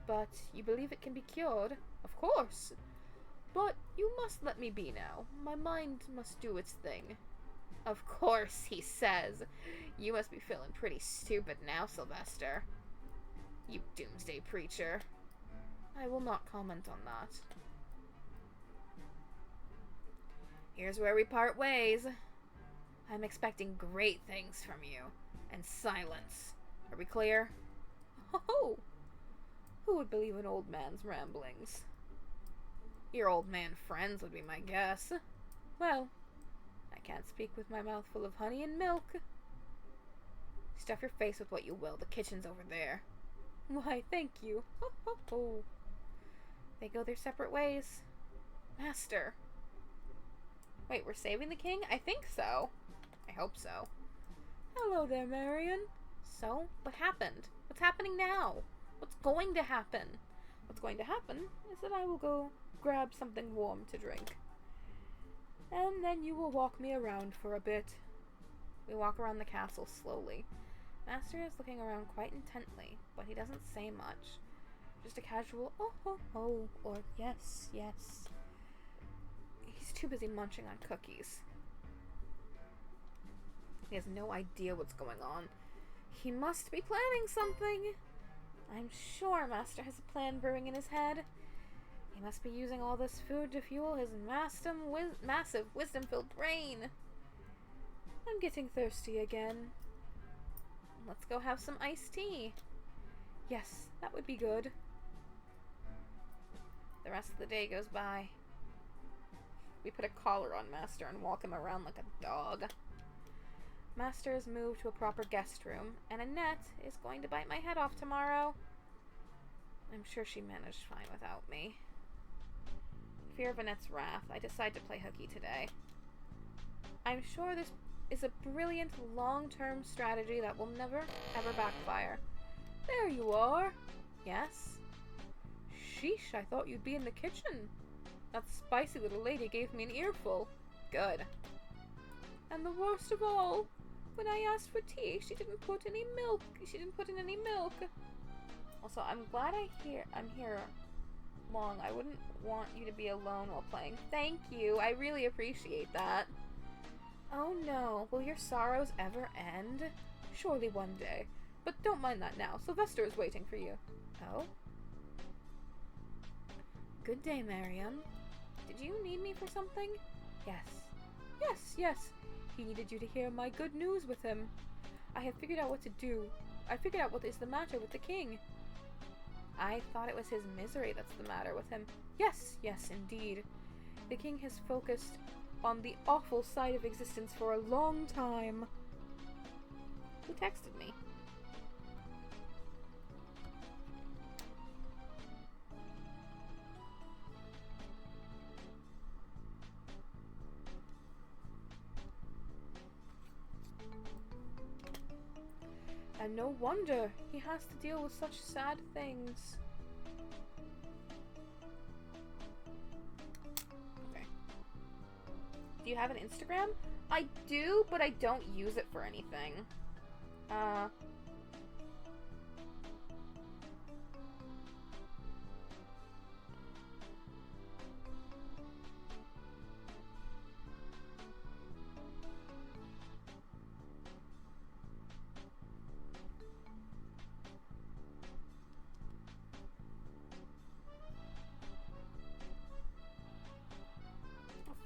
But you believe it can be cured? Of course. But you must let me be now. My mind must do its thing. Of course, he says. You must be feeling pretty stupid now, Silvester. You doomsday preacher. I will not comment on that. Here's where we part ways. I'm expecting great things from you. And silence. Are we clear? Oh! Who would believe an old man's ramblings? Your old man friends would be my guess. Well, I can't speak with my mouth full of honey and milk. Stuff your face with what you will. The kitchen's over there. Why, thank you. Ho, ho, ho. They go their separate ways. Master. Wait, we're saving the king? I think so. I hope so. Hello there, Marion. So, what happened? What's happening now? What's going to happen? What's going to happen is that I will go grab something warm to drink. And then you will walk me around for a bit. We walk around the castle slowly. Master is looking around quite intently, but he doesn't say much. Just a casual, oh ho ho, or yes, yes. He's too busy munching on cookies. He has no idea what's going on. He must be planning something. I'm sure Master has a plan brewing in his head. He must be using all this food to fuel his massive wisdom-filled brain. I'm getting thirsty again. Let's go have some iced tea. Yes, that would be good. The rest of the day goes by. We put a collar on Master and walk him around like a dog. Master is moved to a proper guest room, and Annette is going to bite my head off tomorrow. I'm sure she managed fine without me. Fear of Annette's wrath, I decide to play hooky today. I'm sure this is a brilliant long-term strategy that will never, ever backfire. There you are. Yes? Sheesh, I thought you'd be in the kitchen. That spicy little lady gave me an earful. Good. And the worst of all, when I asked for tea, she didn't put any milk. She didn't put in any milk. Also, I'm glad I'm here long. I wouldn't want you to be alone while playing. Thank you. I really appreciate that. Oh no, will your sorrows ever end? Surely one day. But don't mind that now. Silvester is waiting for you. Oh? Good day, Marion. Did you need me for something? Yes. Yes, yes. He needed you to hear my good news with him. I have figured out what to do. I figured out what is the matter with the king. I thought it was his misery that's the matter with him. Yes, yes, indeed. The king has focused on the awful side of existence for a long time. Who texted me? And no wonder he has to deal with such sad things. Okay. Do you have an Instagram? I do, but I don't use it for anything.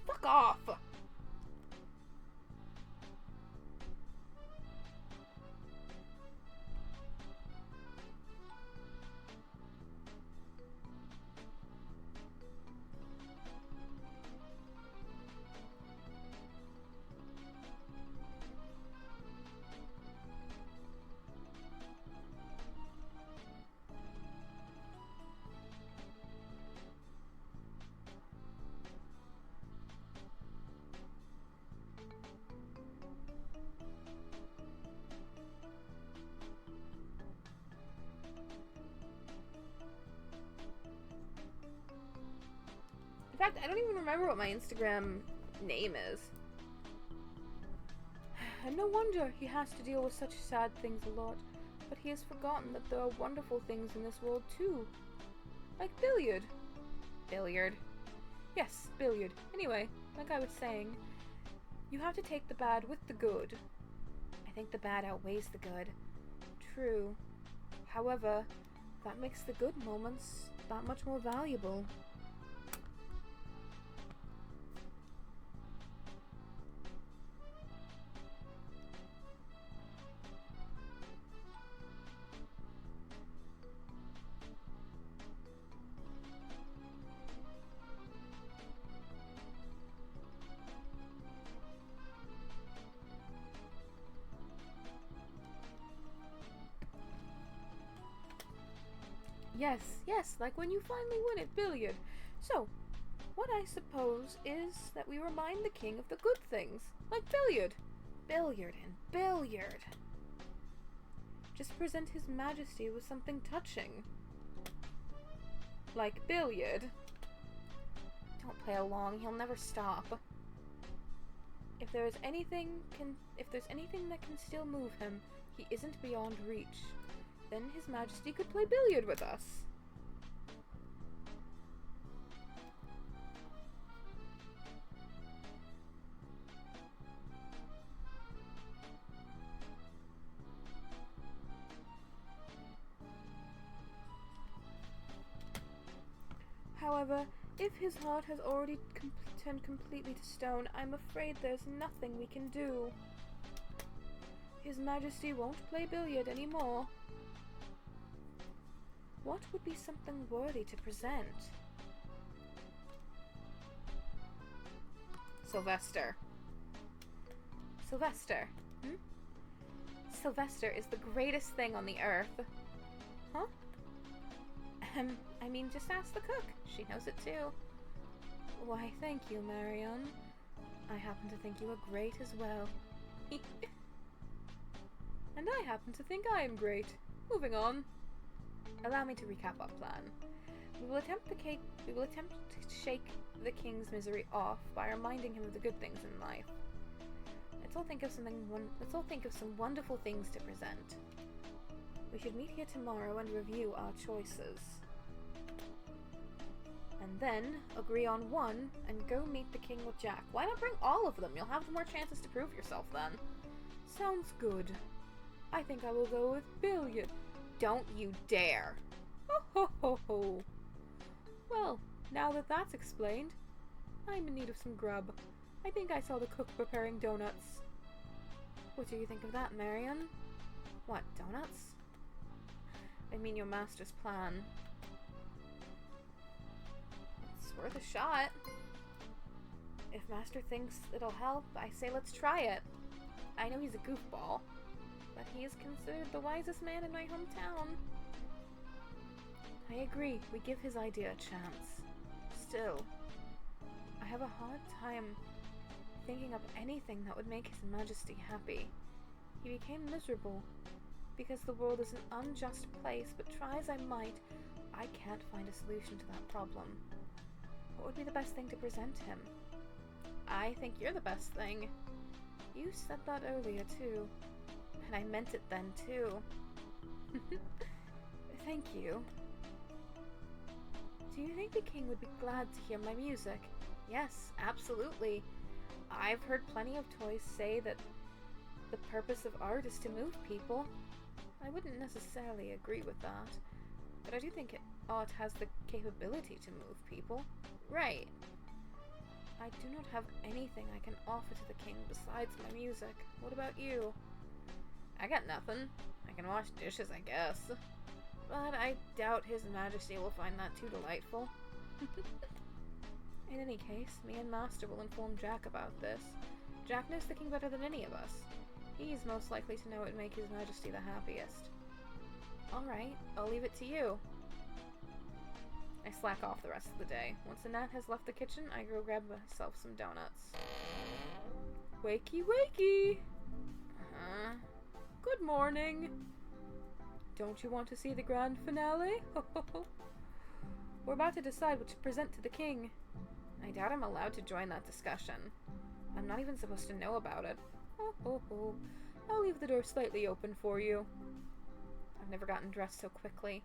Fuck off! In fact, I don't even remember what my Instagram name is. And no wonder he has to deal with such sad things a lot, but he has forgotten that there are wonderful things in this world too. Like billiard. Billiard. Yes, billiard. Anyway, like I was saying, You have to take the bad with the good. I think the bad outweighs the good. True. However, that makes the good moments that much more valuable. Yes, like when you finally win at billiard. So, what I suppose is that we remind the king of the good things, like billiard. Billiard and billiard. Just present his majesty with something touching. Like billiard. Don't play along, he'll never stop. If there's anything that can still move him, he isn't beyond reach. Then His Majesty could play billiard with us. However, if his heart has already turned completely to stone, I'm afraid there's nothing we can do. His Majesty won't play billiard anymore. What would be something worthy to present? Silvester. Silvester. Silvester is the greatest thing on the earth. Huh? I mean, just ask the cook. She knows it too. Why, thank you, Marion. I happen to think you are great as well. And I happen to think I am great. Moving on. Allow me to recap our plan. We will attempt to shake the king's misery off by reminding him of the good things in life. Let's all think of some wonderful things to present. We should meet here tomorrow and review our choices. And then agree on one and go meet the king with Jack. Why not bring all of them? You'll have more chances to prove yourself then. Sounds good. I think I will go with billiard. Don't you dare. Ho ho ho ho. Well, now that that's explained, I'm in need of some grub. I think I saw the cook preparing donuts. What do you think of that, Marion? What, donuts? I mean your master's plan. It's worth a shot. If master thinks it'll help, I say let's try it. I know he's a goofball, but he is considered the wisest man in my hometown. I agree, we give his idea a chance. Still, I have a hard time thinking of anything that would make His Majesty happy. He became miserable because the world is an unjust place, but try as I might, I can't find a solution to that problem. What would be the best thing to present him? I think you're the best thing. You said that earlier, too. And I meant it then, too. Thank you. Do you think the king would be glad to hear my music? Yes, absolutely. I've heard plenty of toys say that the purpose of art is to move people. I wouldn't necessarily agree with that, but I do think art has the capability to move people. Right. I do not have anything I can offer to the king besides my music. What about you? I got nothing. I can wash dishes, I guess. But I doubt His Majesty will find that too delightful. In any case, me and Master will inform Jack about this. Jack knows the king better than any of us. He's most likely to know it would make His Majesty the happiest. Alright, I'll leave it to you. I slack off the rest of the day. Once Annette has left the kitchen, I go grab myself some donuts. Wakey, wakey! Good morning! Don't you want to see the grand finale? We're about to decide what to present to the king. I doubt I'm allowed to join that discussion. I'm not even supposed to know about it. I'll leave the door slightly open for you. I've never gotten dressed so quickly.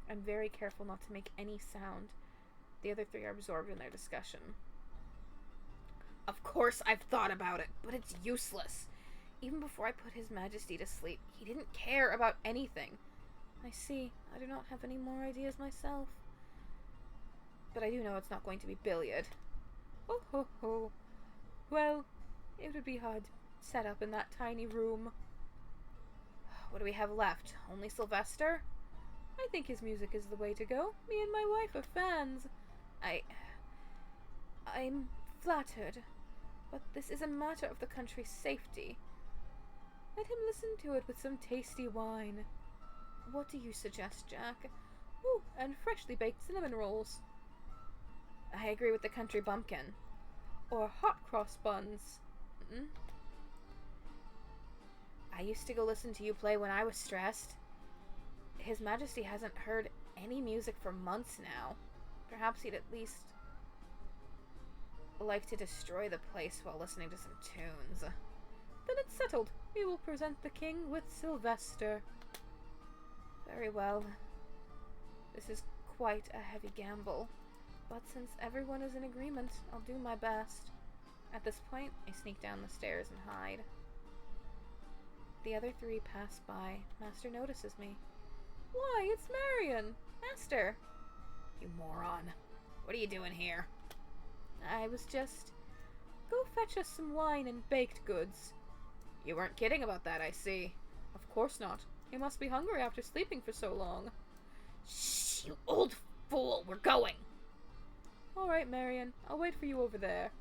I'm very careful not to make any sound. The other three are absorbed in their discussion. Of course I've thought about it, but it's useless. Even before I put His Majesty to sleep, he didn't care about anything. I see. I do not have any more ideas myself. But I do know it's not going to be billiard. Oh ho ho. Well, it would be hard to set up in that tiny room. What do we have left? Only Silvester? I think his music is the way to go. Me and my wife are fans. I'm flattered, but this is a matter of the country's safety. Let him listen to it with some tasty wine. What do you suggest, Jack? Ooh, and freshly baked cinnamon rolls. I agree with the country bumpkin. Or hot cross buns. I used to go listen to you play when I was stressed. His Majesty hasn't heard any music for months now. Perhaps he'd at least like to destroy the place while listening to some tunes. Then it's settled. We will present the king with Silvester. Very well. This is quite a heavy gamble, but since everyone is in agreement, I'll do my best. At this point, I sneak down the stairs and hide. The other three pass by. Master notices me. Why, it's Marion! Master! You moron. What are you doing here? I was just... Go fetch us some wine and baked goods. You weren't kidding about that, I see. Of course not. You must be hungry after sleeping for so long. Shh, you old fool! We're going! Alright, Marion. I'll wait for you over there.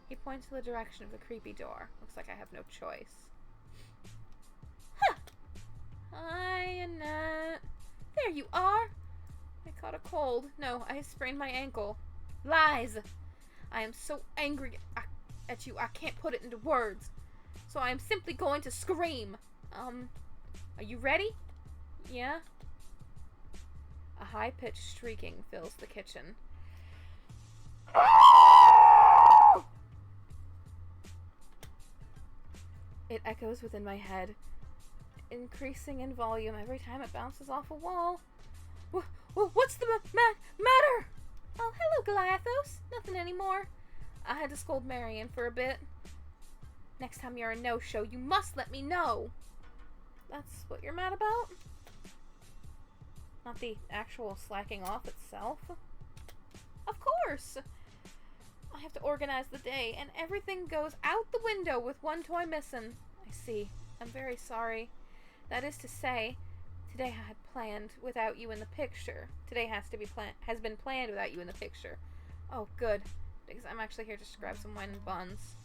He points to the direction of the creepy door. Looks like I have no choice. Huh! Hi, Annette. There you are! I caught a cold. No, I sprained my ankle. Lies! I am so angry at you, I can't put it into words. So I am simply going to scream. Are you ready? Yeah? A high-pitched shrieking fills the kitchen. It echoes within my head, increasing in volume every time it bounces off a wall. What's the matter? Oh, hello, Goliathos. Nothing anymore. I had to scold Marion for a bit. Next time you're a no-show, you must let me know. That's what you're mad about? Not the actual slacking off itself? Of course! I have to organize the day, and everything goes out the window with one toy missing. I see. I'm very sorry. That is to say, today I had planned without you in the picture. Today has been planned without you in the picture. Oh, good. Because I'm actually here just to grab some wine and buns.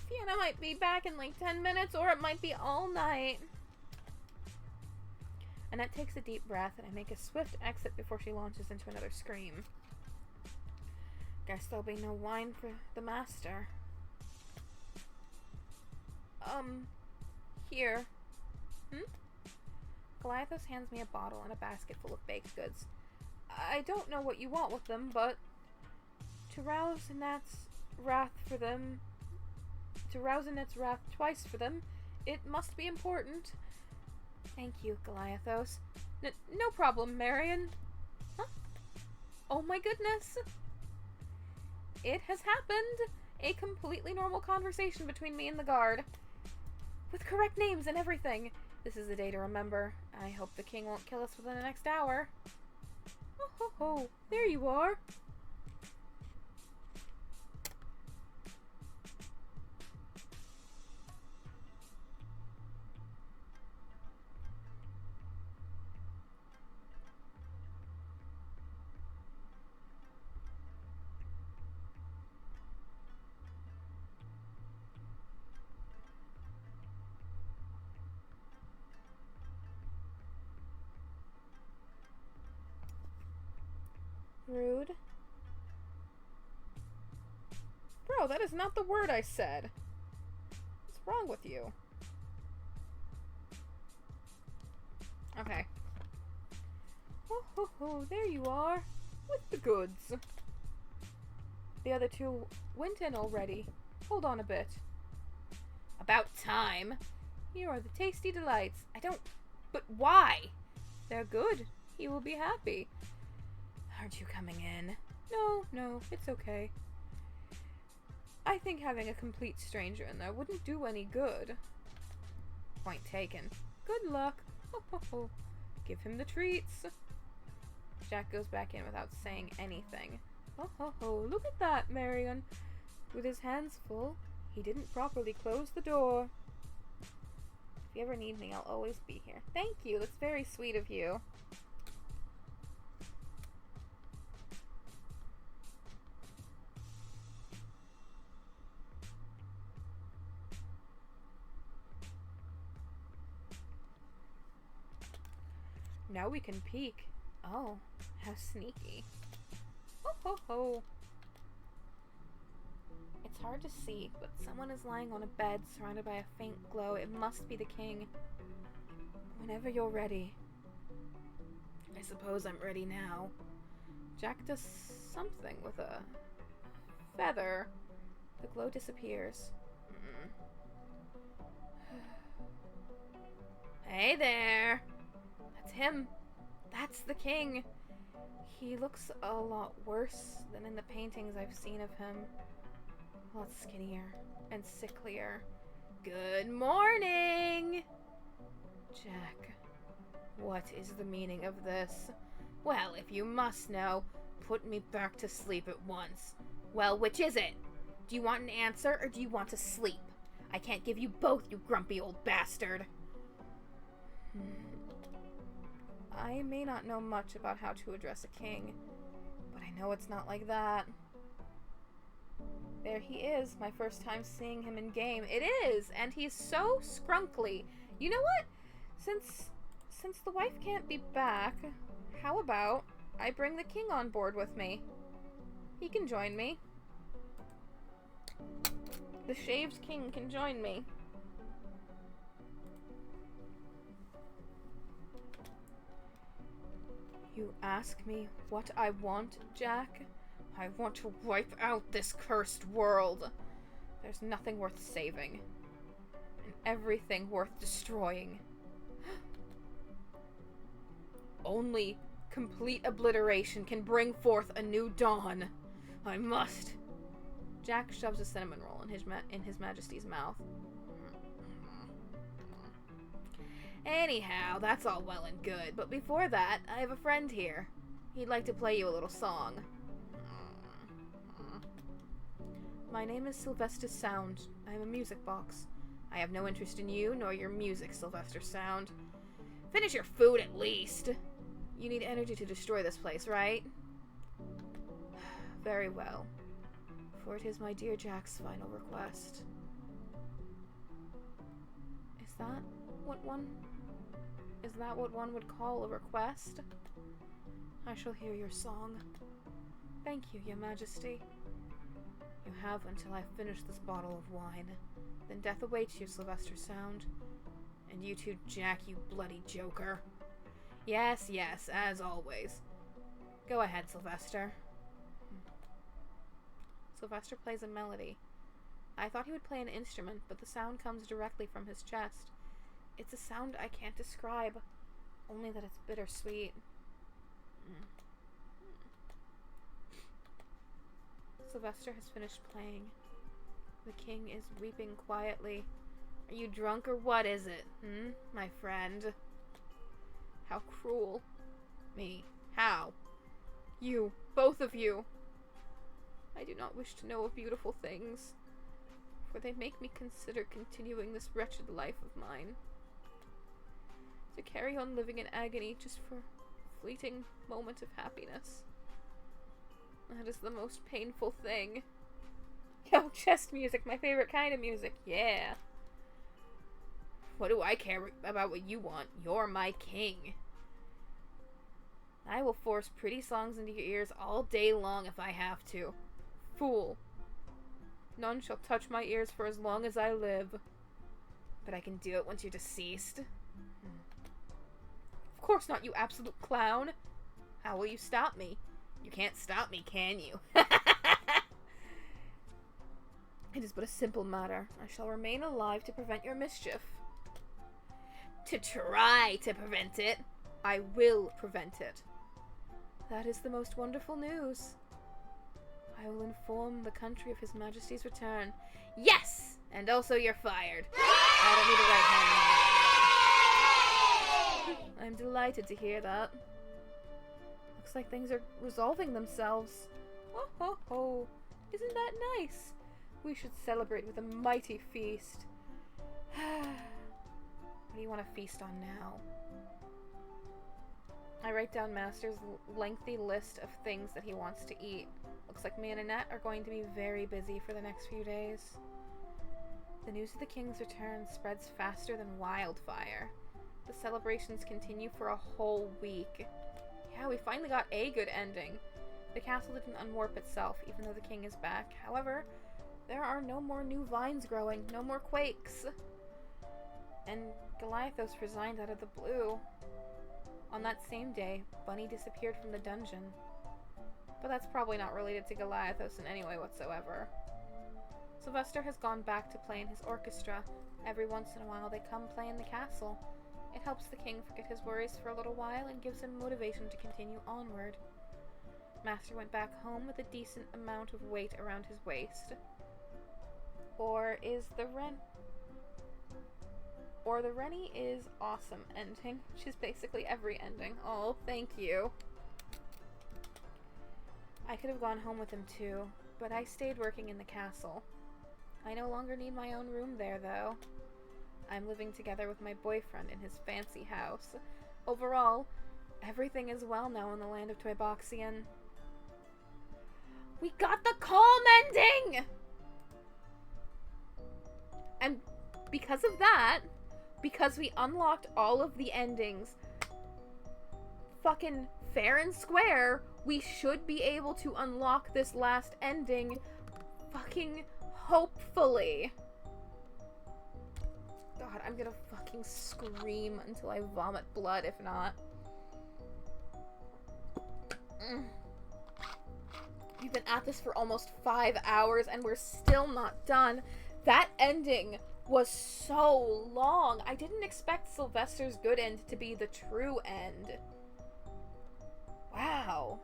Fiona might be back in like 10 minutes, or it might be all night. Annette takes a deep breath, and I make a swift exit before she launches into another scream. Guess there'll be no wine for the master. Here. Goliathos hands me a bottle and a basket full of baked goods. I don't know what you want with them, but to rouse Annette's wrath twice for them, it must be important. Thank you, Goliathos. No problem, Marion. Huh? Oh my goodness. It has happened. A completely normal conversation between me and the guard. With correct names and everything. This is a day to remember. I hope the king won't kill us within the next hour. Oh ho ho, there you are. Rude. Bro, that is not the word I said. What's wrong with you? Okay. ho, there you are, with the goods. The other two went in already. Hold on a bit. About time. Here are the tasty delights. But why? They're good. He will be happy. Aren't you coming in? No, it's okay. I think having a complete stranger in there wouldn't do any good. Point taken. Good luck. Ho, ho, ho. Give him the treats. Jack goes back in without saying anything. Ho, ho, ho. Look at that, Marion. With his hands full, he didn't properly close the door. If you ever need me, I'll always be here. Thank you. That's very sweet of you. Now we can peek. Oh, how sneaky. Ho, ho, ho. It's hard to see, but someone is lying on a bed surrounded by a faint glow. It must be the king. Whenever you're ready. I suppose I'm ready now. Jack does something with a feather. The glow disappears. Hey there! That's him. That's the king. He looks a lot worse than in the paintings I've seen of him. A lot skinnier and sicklier. Good morning! Jack, what is the meaning of this? Well, if you must know, put me back to sleep at once. Well, which is it? Do you want an answer or do you want to sleep? I can't give you both, you grumpy old bastard. I may not know much about how to address a king, but I know it's not like that. There he is, my first time seeing him in game. It is, and he's so scrunkly. You know what? Since the wife can't be back, how about I bring the king on board with me? He can join me. The shaved king can join me. You ask me what I want, Jack? I want to wipe out this cursed world. There's nothing worth saving, and everything worth destroying. Only complete obliteration can bring forth a new dawn. I must. Jack shoves a cinnamon roll in his Majesty's mouth. Anyhow, that's all well and good, but before that, I have a friend here. He'd like to play you a little song. My name is Silvester Sound. I am a music box. I have no interest in you, nor your music, Silvester Sound. Finish your food at least. You need energy to destroy this place, right? Very well. For it is my dear Jack's final request. Is that what one would call a request? I shall hear your song. Thank you, Your Majesty. You have until I finish this bottle of wine. Then death awaits you, Silvester Sound. And you too, Jack, you bloody joker. Yes, as always. Go ahead, Silvester. Silvester plays a melody. I thought he would play an instrument, but the sound comes directly from his chest. It's a sound I can't describe, only that it's bittersweet. Silvester has finished playing. The king is weeping quietly. Are you drunk or what is it, my friend? How cruel. Me. How? You. Both of you. I do not wish to know of beautiful things, for they make me consider continuing this wretched life of mine. To carry on living in agony just for a fleeting moment of happiness. That is the most painful thing. Yo, chest music, my favorite kind of music, yeah. What do I care about what you want? You're my king. I will force pretty songs into your ears all day long if I have to. Fool. None shall touch my ears for as long as I live. But I can do it once you're deceased. Of course not, you absolute clown. How will you stop me? You can't stop me, can you? It is but a simple matter. I shall remain alive to prevent your mischief. To try to prevent it. I will prevent it. That is the most wonderful news. I will inform the country of His Majesty's return. Yes! And also you're fired. I don't need a right hand man. I'm delighted to hear that. Looks like things are resolving themselves. Ho ho ho. Isn't that nice? We should celebrate with a mighty feast. What do you want to feast on now? I write down Master's lengthy list of things that he wants to eat. Looks like me and Annette are going to be very busy for the next few days. The news of the king's return spreads faster than wildfire. The celebrations continue for a whole week. Yeah, we finally got a good ending. The castle didn't unwarp itself, even though the king is back. However, there are no more new vines growing, no more quakes. And Goliathos resigned out of the blue. On that same day, Bunny disappeared from the dungeon. But that's probably not related to Goliathos in any way whatsoever. Silvester has gone back to play in his orchestra. Every once in a while they come play in the castle. It helps the king forget his worries for a little while and gives him motivation to continue onward. Master went back home with a decent amount of weight around his waist. Or the Rennie is awesome ending, which is basically every ending. Oh, thank you. I could have gone home with him too, but I stayed working in the castle. I no longer need my own room there, though. I'm living together with my boyfriend in his fancy house. Overall, everything is well now in the land of Toyboxian. We got the calm ending! And because of that, because we unlocked all of the endings fucking fair and square, we should be able to unlock this last ending fucking hopefully. God, I'm gonna fucking scream until I vomit blood if not. We've been at this for almost 5 hours and we're still not done. That ending was so long. I didn't expect Silvester's good end to be the true end. Wow.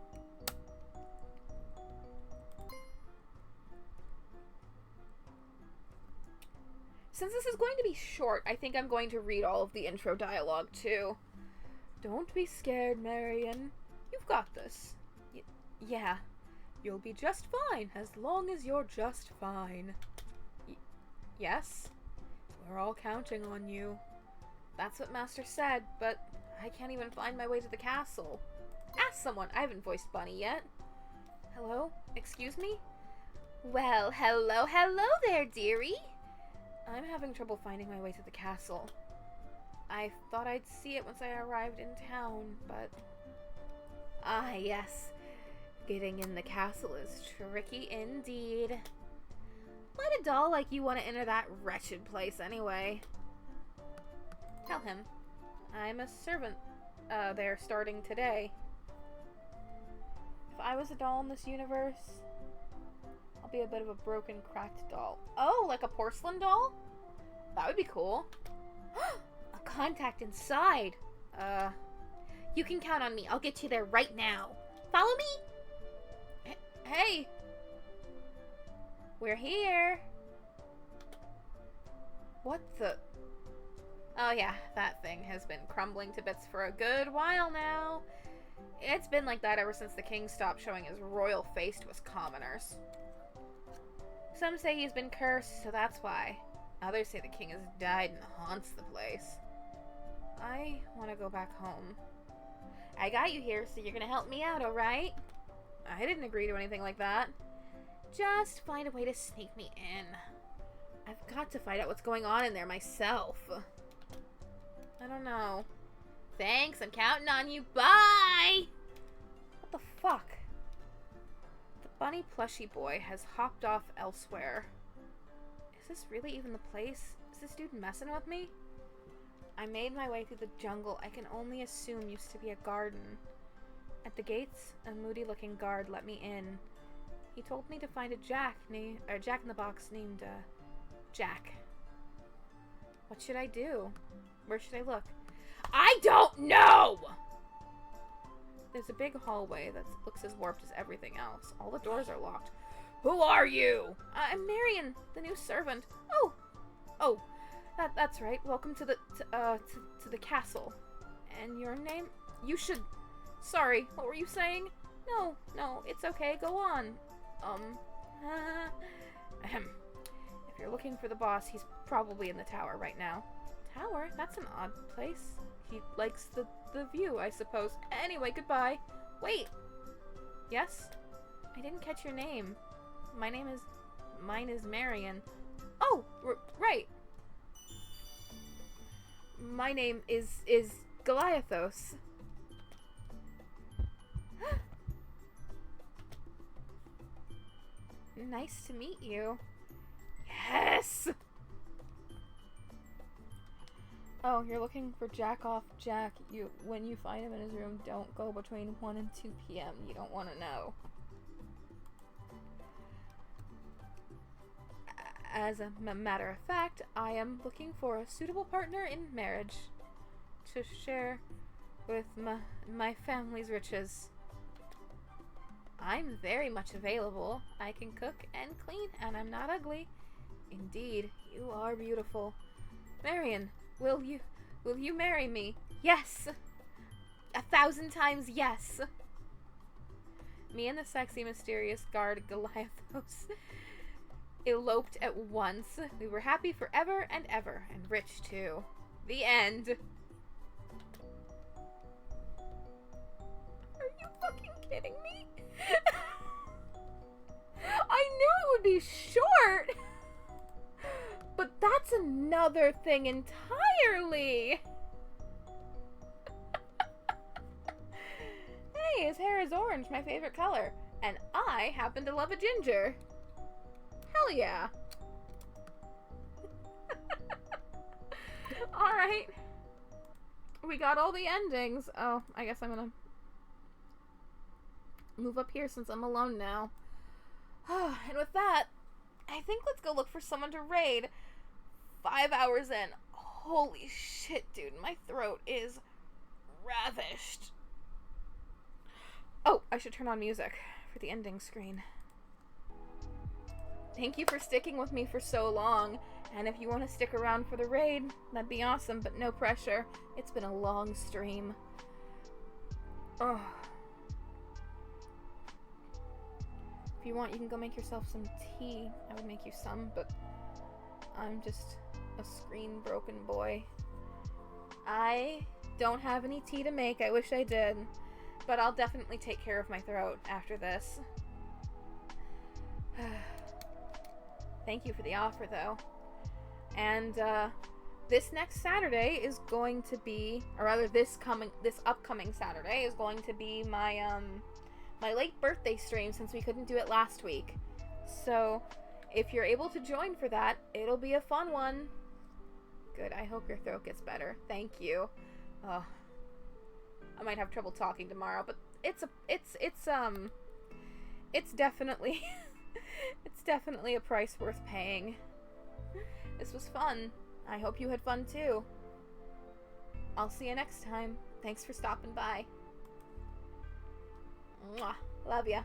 Since this is going to be short, I think I'm going to read all of the intro dialogue too. Don't be scared, Marion. You've got this. Yeah. You'll be just fine as long as you're just fine. Yes? We're all counting on you. That's what Master said, but I can't even find my way to the castle. Ask someone. I haven't voiced Bunny yet. Hello? Excuse me? Well, hello there, dearie. I'm having trouble finding my way to the castle. I thought I'd see it once I arrived in town, but... Ah, yes. Getting in the castle is tricky indeed. Why'd a doll like you want to enter that wretched place anyway? Tell him. I'm a servant there starting today. If I was a doll in this universe, I'll be a bit of a broken, cracked doll. Oh, like a porcelain doll? That would be cool. A contact inside. You can count on me. I'll get you there right now. Follow me? Hey! We're here. What the... Oh yeah, that thing has been crumbling to bits for a good while now. It's been like that ever since the king stopped showing his royal face to us commoners. Some say he's been cursed, so that's why. Others say the king has died and haunts the place. I want to go back home. I got you here, so you're gonna help me out, alright? I didn't agree to anything like that. Just find a way to sneak me in. I've got to find out what's going on in there myself. I don't know. Thanks, I'm counting on you. Bye! What the fuck? The bunny plushie boy has hopped off elsewhere. Is this really even the place? Is this dude messing with me? I made my way through the jungle I can only assume used to be a garden. At the gates, a moody-looking guard let me in. He told me to find a Jack in the Box named, Jack. What should I do? Where should I look? I don't know! There's a big hallway that looks as warped as everything else. All the doors are locked. Who are you? I'm Marion, the new servant. Oh, that's right. Welcome to the castle. And your name? You should... Sorry, what were you saying? No, it's okay. Go on. Ahem. If you're looking for the boss, he's probably in the tower right now. Tower? That's an odd place. He likes the view, I suppose. Anyway, goodbye. Wait. Yes? I didn't catch your name. Mine is Marion. Oh, right. My name is Goliathos. Nice to meet you. Yes! Oh, you're looking for Jack. When you find him in his room, don't go between 1 and 2 p.m. You don't want to know. As a matter of fact, I am looking for a suitable partner in marriage to share with my family's riches. I'm very much available. I can cook and clean, and I'm not ugly. Indeed, you are beautiful. Marion, will you marry me? Yes! 1,000 times yes! Me and the sexy, mysterious guard Goliathos eloped at once. We were happy forever and ever, and rich too. The end. Are you fucking kidding me? I knew it would be short! But that's another thing entirely! Hey, his hair is orange, my favorite color. And I happen to love a ginger. Hell yeah. Alright. We got all the endings. Oh, I guess I'm gonna move up here since I'm alone now. And with that, I think let's go look for someone to raid. 5 hours in. Holy shit, dude. My throat is ravished. Oh, I should turn on music for the ending screen. Thank you for sticking with me for so long. And if you want to stick around for the raid, that'd be awesome, but no pressure. It's been a long stream. Oh. If you want, you can go make yourself some tea. I would make you some, but I'm just a screen-broken boy. I don't have any tea to make. I wish I did. But I'll definitely take care of my throat after this. Thank you for the offer, though. And, this next Saturday is going to be, or rather this upcoming Saturday is going to be my, my late birthday stream since we couldn't do it last week. So, if you're able to join for that, it'll be a fun one. Good, I hope your throat gets better. Thank you. Oh, I might have trouble talking tomorrow, but it's definitely, it's definitely a price worth paying. This was fun. I hope you had fun too. I'll see you next time. Thanks for stopping by. Mwah. Love ya.